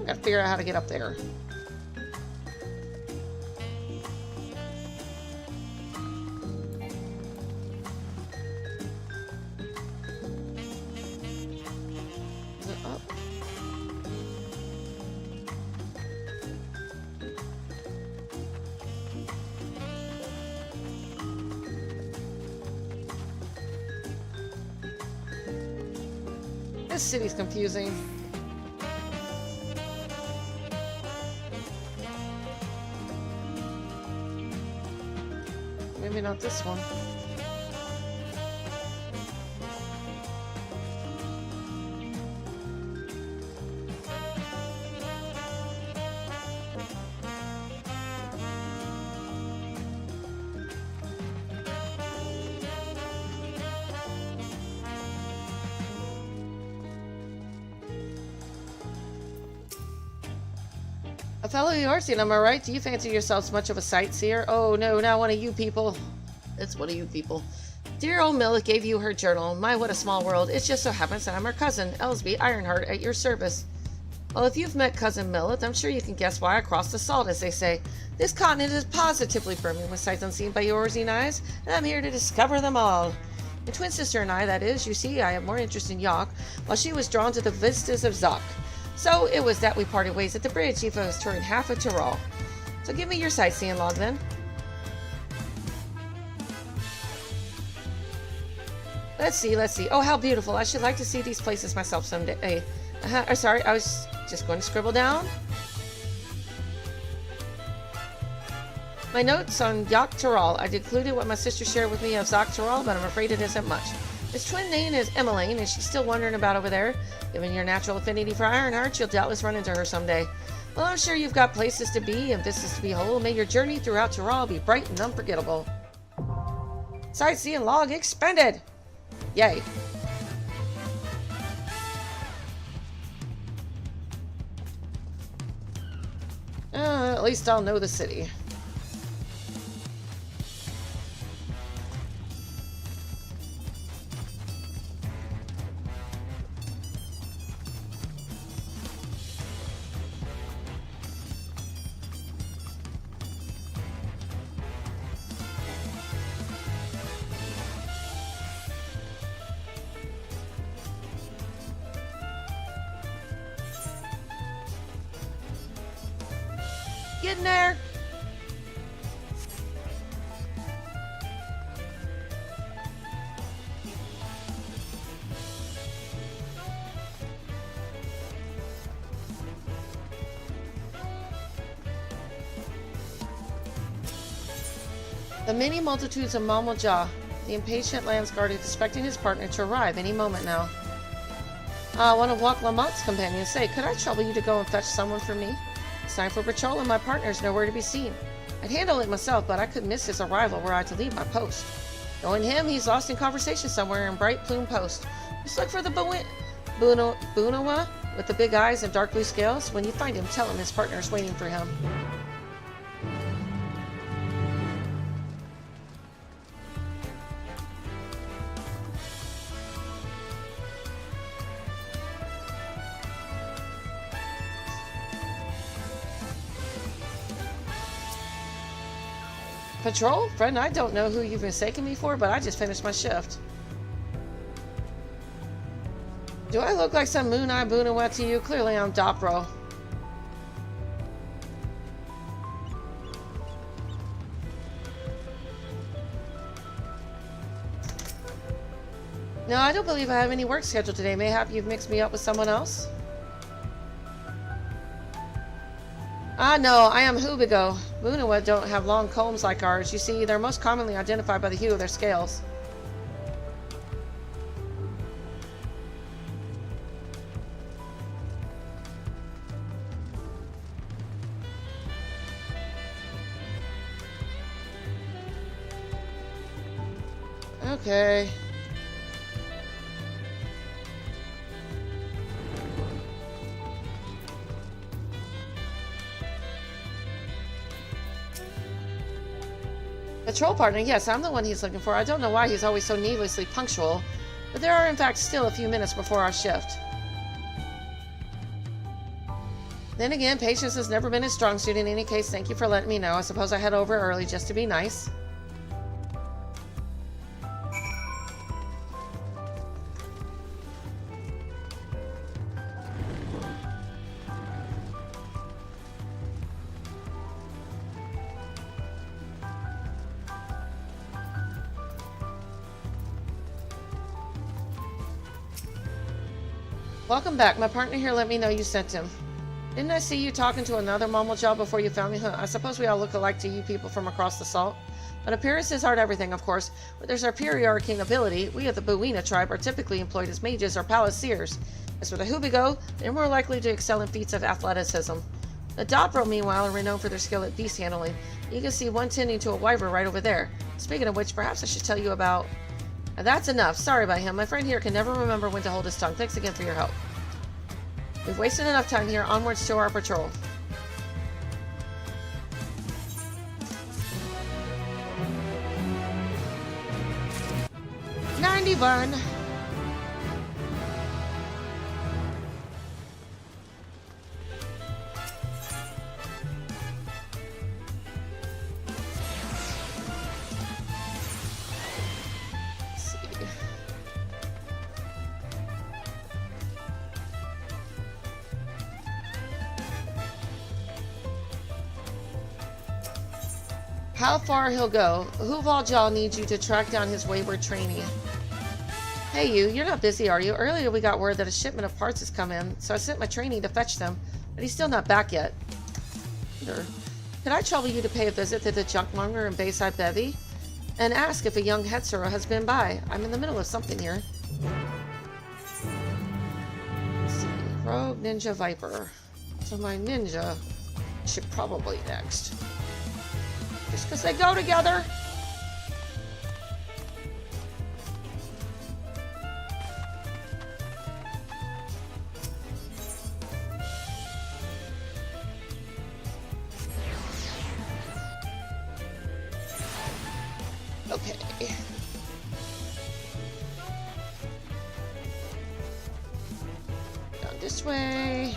I gotta figure out how to get up there. This city's confusing. Maybe not this one. A fellow Eorzean, am I right? Do you fancy yourselves much of a sightseer? Oh no, not one of you people. It's one of you people. Dear old Millet gave you her journal. My, what a small world. It just so happens that I'm her cousin, Elsby Ironheart, at your service. Well, if you've met Cousin Millet, I'm sure you can guess why I crossed the salt, as they say. This continent is positively brimming with sights unseen by Eorzean eyes, and I'm here to discover them all. My twin sister and I, that is, you see, I have more interest in Yok, while she was drawn to the vistas of Zok. So it was that we parted ways at the bridge, even I was touring half of Tyrol. So give me your sightseeing log then. Let's see. Oh, how beautiful. I should like to see these places myself someday. Sorry, I was just going to scribble down. My notes on Dawntrail. I included what my sister shared with me of Dawntrail, but I'm afraid it isn't much. His twin name is Emmeline, and she's still wandering about over there. Given your natural affinity for Ironheart, you'll doubtless run into her someday. Well, I'm sure you've got places to be and vistas to behold. May your journey throughout Tyrol be bright and unforgettable. Sightseeing log expended! Yay. At least I'll know the city. Getting there. The many multitudes of Malmoja. The impatient Landsguard is expecting his partner to arrive any moment now. One of Wak Lamont's companions say, could I trouble you to go and fetch someone for me? It's time for patrol and my partner's nowhere to be seen. I'd handle it myself, but I could miss his arrival were I to leave my post. Knowing him, he's lost in conversation somewhere in Bright Plume Post. Just look for the Bunawa with the big eyes and dark blue scales. When you find him, tell him his partner is waiting for him. Patrol? Friend, I don't know who you've mistaken me for, but I just finished my shift. Do I look like some moon-eye Bunawa to you? Clearly I'm Dawntrail. No, I don't believe I have any work scheduled today. Mayhap you've mixed me up with someone else? No, I am Hubigo. Bunawa don't have long combs like ours. You see, they're most commonly identified by the hue of their scales. Okay. Patrol partner, yes, I'm the one he's looking for. I don't know why he's always so needlessly punctual, but there are in fact still a few minutes before our shift. Then again, patience has never been his strong suit. In any case, thank you for letting me know. I suppose I head over early just to be nice. Welcome back. My partner here let me know you sent him. Didn't I see you talking to another Malmoja before you found me? Huh, I suppose we all look alike to you people from across the salt. But appearances aren't everything, of course. With their superiority in ability, we of the Buena tribe are typically employed as mages or palaceers. As for the Hubigo, they're more likely to excel in feats of athleticism. The Dawntrail, meanwhile, are renowned for their skill at beast handling. You can see one tending to a wyvern right over there. Speaking of which, perhaps I should tell you about... That's enough. Sorry about him. My friend here can never remember when to hold his tongue. Thanks again for your help. We've wasted enough time here. Onwards to our patrol. '91. How far he'll go. Huvaljaw needs you to track down his wayward trainee. Hey you, you're not busy, are you? Earlier we got word that a shipment of parts has come in, so I sent my trainee to fetch them, but he's still not back yet. Could I trouble you to pay a visit to the junkmonger in Bayside Bevy? And ask if a young Hetsuro has been by. I'm in the middle of something here. Let's see. Rogue Ninja Viper. So my ninja should probably next. Just because they go together. Okay. Down this way.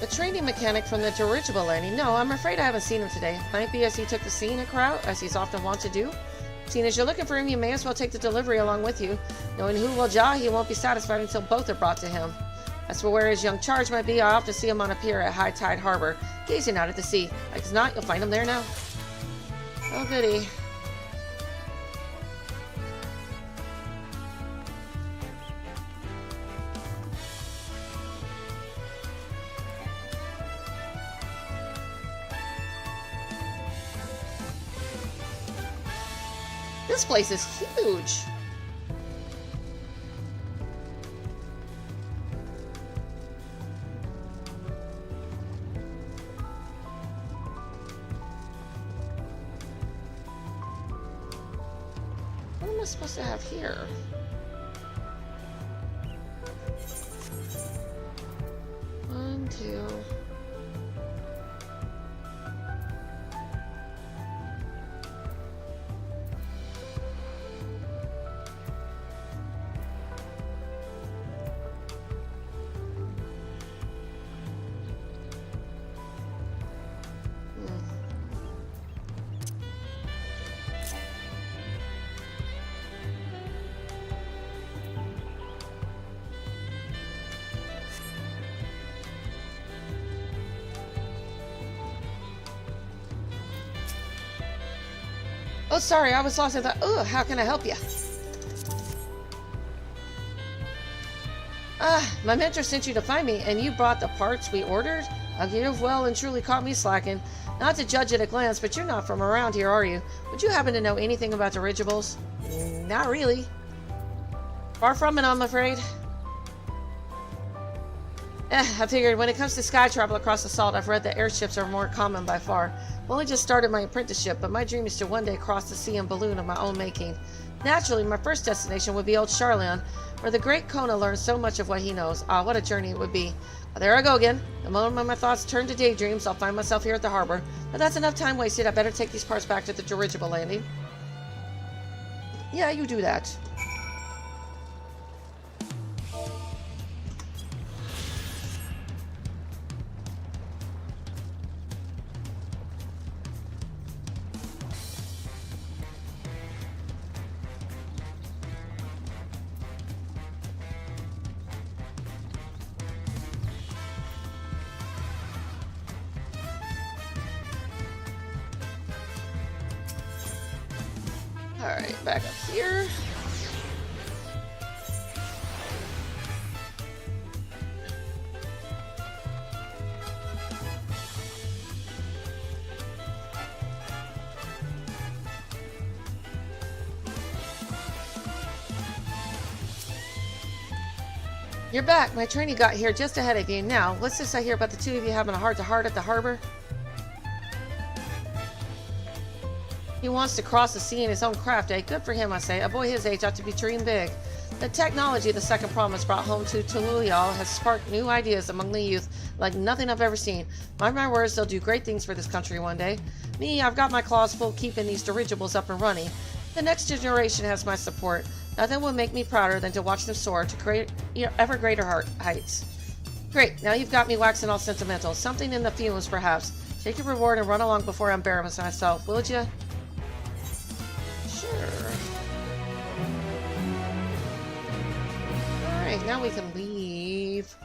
The training mechanic from the dirigible landing. No, I'm afraid I haven't seen him today. Might be as he took the scenic route, as he's often wont to do. Seeing as you're looking for him, you may as well take the delivery along with you. Knowing who will jaw, he won't be satisfied until both are brought to him. As for where his young charge might be, I often see him on a pier at High Tide Harbor, gazing out at the sea. Like as not, you'll find him there now. Oh, goody. This place is huge. What am I supposed to have here? One, two. Oh, sorry, I was lost. I thought, oh, how can I help you? My mentor sent you to find me, and you brought the parts we ordered? You've well and truly caught me slacking. Not to judge at a glance, but you're not from around here, are you? Would you happen to know anything about dirigibles? Not really. Far from it, I'm afraid. I figured when it comes to sky travel across the salt, I've read that airships are more common by far. I've only just started my apprenticeship, but my dream is to one day cross the sea in balloon of my own making. Naturally, my first destination would be old Charleon, where the great Kona learns so much of what he knows. Ah, what a journey it would be. Well, there I go again. The moment my thoughts turn to daydreams, I'll find myself here at the harbor. But that's enough time wasted. I better take these parts back to the dirigible landing. Yeah, you do that. Alright, back up here. You're back. My trainee got here just ahead of you. Now, what's this I hear about the two of you having a heart-to-heart at the harbor? He wants to cross the sea in his own craft, eh? Good for him, I say. A boy his age ought to be dream big. The technology the Second Promise brought home to Tulu'yal has sparked new ideas among the youth like nothing I've ever seen. Mark my words, they'll do great things for this country one day. Me, I've got my claws full keeping these dirigibles up and running. The next generation has my support. Nothing will make me prouder than to watch them soar to ever greater heights. Great, now you've got me waxing all sentimental. Something in the fumes, perhaps. Take your reward and run along before I embarrass myself, will ya? Alright, now we can leave.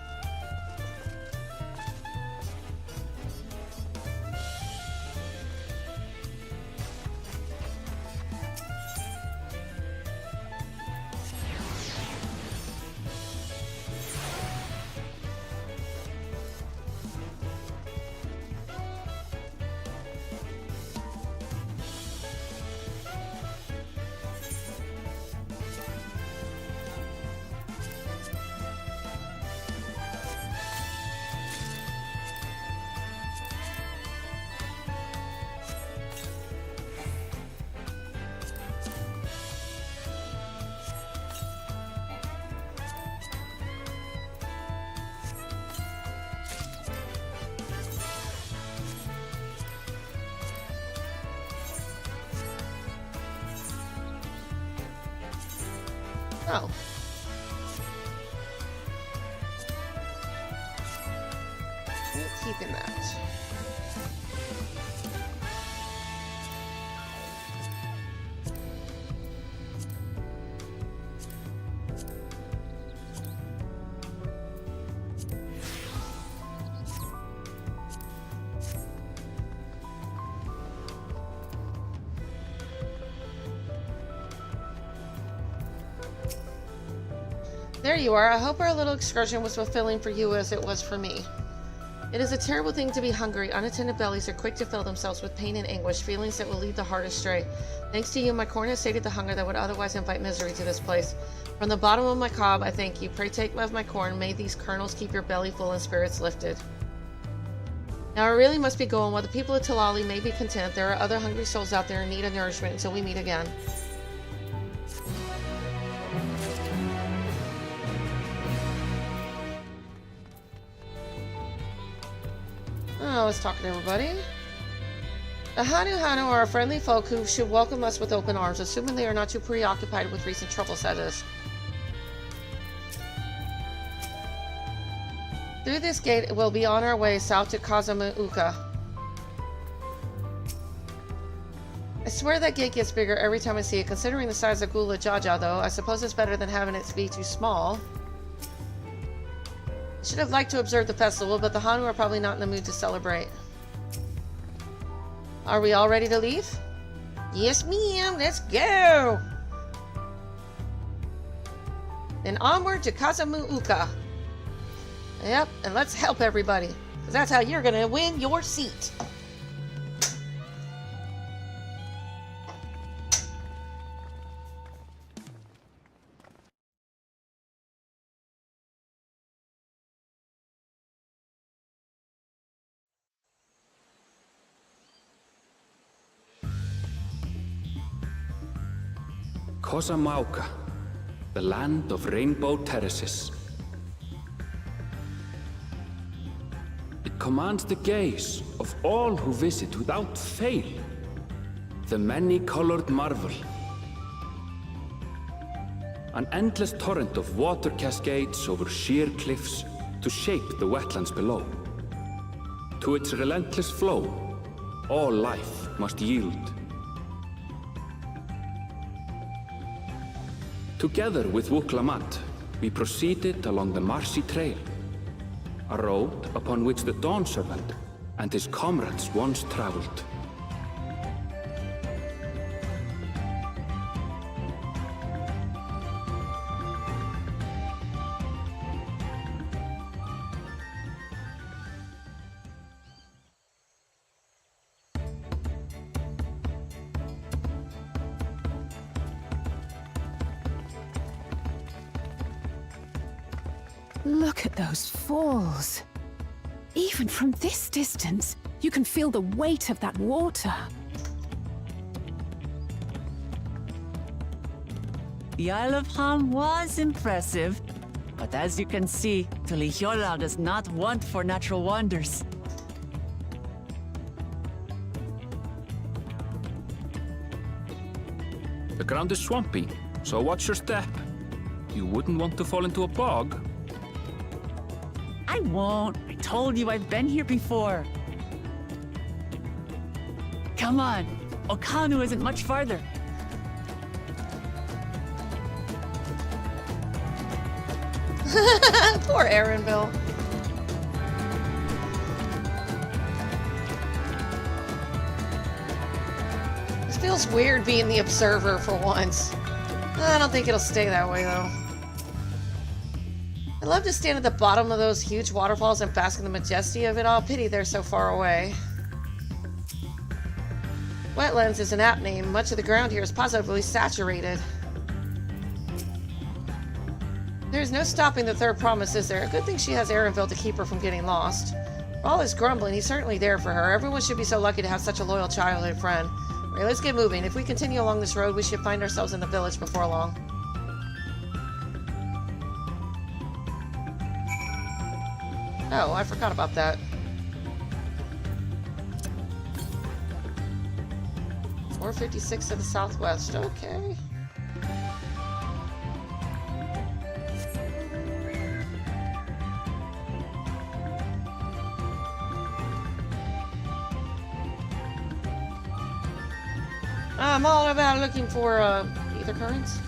Oh. Keeping that. There you are. I hope our little excursion was fulfilling for you as it was for me. It is a terrible thing to be hungry. Unattended bellies are quick to fill themselves with pain and anguish, feelings that will lead the heart astray. Thanks to you, my corn has sated the hunger that would otherwise invite misery to this place. From the bottom of my cob, I thank you. Pray take of my corn. May these kernels keep your belly full and spirits lifted. Now I really must be going. While the people of Tilali may be content, there are other hungry souls out there in need of nourishment until we meet again. Oh, I was talking to everybody. The Hanu are a friendly folk who should welcome us with open arms, assuming they are not too preoccupied with recent troubles at us. Through this gate, we'll be on our way south to Kozama'uka. I swear that gate gets bigger every time I see it. Considering the size of Gula Jaja, though, I suppose it's better than having it be too small. I should have liked to observe the festival, but the Hanu are probably not in the mood to celebrate. Are we all ready to leave? Yes, ma'am. Let's go. Then onward to Kozama'uka. Yep, and let's help everybody, because that's how you're gonna win your seat. Kozama'uka, the land of rainbow terraces. It commands the gaze of all who visit without fail. The many-colored marvel. An endless torrent of water cascades over sheer cliffs to shape the wetlands below. To its relentless flow, all life must yield. Together with Urqopacha, we proceeded along the marshy trail, a road upon which the Dawn Servant and his comrades once traveled. Look at those falls. Even from this distance, you can feel the weight of that water. The Isle of Ham was impressive, but as you can see, Tuliyola does not want for natural wonders. The ground is swampy, so watch your step. You wouldn't want to fall into a bog. I won't. I told you I've been here before. Come on. Okanu isn't much farther. Poor Aaronville. This feels weird being the observer for once. I don't think it'll stay that way, though. I'd love to stand at the bottom of those huge waterfalls and bask in the majesty of it all. Pity they're so far away. Wetlands is an apt name. Much of the ground here is positively saturated. There's no stopping the third promise, is there? A good thing she has Aaronville to keep her from getting lost. For all his grumbling, he's certainly there for her. Everyone should be so lucky to have such a loyal childhood friend. Right, let's get moving. If we continue along this road, we should find ourselves in the village before long. Oh, I forgot about that. 456 to the southwest. Okay. I'm all about looking for ether currents.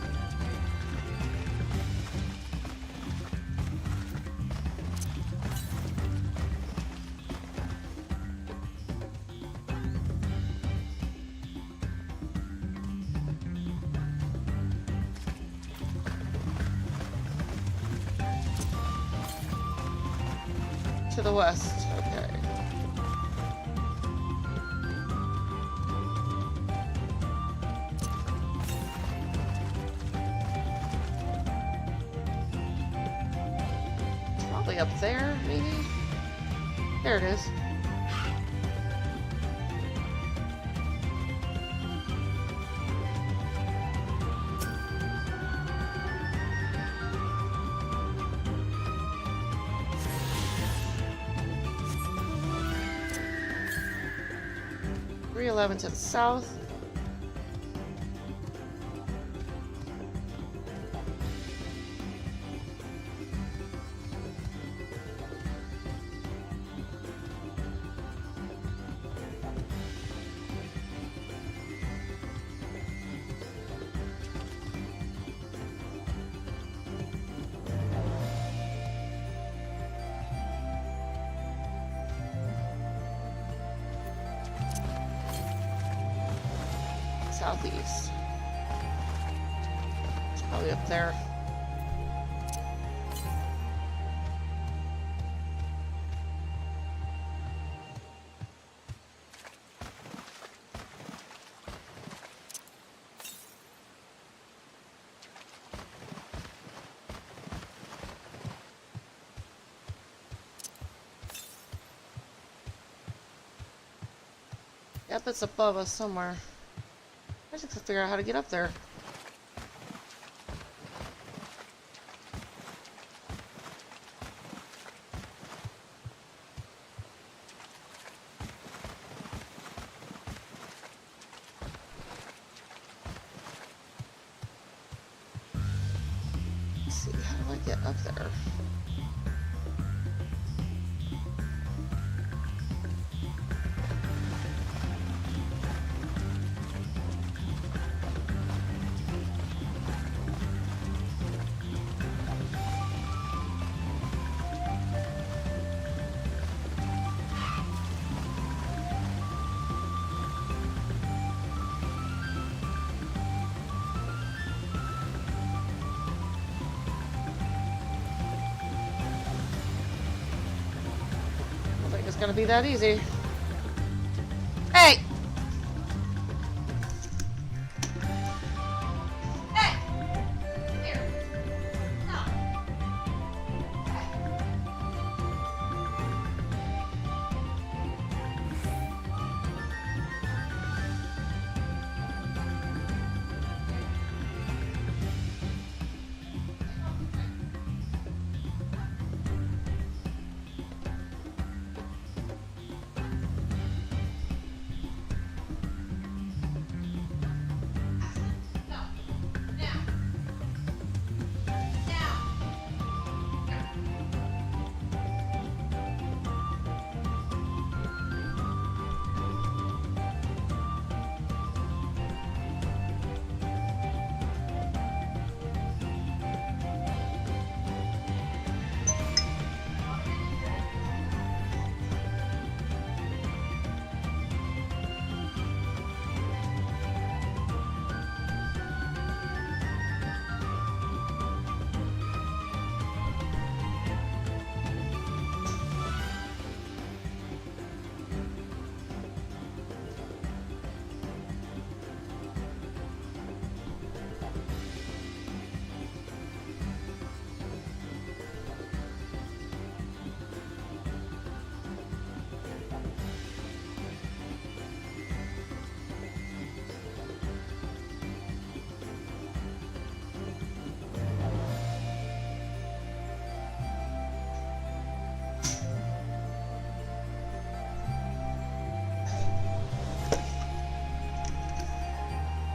To the west, okay. Probably up there, maybe? There it is. .311 to the south. Southeast. It's probably up there. Yep, it's above us somewhere. I just have to figure out how to get up there. Let's see, how do I get up there? It's gonna be that easy. Hey!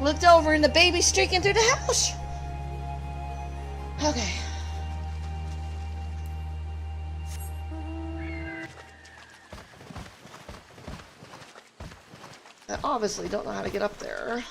Looked over and the baby's streaking through the house. Okay. I obviously don't know how to get up there.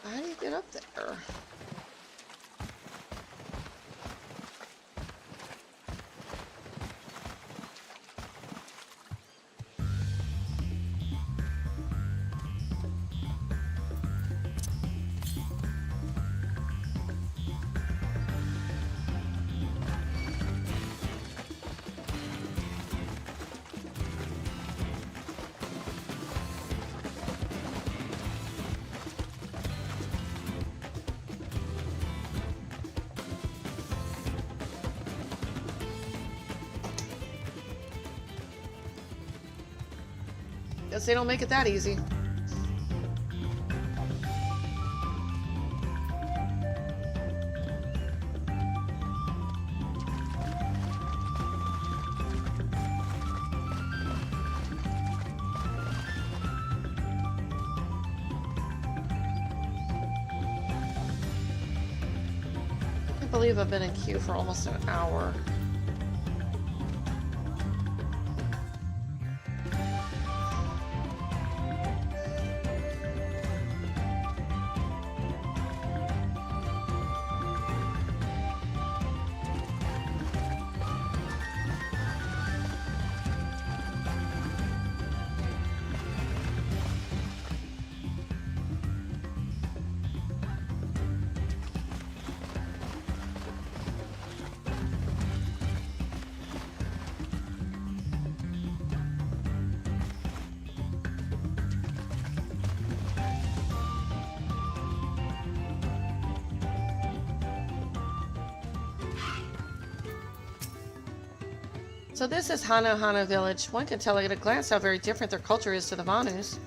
How do you get up there? Guess they don't make it that easy. I can't believe I've been in queue for almost an hour. So this is Hano village. One can tell at a glance how very different their culture is to the Vanus.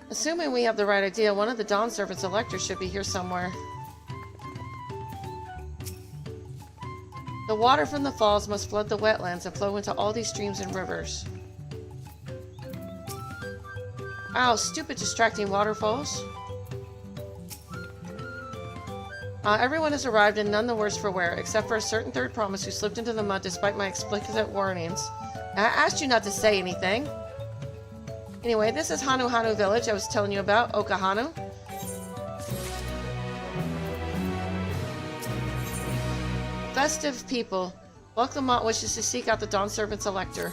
Assuming we have the right idea, one of the Dawn Servant's electors should be here somewhere. The water from the falls must flood the wetlands and flow into all these streams and rivers. Ow, stupid distracting waterfalls. Everyone has arrived and none the worse for wear, except for a certain third promise who slipped into the mud despite my explicit warnings. I asked you not to say anything. Anyway, this is Hano village I was telling you about, Okahano. Festive people. Welcome wishes to seek out the Dawn Servant's elector.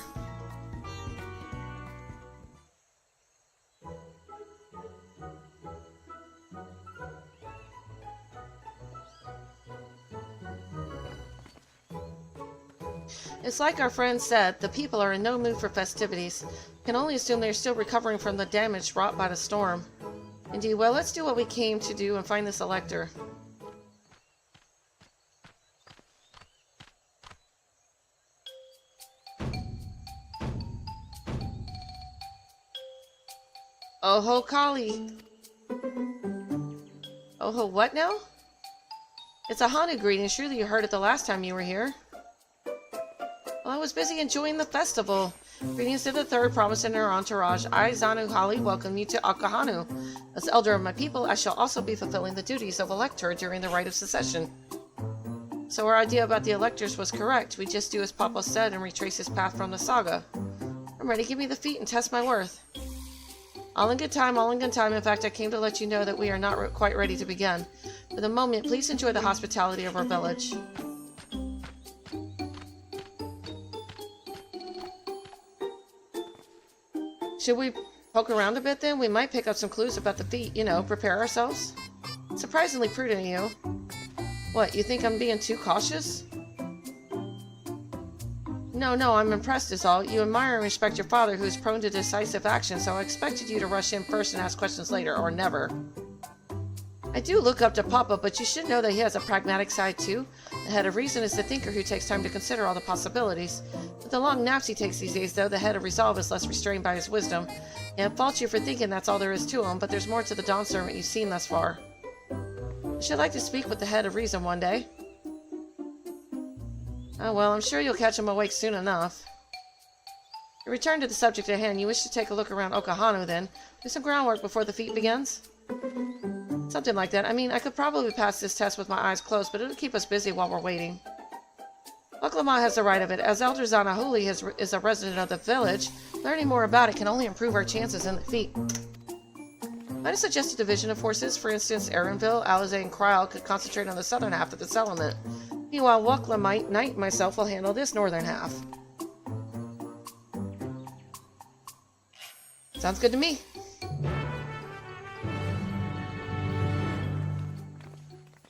It's like our friend said, the people are in no mood for festivities. Can only assume they're still recovering from the damage wrought by the storm. Indeed, well, let's do what we came to do and find this elector. Oho Kali. Oho what now? It's a Hanu greeting. Surely you heard it the last time you were here. Well, I was busy enjoying the festival. Greetings to the third promise and her entourage. I, Zanu Hali, welcome you to Okahano. As elder of my people, I shall also be fulfilling the duties of elector during the rite of succession. So our idea about the electors was correct. We just do as Papa said and retrace his path from the saga. I'm ready. Give me the feat and test my worth. All in good time, all in good time. In fact, I came to let you know that we are not quite ready to begin. For the moment, please enjoy the hospitality of our village. Should we poke around a bit then? We might pick up some clues about the feat, you know, prepare ourselves. Surprisingly prudent of you. What, you think I'm being too cautious? No, I'm impressed is all. You admire and respect your father who is prone to decisive action, so I expected you to rush in first and ask questions later, or never. I do look up to Papa, but you should know that he has a pragmatic side too. The head of reason is the thinker who takes time to consider all the possibilities. With the long naps he takes these days, though, the head of resolve is less restrained by his wisdom. Can't fault you for thinking that's all there is to him, but there's more to the Dawn Servant you've seen thus far. I should like to speak with the head of reason one day. Oh well, I'm sure you'll catch him awake soon enough. To return to the subject at hand, you wish to take a look around Okahanu then? Do some groundwork before the feat begins? Something like that. I mean, I could probably pass this test with my eyes closed, but it'll keep us busy while we're waiting. Oklahoma has the right of it. As Elder Zanahuli is a resident of the village, learning more about it can only improve our chances in the feat. Might suggest a division of forces. For instance, Aaronville, Alizé, and Kryl could concentrate on the southern half of the settlement. Meanwhile, Wakla, Knight, and myself will handle this northern half. Sounds good to me.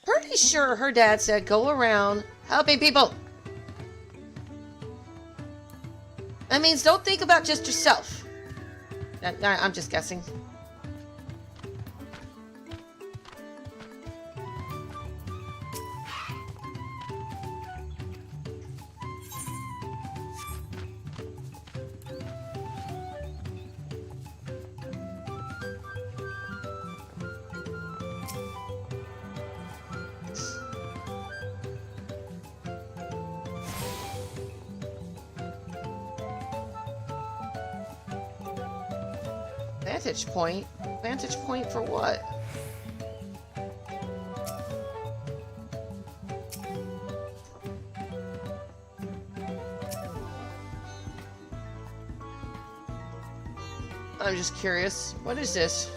Pretty sure her dad said go around helping people. That means don't think about just yourself. I'm just guessing. Vantage point? Vantage point for what? I'm just curious. What is this?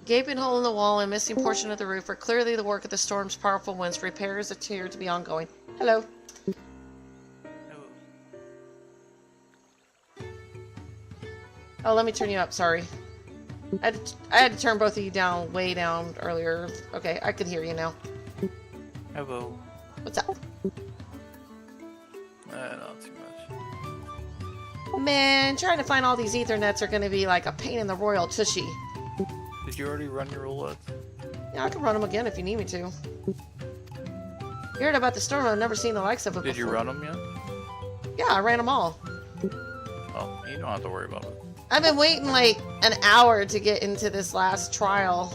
Gaping hole in the wall and missing portion of the roof are clearly the work of the storm's powerful winds. Repairs appear to be ongoing. Hello. Oh, let me turn you up. Sorry. I had to turn both of you down, way down earlier. Okay, I can hear you now. Hello. What's up? Not too much. Man, trying to find all these Ethernets are going to be like a pain in the royal tushy. Did you already run your roulette? Yeah, I can run them again if you need me to. You heard about the storm, I've never seen the likes of it before. Did you run them yet? Yeah, I ran them all. Oh, you don't have to worry about it. I've been waiting like an hour to get into this last trial.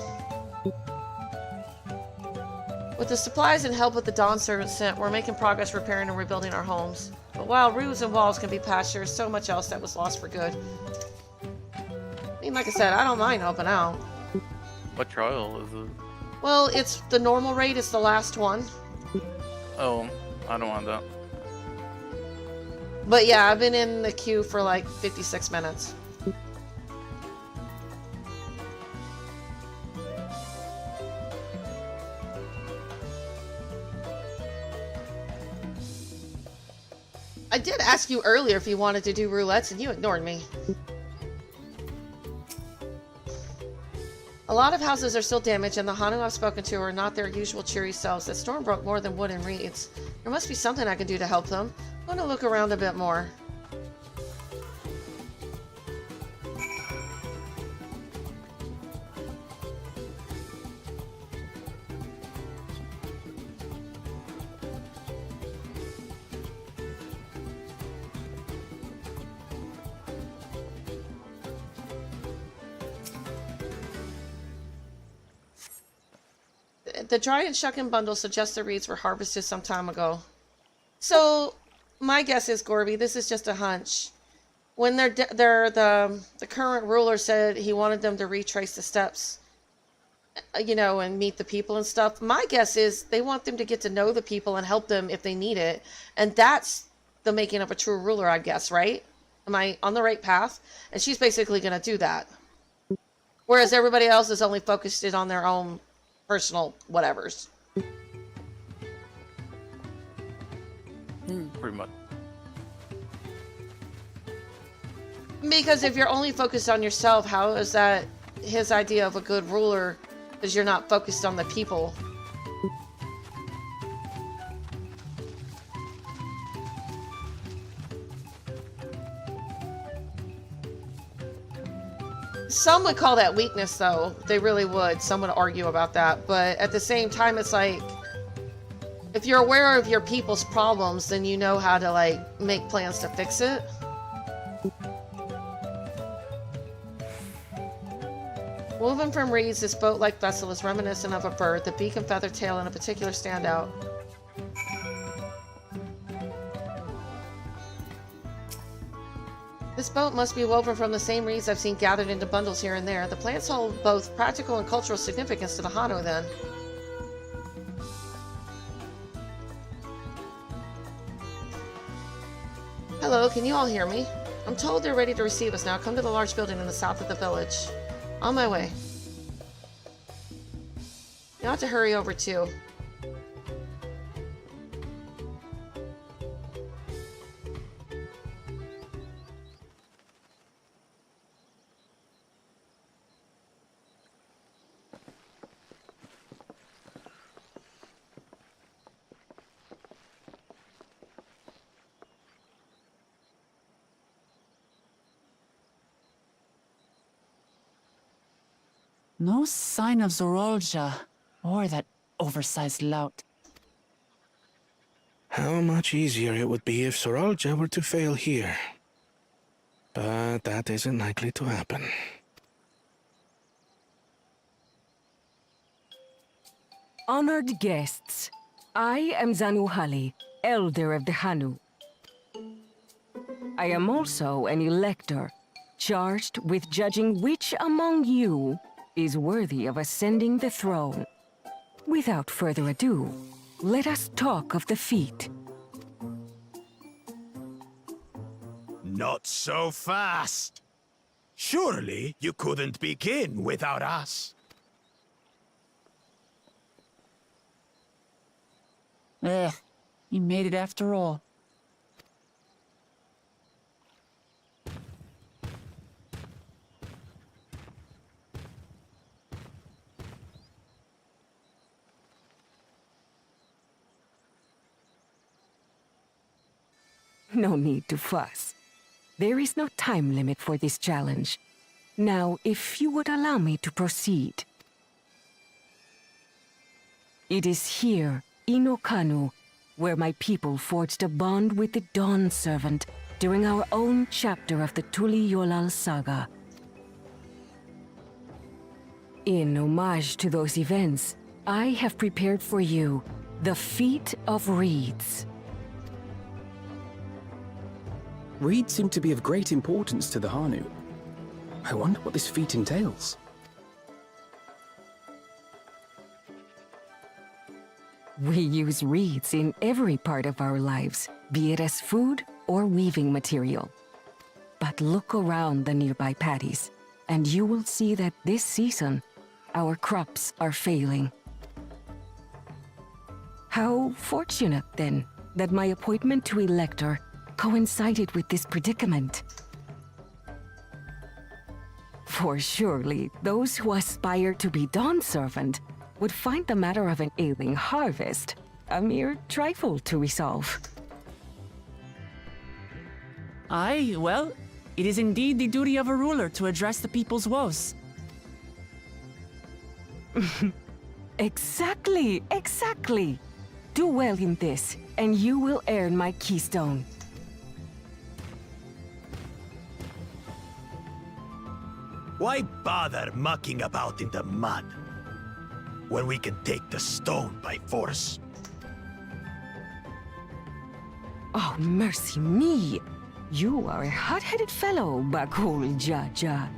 With the supplies and help with the Dawn servants sent, we're making progress repairing and rebuilding our homes. But while roofs and walls can be patched, there's so much else that was lost for good. I mean, like I said, I don't mind helping out. What trial is it? Well, it's the normal rate, it's the last one. Oh, I don't want that. But yeah, I've been in the queue for like 56 minutes. I did ask you earlier if you wanted to do roulettes and you ignored me. A lot of houses are still damaged, and the Hanu I've spoken to are not their usual cheery selves. The storm broke more than wood and reeds. There must be something I can do to help them. I'm going to look around a bit more. The dry and shucking bundle suggests the reeds were harvested some time ago. So, my guess is, Gorby, this is just a hunch. When the current ruler said he wanted them to retrace the steps, you know, and meet the people and stuff, my guess is they want them to get to know the people and help them if they need it. And that's the making of a true ruler, I guess, right? Am I on the right path? And she's basically going to do that. Whereas everybody else is only focused in on their own personal whatevers. Pretty much. Because if you're only focused on yourself, how is that his idea of a good ruler? Because you're not focused on the people. Some would call that weakness, though. They really would. Some would argue about that. But at the same time, it's like, If you're aware of your people's problems, then you know how to, like, make plans to fix it. Woven from reeds, this boat-like vessel is reminiscent of a bird. The beak and feather tail in a particular stand out. This boat must be woven from the same reeds I've seen gathered into bundles here and there. The plants hold both practical and cultural significance to the Hano, then. Hello, can you all hear me? I'm told they're ready to receive us now. Come to the large building in the south of the village. On my way. You ought to hurry over, too. No sign of Zorolja, or that oversized lout. How much easier it would be if Soralja were to fail here. But that isn't likely to happen. Honored guests, I am Zanuhali, Elder of the Hanu. I am also an elector, charged with judging which among you is worthy of ascending the throne. Without further ado, let us talk of the feat. Not so fast. Surely you couldn't begin without us. You made it after all. No need to fuss. There is no time limit for this challenge. Now, if you would allow me to proceed. It is here, in Okanu, where my people forged a bond with the Dawn Servant during our own chapter of the Tuli Yolal saga. In homage to those events, I have prepared for you the Feat of Reeds. Reeds seem to be of great importance to the Hanu. I wonder what this feat entails. We use reeds in every part of our lives, be it as food or weaving material. But look around the nearby paddies, and you will see that this season, our crops are failing. How fortunate, then, that my appointment to Elector coincided with this predicament. For surely, those who aspire to be Dawn Servant would find the matter of an ailing harvest a mere trifle to resolve. Aye, well, it is indeed the duty of a ruler to address the people's woes. Exactly, exactly. Do well in this, and you will earn my keystone. Why bother mucking about in the mud when we can take the stone by force? Oh, mercy me! You are a hot-headed fellow, Bakul Jaja.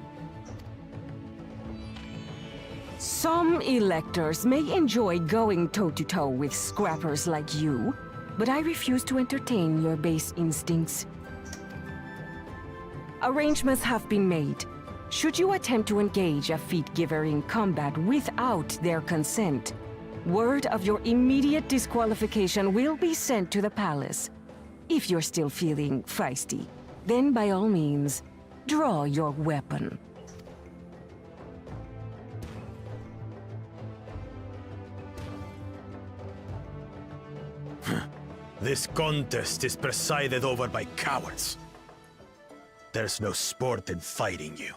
Some electors may enjoy going toe-to-toe with scrappers like you, but I refuse to entertain your base instincts. Arrangements have been made. Should you attempt to engage a feat giver in combat without their consent, word of your immediate disqualification will be sent to the palace. If you're still feeling feisty, then by all means, draw your weapon. This contest is presided over by cowards. There's no sport in fighting you.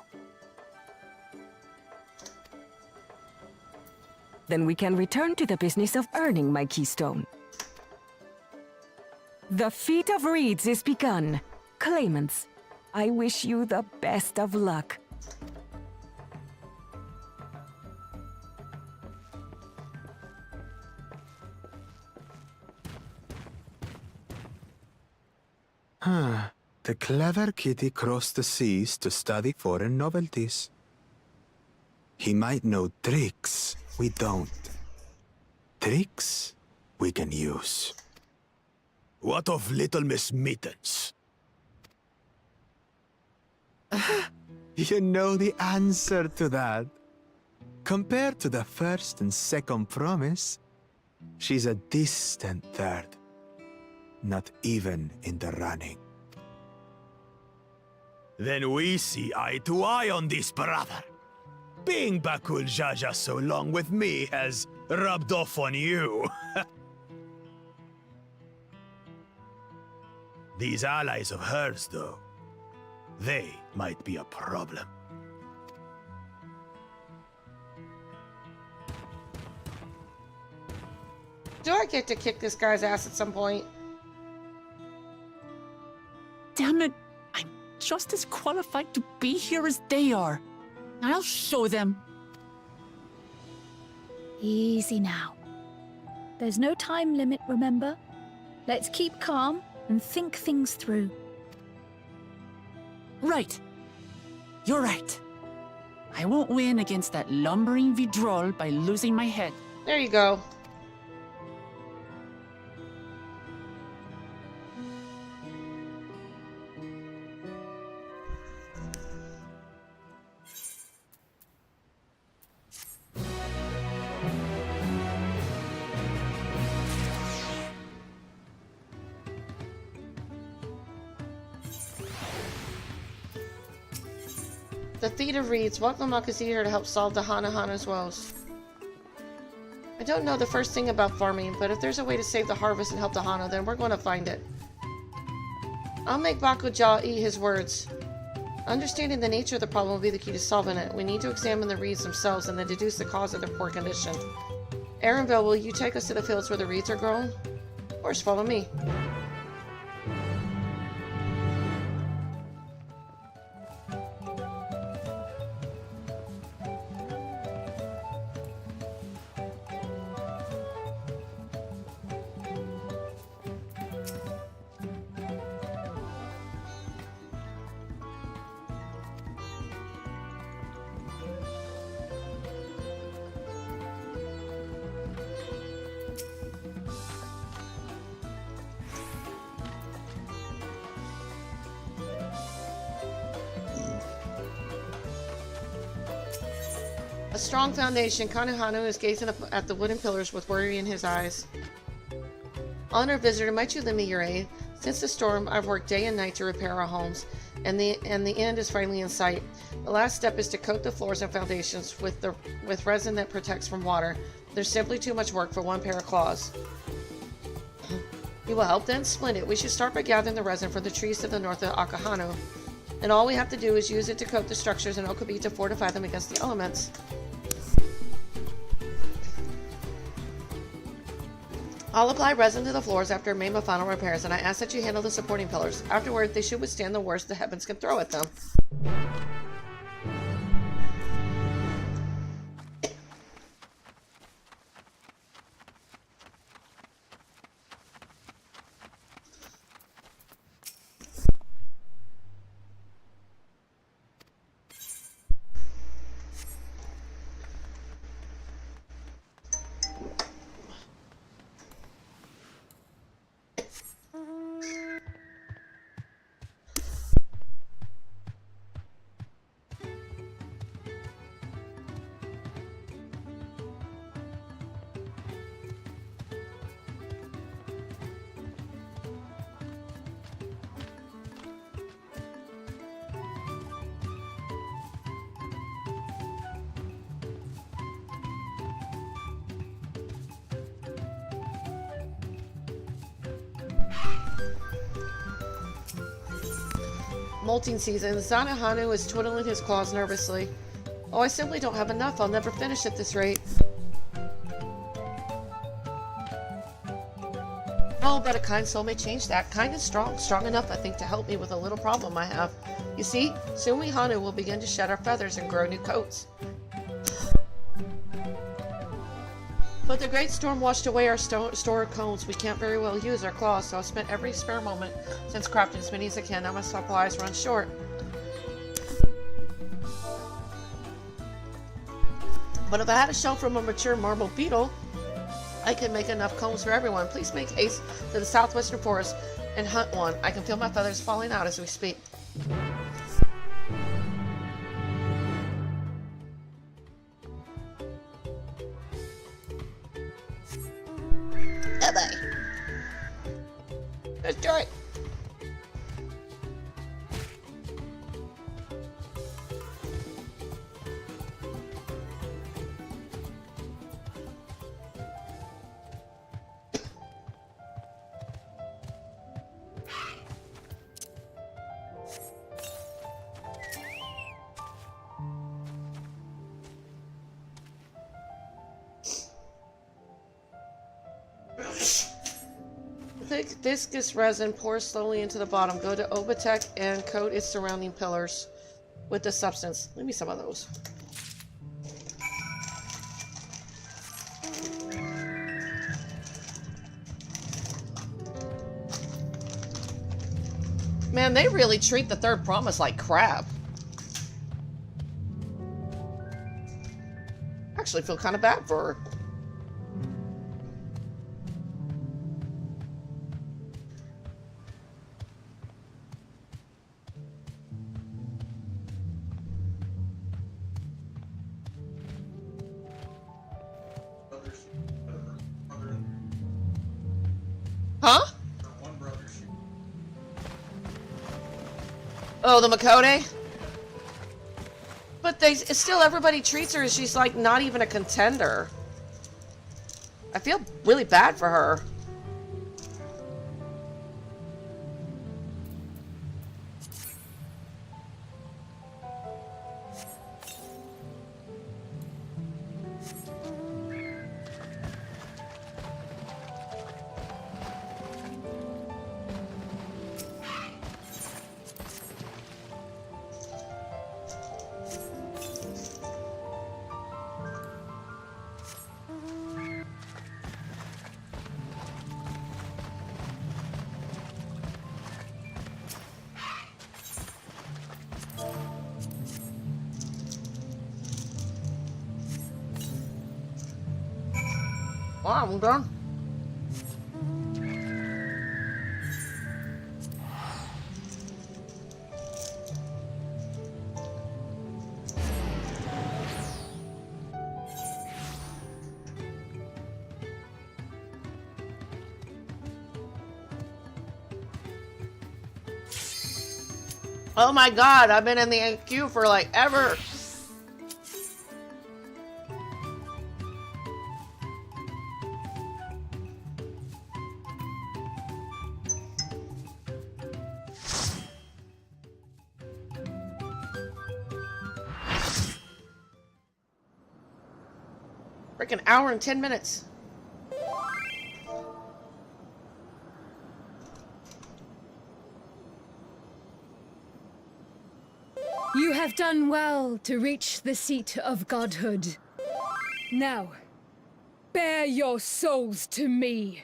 Then we can return to the business of earning my keystone. The feat of reeds is begun. Claimants, I wish you the best of luck. The clever kitty crossed the seas to study foreign novelties. He might know tricks we don't. Tricks we can use. What of Little Miss Mittens? You know the answer to that. Compared to the first and second promise, she's a distant third. Not even in the running. Then we see eye to eye on this, brother. Being Bakul Jaja so long with me has rubbed off on you. These allies of hers, though, they might be a problem. Do I get to kick this guy's ass at some point? Damn it! I'm just as qualified to be here as they are. I'll show them. Easy now. There's no time limit, remember? Let's keep calm and think things through. Right. You're right. I won't win against that lumbering Vidrol by losing my head. There you go. The Theta reads, welcome Makazi here to help solve the Hana's woes. I don't know the first thing about farming, but if there's a way to save the harvest and help the Hana, then we're going to find it. I'll make Bakuja eat his words. Understanding the nature of the problem will be the key to solving it. We need to examine the reeds themselves and then deduce the cause of their poor condition. Aaronville, will you take us to the fields where the reeds are grown? Of course, follow me. A strong foundation. Kanuhanu is gazing up at the wooden pillars with worry in his eyes. Honored visitor, might you lend me your aid? Since the storm, I've worked day and night to repair our homes, and the end is finally in sight. The last step is to coat the floors and foundations with resin that protects from water. There's simply too much work for one pair of claws. You will help then? Splendid. We should start by gathering the resin from the trees to the north of Akahanu. And all we have to do is use it to coat the structures in Okabe to fortify them against the elements. I'll apply resin to the floors after I make my final repairs, and I ask that you handle the supporting pillars. Afterward, they should withstand the worst the heavens can throw at them. Molting season. Zanahanu is twiddling his claws nervously. Oh, I simply don't have enough. I'll never finish at this rate. Oh, No, but a kind soul may change that. Kind and strong enough, I think, to help me with a little problem I have. You see, soon we Hanu will begin to shed our feathers and grow new coats. But the great storm washed away our store of cones. We can't very well use our claws, so I've spent every spare moment since crafting as many as I can. Now my supplies run short. But if I had a shell from a mature marble beetle, I could make enough combs for everyone. Please make haste to the southwestern forest and hunt one. I can feel my feathers falling out as we speak. Bye-bye. Let's do it. Thick viscous resin pours slowly into the bottom. Go to Urqopacha and coat its surrounding pillars with the substance. Leave me some of those. Man, they really treat the third promise like crap. I actually feel kind of bad for her. Huh? Oh, the Makode? But still everybody treats her as she's like not even a contender. I feel really bad for her. Wow, I'm done. Oh my god, I've been in the queue for like ever. Freaking hour and 10 minutes. You have done well to reach the seat of godhood. Now, bear your souls to me.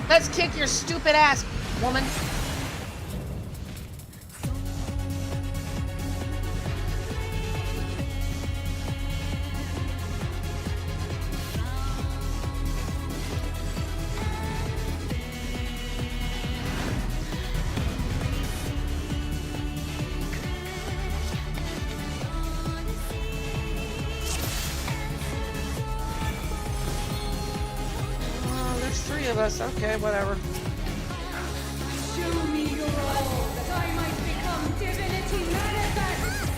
Let's kick your stupid ass, woman. Of us. Okay, whatever. Show me your all, that I might become divinity manifest.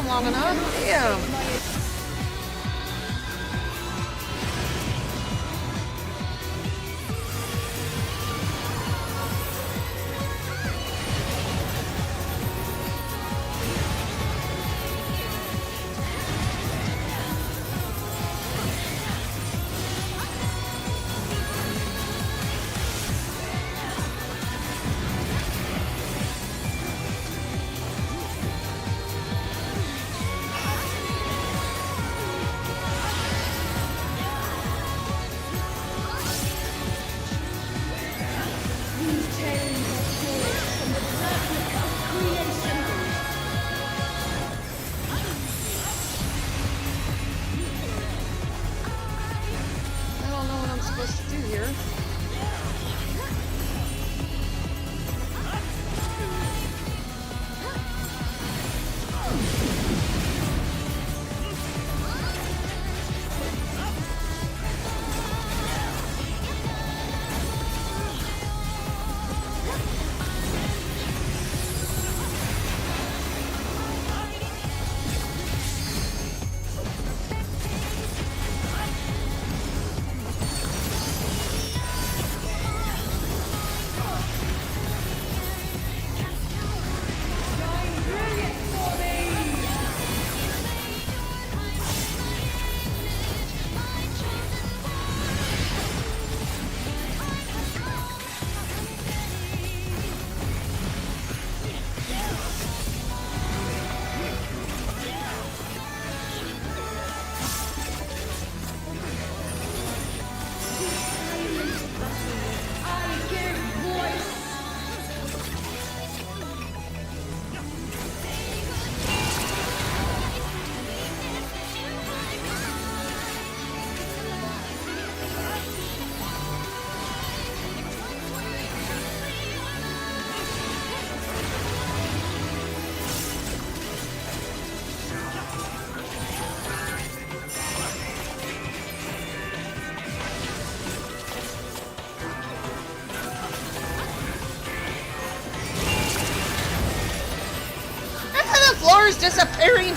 him long enough. Damn. Floor's disappearing.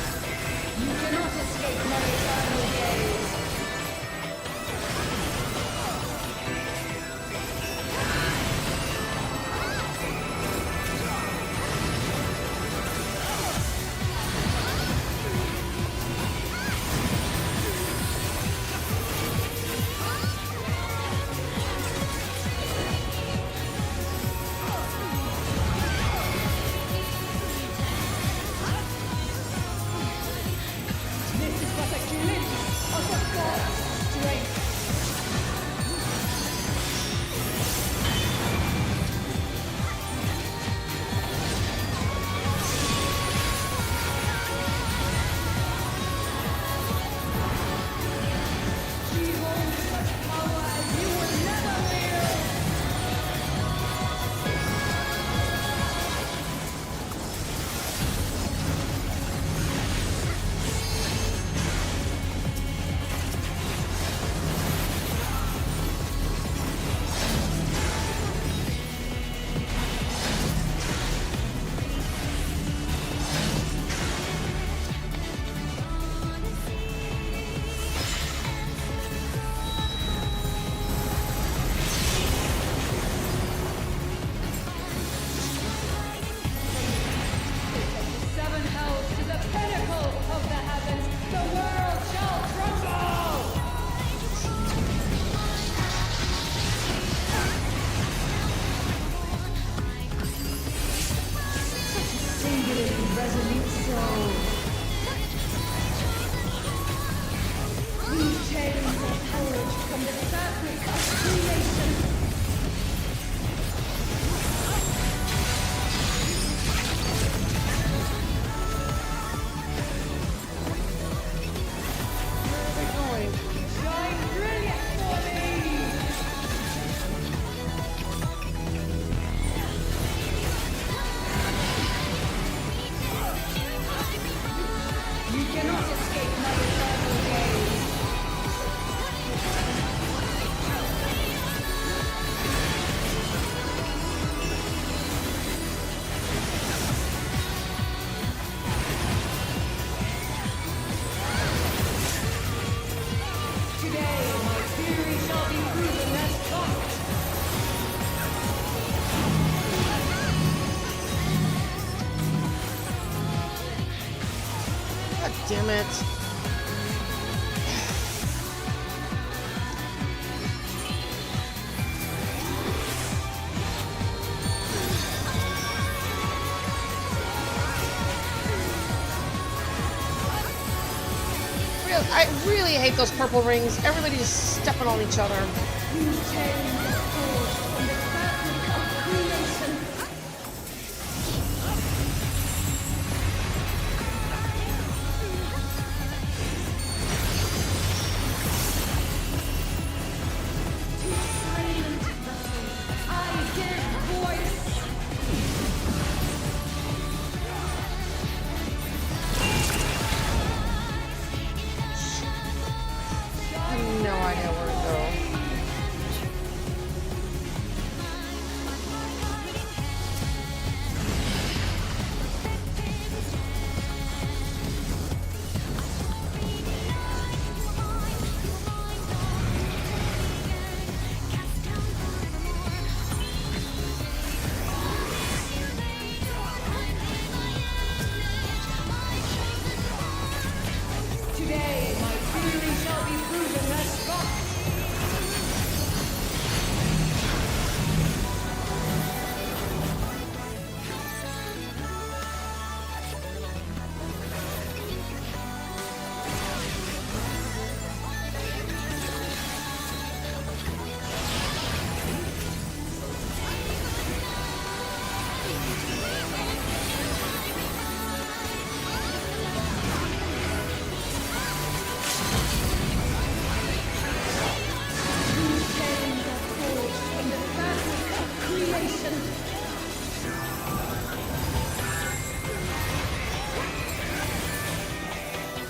damn it. I really hate those purple rings. Everybody's stepping on each other.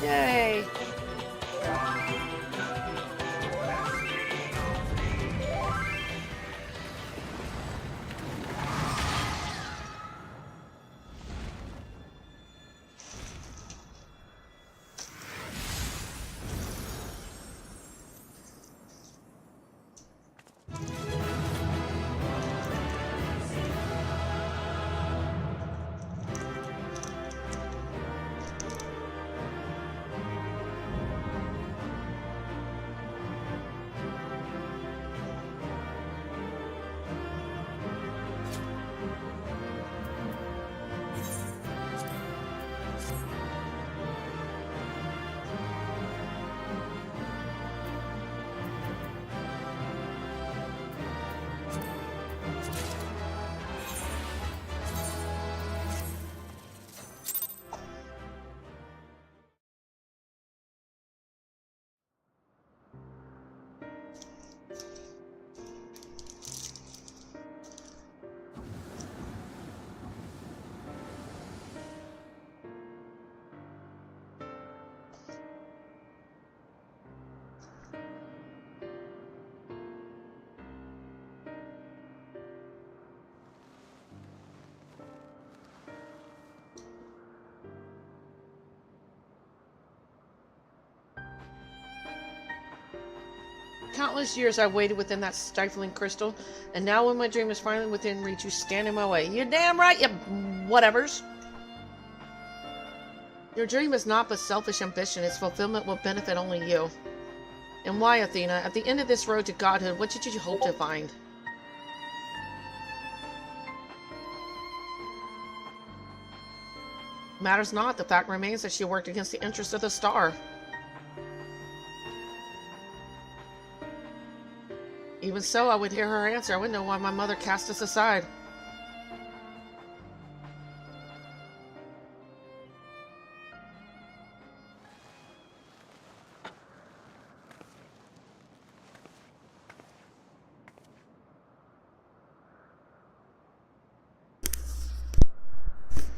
Yay. Countless years I waited within that stifling crystal, and now when my dream is finally within reach, you stand in my way. You're damn right, you whatevers. Your dream is not but selfish ambition. Its fulfillment will benefit only you. And why, Athena? At the end of this road to godhood, what did you hope to find? Matters not. The fact remains that she worked against the interests of the star. Even so, I would hear her answer. I would know why my mother cast us aside.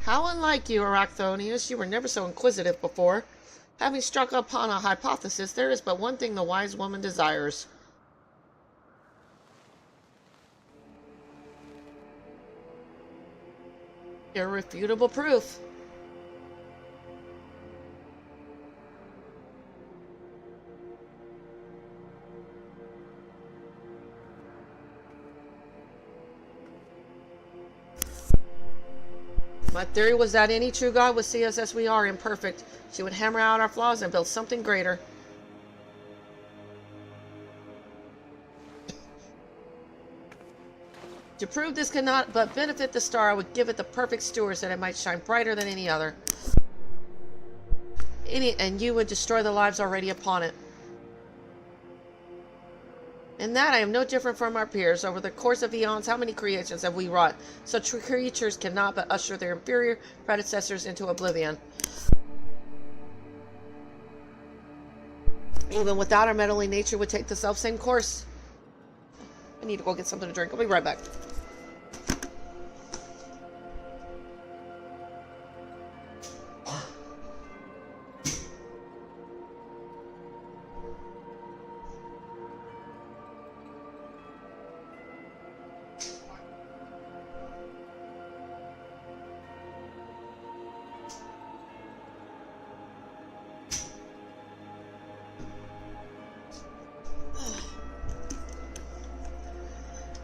How unlike you, Arachthonius. You were never so inquisitive before. Having struck upon a hypothesis, there is but one thing the wise woman desires. Irrefutable proof. My theory was that any true God would see us as we are, imperfect. She would hammer out our flaws and build something greater. To prove this cannot but benefit the star, I would give it the perfect stewards that it might shine brighter than any other. And you would destroy the lives already upon it. In that I am no different from our peers. Over the course of eons, how many creations have we wrought? Such creatures cannot but usher their inferior predecessors into oblivion. Even without our meddling, nature would take the self-same course. I need to go get something to drink. I'll be right back.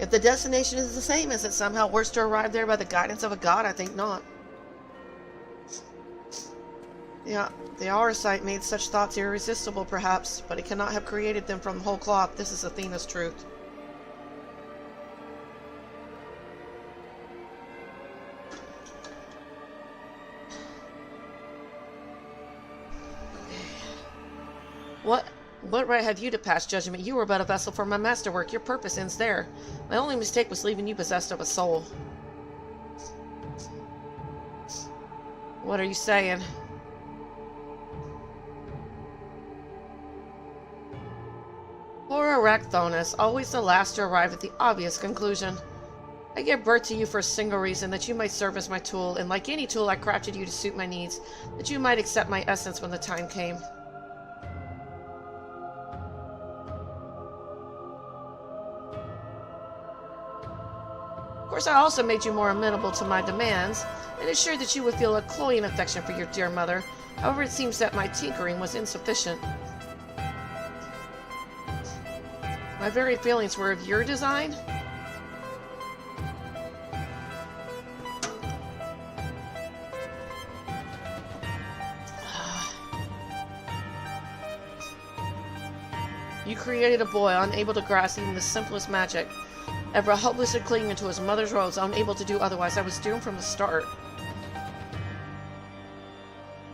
If the destination is the same, is it somehow worse to arrive there by the guidance of a god? I think not. Yeah, the Auracite made such thoughts irresistible, perhaps, but he cannot have created them from whole cloth. This is Athena's truth. What right have you to pass judgment? You were but a vessel for my masterwork. Your purpose ends there. My only mistake was leaving you possessed of a soul. What are you saying? Poor Arachthonus, always the last to arrive at the obvious conclusion. I gave birth to you for a single reason, that you might serve as my tool, and like any tool I crafted you to suit my needs, that you might accept my essence when the time came. Of course, I also made you more amenable to my demands, and assured that you would feel a cloying affection for your dear mother. However, it seems that my tinkering was insufficient. My very feelings were of your design? You created a boy unable to grasp even the simplest magic, ever hopelessly clinging to his mother's robes, unable to do otherwise. I was doomed from the start.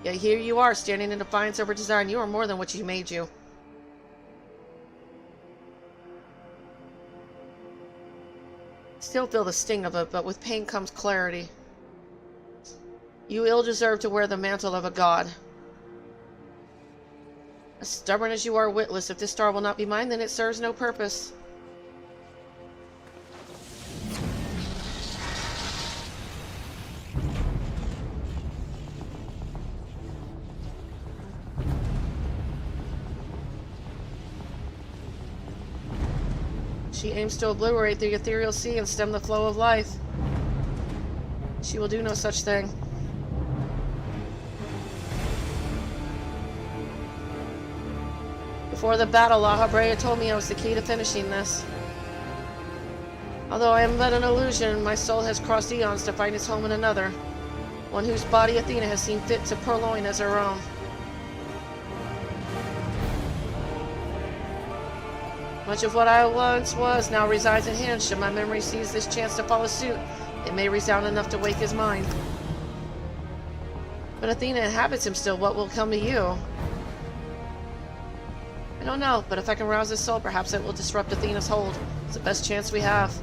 Yet here you are, standing in defiance over desire, and you are more than what you made you. Still feel the sting of it, but with pain comes clarity. You ill deserve to wear the mantle of a god. As stubborn as you are witless, if this star will not be mine, then it serves no purpose. She aims to obliterate the ethereal sea and stem the flow of life. She will do no such thing. Before the battle, La Habrea told me I was the key to finishing this. Although I am but an illusion, my soul has crossed eons to find its home in another, one whose body Athena has seen fit to purloin as her own. Much of what I once was now resides in him. Should my memory seize this chance to follow suit, it may resound enough to wake his mind. But Athena inhabits him still. What will come to you? I don't know, but if I can rouse his soul, perhaps it will disrupt Athena's hold. It's the best chance we have.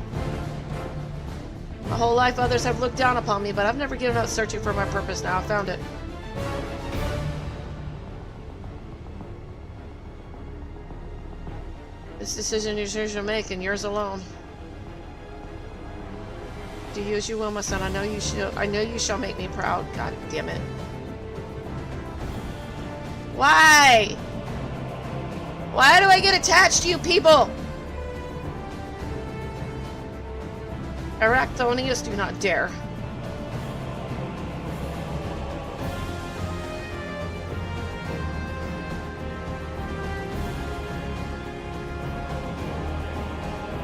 My whole life others have looked down upon me, but I've never given up searching for my purpose. Now I've found it. This decision is yours to make, and yours alone. Do you as you will, my son. I know you shall make me proud. God damn it. Why? Why do I get attached to you people? Arachthonius, do not dare.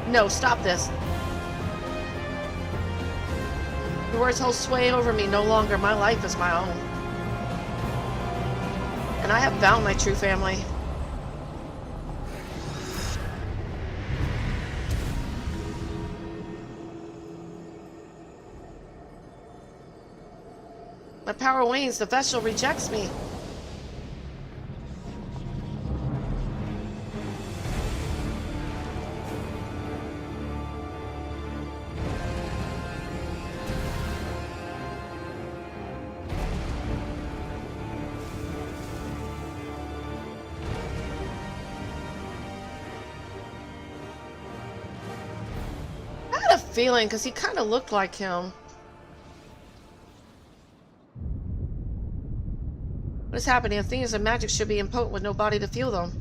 No, stop this. Your words hold sway over me no longer. My life is my own. And I have found my true family. My power wanes. The vessel rejects me. I had a feeling because he kind of looked like him. What is happening? Athena's magic should be impotent with no body to feel them.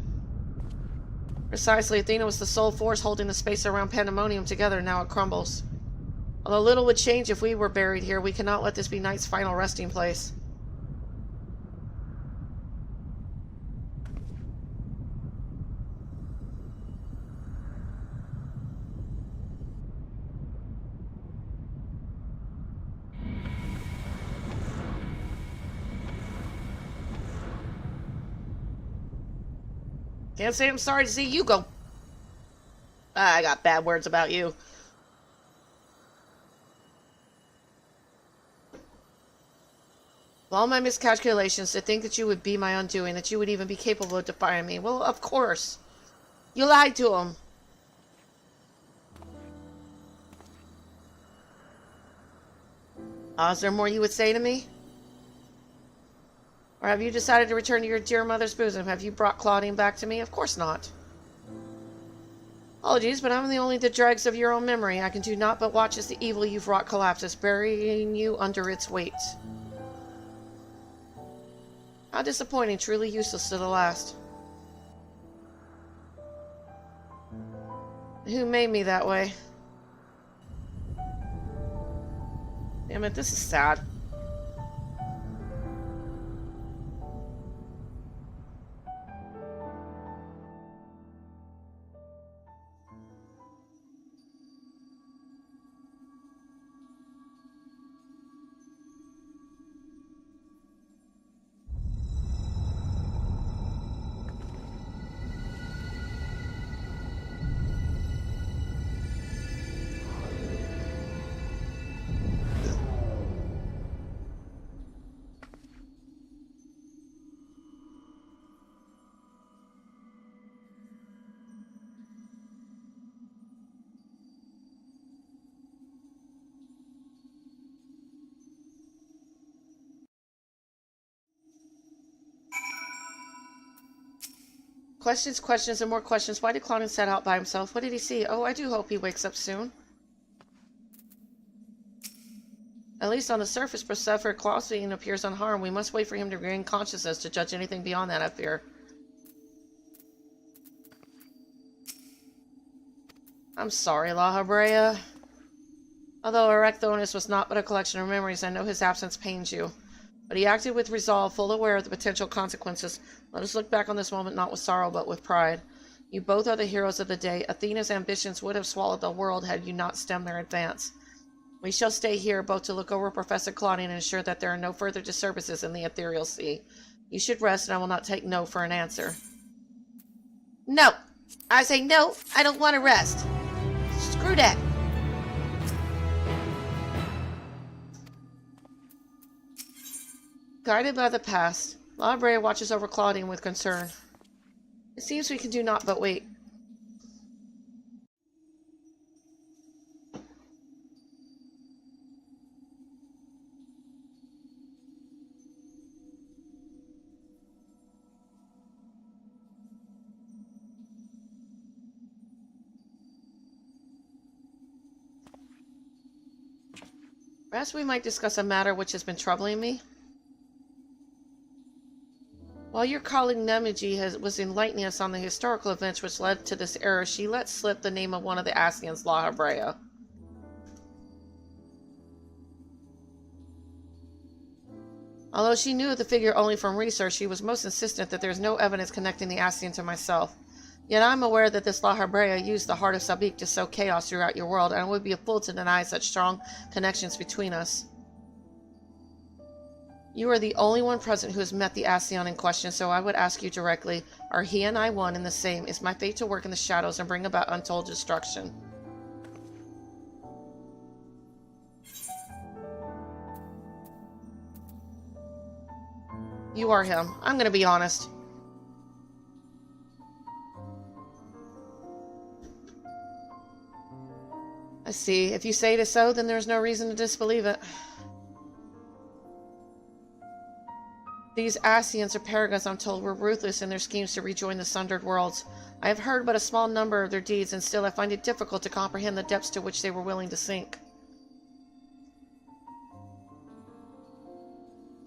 Precisely, Athena was the sole force holding the space around Pandemonium together. Now it crumbles. Although little would change if we were buried here, we cannot let this be Night's final resting place. Can't say I'm sorry to see you go. I got bad words about you. Of all my miscalculations, to think that you would be my undoing, that you would even be capable of defying me. Well, of course. You lied to him. Is there more you would say to me? Or have you decided to return to your dear mother's bosom? Have you brought Claudine back to me? Of course not. Apologies, but I'm only the dregs of your own memory. I can do naught but watch as the evil you've wrought collapses, burying you under its weight. How disappointing, truly useless to the last. Who made me that way? Damn it, this is sad. Questions, questions, and more questions. Why did Claudine set out by himself? What did he see? Oh, I do hope he wakes up soon. At least on the surface, Persephone Claudine appears unharmed. We must wait for him to regain consciousness to judge anything beyond that, I fear. I'm sorry, La Habrea. Although Erecthonus was not but a collection of memories, I know his absence pains you. But he acted with resolve, full aware of the potential consequences. Let us look back on this moment not with sorrow, but with pride. You both are the heroes of the day. Athena's ambitions would have swallowed the world had you not stemmed their advance. We shall stay here, both to look over Professor Claudine and ensure that there are no further disturbances in the ethereal sea. You should rest, and I will not take no for an answer. No! I say no, I don't want to rest. Screw that. Guided by the past, La Brea watches over Claudine with concern. It seems we can do naught but wait. Perhaps we might discuss a matter which has been troubling me. While your colleague Nemeji was enlightening us on the historical events which led to this error, she let slip the name of one of the Ascians, La Habrea. Although she knew of the figure only from research, she was most insistent that there is no evidence connecting the Ascian to myself. Yet I'm aware that this La Habrea used the heart of Sabik to sow chaos throughout your world, and I would be a fool to deny such strong connections between us. You are the only one present who has met the Ascion in question, so I would ask you directly, are he and I one and the same? Is my fate to work in the shadows and bring about untold destruction? You are him. I'm gonna be honest. I see. If you say it is so, then there's no reason to disbelieve it. These Ascians or Paragons, I'm told, were ruthless in their schemes to rejoin the sundered worlds. I have heard but a small number of their deeds, and still I find it difficult to comprehend the depths to which they were willing to sink.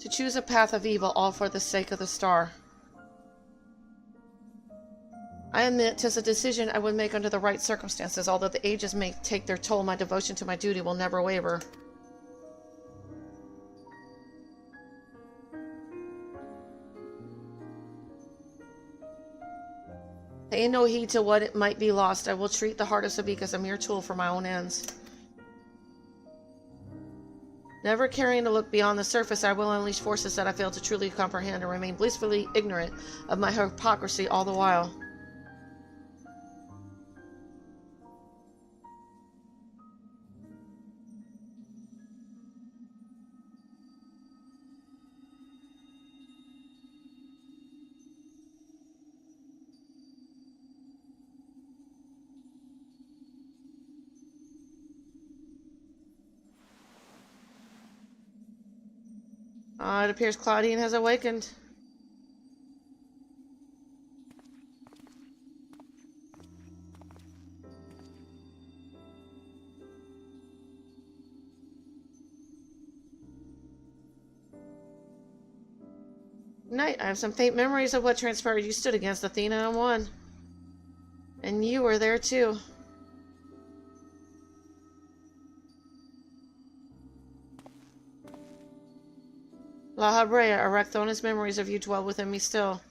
To choose a path of evil, all for the sake of the star. I admit 'tis a decision I would make under the right circumstances, although the ages may take their toll, my devotion to my duty will never waver. Pay no heed to what it might be lost. I will treat the heart of Sabik as a mere tool for my own ends. Never caring to look beyond the surface, I will unleash forces that I fail to truly comprehend and remain blissfully ignorant of my hypocrisy all the while. It appears Claudine has awakened. Knight, I have some faint memories of what transpired. You stood against Athena and won. And you were there too. La Habrea, Arachthonus memories of you dwell within me still.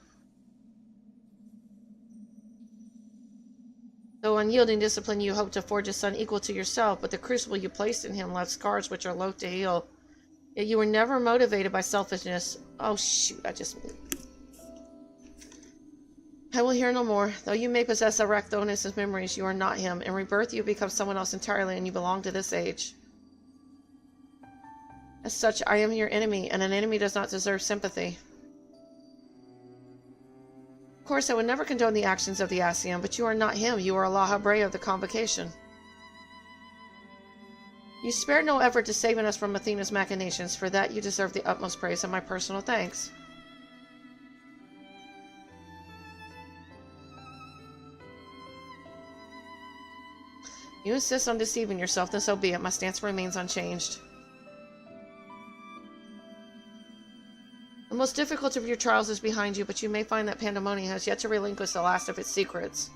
Though unyielding discipline, you hope to forge a son equal to yourself, but the crucible you placed in him left scars which are loath to heal. Yet you were never motivated by selfishness. Oh shoot, I will hear no more. Though you may possess Arachthonus' memories, you are not him. In rebirth, you become someone else entirely, and you belong to this age. As such, I am your enemy, and an enemy does not deserve sympathy. Of course, I would never condone the actions of the Ascian, but you are not him. You are a La Habrea of the Convocation. You spared no effort to saving us from Athena's machinations. For that, you deserve the utmost praise and my personal thanks. You insist on deceiving yourself, then so be it. My stance remains unchanged. The most difficult of your trials is behind you, but you may find that Pandemonium has yet to relinquish the last of its secrets.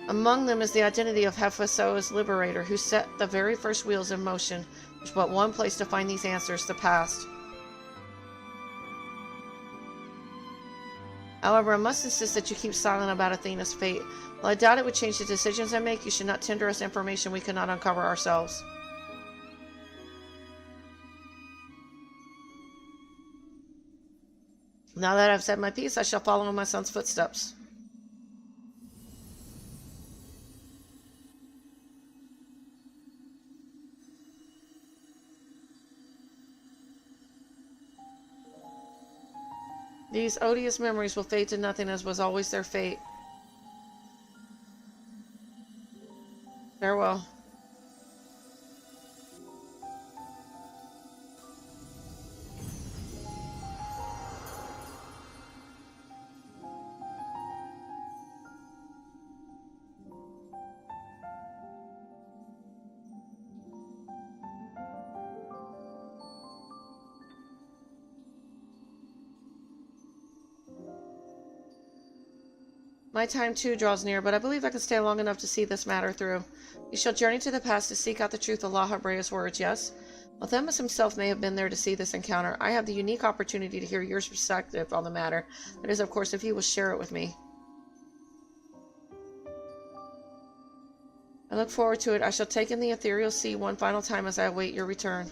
Among them is the identity of FFXIV's liberator, who set the very first wheels in motion. There's but one place to find these answers, the past. However, I must insist that you keep silent about Athena's fate. While I doubt it would change the decisions I make, you should not tender us information we cannot uncover ourselves. Now that I've said my piece, I shall follow in my son's footsteps. These odious memories will fade to nothing, as was always their fate. Farewell. My time too draws near, but I believe I can stay long enough to see this matter through. You shall journey to the past to seek out the truth of La Habrea's words, yes? While Themis himself may have been there to see this encounter, I have the unique opportunity to hear your perspective on the matter. That is, of course, if you will share it with me. I look forward to it. I shall take in the ethereal sea one final time as I await your return.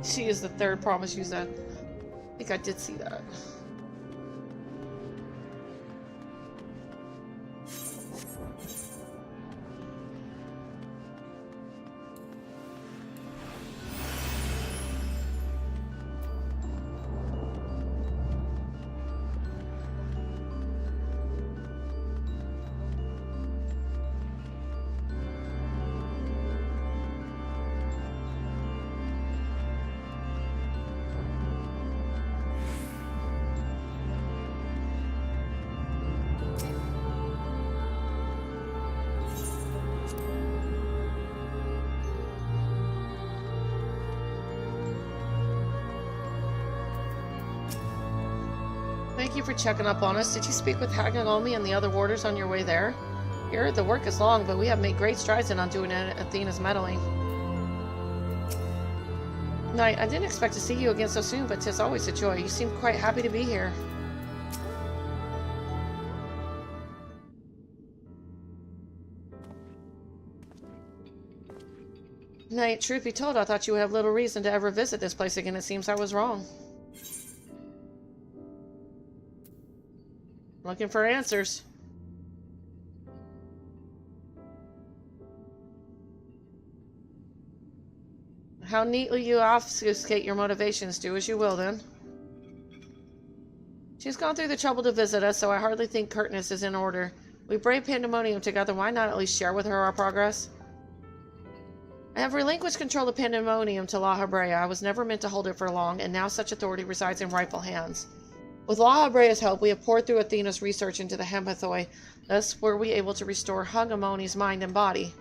She is the third promise you said. I think I did see that. Thank you for checking up on us. Did you speak with Hagagomi and the other warders on your way there? Here, the work is long, but we have made great strides in undoing Athena's meddling. Knight, I didn't expect to see you again so soon, but 'tis always a joy. You seem quite happy to be here. Knight, truth be told, I thought you would have little reason to ever visit this place again. It seems I was wrong. Looking for answers. How neatly you obfuscate your motivations. Do as you will, then. She's gone through the trouble to visit us, so I hardly think curtness is in order. We braved Pandemonium together. Why not at least share with her our progress? I have relinquished control of Pandemonium to La Habrea. I was never meant to hold it for long, and now such authority resides in rightful hands. With La Habrea's help, we have poured through Athena's research into the Hemathoi. Thus were we able to restore Hagamoni's mind and body.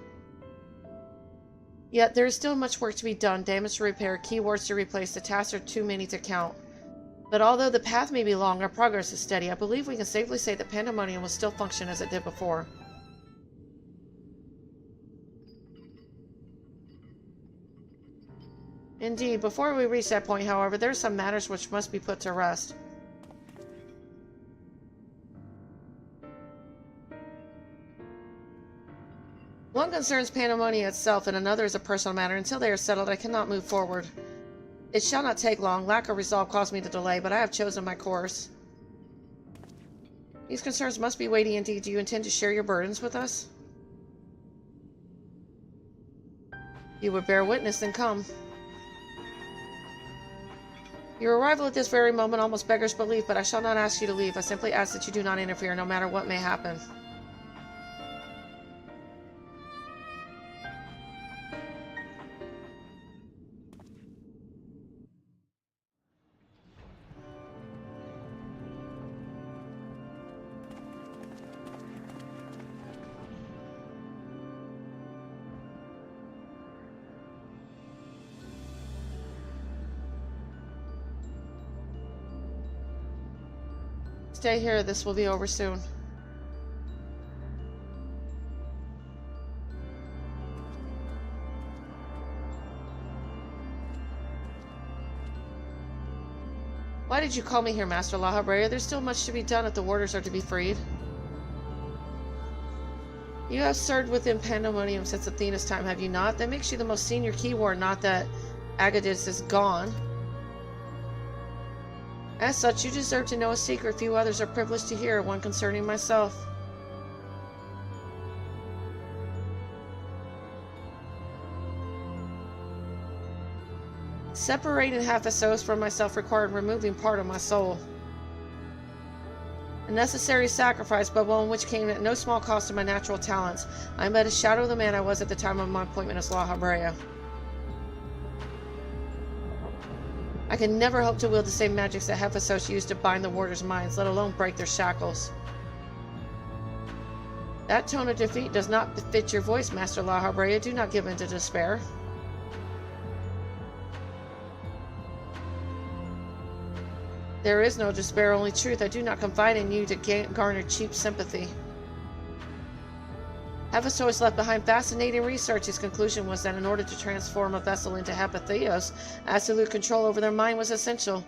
Yet there is still much work to be done, damage to repair, keywords to replace. The tasks are too many to count. But although the path may be long, our progress is steady. I believe we can safely say that Pandemonium will still function as it did before. Indeed, before we reach that point, however, there are some matters which must be put to rest. One concerns Pandemonium itself, and another is a personal matter. Until they are settled, I cannot move forward. It shall not take long. Lack of resolve caused me to delay, but I have chosen my course. These concerns must be weighty indeed. Do you intend to share your burdens with us? You would bear witness, then come. Your arrival at this very moment almost beggars belief, but I shall not ask you to leave. I simply ask that you do not interfere, no matter what may happen. Stay here. This will be over soon. Why did you call me here, Master La Habrea? There's still much to be done if the warders are to be freed. You have served within Pandemonium since Athena's time, have you not? That makes you the most senior key ward, not that Agadis is gone. As such, you deserve to know a secret few others are privileged to hear, one concerning myself. Separating Hephaestus from myself required removing part of my soul. A necessary sacrifice, but one which came at no small cost to my natural talents. I am but a shadow of the man I was at the time of my appointment as La Habrea. I can never hope to wield the same magics that Hephaestus used to bind the warders' minds, let alone break their shackles. That tone of defeat does not befit your voice, Master La Habrea. Do not give in to despair. There is no despair, only truth. I do not confide in you to garner cheap sympathy. Hephaestus left behind fascinating research. His conclusion was that in order to transform a vessel into Hephaestus, absolute control over their mind was essential.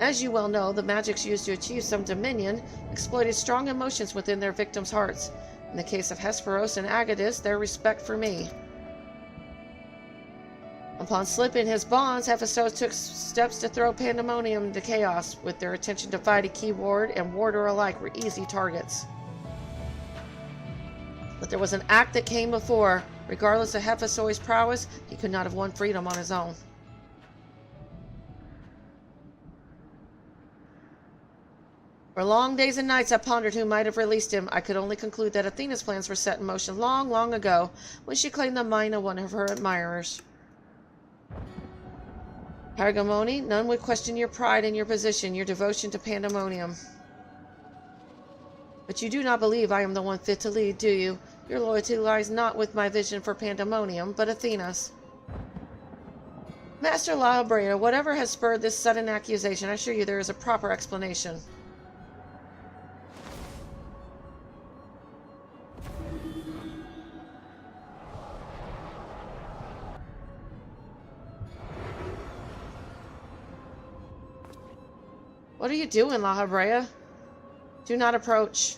As you well know, the magics used to achieve some dominion exploited strong emotions within their victims' hearts. In the case of Hesperos and Agadis, their respect for me. Upon slipping his bonds, Hephaestus took steps to throw Pandemonium into chaos. With their attention divided, key ward and warder alike were easy targets. But there was an act that came before. Regardless of Hephaestus' prowess, he could not have won freedom on his own. For long days and nights I pondered who might have released him. I could only conclude that Athena's plans were set in motion long, long ago, when she claimed the mind of one of her admirers. Pergamoni, none would question your pride in your position, your devotion to Pandemonium. But you do not believe I am the one fit to lead, do you? Your loyalty lies not with my vision for Pandemonium, but Athena's. Master La Habrea, whatever has spurred this sudden accusation, I assure you there is a proper explanation. What are you doing, La Habrea? Do not approach.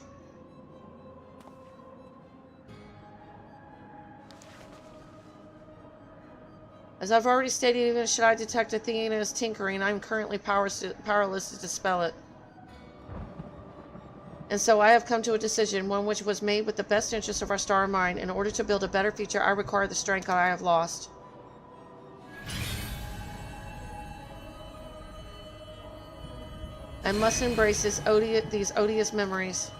As I've already stated, even should I detect Athena's tinkering, I'm currently powerless to dispel it. And so I have come to a decision, one which was made with the best interest of our star in mind. In order to build a better future, I require the strength I have lost. I must embrace these odious memories.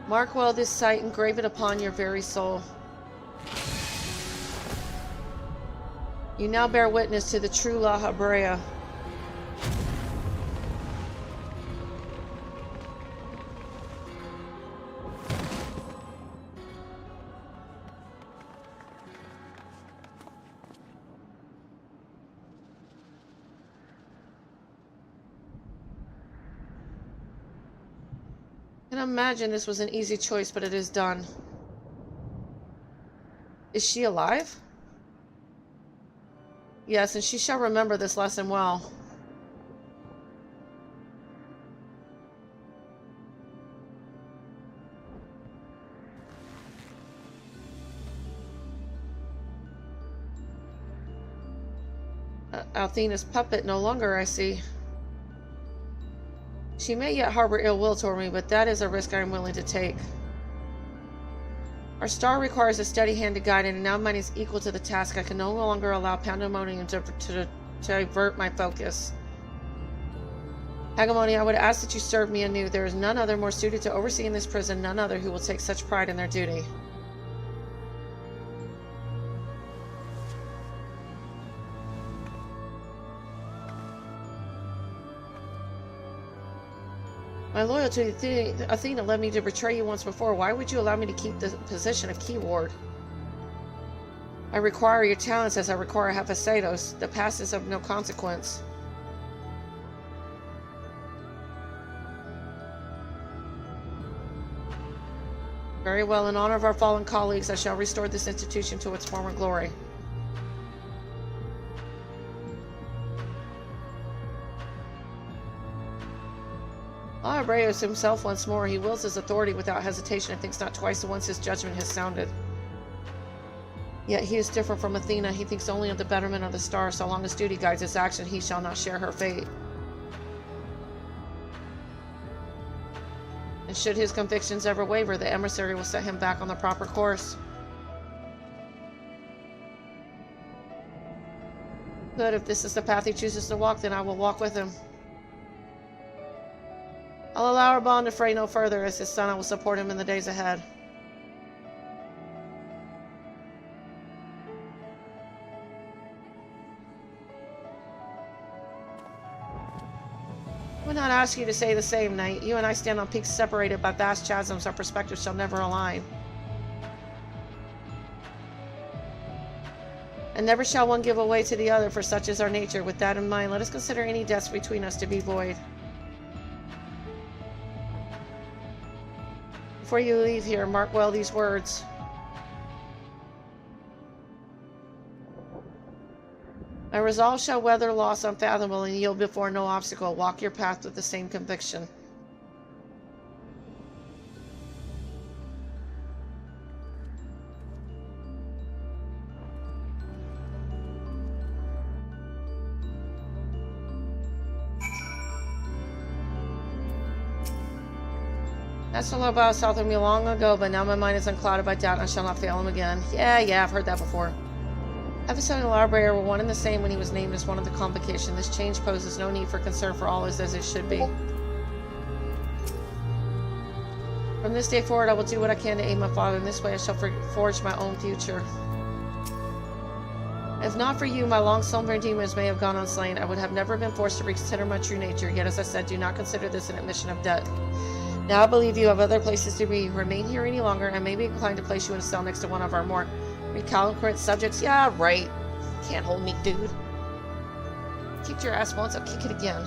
Mark well this sight, engrave it upon your very soul. You now bear witness to the true La Habrea. I can imagine this was an easy choice, but it is done. Is she alive? Yes, and she shall remember this lesson well. Athena's puppet no longer, I see. She may yet harbor ill will toward me, but that is a risk I am willing to take. Our star requires a steady hand to guide it, and now mine is equal to the task. I can no longer allow Pandemonium to divert my focus. Hegemony, I would ask that you serve me anew. There is none other more suited to overseeing this prison, none other who will take such pride in their duty. My loyalty to Athena led me to betray you once before. Why would you allow me to keep the position of key ward? I require your talents as I require Hephaestus. The past is of no consequence. Very well, in honor of our fallen colleagues, I shall restore this institution to its former glory. Alabreus himself once more. He wields his authority without hesitation and thinks not twice once his judgment has sounded. Yet he is different from Athena. He thinks only of the betterment of the stars. So long as duty guides his action, he shall not share her fate. And should his convictions ever waver, the emissary will set him back on the proper course. Good, if this is the path he chooses to walk, then I will walk with him. I'll allow our bond to fray no further. As his son, I will support him in the days ahead. I would not ask you to say the same, Knight. You and I stand on peaks separated by vast chasms. Our perspectives shall never align. And never shall one give away to the other, for such is our nature. With that in mind, let us consider any debts between us to be void. Before you leave here, mark well these words. My resolve shall weather loss unfathomable and yield before no obstacle. Walk your path with the same conviction. That's a love south of me long ago, but now my mind is unclouded by doubt and I shall not fail him again. Yeah, I've heard that before. Episode and Lawbringer were one and the same when he was named as one of the convocation. This change poses no need for concern, for all is as it should be. From this day forward, I will do what I can to aid my father. In this way, I shall forge my own future. If not for you, my long slumbering demons may have gone unslain. I would have never been forced to reconsider my true nature. Yet, as I said, do not consider this an admission of debt. Now I believe you have other places to be. Remain here any longer, and may be inclined to place you in a cell next to one of our more recalcitrant subjects. Yeah, right. Can't hold me, dude. Kicked your ass once, I'll kick it again.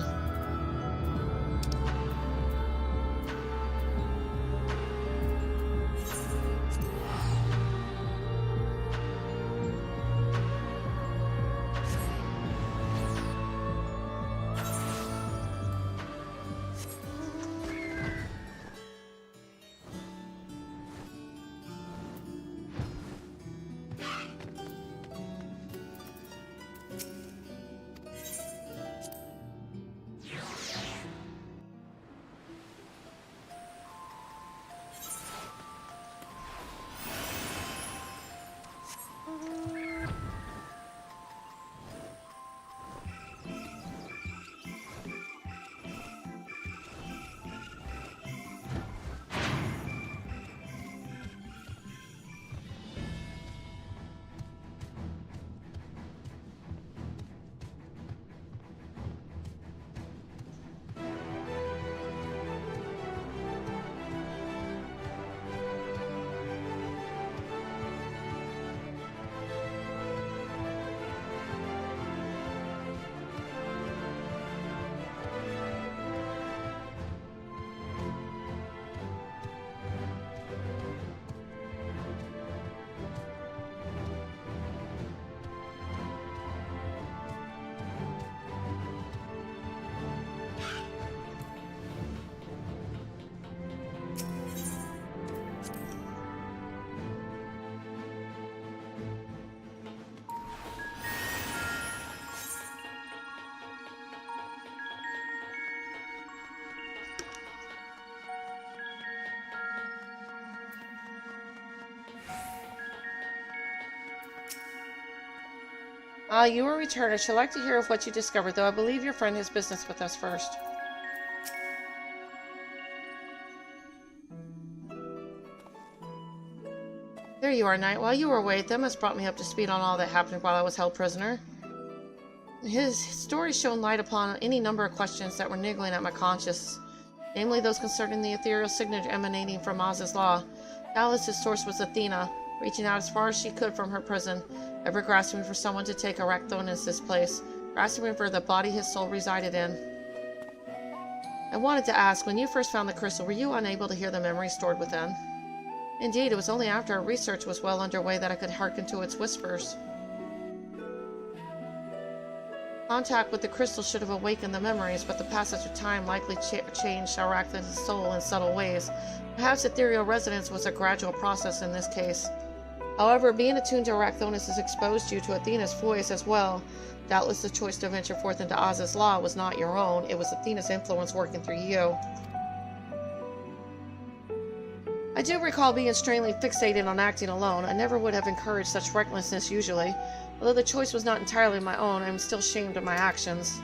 You will return. I should like to hear of what you discovered, though I believe your friend has business with us first. There you are, Knight. While you were away, Themis brought me up to speed on all that happened while I was held prisoner. His story shone light upon any number of questions that were niggling at my conscience, namely those concerning the ethereal signature emanating from Oz's law. Doubtless his source was Athena, reaching out as far as she could from her prison, ever grasping for someone to take Arachthonus' place, grasping for the body his soul resided in. I wanted to ask, when you first found the crystal, were you unable to hear the memory stored within? Indeed, it was only after our research was well underway that I could hearken to its whispers. Contact with the crystal should have awakened the memories, but the passage of time likely changed Arachne's soul in subtle ways. Perhaps ethereal resonance was a gradual process in this case. However, being attuned to Arachthonus has exposed you to Athena's voice as well. Doubtless the choice to venture forth into Oz's law was not your own. It was Athena's influence working through you. I do recall being strangely fixated on acting alone. I never would have encouraged such recklessness usually. Although the choice was not entirely my own, I am still ashamed of my actions.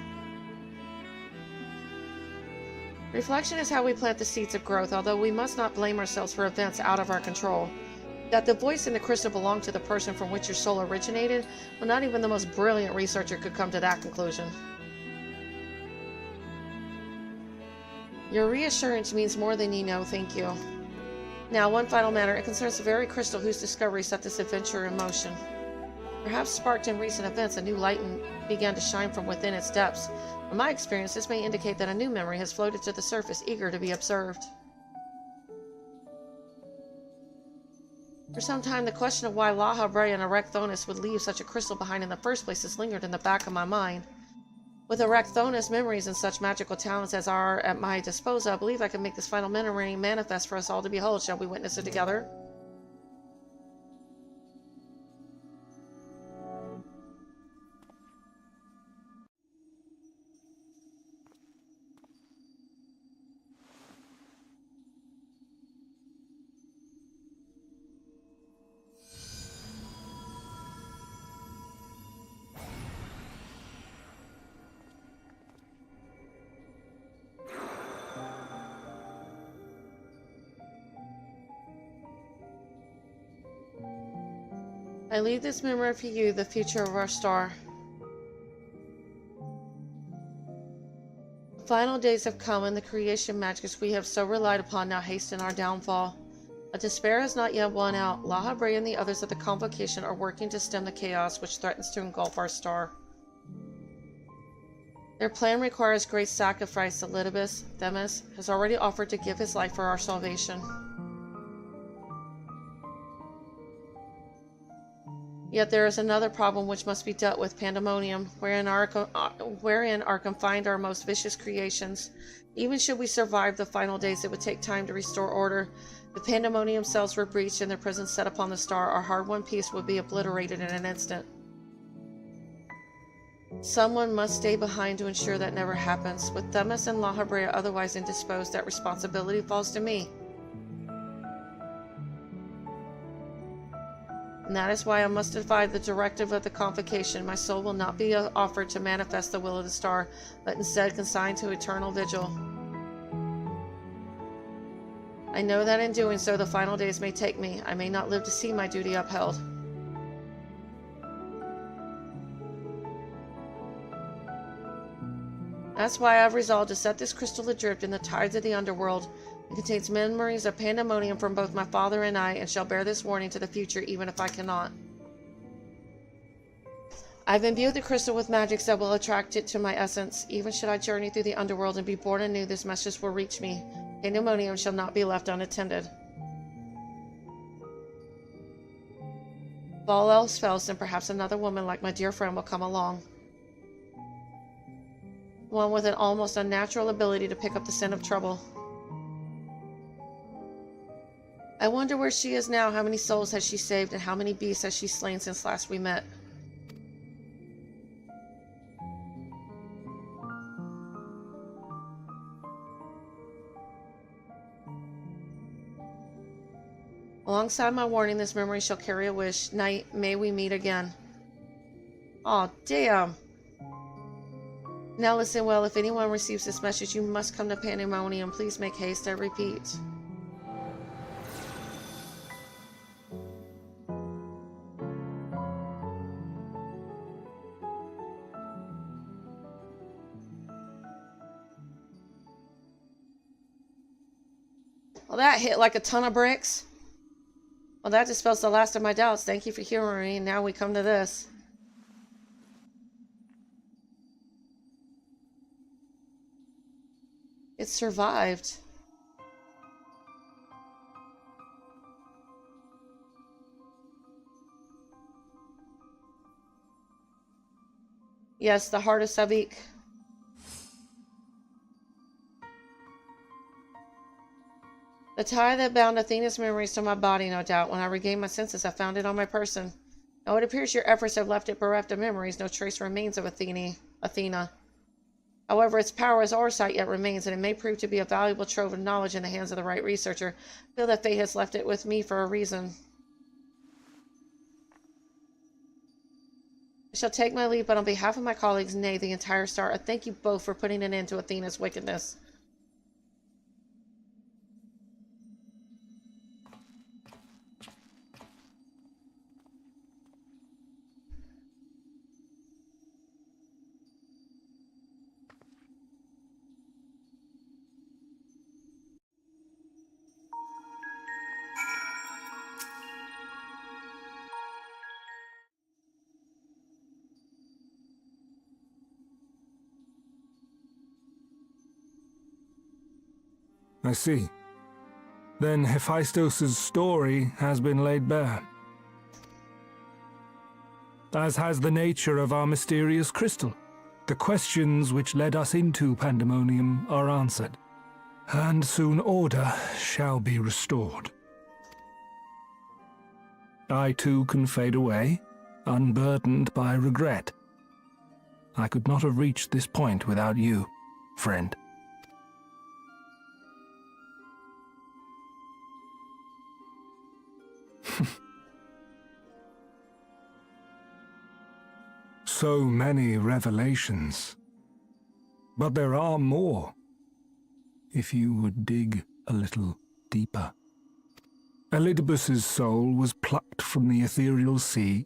Reflection is how we plant the seeds of growth, although we must not blame ourselves for events out of our control. That the voice in the crystal belonged to the person from which your soul originated, well, not even the most brilliant researcher could come to that conclusion. Your reassurance means more than you know, thank you. Now, one final matter. It concerns the very crystal whose discovery set this adventure in motion. Perhaps sparked in recent events, a new light began to shine from within its depths. In my experience, this may indicate that a new memory has floated to the surface, eager to be observed. For some time, the question of why La Habrea and Arachthonus would leave such a crystal behind in the first place has lingered in the back of my mind. With Arachthonus' memories and such magical talents as are at my disposal, I believe I can make this final memory manifest for us all to behold. Shall we witness it together? I leave this memory for you, the future of our star. The final days have come, and the creation magics we have so relied upon now hasten our downfall. But despair has not yet won out. La Habrea and the others of the Convocation are working to stem the chaos which threatens to engulf our star. Their plan requires great sacrifice. Elidibus, Themis, has already offered to give his life for our salvation. Yet there is another problem which must be dealt with, pandemonium, wherein are confined our most vicious creations. Even should we survive the final days, it would take time to restore order. If pandemonium cells were breached and their prisons set upon the star, our hard-won peace would be obliterated in an instant. Someone must stay behind to ensure that never happens. With Themis and La Habrea otherwise indisposed, that responsibility falls to me. And that is why I must defy the directive of the Convocation. My soul will not be offered to manifest the will of the star, but instead consigned to eternal vigil. I know that in doing so, the final days may take me. I may not live to see my duty upheld. That's why I've resolved to set this crystal adrift in the tides of the underworld. It contains memories of pandemonium from both my father and I, and shall bear this warning to the future even if I cannot. I've imbued the crystal with magics that will attract it to my essence. Even should I journey through the underworld and be born anew, this message will reach me. Pandemonium shall not be left unattended. If all else fails, then perhaps another woman like my dear friend will come along. One with an almost unnatural ability to pick up the scent of trouble. I wonder where she is now. How many souls has she saved, and how many beasts has she slain since last we met? Alongside my warning, this memory shall carry a wish. Night, may we meet again. Aw, damn. Now listen well. If anyone receives this message, you must come to Pandemonium. Please make haste, I repeat. Well, that hit like a ton of bricks. Well, that dispels the last of my doubts. Thank you for humoring me. And now we come to this. It survived. Yes, the heart of Sabik. The tie that bound Athena's memories to my body, no doubt. When I regained my senses, I found it on my person. Now it appears your efforts have left it bereft of memories. No trace remains of Athena. However, its power as oversight yet remains, and it may prove to be a valuable trove of knowledge in the hands of the right researcher. I feel that fate has left it with me for a reason. I shall take my leave, but on behalf of my colleagues, nay, the entire Star, I thank you both for putting an end to Athena's wickedness. I see. Then Hephaestus' story has been laid bare. As has the nature of our mysterious crystal. The questions which led us into Pandemonium are answered, and soon order shall be restored. I too can fade away, unburdened by regret. I could not have reached this point without you, friend. So many revelations. But there are more, if you would dig a little deeper. Elidibus's soul was plucked from the ethereal sea,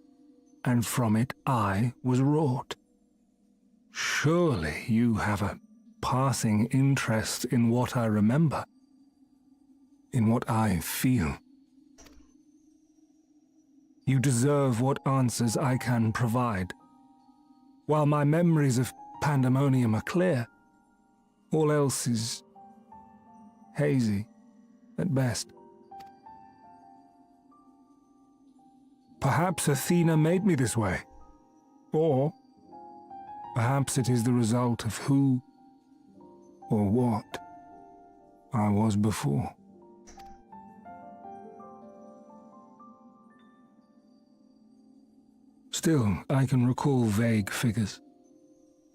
and from it I was wrought. Surely you have a passing interest in what I remember, in what I feel. You deserve what answers I can provide. While my memories of Pandemonium are clear, all else is hazy at best. Perhaps Athena made me this way, or perhaps it is the result of who or what I was before. Still, I can recall vague figures,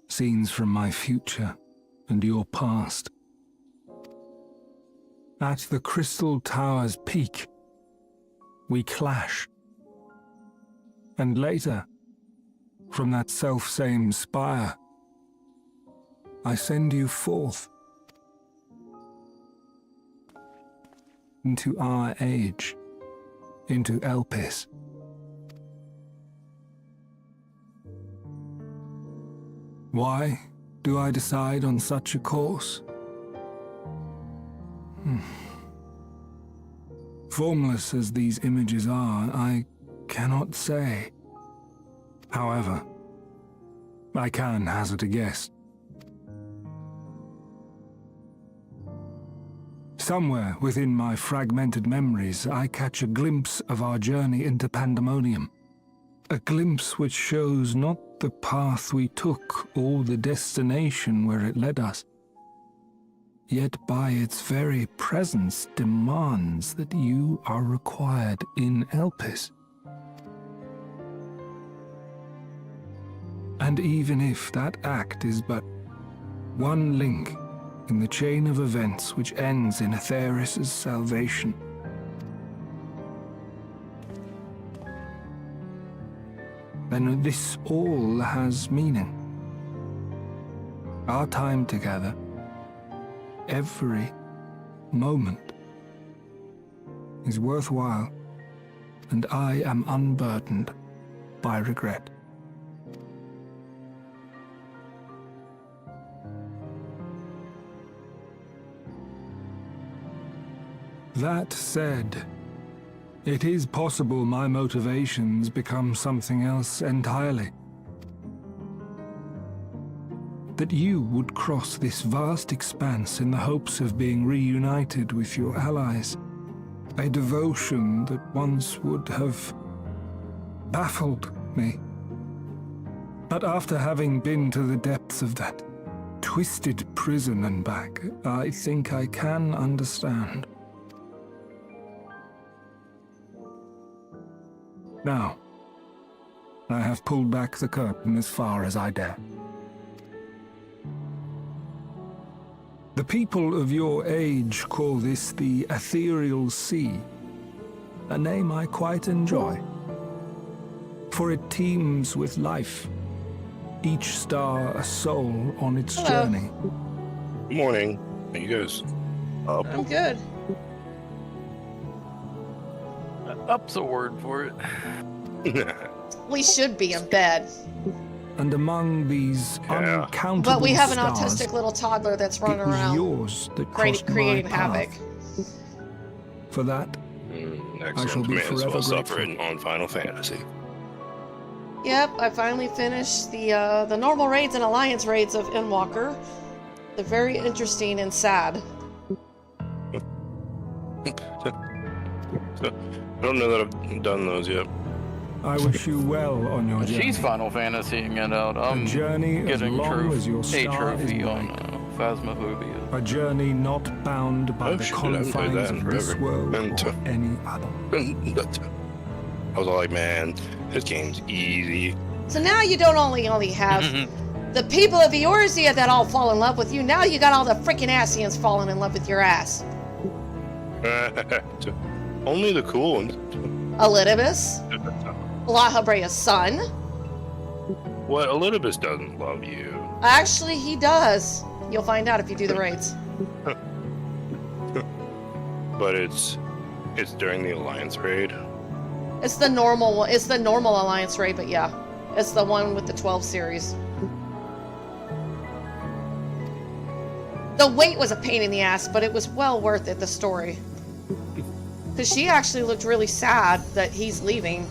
scenes from my future and your past. At the Crystal Tower's peak, we clash. And later, from that self-same spire, I send you forth into our age, into Elpis. Why do I decide on such a course? Formless as these images are, I cannot say. However, I can hazard a guess. Somewhere within my fragmented memories, I catch a glimpse of our journey into Pandemonium. A glimpse which shows not the path we took or the destination where it led us, yet by its very presence demands that you are required in Elpis. And even if that act is but one link in the chain of events which ends in Atheris' salvation, then this all has meaning. Our time together, every moment, is worthwhile, and I am unburdened by regret. That said, it is possible my motivations become something else entirely. That you would cross this vast expanse in the hopes of being reunited with your allies. A devotion that once would have baffled me. But after having been to the depths of that twisted prison and back, I think I can understand. Now, I have pulled back the curtain as far as I dare. The people of your age call this the Ethereal Sea, a name I quite enjoy, for it teems with life, each star a soul on its journey. Good morning. How you guys? Up. I'm good. Up's a word for it. We should be in bed. And among these uncountable But we have an stars, autistic little toddler that's running it was around yours that crossed creating my path. havoc. For that, I shall Excellent. be May as forever well suffer grateful. it on Final Fantasy. Yep, I finally finished the normal raids and alliance raids of Endwalker. They're very interesting and sad. I don't know that I've done those yet. I wish you well on your journey. She's Final Fantasying it out. I'm A journey as getting long as your a star is trophy bright. on Phasmophobia. A journey not bound by Oh, the shit, I haven't played confines that in of this forever. world And, or any other. I was like, man, this game's easy. So now you don't only have the people of Eorzea that all fall in love with you, now you got all the freaking Ascians falling in love with your ass. Only the cool ones. Elidibus, Lahabrea's son. What? Elidibus doesn't love you. Actually, he does. You'll find out if you do the raids. But it's during the Alliance raid. It's the normal one. It's the normal Alliance raid, but yeah. It's the one with the 12 series. The wait was a pain in the ass, but it was well worth it, the story. Because she actually looked really sad that he's leaving.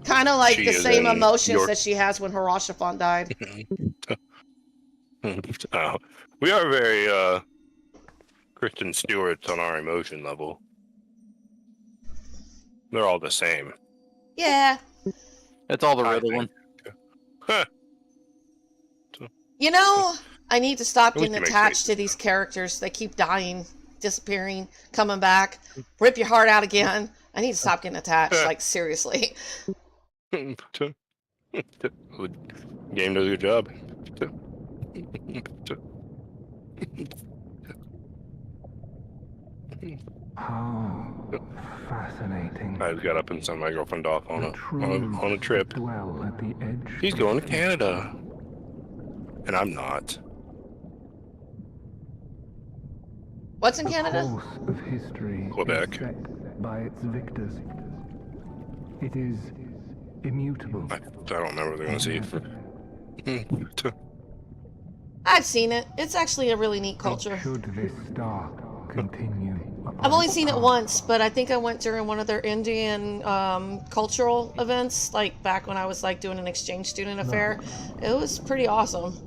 Kind of like She the is same in emotions your- that she has when Harashafan died. Oh, we are very Kristen Stewart's on our emotion level. They're all the same. Yeah. It's all the Riddle one. You know, I need to stop At least getting you make attached to these characters. They keep dying, disappearing, coming back, rip your heart out again. I need to stop getting attached, like, seriously. Game does a good job. How fascinating. I just got up and sent my girlfriend off on a trip. Dwell at the edge. She's going to Canada, and I'm not. What's in The Canada? course of history Quebec. is set by its victors. It is immutable. I don't remember what they're going to see. I've seen it. It's actually a really neat culture. Should this dark continue? I've only seen it once, but I think I went during one of their Indian cultural events, like back when I was like doing an exchange student affair. It was pretty awesome.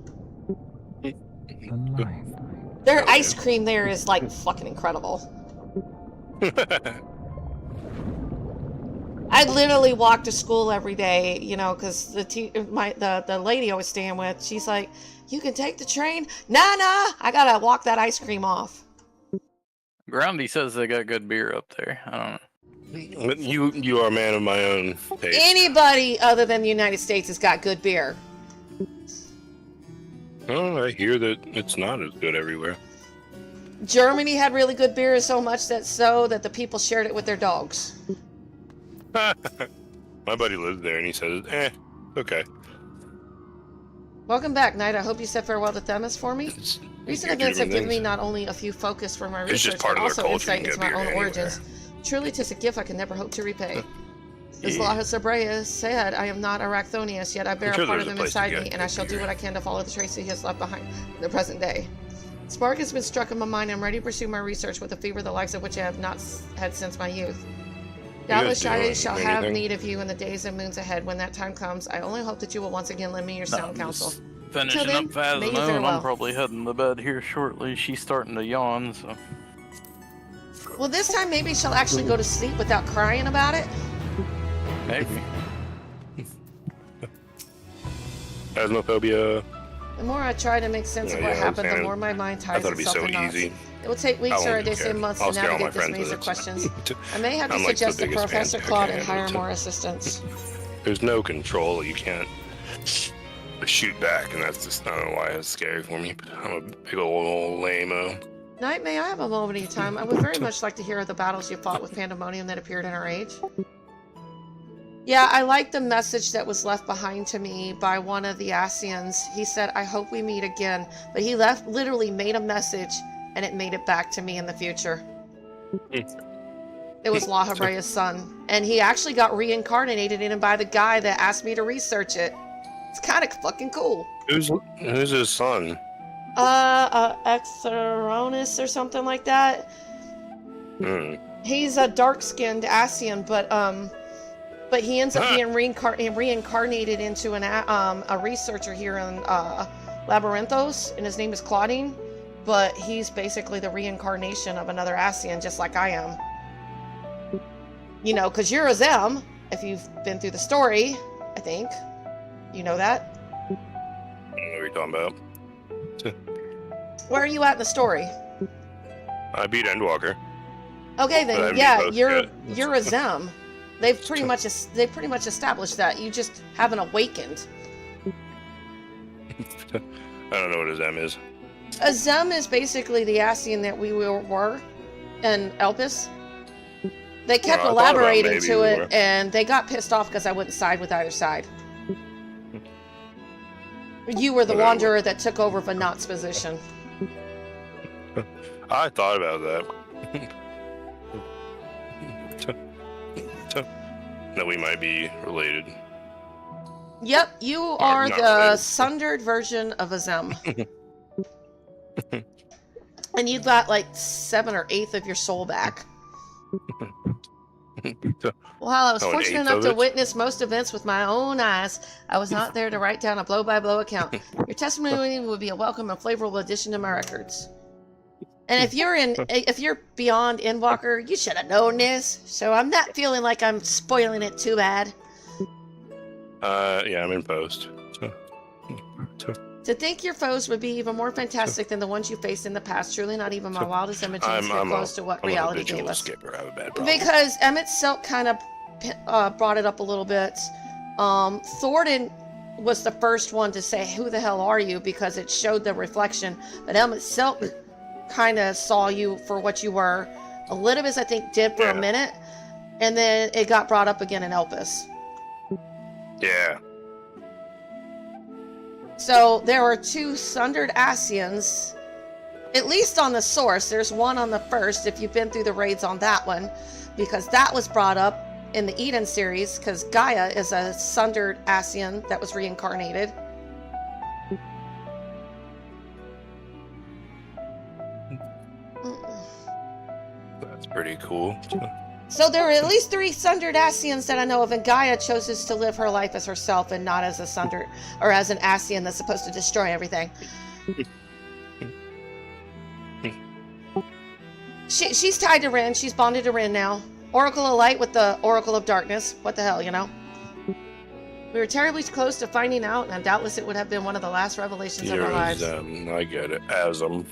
Their ice cream there is like fucking incredible. I literally walk to school every day, you know, because the lady I was staying with, she's like, "You can take the train." Nah, I gotta walk that ice cream off. Groundy says they got good beer up there. I don't know. You are a man of my own taste. Anybody other than the United States has got good beer. Oh, I hear that it's not as good everywhere. Germany had really good beer, so much that the people shared it with their dogs. My buddy lives there, and he says, okay. Welcome back, Knight. I hope you said farewell to Themis for me. Recent you're events have doing given me things. not only a few focus for my It's just research, part but of their also culture, insight you into get my own beer anywhere. origins. Truly, 'tis a gift I can never hope to repay. As Yeah. Lahasabrea said, I am not Arathonius, yet I bear I'm sure a part of there's him a place to inside get me, and I good shall do beer. what I can to follow the traces he has left behind in the present day. Spark has been struck in my mind. I'm ready to pursue my research with a fever the likes of which I have not had since my youth. Doubtless I doing shall have anything? need of you in the days and moons ahead. When that time comes, I only hope that you will once again lend me your sound counsel. Finishing Until up then, may you Phasmo, fare and well. I'm probably heading to bed here shortly. She's starting to yawn, so. Well, this time maybe she'll actually go to sleep without crying about it. Maybe. Phasmophobia. The more I try to make sense of what happened, the more my mind ties itself in knots. It will take weeks or I dare say months to navigate this maze of questions. I may have to suggest to Professor Claude and hire more assistants. There's no control. You can't shoot back, and that's just, I don't know why it's scary for me, but I'm a big old lame-o. Knight, may I have a moment of your time? I would very much like to hear of the battles you fought with Pandemonium that appeared in our age. Yeah, I like the message that was left behind to me by one of the Asians. He said, I hope we meet again. But he literally made a message, and it made it back to me in the future. It was La Hebrea's son. And he actually got reincarnated in by the guy that asked me to research it. It's kind of fucking cool. Who's his son? Exaronus or something like that. He's a dark-skinned Asian, but he ends up being reincarnated into a researcher here in Labyrinthos, and his name is Claudine. But he's basically the reincarnation of another Asian, just like I am. You know, because you're a Zem, if you've been through the story, I think. You know that? What are you talking about? Where are you at in the story? I beat Endwalker. Okay, then yeah, you're a Zem. They've pretty much established that. You just haven't awakened. I don't know what a Zem is. A Zem is basically the Asian that we were in Elpis. They kept elaborating to it, and they got pissed off because I wouldn't side with either side. You were the wanderer that took over Vanat's position. I thought about that. That we might be related. Yep, you are the sundered version of a Zem. And you got like 7 or 8 of your soul back. While I was fortunate enough to witness most events with my own eyes, I was not there to write down a blow-by-blow account. Your testimony would be a welcome and flavorful addition to my records. And if you're beyond Endwalker, you should have known this. So I'm not feeling like I'm spoiling it too bad. Yeah, I'm in post. To think your foes would be even more fantastic than the ones you faced in the past, truly not even my wildest images get close to what reality gave us. Because Emmett Silk kind of brought it up a little bit. Thornton was the first one to say, "Who the hell are you?" because it showed the reflection. But Emmett Silk kind of saw you for what you were. Elidibus, I think, did for a minute, and then it got brought up again in Elpis. Yeah. So there were 2 sundered Asians, at least on the source. There's one on the first, if you've been through the raids on that one, because that was brought up in the Eden series, because Gaia is a sundered Asian that was reincarnated. That's pretty cool. So there are at least 3 sundered Asians that I know of, and Gaia chooses to live her life as herself and not as a sundered, or as an Asian that's supposed to destroy everything. She's tied to Rin. She's bonded to Rin now. Oracle of Light with the Oracle of Darkness. What the hell, you know? We were terribly close to finding out, and doubtless it would have been one of the last revelations of our lives. I get it. Okay.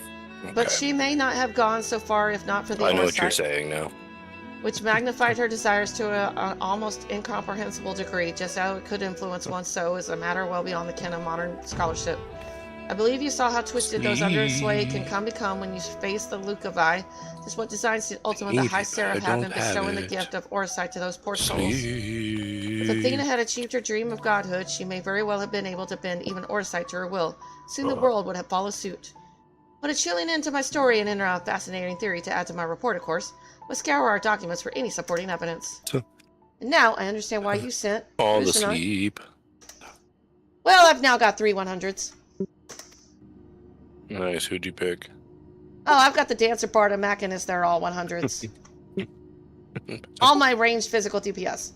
But she may not have gone so far if not for the I know oversight, what you're saying now. which magnified her desires to an almost incomprehensible degree. Just how it could influence one so is a matter well beyond the ken of modern scholarship. I believe you saw how twisted those under sway can become when you face the Lucavi. This is what designs the ultimate the High Seraph have in bestowing the gift of Orsight to those poor souls. If Athena had achieved her dream of godhood, she may very well have been able to bend even Orsight to her will. Soon the world would have followed suit. What a chilling end to my story and a fascinating theory to add to my report, of course. Let's scour our documents for any supporting evidence. And now I understand why you sent all the sleep. Well, I've now got 3 100s. Nice. Who'd you pick? Oh, I've got the Dancer, Bard, and Machinist. They're all 100s. All my ranged physical DPS.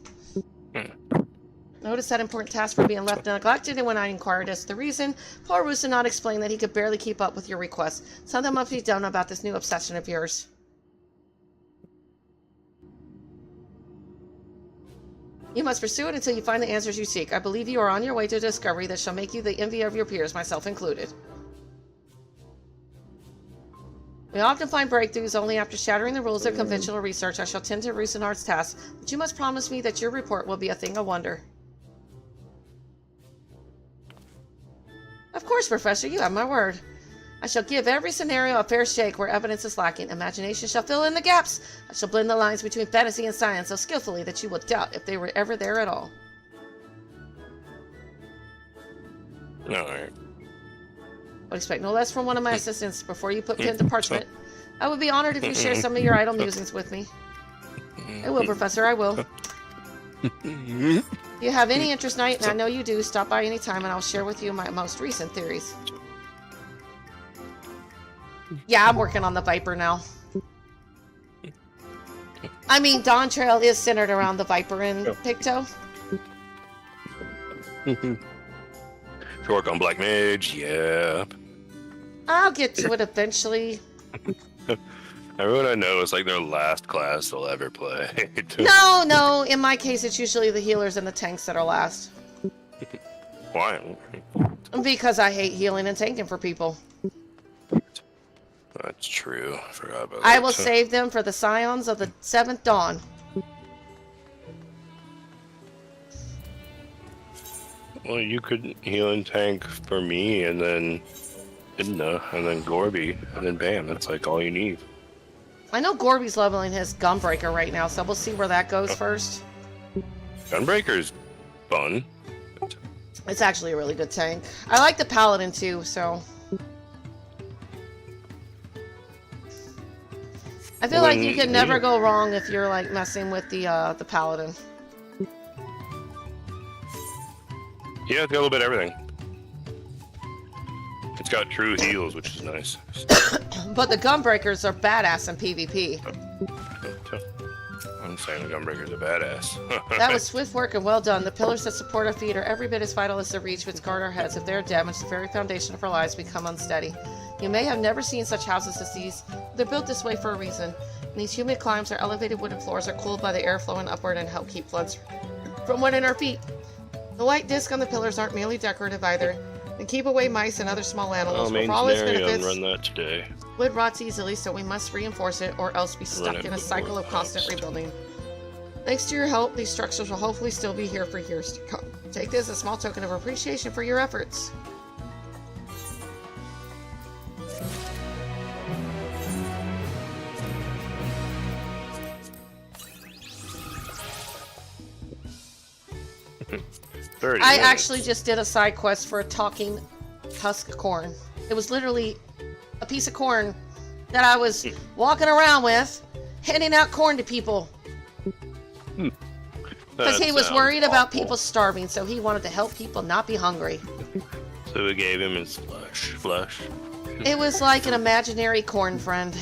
Notice that important task for being left neglected, and when I inquired as to the reason, poor Rusinot explained that he could barely keep up with your requests. Something must be done about this new obsession of yours. You must pursue it until you find the answers you seek. I believe you are on your way to a discovery that shall make you the envy of your peers, myself included. We often find breakthroughs only after shattering the rules of conventional research. I shall tend to Rusenhart's task, but you must promise me that your report will be a thing of wonder. Of course, Professor, you have my word. I shall give every scenario a fair shake where evidence is lacking. Imagination shall fill in the gaps. I shall blend the lines between fantasy and science so skillfully that you will doubt if they were ever there at all. Alright. I would expect no less from one of my assistants before you put pen to parchment. I would be honored if you share some of your idle musings with me. I will, Professor, I will. If you have any interest, Knight, and I know you do, stop by any time and I'll share with you my most recent theories. Yeah, I'm working on the Viper now. I mean, Dawntrail is centered around the Viper and Picto. Work on Black Mage, yeah. I'll get to it eventually. Everyone I know is like their last class they'll ever play. No, in my case it's usually the healers and the tanks that are last. Why? Because I hate healing and tanking for people. That's true. I forgot about that. I will save them for the Scions of the 7th Dawn. Well, you could heal and tank for me, and then Idna, and then Gorby, and then bam, that's like all you need. I know Gorby's leveling his Gunbreaker right now, so we'll see where that goes first. Gunbreaker's fun. It's actually a really good tank. I like the Paladin too, so... I feel like you can never go wrong if you're like messing with the Paladin. Yeah, it's got a little bit of everything. It's got true heals, which is nice. But the Gunbreakers are badass in PvP. I'm saying the Gunbreakers are badass. That was swift work and well done. The pillars that support our feet are every bit as vital as the reach which guard our heads. If they are damaged, the very foundation of our lives become unsteady. You may have never seen such houses as these. They're built this way for a reason. And these humid climbs, our elevated wooden floors are cooled by the air flowing upward and help keep floods from wetting our feet. The white disc on the pillars aren't merely decorative either. They keep away mice and other small animals. Oh, main for all its scenario, benefits, run that today. wood rots easily, so we must reinforce it or else be stuck in a cycle of constant rebuilding. Thanks to your help, these structures will hopefully still be here for years to come. Take this as a small token of appreciation for your efforts. I actually just did a side quest for a talking husk of corn. It was literally a piece of corn that I was walking around with, handing out corn to people. Because he was worried about people starving, so he wanted to help people not be hungry. So we gave him his flesh. It was like an imaginary corn friend.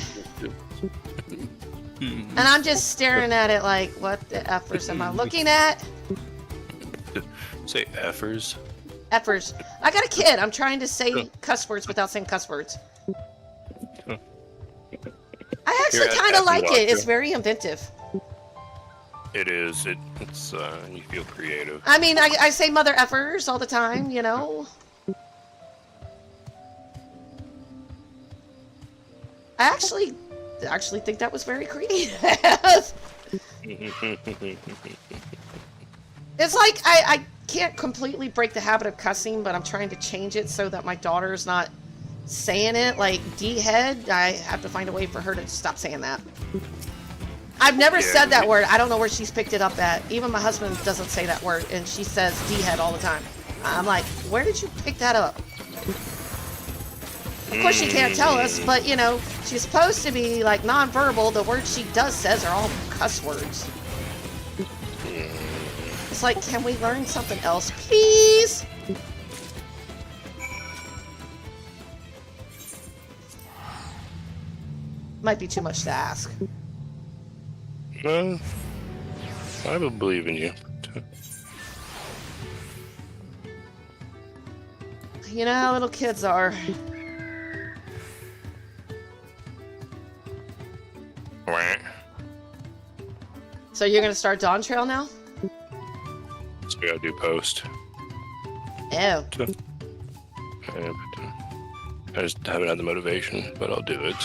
And I'm just staring at it like, what the effers am I looking at? Say effers. Effers. I got a kid. I'm trying to say cuss words without saying cuss words. I actually kind of like it. It's very inventive. It is. It's you feel creative. I mean, I say mother effers all the time, you know? I actually think that was very creative. It's like I can't completely break the habit of cussing, but I'm trying to change it so that my daughter's not saying it. Like D-head, I have to find a way for her to stop saying that. I've never said that word. I don't know where she's picked it up at. Even my husband doesn't say that word, and she says D-head all the time. I'm like, where did you pick that up? Of course she can't tell us, but you know, she's supposed to be like non-verbal. The words she does says are all cuss words. It's like, can we learn something else, please? Might be too much to ask. No, I will believe in you. You know how little kids are. So you're gonna start Dawntrail now? gotta do post. Ew. I just haven't had the motivation, but I'll do it.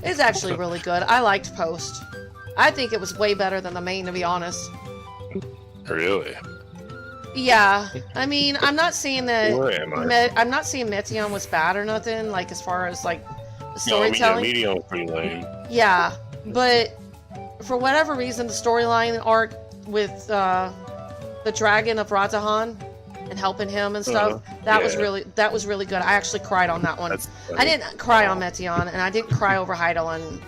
It's actually really good. I liked post. I think it was way better than the main, to be honest. Really? Yeah. I mean, I'm not saying that. Where am I? I'm not saying Meteon was bad or nothing. Like as far as like No, storytelling. Medium was pretty lame. Yeah, but for whatever reason, the storyline arc with the dragon of Ratahan and helping him and stuff, that was really good. I actually cried on that one. I didn't cry on Meteon, and I didn't cry over Heidelin.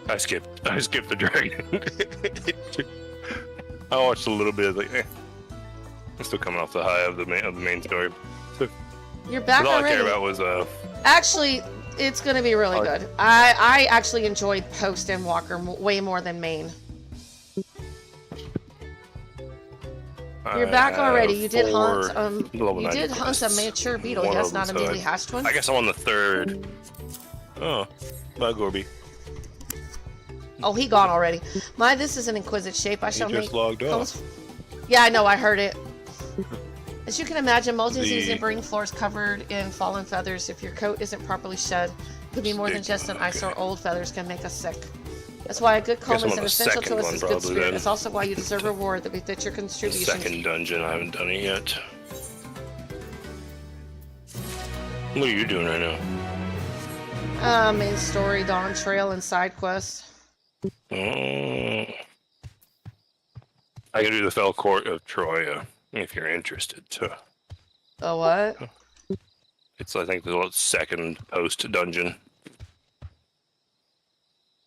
I skipped the dragon. I watched a little bit of I'm still coming off the high of the main story. You're back all I already. care about was Actually, it's gonna be really good. I actually enjoyed Post and Walker way more than Main. You're back already. You did hunt. You did hunt a mature beetle. Yes, not a newly hatched one. I guess I'm on the 3rd. Oh, bye, Gorby. Oh, he gone already. This is an exquisite shape. I shall He just make. logged off. Yeah, I know. I heard it. As you can imagine, multi-season breeding floors covered in fallen feathers. If your coat isn't properly shed, it could be more than just an eyesore. Old feathers can make us sick. That's why a good comb is an essential to us as good spirit. It's also why you deserve a reward that befits your contributions. Second dungeon, I haven't done it yet. What are you doing right now? Main story, Dawntrail, and side quest. I can do the Fell Court of Troy if you're interested. Oh, what? It's, I think, the second post dungeon.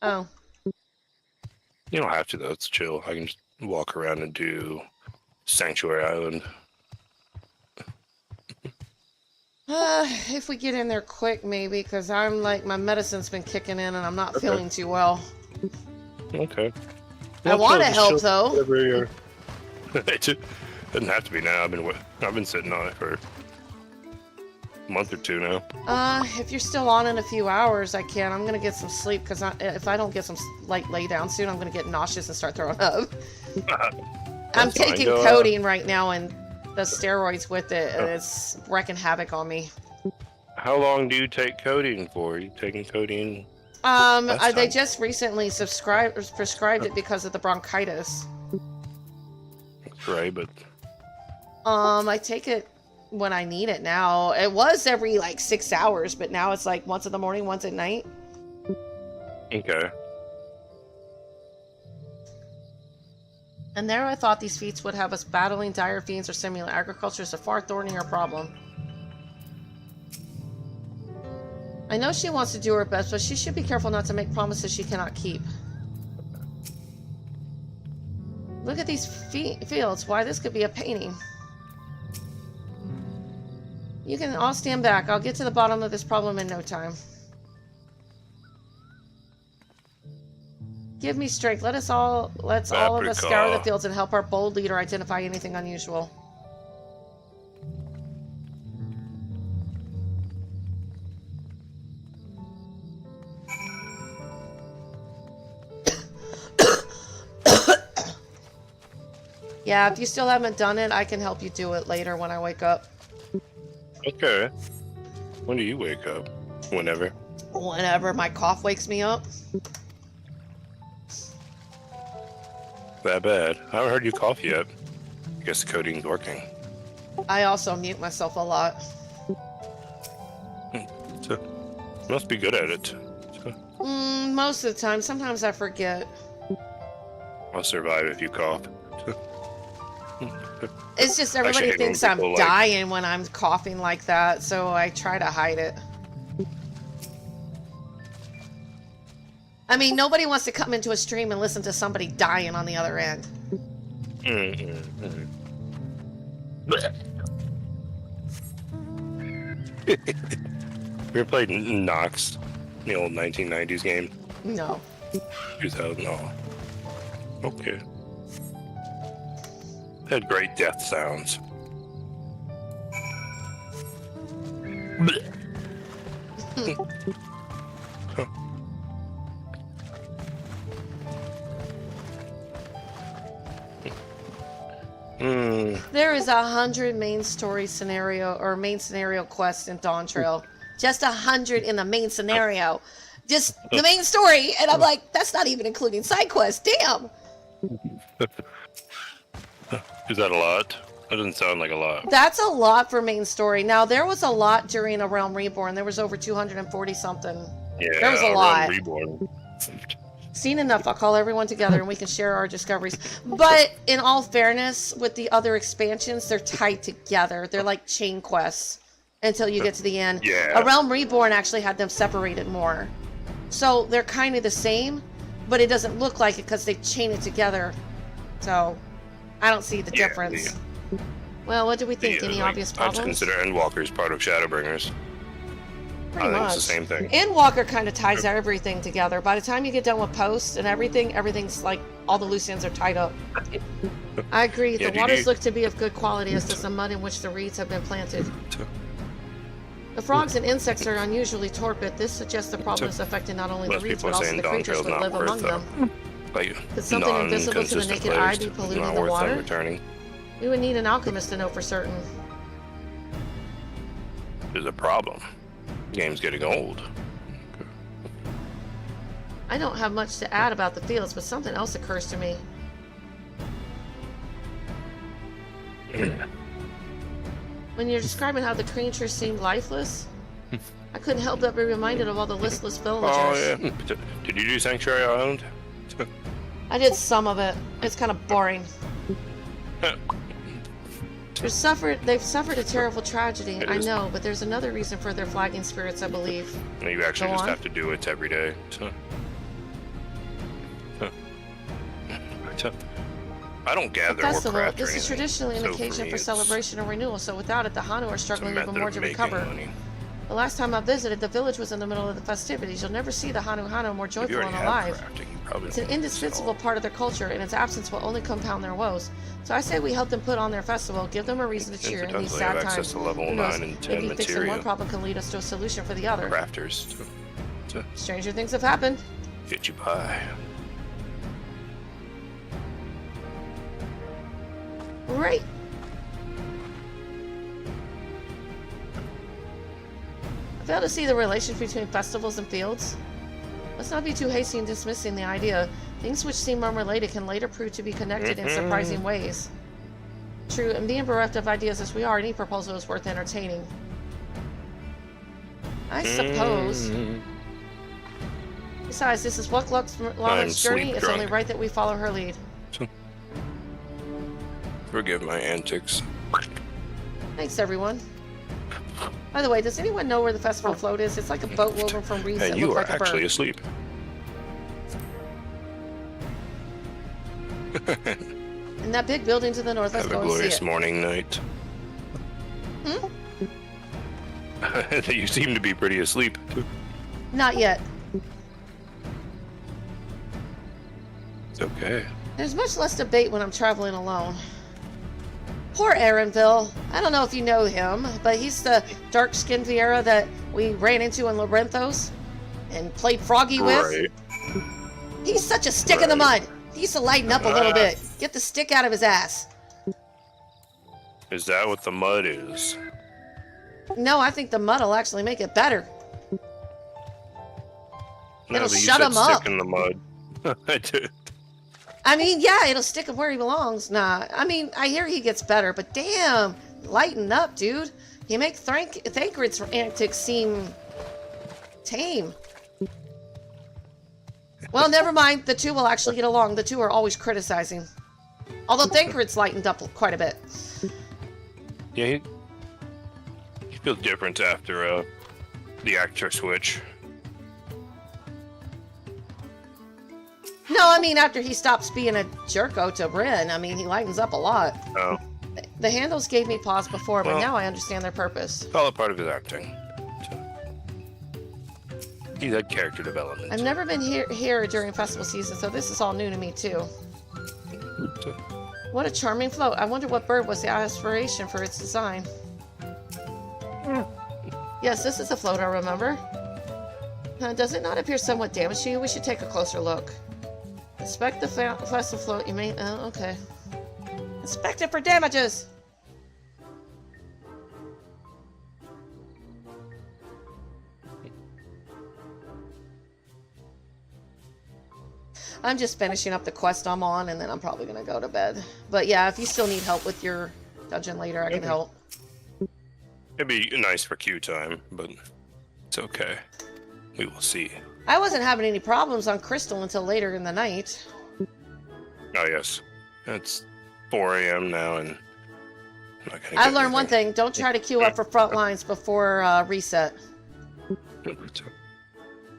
Oh. You don't have to, though. It's chill. I can just walk around and do Sanctuary Island. If we get in there quick, maybe, because I'm like, my medicine's been kicking in and I'm not feeling too well. Okay. I want to help, though. It doesn't have to be now. I've been sitting on it for a month or two now. If you're still on in a few hours, I can. I'm gonna get some sleep because if I don't get some lay down soon, I'm gonna get nauseous and start throwing up. I'm taking codeine right now and the steroids with it, and it's wrecking havoc on me. How long do you take codeine for? Are you taking codeine? They just recently prescribed it because of the bronchitis. Right, but I take it when I need it now. It was every like 6 hours, but now it's like once in the morning, once at night. Okay. And there I thought these feats would have us battling dire fiends or similar. Agriculture is a far thornier problem. I know she wants to do her best, but she should be careful not to make promises she cannot keep. Look at these fields. Why, this could be a painting. You can all stand back. I'll get to the bottom of this problem in no time. Give me strength. Let's all of us scour the fields and help our bold leader identify anything unusual. Yeah, if you still haven't done it, I can help you do it later when I wake up. Okay. When do you wake up? Whenever. Whenever my cough wakes me up. That bad? I haven't heard you cough yet. I guess the coding's working. I also mute myself a lot. So, you must be good at it. Most of the time. Sometimes I forget. I'll survive if you cough. It's just everybody thinks I'm dying when I'm coughing like that, so I try to hide it. I mean, nobody wants to come into a stream and listen to somebody dying on the other end. We ever played Nox, the old 1990s game? No. 2000, no. Okay. Had great death sounds. There is 100 main story scenario or main scenario quests in Dawntrail. Just 100 in the main scenario. Just the main story. And I'm like, that's not even including side quests. Damn. Is that a lot? That doesn't sound like a lot. That's a lot for main story. Now, there was a lot during A Realm Reborn. There was over 240 something. Yeah, there was a lot. Reborn. Seen enough. I'll call everyone together and we can share our discoveries. But in all fairness, with the other expansions, they're tied together. They're like chain quests until you get to the end. Yeah. A Realm Reborn actually had them separated more. So they're kind of the same, but it doesn't look like it because they chain it together. So I don't see the difference. Well, what do we think? Any obvious problems? I'd consider Endwalkers part of Shadowbringers. Pretty I think much. it's the same thing. Endwalker kind of ties everything together. By the time you get done with post and everything's like all the loose ends are tied up. I agree. Yeah, The waters look to be of good quality, as does the mud in which the reeds have been planted. The frogs and insects are unusually torpid. This suggests the problem is affecting not only the Most reeds people but are also saying the creatures Dawntrail's that not live among worth them. like Could something invisible to the naked eye be polluting not the worth water? them returning. We would need an alchemist to know for certain. There's a problem. The game's getting old. I don't have much to add about the fields, but something else occurs to me. When you're describing how the creatures seemed lifeless, I couldn't help but be reminded of all the listless villagers. Oh yeah. Did you do Sanctuary Island? I did some of it. It's kind of boring. They've suffered a terrible tragedy, I know, but there's another reason for their flagging spirits, I believe. No, you actually Go just on. have to do it every day. I don't gather or Festival. craft or This is anything. traditionally an So occasion me, for it's celebration and renewal, so without it, the Hanu are struggling even method more of to making recover. money. The last time I visited, the village was in the middle of the festivities. You'll never see the Hanu more If joyful you and already have alive. crafting, you probably It's an don't need indispensable part of their culture, and its absence will only compound their woes. So I say we help them put on their festival, give them a reason to cheer in these Incidentally, sad have times. access to level Who knows, 9 and 10 maybe fixing one material. problem can lead us to a solution for the other. Crafters to Stranger things have happened. get you by. Right. I fail to see the relation between festivals and fields. Let's not be too hasty in dismissing the idea. Things which seem unrelated can later prove to be connected in surprising ways. True, and being bereft of ideas as we are, any proposal is worth entertaining. I suppose. Besides, this is Lala's journey. It's only right that we follow her lead. Forgive my antics. Thanks, everyone. By the way, does anyone know where the festival float is? It's like a boat woven from reeds that And you look are like a actually bird. asleep. And that big building to the north, let's Have a go and see glorious it. morning, night. You seem to be pretty asleep. Not yet. It's okay. There's much less debate when I'm traveling alone. Poor Aaronville. I don't know if you know him, but he's the dark-skinned Vieira that we ran into in Lorenthos and played Froggy with. Right. He's such a stick in the mud. He used to lighten up a little bit. Get the stick out of his ass. Is that what the mud is? No, I think the mud will actually make it better. No, It'll but you shut said him up. Stick in the mud. I did. I mean, yeah, it'll stick him where he belongs. Nah, I mean, I hear he gets better, but damn, lighten up, dude. You make Thancred's antics seem tame. Well, never mind. The two will actually get along. The two are always criticizing. Although Thancred's lightened up quite a bit. Yeah, he feels different after the actor switch. No, I mean, after he stops being a jerko to Bryn, I mean, he lightens up a lot. Oh, The handles gave me pause before, but Well- now I understand their purpose. it's all a part of his acting. He's had character development. I've never been here during festival season, so this is all new to me, too. What a charming float. I wonder what bird was the aspiration for its design. Yes, this is a float, I remember. Does it not appear somewhat damaged to you? We should take a closer look. Inspect the festival float. You may... Oh, okay. Inspect it for damages. I'm just finishing up the quest I'm on, and then I'm probably gonna go to bed. But yeah, if you still need help with your dungeon later, I can help. It'd be nice for queue time, but it's okay. We will see. I wasn't having any problems on Crystal until later in the night. Oh yes, it's 4 a.m. now, and I'm not gonna I've learned one thing: don't try to queue up for front lines before reset.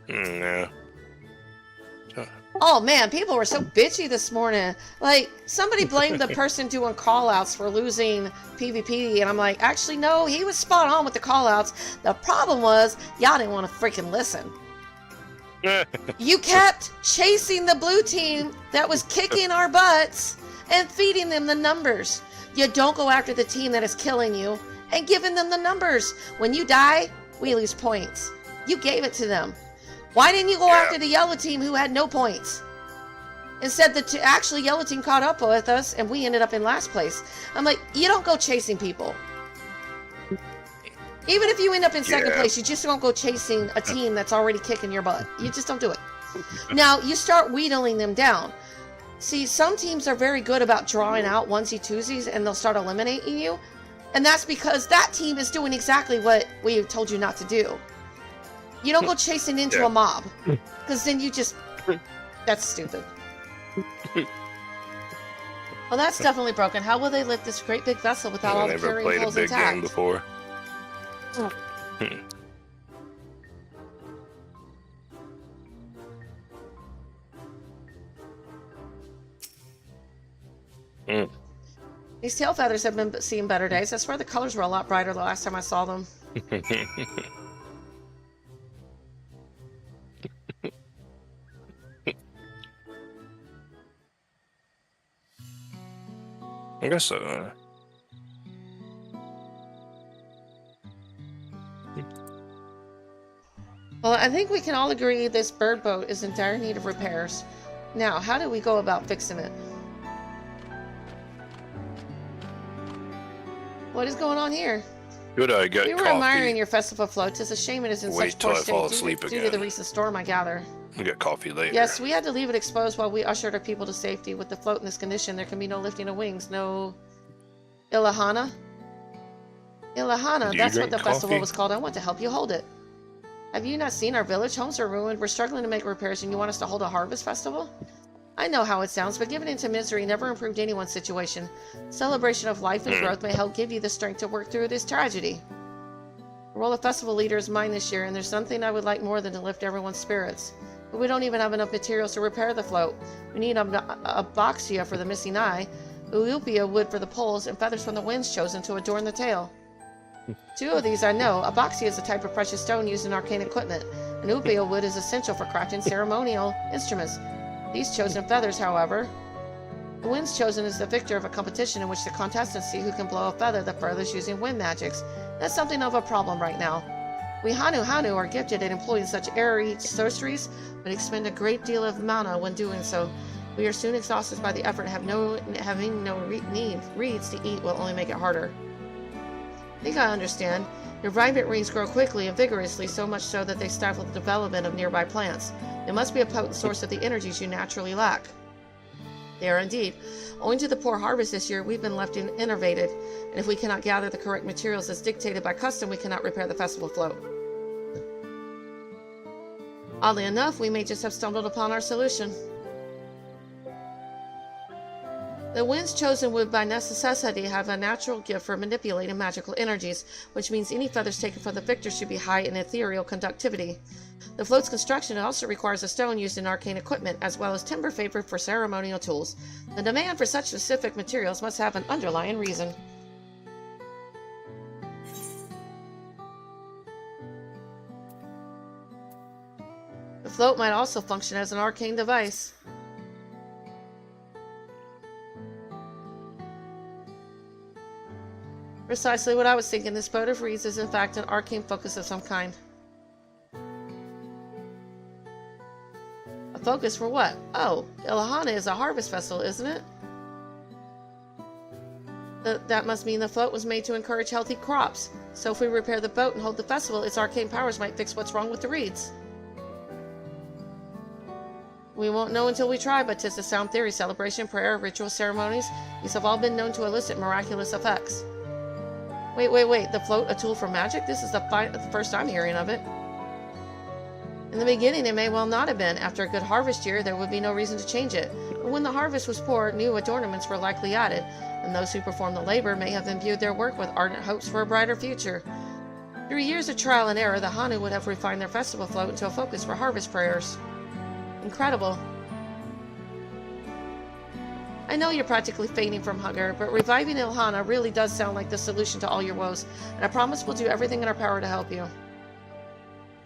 Yeah. Oh man, people were so bitchy this morning. Like, somebody blamed the person doing callouts for losing PvP, and I'm like, actually, no, he was spot on with the callouts. The problem was, y'all didn't want to freaking listen. You kept chasing the blue team that was kicking our butts and feeding them the numbers. You don't go after the team that is killing you and giving them the numbers. When you die, we lose points. You gave it to them. Why didn't you go after the yellow team who had no points? Instead, actually yellow team caught up with us and we ended up in last place. I'm like, you don't go chasing people. Even if you end up in second place, you just don't go chasing a team that's already kicking your butt. You just don't do it. Now, you start wheedling them down. See, some teams are very good about drawing out onesie-twosies and they'll start eliminating you. And that's because that team is doing exactly what we told you not to do. You don't go chasing into a mob, because then you just... That's stupid. Well, that's definitely broken. How will they lift this great big vessel without all the carrying poles intact? I've never played a big game before. These tail feathers have been seeing better days. I swear the colors were a lot brighter the last time I saw them. I guess so. Well, I think we can all agree this bird boat is in dire need of repairs. Now, how do we go about fixing it? What is going on here? Good, I got We were coffee. admiring your festival floats. It's a shame it is in Wait such till poor I fall state asleep due to again. the recent storm, I gather. We got coffee later. Yes, we had to leave it exposed while we ushered our people to safety. With the float in this condition, there can be no lifting of wings, no... Ilahana? Ilahana, Do you that's what drink the festival coffee? was called. I want to help you hold it. Have you not seen our village? Homes are ruined. We're struggling to make repairs and you want us to hold a harvest festival? I know how it sounds, but giving into misery never improved anyone's situation. Celebration of life and growth may help give you the strength to work through this tragedy. The role of festival leader is mine this year, and there's something I would like more than to lift everyone's spirits. But we don't even have enough materials to repair the float. We need a boxia for the missing eye, Urqopacha wood for the poles, and feathers from the winds chosen to adorn the tail. 2 of these I know. Abaxia is a type of precious stone used in arcane equipment, and Urqopacha wood is essential for crafting ceremonial instruments. These chosen feathers, however... The winds chosen is the victor of a competition in which the contestants see who can blow a feather the furthest using wind magics. That's something of a problem right now. We Hanu are gifted at employing such airy sorceries, but expend a great deal of mana when doing so. We are soon exhausted by the effort, having no reeds to eat will only make it harder. I think I understand. Your vibrant reeds grow quickly and vigorously, so much so that they stifle the development of nearby plants. They must be a potent source of the energies you naturally lack. They are indeed. Owing to the poor harvest this year, we've been left innervated, and if we cannot gather the correct materials as dictated by custom, we cannot repair the festival float. Oddly enough, we may just have stumbled upon our solution. The winds chosen would by necessity have a natural gift for manipulating magical energies, which means any feathers taken from the victor should be high in ethereal conductivity. The float's construction also requires a stone used in arcane equipment, as well as timber favored for ceremonial tools. The demand for such specific materials must have an underlying reason. The float might also function as an arcane device. Precisely what I was thinking. This boat of reeds is in fact an arcane focus of some kind. A focus for what? Oh, Ilahana is a harvest festival, isn't it? That must mean the float was made to encourage healthy crops. So if we repair the boat and hold the festival, its arcane powers might fix what's wrong with the reeds. We won't know until we try, but 'tis a sound theory. Celebration, prayer, ritual ceremonies, these have all been known to elicit miraculous effects. Wait. The float, a tool for magic? This is the first I'm hearing of it. In the beginning, it may well not have been. After a good harvest year, there would be no reason to change it. But when the harvest was poor, new adornments were likely added, and those who performed the labor may have imbued their work with ardent hopes for a brighter future. Through years of trial and error, the Hanu would have refined their festival float into a focus for harvest prayers. Incredible. I know you're practically fainting from hunger, but reviving Ilhana really does sound like the solution to all your woes, and I promise we'll do everything in our power to help you.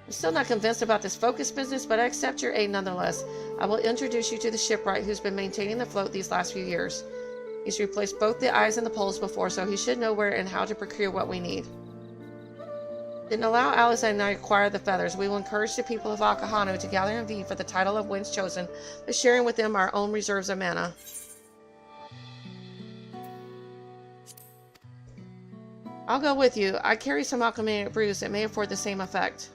I'm still not convinced about this focus business, but I accept your aid nonetheless. I will introduce you to the shipwright who's been maintaining the float these last few years. He's replaced both the eyes and the poles before, so he should know where and how to procure what we need. Then allow Alice and I acquire the feathers. We will encourage the people of Akahanu to gather and vie for the title of Winds Chosen by sharing with them our own reserves of mana. I'll go with you. I carry some alchemic brews that may afford the same effect.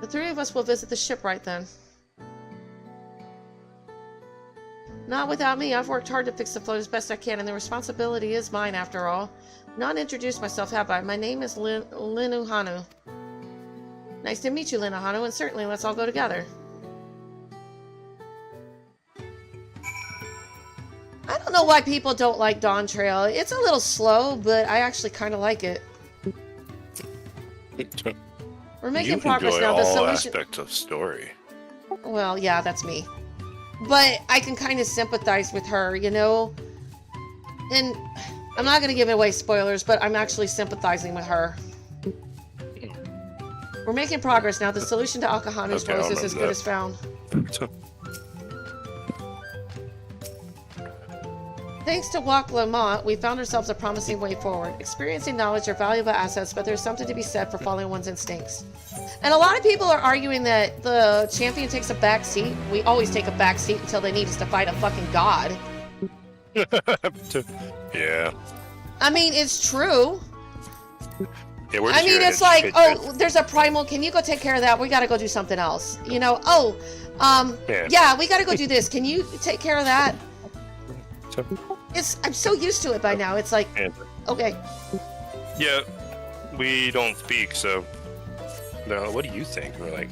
The three of us will visit the shipwright then. Not without me. I've worked hard to fix the float as best I can, and the responsibility is mine after all. Not introduced myself, have I? My name is Linuhanu. Nice to meet you, Linuhanu, and certainly let's all go together. I don't know why people don't like Dawntrail. It's a little slow, but I actually kind of like it. We're making progress now. The solution. Aspects of story. Well, yeah, that's me. But I can kind of sympathize with her, you know? And I'm not going to give away spoilers, but I'm actually sympathizing with her. We're making progress now. The solution to Akahanu's woes is as good as found. Thanks to Wak Lamont, we found ourselves a promising way forward. Experience and knowledge are valuable assets, but there's something to be said for following one's instincts. And a lot of people are arguing that the champion takes a back seat. We always take a back seat until they need us to fight a fucking god. Yeah. I mean, it's true. Yeah, we're I mean, it's like, oh, there's a primal. Can you go take care of that? We got to go do something else. You know, yeah, we got to go do this. Can you take care of that? I'm so used to it by now. It's like, okay. Yeah, we don't speak, so. No, what do you think? And we're like,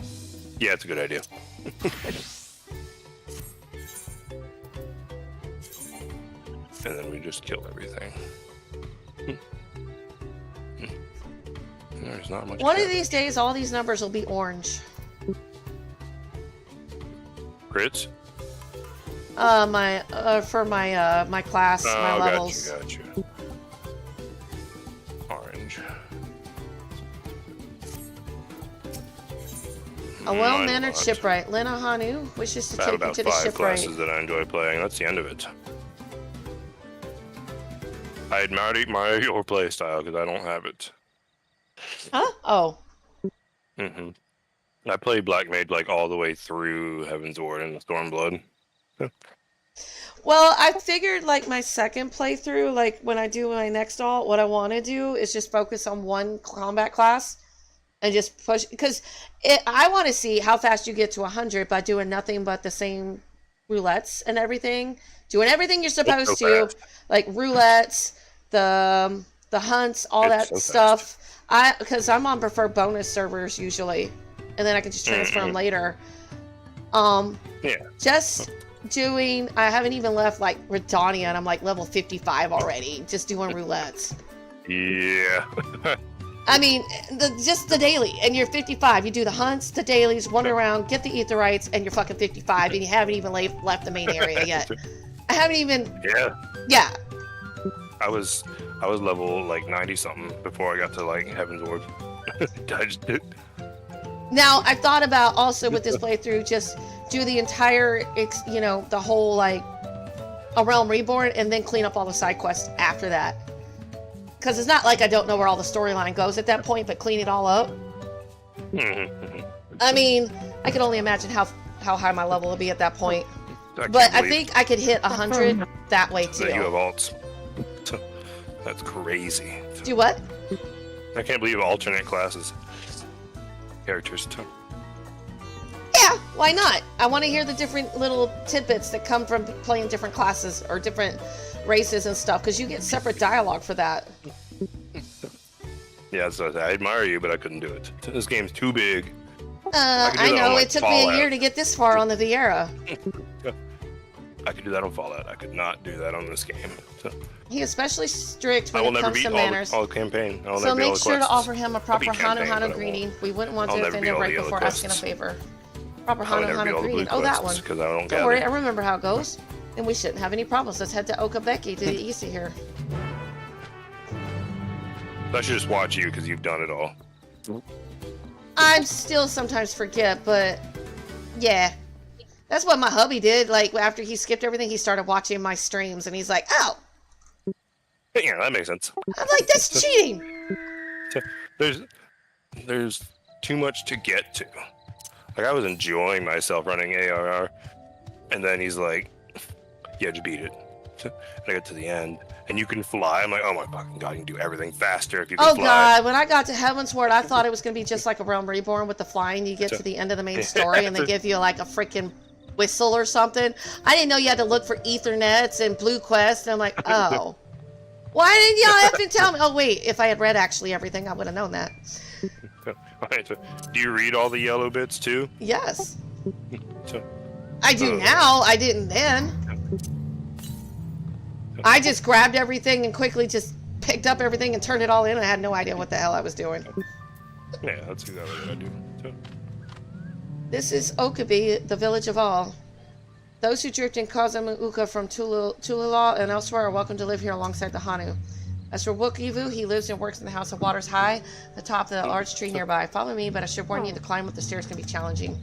yeah, it's a good idea. And then we just kill everything. There's not much. One of these days, all these numbers will be orange. Crits? For my class, my levels. Got you. Orange. A well-mannered shipwright. Linuhanu wishes to take you to the shipwright. I have about 5 classes that I enjoy playing. That's the end of it. I admire your play style because I don't have it. Huh? Oh. Mm-hmm. I played Black Mage like all the way through Heaven's Ward and Stormblood. Well, I figured like my second playthrough, like when I do my next alt, what I want to do is just focus on one combat class and just push, because I want to see how fast you get to 100 by doing nothing but the same roulettes and everything, doing everything you're supposed to, like roulettes, the hunts, all that stuff. Because I'm on preferred bonus servers usually, and then I can just transfer them later. Just doing, I haven't even left like Redania, and I'm like level 55 already, just doing roulettes. Yeah. I mean, just the daily, and you're 55. You do the hunts, the dailies, wander around, get the Aetherites, and you're fucking 55, and you haven't even left the main area yet. I haven't even. Yeah. I was level like 90 something before I got to like Heaven's Ward. Dodged it. Now I've thought about also with this playthrough, just do the entire, the whole like A Realm Reborn, and then clean up all the side quests after that. Because it's not like I don't know where all the storyline goes at that point, but clean it all up. I mean, I can only imagine how high my level will be at that point. But I think I could hit 100 that way too. That you have alts. That's crazy. Do what? I can't believe alternate classes. Characters too. Yeah, why not? I want to hear the different little tidbits that come from playing different classes or different races and stuff, because you get separate dialogue for that. Yeah, so I admire you, but I couldn't do it. This game's too big. I know, it took me a year to get this far on the Viera. I could do that on Fallout. I could not do that on this game. So, He is especially strict I when will it never comes beat to manners. all the campaign. I will So never beat all make the sure to quests. offer him a proper I'll beat campaign, Hanu but I greeting. won't. We wouldn't want I'll to never offend beat him all right the before other asking a quests. favor. Proper I'll Hanu never beat all the blue greeting. Oh, that one. quests, 'cause I don't Don't worry, I gather. remember how it goes. And we shouldn't have any problems. Let's head to Urqopacha to the east of here. I should just watch you because you've done it all. I still sometimes forget, but yeah. That's what my hubby did. Like, after he skipped everything, he started watching my streams, and he's like, "Oh." Yeah, that makes sense. I'm like, that's cheating. So, there's too much to get to. Like, I was enjoying myself running ARR, and then he's like, "Yeah, just beat it." And I get to the end, and you can fly. I'm like, "Oh my fucking god, you can do everything faster if you can Oh fly." god, when I got to Heavensward, I thought it was going to be just like a Realm Reborn with the flying. You get to the end of the main story, and they give you like a freaking whistle or something. I didn't know you had to look for Ethernets and Blue Quest, and I'm like, oh. Why didn't y'all have to tell me? Oh wait, if I had read actually everything, I would have known that. Alright, so do you read all the yellow bits too? Yes. So, I do now, I didn't then. I just grabbed everything and quickly just picked up everything and turned it all in. I had no idea what the hell I was doing. yeah, that's exactly what I do. So, This is Okabe, the village of all. Those who drift in Kozama'uka from Tulula and elsewhere are welcome to live here alongside the Hanu. As for Wukivu, he lives and works in the House of Waters High, the top of the large tree nearby. Follow me, but I should warn you, the climb up the stairs can be challenging.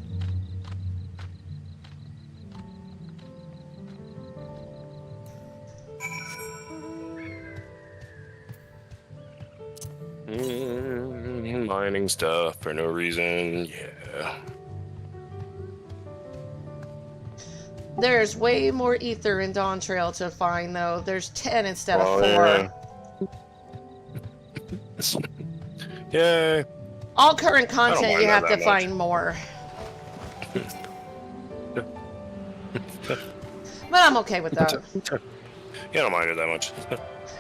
mining stuff for no reason, yeah. There's way more ether in Dawntrail to find, though. There's 10 instead of 4. Yeah. Yay. All current I don't content, mind you that have to much. find more. But I'm okay with that. Yeah, I don't mind it that much.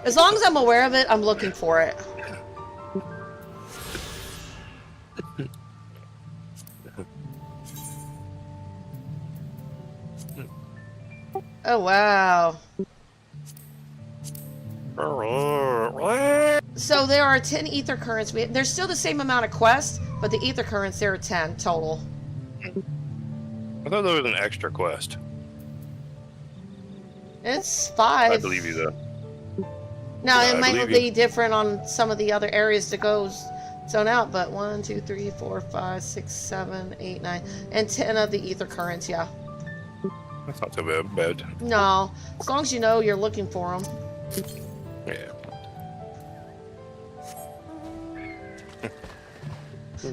As long as I'm aware of it, I'm looking for it. Oh, wow. So there are 10 ether currents. There's still the same amount of quests, but the ether currents, there are 10 total. I thought there was an extra quest. It's 5. I believe you, though. Now, Yeah, it I might believe be you. different on some of the other areas to go zone out, but 1, 2, 3, 4, 5, 6, 7, 8, 9, and 10 of the ether currents, yeah. That's not so bad. No, as long as you know you're looking for them. Yeah.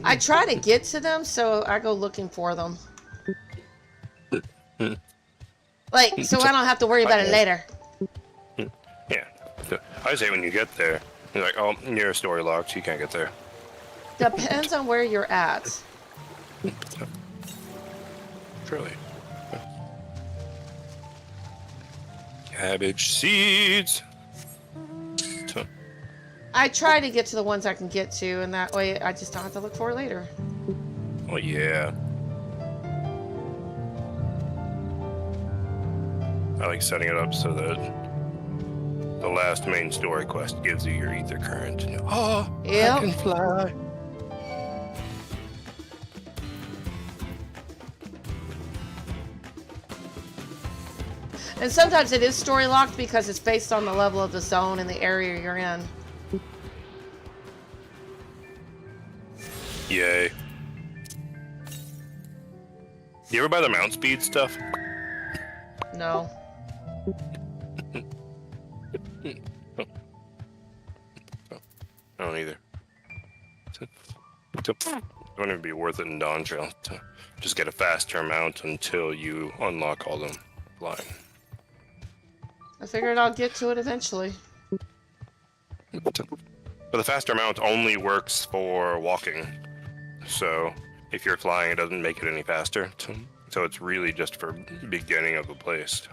I try to get to them, so I go looking for them. Like, so I don't have to worry about it later. Yeah. I say when you get there, you're like, oh, you're story locked, so you can't get there. Depends on where you're at. Truly. Cabbage seeds. So, I try to get to the ones I can get to, and that way I just don't have to look for it later. oh yeah. I like setting it up so that the last main story quest gives you your ether current. Oh, Yep. I can fly. And sometimes it is story locked because it's based on the level of the zone and the area you're in. Yay. You ever buy the mount speed stuff? No. I don't either. It wouldn't even be worth it in Dawntrail to just get a faster mount until you unlock all them flying. I figured I'll get to it eventually. But the faster mount only works for walking. So if you're flying, it doesn't make it any faster. So it's really just for beginning of a place.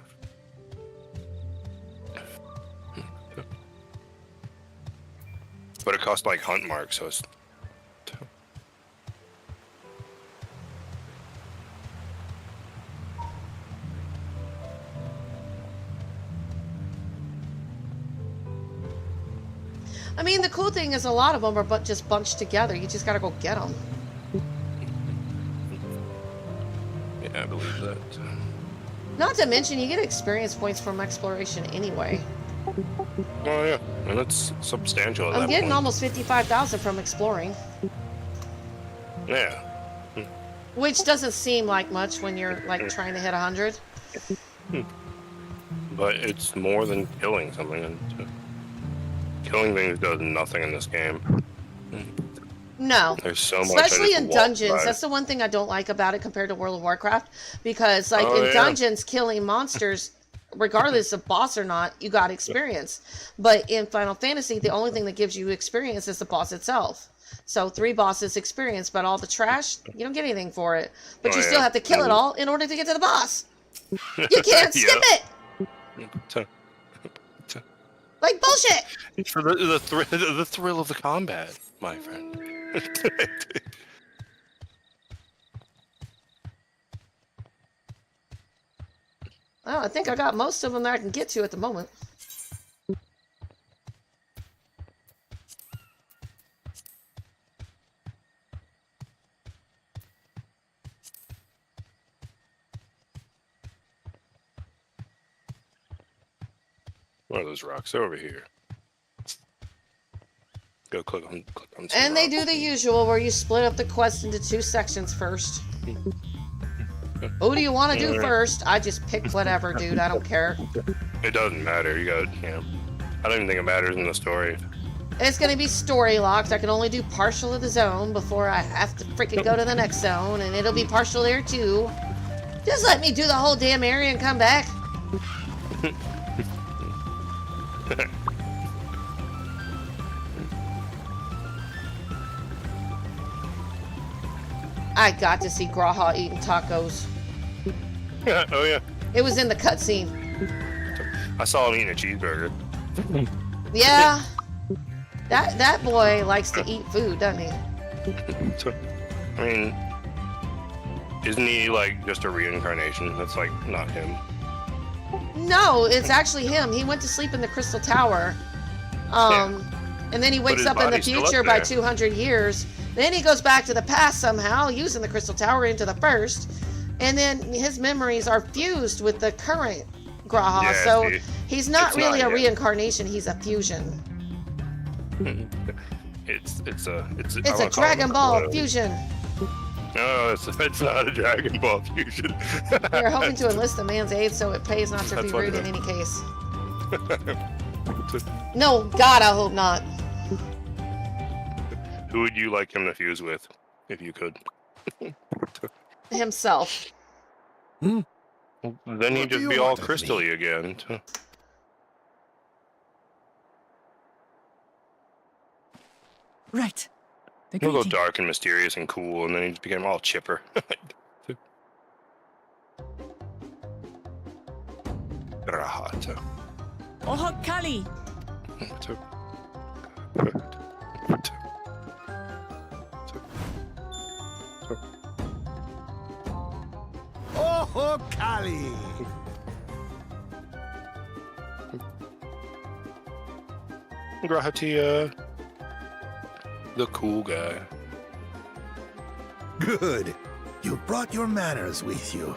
But it costs like hunt marks, so it's... I mean, the cool thing is a lot of them are just bunched together. You just gotta go get them. Yeah, I believe that. Not to mention, you get experience points from exploration anyway. Oh yeah, and that's substantial. I'm getting almost 55,000 from exploring. Yeah. Which doesn't seem like much when you're like trying to hit 100. But it's more than killing something. And killing things does nothing in this game. No. There's so much. Especially in dungeons. That's the one thing I don't like about it compared to World of Warcraft. Because like in dungeons, killing monsters, regardless of boss or not, you got experience. But in Final Fantasy, the only thing that gives you experience is the boss itself. So 3 bosses experience, but all the trash, you don't get anything for it. But you still have to kill it all in order to get to the boss. You can't skip it! Like bullshit! It's for the thrill of the combat, my friend. Well, I think I got most of them that I can get to at the moment. One of those rocks over here. Go click on And they do the usual where you split up the quest into 2 sections first. Who do you want to do first? I just pick whatever, dude. I don't care. It doesn't matter. You got, I don't even think it matters in the story. It's going to be story locked. I can only do partial of the zone before I have to freaking go to the next zone, and it'll be partial there too. Just let me do the whole damn area and come back. I got to see Graha eating tacos. Oh yeah. It was in the cutscene. I saw him eating a cheeseburger. Yeah. That boy likes to eat food, doesn't he? I mean, isn't he like just a reincarnation? That's like not him. No, it's actually him. He went to sleep in the Crystal Tower. And then he wakes up in the future by 200 years. Then he goes back to the past somehow, using the Crystal Tower into the first. And then his memories are fused with the current Graha. Yeah, so he's not really a reincarnation, he's a fusion. It's a Dragon Ball fusion. No, it's not a Dragon Ball fusion. We're hoping to enlist the man's aid, so it pays not to be rude in any case. No, God, I hope not. Who would you like him to fuse with, if you could? Himself. Then he'd just be all crystally again. Right. He'll go dark and mysterious and cool, and then he just became all chipper. Rahata. Oho Kali. Oh, Kali! Grahatia. The cool guy. Good. You brought your manners with you.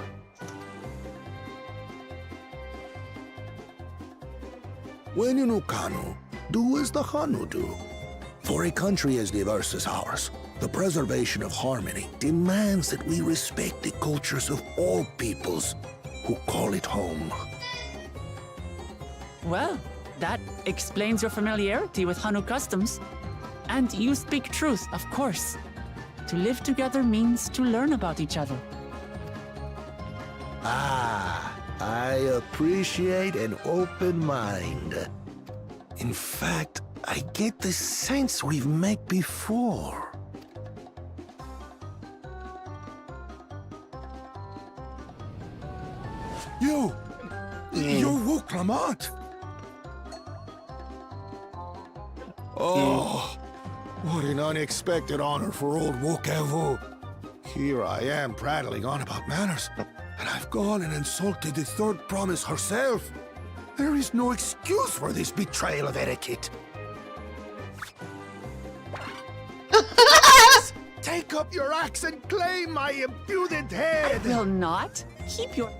When you know Kanu, do as the Hanu do. For a country as diverse as ours, the preservation of harmony demands that we respect the cultures of all peoples who call it home. Well, that explains your familiarity with Hanu customs. And you speak truth, of course. To live together means to learn about each other. Ah, I appreciate an open mind. In fact, I get the sense we've met before. You're Urqopacha. Oh, what an unexpected honor for old Urqopacha. Here I am prattling on about manners, and I've gone and insulted the third promise herself. There is no excuse for this betrayal of etiquette. Take up your axe and claim my impudent head! I will not. Keep your...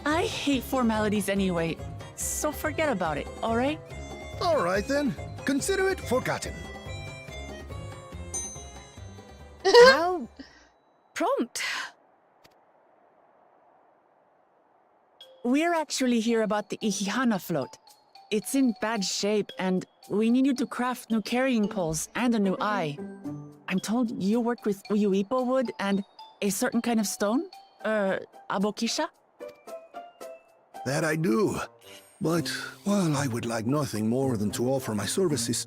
I hate formalities anyway, so forget about it, alright? Alright then. Consider it forgotten. How prompt. We're actually here about the Ihihana float. It's in bad shape, and we need you to craft new carrying poles and a new eye. I'm told you worked with Uyuipo wood and a certain kind of stone? Abokisha? That I do. But while I would like nothing more than to offer my services,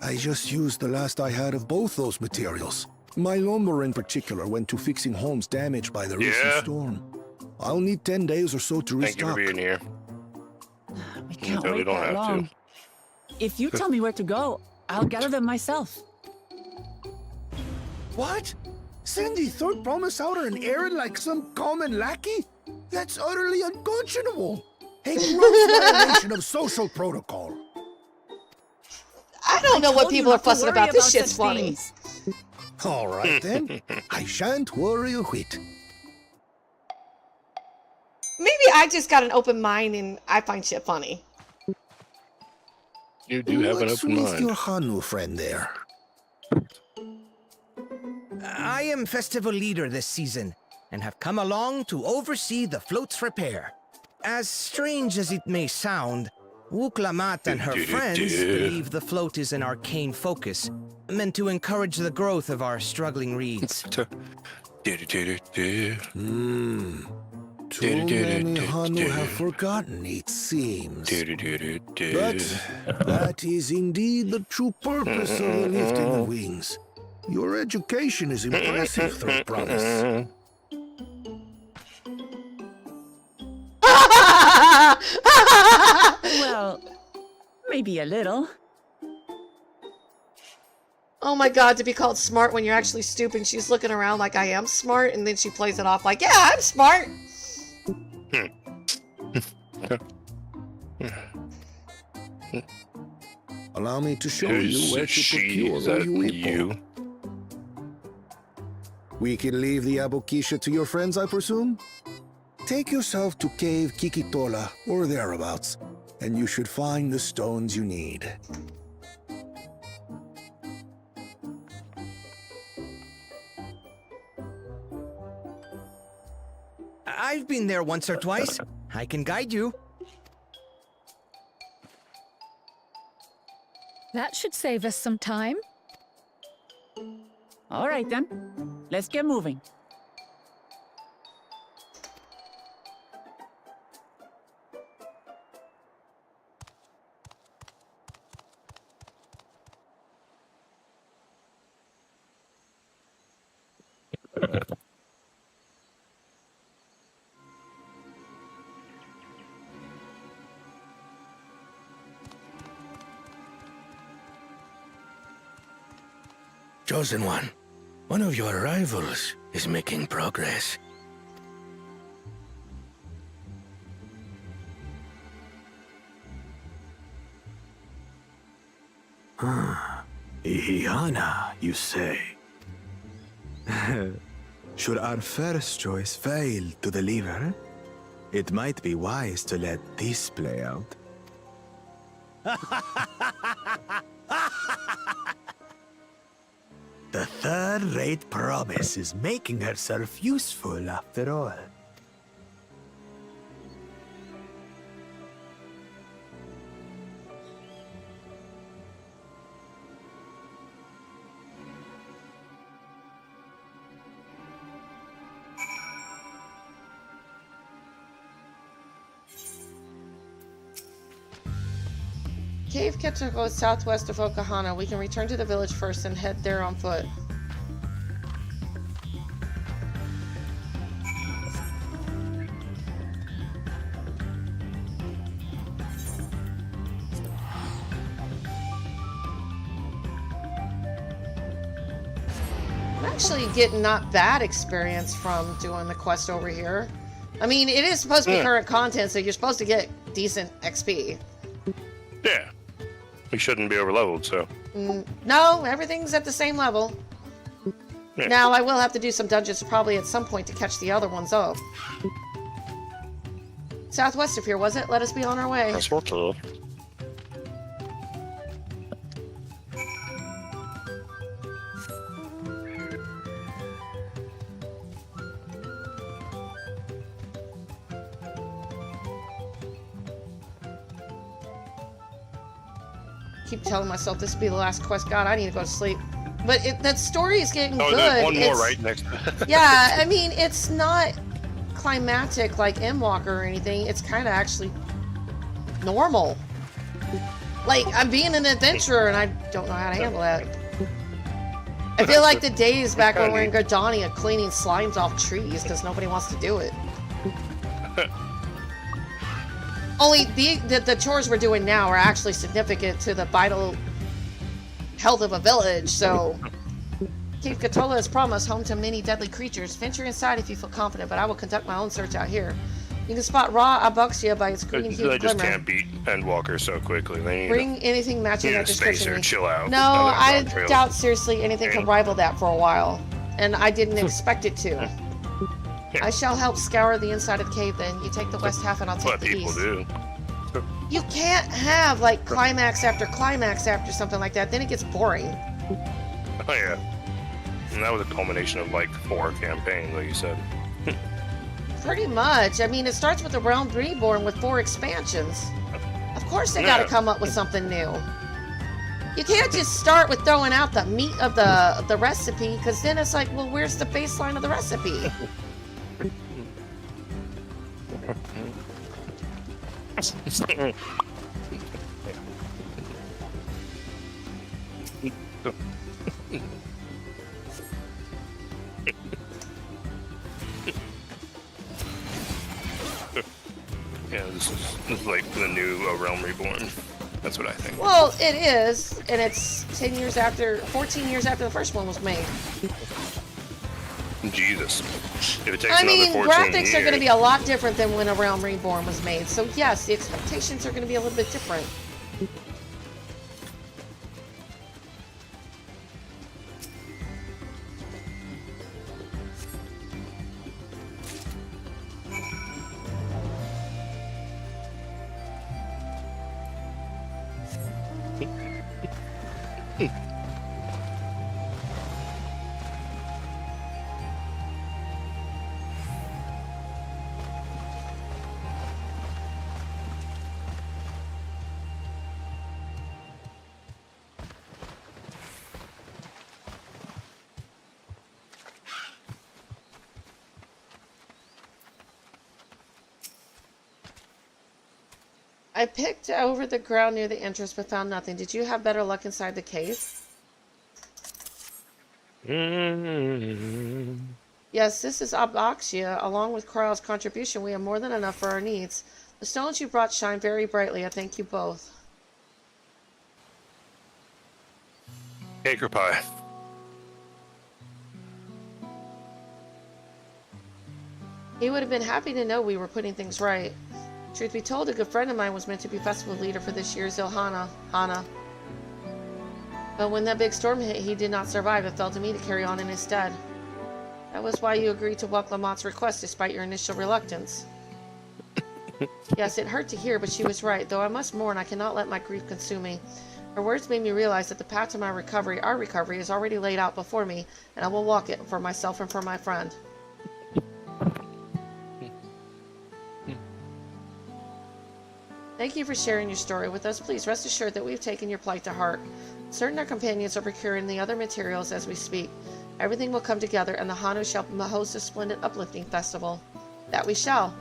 I just used the last I had of both those materials. My lumber in particular went to fixing homes damaged by the recent storm. I'll need 10 days or so to restock. Thank you for being here. We can't totally wait don't that have long. to. If you tell me where to go, I'll gather them myself. What? Send the third promise out on an errand like some common lackey? That's utterly unconscionable. A gross violation of social protocol. I don't know what people are fussing about. This shit's funny. All right then. I shan't worry a whit. Maybe I just got an open mind and I find shit funny. You do have an open What's with mind. your Hanu friend there? I am festival leader this season, and have come along to oversee the float's repair. As strange as it may sound, Urqopacha and her friends believe the float is an arcane focus, meant to encourage the growth of our struggling reeds. Too many Hanu have forgotten, it seems. But that is indeed the true purpose of the lifting of wings. Your education is impressive, third promise. Well, maybe a little. Oh my god, to be called smart when you're actually stupid. She's looking around like I am smart, and then she plays it off like, yeah, I'm smart. Allow me to show you where to procure Uyuipo. We can leave the Abokisha to your friends, I presume? Take yourself to Cave Kikitola, or thereabouts, and you should find the stones you need. I've been there once or twice. I can guide you. That should save us some time. All right then, let's get moving. Chosen one of your rivals is making progress. Ihihana, you say? Should our first choice fail to deliver, it might be wise to let this play out. The third-rate promise is making herself useful after all. cave goes southwest of Okahana. We can return to the village first and head there on foot. I'm actually getting not bad experience from doing the quest over here. I mean, it is supposed to be current content, so you're supposed to get decent XP. Yeah. We shouldn't be overleveled, so. No, everything's at the same level. Yeah. Now, I will have to do some dungeons probably at some point to catch the other ones up. Southwest of here, was it? Let us be on our way. That's what to. Keep telling myself this will be the last quest. God, I need to go to sleep. But that story is getting good. There's one more right next. Yeah, I mean, it's not climactic like Endwalker or anything. It's kind of actually normal. Like, I'm being an adventurer and I don't know how to handle that. I feel like the days back when we're in Gardania cleaning slimes off trees because nobody wants to do it. Only the chores we're doing now are actually significant to the vital health of a village, so... Cave Katola is promised home to many deadly creatures. Venture inside if you feel confident, but I will conduct my own search out here. You can spot raw Abuxia by its green hue They just glimmer. can't beat Endwalker so quickly. They need Bring anything matching that space description. or chill out. No, I doubt seriously anything can rival that for a while. And I didn't expect it to. I shall help scour the inside of the cave then. You take the west half and I'll take the east. What people do. You can't have like climax after something like that. Then it gets boring. Oh yeah. And that was a culmination of like 4 campaigns, like you said. Pretty much. I mean, it starts with the Realm Reborn with 4 expansions. Of course they gotta come up with something new. You can't just start with throwing out the meat of the recipe, because then it's like, well, where's the baseline of the recipe? Yeah, this is like the new Realm Reborn. That's what I think. Well, it is, and it's 14 years after the first one was made. Jesus. If it takes I mean, another 14 graphics years. are going to be a lot different than when A Realm Reborn was made. So yes, the expectations are going to be a little bit different. I picked over the ground near the entrance but found nothing. Did you have better luck inside the cave? Yes, this is Abuxia. Along with Carl's contribution, we have more than enough for our needs. The stones you brought shine very brightly. I thank you both. Acre pie. He would have been happy to know we were putting things right. Truth be told, a good friend of mine was meant to be festival leader for this year's Ilhana. But when that big storm hit, he did not survive. It fell to me to carry on in his stead. That was why you agreed to walk Lamott's request despite your initial reluctance. Yes, it hurt to hear, but she was right. Though I must mourn, I cannot let my grief consume me. Her words made me realize that the path to my recovery, our recovery, is already laid out before me, and I will walk it for myself and for my friend. Thank you for sharing your story with us. Please rest assured that we've taken your plight to heart. Certain our companions are procuring the other materials as we speak. Everything will come together, and the Hanu shall host a splendid uplifting festival. That we shall.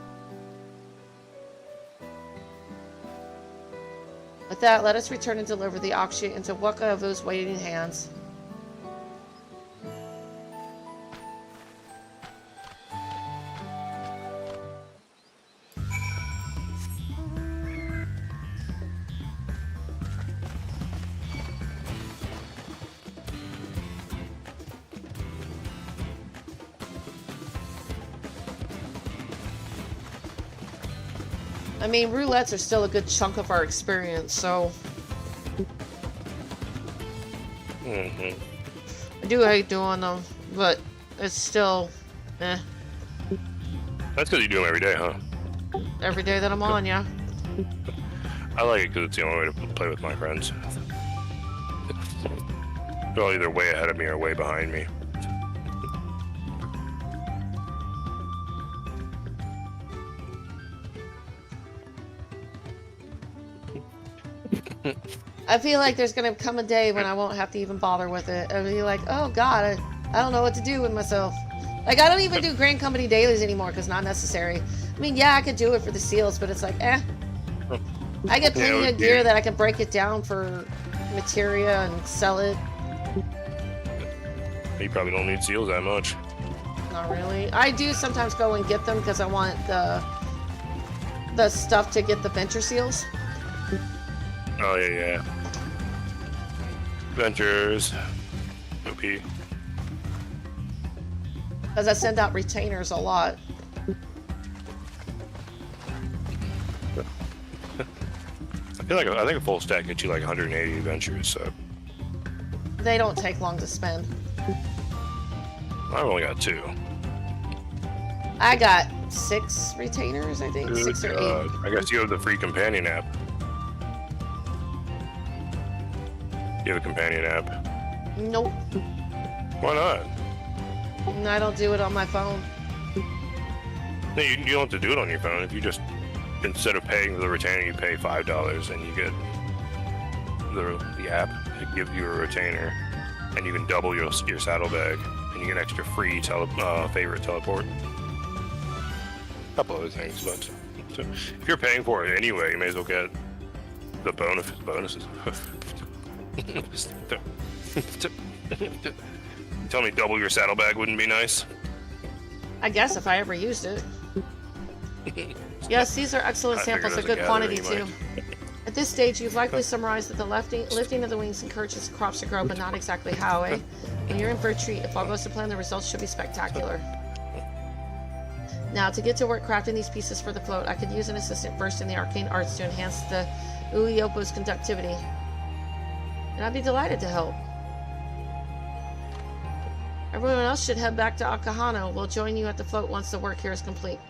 With that, let us return and deliver the Akshay into Urqopacha's waiting hands. I mean, roulettes are still a good chunk of our experience, so... I do hate doing them, but it's still... eh. That's because you do them every day, huh? Every day that I'm on, yeah. I like it because it's the only way to play with my friends. They're all either way ahead of me or way behind me. I feel like there's gonna come a day when I won't have to even bother with it. I'll be like, oh god, I don't know what to do with myself. Like, I don't even do Grand Company dailies anymore because not necessary. I mean, yeah, I could do it for the seals, but it's like, eh. I get plenty of gear that I can break it down for materia and sell it. You probably don't need seals that much. Not really. I do sometimes go and get them because I want the stuff to get the venture seals. Oh, yeah. Ventures. OP. Because I send out retainers a lot. I think a full stack gets you like 180 ventures, so. They don't take long to spend. I've only got 2. I got 6 retainers, I think. Good 6 or 8. God. I guess you have the free companion app. You have a companion app? Nope. Why not? I don't do it on my phone. No, you don't have to do it on your phone. If you just, instead of paying the retainer, you pay $5 and you get the app to give you a retainer, and you can double your saddlebag, and you get extra free favorite teleport. A couple other things, but if you're paying for it anyway, you may as well get the bonuses. Tell me double your saddlebag wouldn't be nice? I guess if I ever used it. Yes, these are excellent samples of good quantity too. At this stage, you've likely summarized that the lifting of the wings encourages crops to grow, but not exactly how, eh? When you're in for a treat, if all goes to plan, the results should be spectacular. Now, to get to work crafting these pieces for the float, I could use an assistant versed in the arcane arts to enhance the Urqopacha's conductivity. And I'd be delighted to help. Everyone else should head back to Akahano. We'll join you at the float once the work here is complete.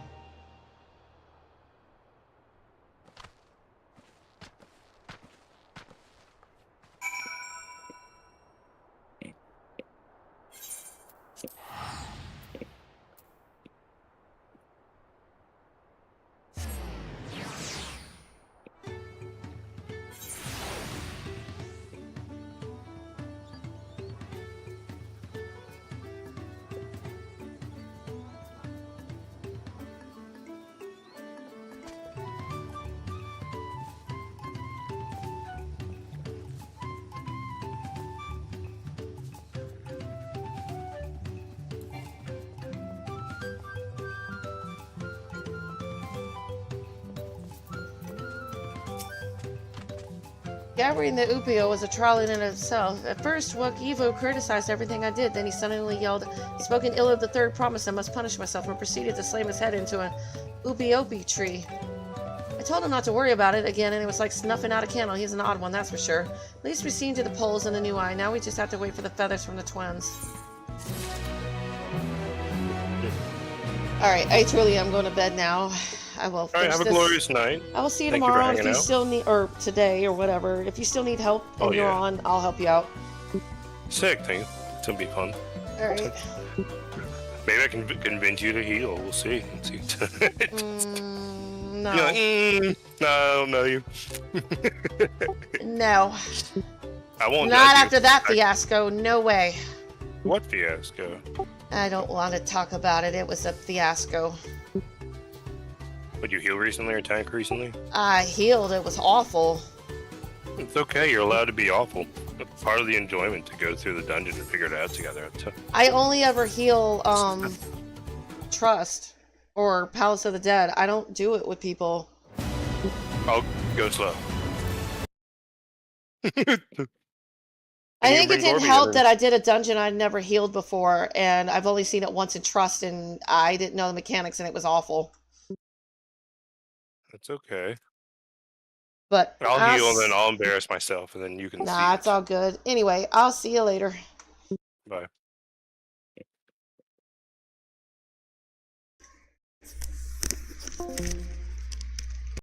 Gathering the Upio was a trial in and of itself. At first, Wakivo criticized everything I did. Then he suddenly yelled, "Spoken ill of the third promise, I must punish myself," and proceeded to slam his head into an Upiopi tree. I told him not to worry about it again, and it was like snuffing out a candle. He's an odd one, that's for sure. At least we've seen to the poles and the new eye. Now we just have to wait for the feathers from the twins. Alright, I truly am going to bed now. I will. Alright, have a glorious night. I will see you Thank tomorrow you if you still need, or today or whatever. If you still need help and you're on, I'll help you out. Sick, thank you. It's gonna be fun. Alright. Maybe I can convince you to heal. We'll see. No. You're like, no, I don't know you. No. I won't. Not after that fiasco. No way. What fiasco? I don't want to talk about it. It was a fiasco. Would you heal recently or tank recently? I healed. It was awful. It's okay. You're allowed to be awful. It's part of the enjoyment to go through the dungeon and figure it out together. I only ever heal Trust or Palace of the Dead. I don't do it with people. I'll go slow. I think it didn't help that I did a dungeon I'd never healed before, and I've only seen it once in Trust, and I didn't know the mechanics, and it was awful. That's okay. But I'll heal and then I'll embarrass myself, and then you can Nah, it's all good. Anyway, I'll see you later. Bye.